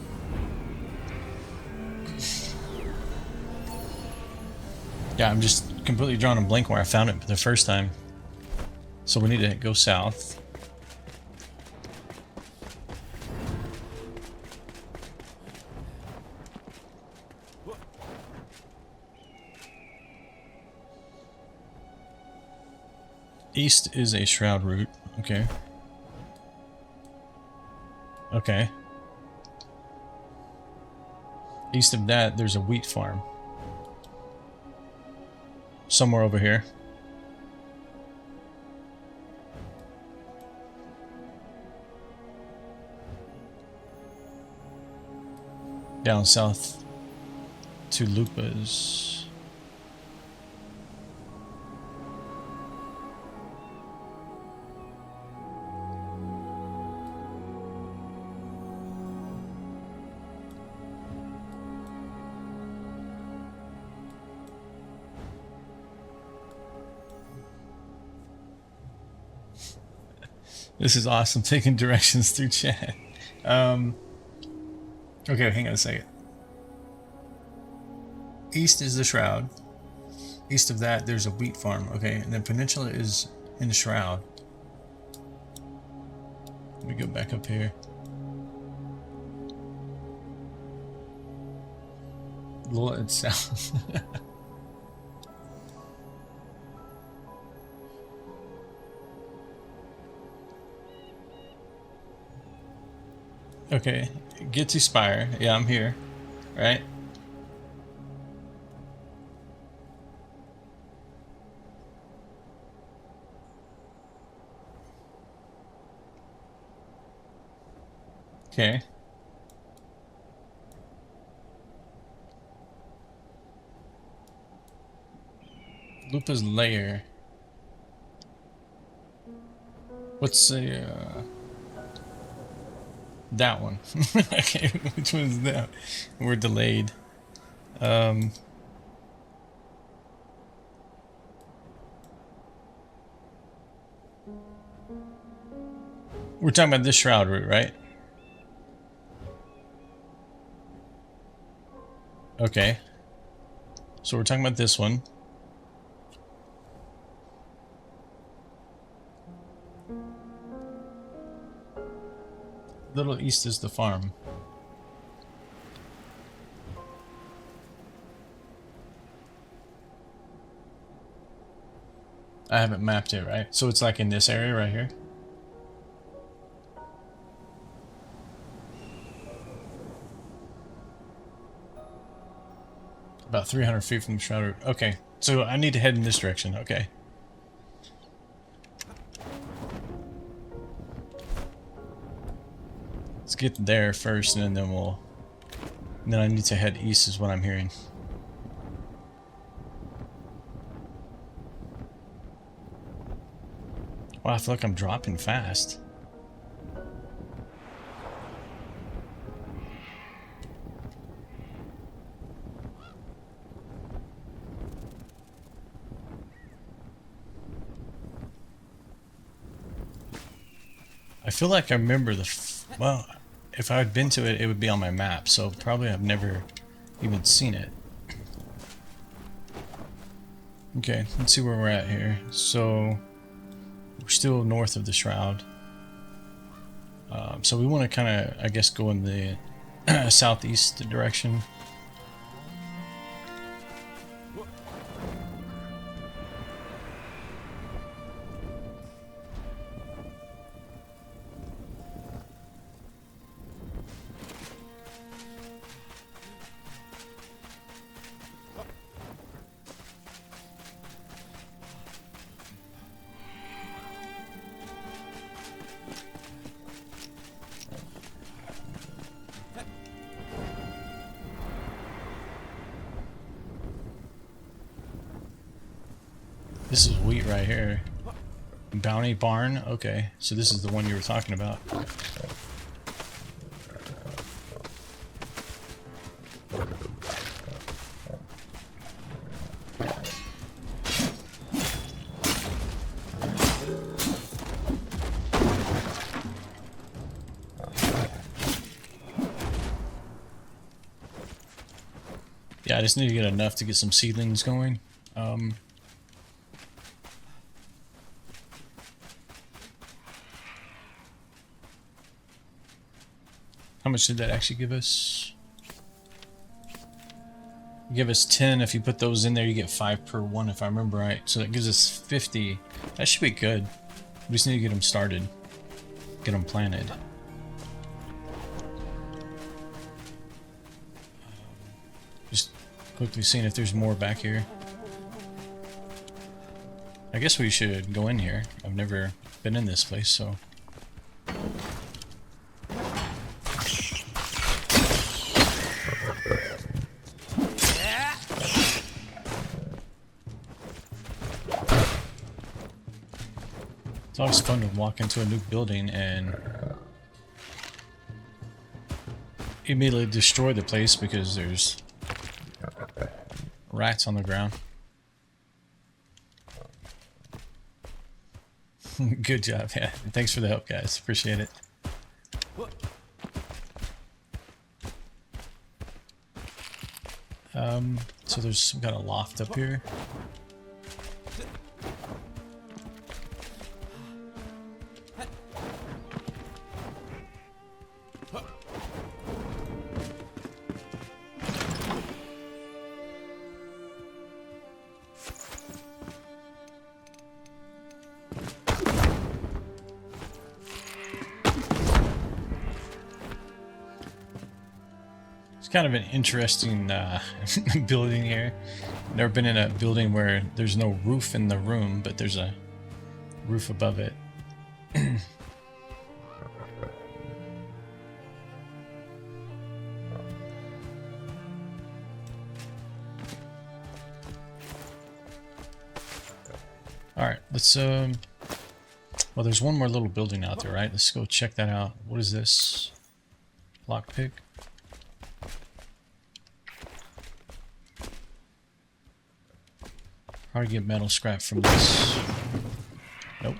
Yeah, I'm just completely drawing a blank where I found it the first time. So we need to go south. East is a Shroud route. Okay. Okay. East of that, there's a wheat farm. Somewhere over here. Down south to Lupa's. This is awesome, taking directions through chat. Okay, hang on a second. East is the Shroud. East of that, there's a wheat farm. Okay, and then Peninsula is in the Shroud. Let me go back up here. Lola, it's south. Okay, get to Spire. Yeah, I'm here. Right? Okay. Lupa's lair. What's the that one? Okay, which one's that? We're delayed. We're talking about this shroud route, right? Okay. So we're talking about this one. A little east is the farm. I haven't mapped it, right? So it's like in this area right here. About 300 feet from the shroud route. Okay, so I need to head in this direction. Okay. Let's get there first, and then we'll... And then I need to head east is what I'm hearing. Wow, I feel like I'm dropping fast. I feel like I remember well, if I had been to it, it would be on my map, so probably I've never even seen it. Okay, let's see where we're at here. So, we're still north of the shroud. So we want to kind of, I guess, go in the southeast direction. This is wheat right here. Bounty barn? Okay, so this is the one you were talking about. Yeah, I just need to get enough to get some seedlings going. How much did that actually give us? Give us 10. If you put those in there, you get 5 per one, if I remember right. So that gives us 50. That should be good. We just need to get them started. Get them planted. Just quickly seeing if there's more back here. I guess we should go in here. I've never been in this place, so... It's always fun to walk into a new building and immediately destroy the place because there's rats on the ground. Good job, yeah. Thanks for the help, guys. Appreciate it. So there's got a loft up here. Kind of an interesting building here. Never been in a building where there's no roof in the room, but there's a roof above it. Alright, let's well, there's one more little building out there, right? Let's go check that out. What is this? Lockpick? How to get metal scrap from this? Nope.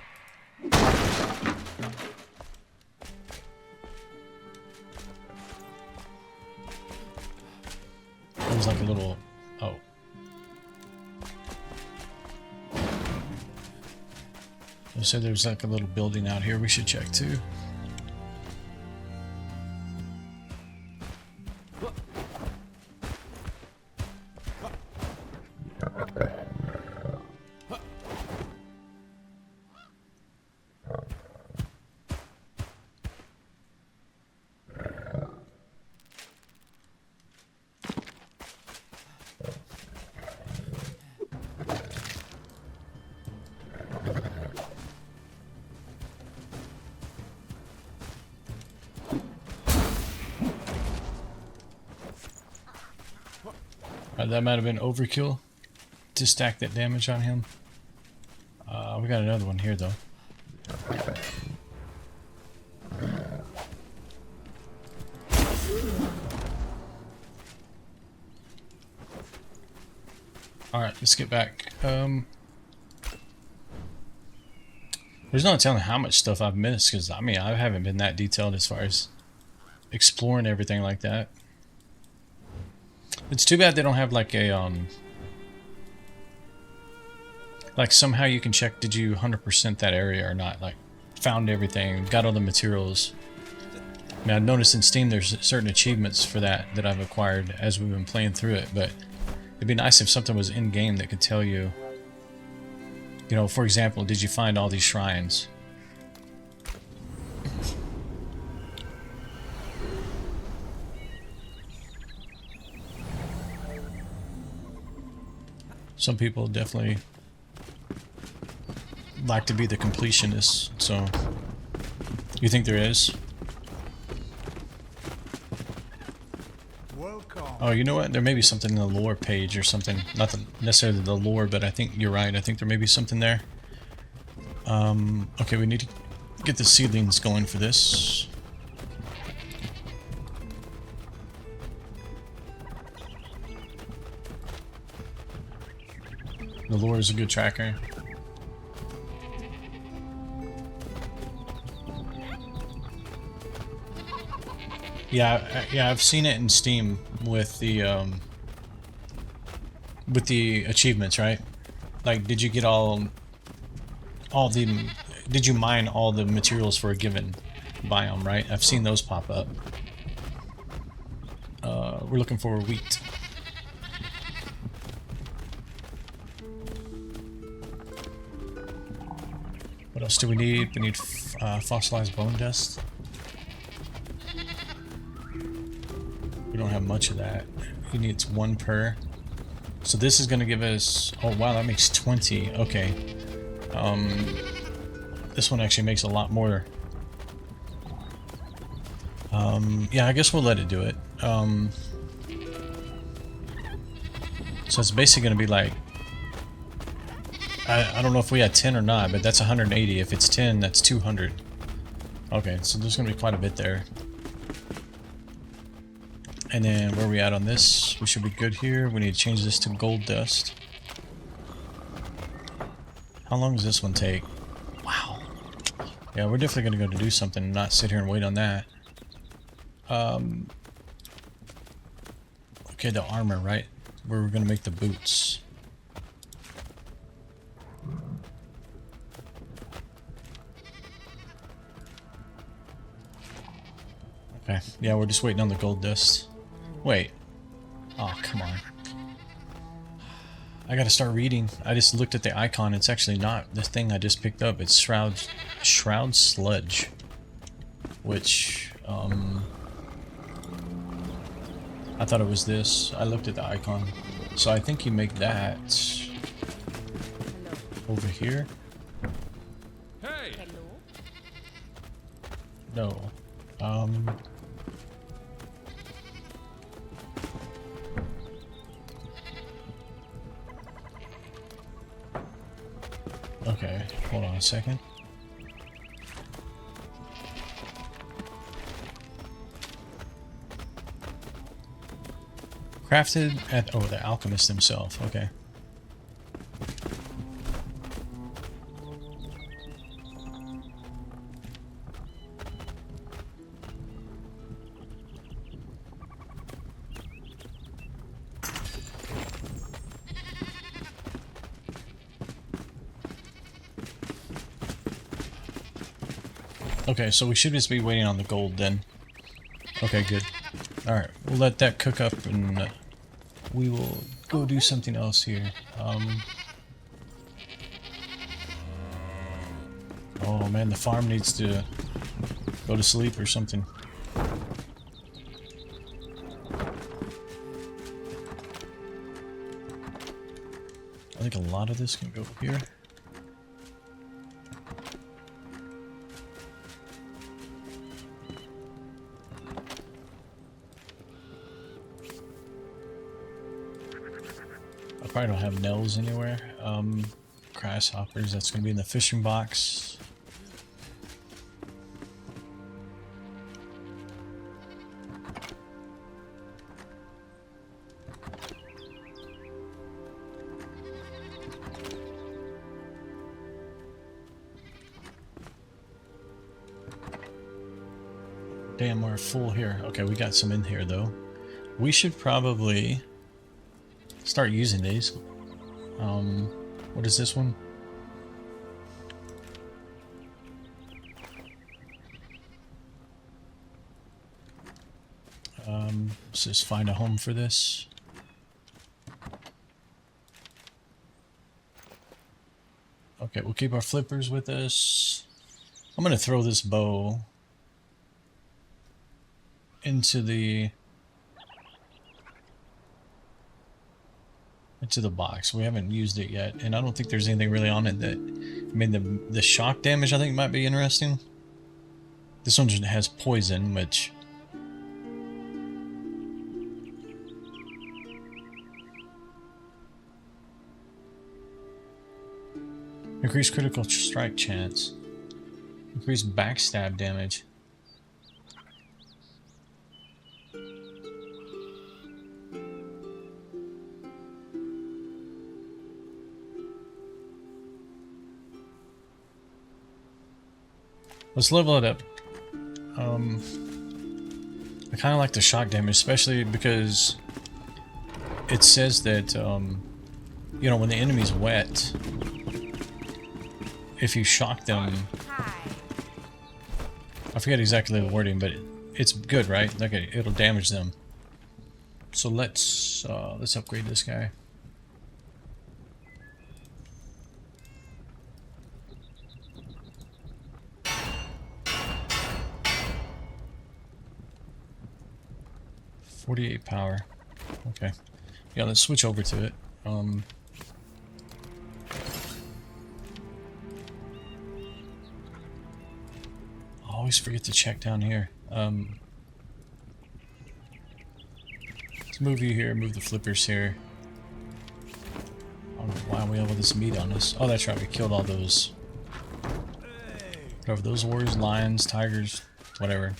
So there's like a little building out here we should check too. That might have been overkill to stack that damage on him. We got another one here though. Alright, let's get back. There's no telling how much stuff I've missed, because I mean, I haven't been that detailed as far as exploring everything like that. It's too bad they don't have like a like somehow you can check, did you 100% that area or not? Like, found everything, got all the materials. I mean, I've noticed in Steam there's certain achievements for that I've acquired as we've been playing through it, but it'd be nice if something was in game that could tell you, you know, for example, did you find all these shrines? Some people definitely like to be the completionists, so you think there is? Welcome. Oh, you know what? There may be something in the lore page or something. Not necessarily the lore, but I think you're right. I think there may be something there. Okay, we need to get the seedlings going for this. The lore is a good tracker. Yeah, I've seen it in Steam with the achievements, right? Like, did you get all the, did you mine all the materials for a given biome, right? I've seen those pop up. We're looking for wheat. What else do we need? We need fossilized bone dust. We don't have much of that. He needs 1 per. So this is going to give us... Oh wow, that makes 20. Okay. This one actually makes a lot more. Yeah, I guess we'll let it do it. So it's basically going to be like... I don't know if we had 10 or not, but that's 180. If it's 10, that's 200. Okay, so there's going to be quite a bit there. And then where are we at on this? We should be good here. We need to change this to gold dust. How long does this one take? Wow. Yeah, we're definitely going to go to do something and not sit here and wait on that. Okay, the armor, right? Where we're going to make the boots. Okay, yeah, we're just waiting on the gold dust. Wait. Oh, come on. I gotta start reading. I just looked at the icon. It's actually not the thing I just picked up. It's Shroud Sludge. Which, I thought it was this. I looked at the icon. So I think you make that over here. Hey. Hello? No. Okay, hold on a second. Crafted at... Oh, the alchemist himself. Okay. Okay, so we should just be waiting on the gold then. Okay, good. Alright, we'll let that cook up and we will go do something else here. Oh man, the farm needs to go to sleep or something. I think a lot of this can go here. I probably don't have nails anywhere. Grasshoppers, that's going to be in the fishing box. Damn, we're full here. Okay, we got some in here though. We should probably start using these. What is this one? Let's just find a home for this. Okay, we'll keep our flippers with us. I'm gonna throw this bow into the box. We haven't used it yet, and I don't think there's anything really on it that, I mean, the shock damage I think might be interesting. This one has poison, which increase critical strike chance, increase backstab damage. Let's level it up. I kind of like the shock damage, especially because it says that, you know, when the enemy's wet, if you shock them, I forget exactly the wording, but it's good, right? Like it'll damage them. So let's upgrade this guy. .48 power. Okay. Yeah, let's switch over to it. I always forget to check down here. Let's move you here, move the flippers here. I don't know why we have all this meat on us. Oh, that's right, we killed all those. Whatever, those warriors, lions, tigers, whatever.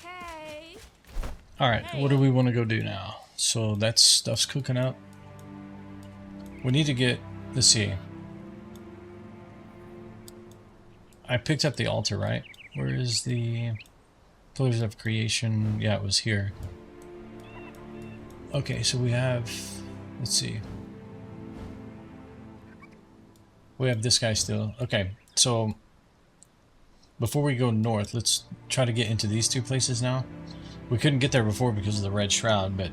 Hey. Alright, what do we want to go do now? So that stuff's cooking up. We need to get, let's see. I picked up the altar, right? Where is the Pillars of Creation? Yeah, it was here. Okay, so we have, let's see. We have this guy still. Okay, so before we go north, let's try to get into these two places now. We couldn't get there before because of the red shroud, but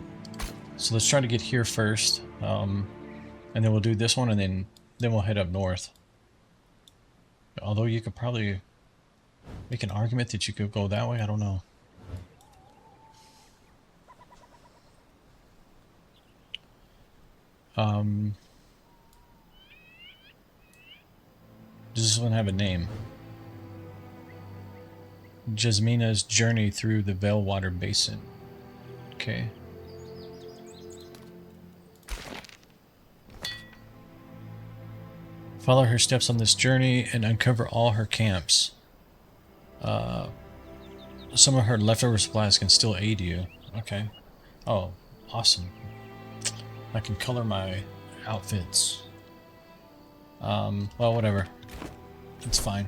so let's try to get here first, and then we'll do this one, and then we'll head up north. Although you could probably make an argument that you could go that way, I don't know. Does this one have a name? Jasmina's Journey Through the Veilwater Basin. Okay. Follow her steps on this journey and uncover all her camps. Some of her leftover supplies can still aid you. Okay. Oh, awesome. I can color my outfits. Well, whatever. It's fine.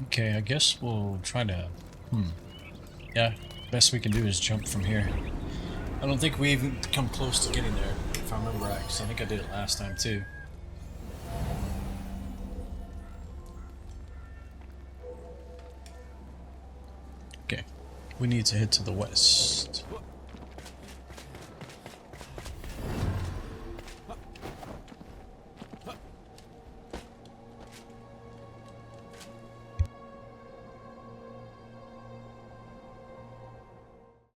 Okay, I guess we'll try to... Yeah, best we can do is jump from here. I don't think we even come close to getting there, if I remember right, because I think I did it last time too. Okay, we need to head to the west.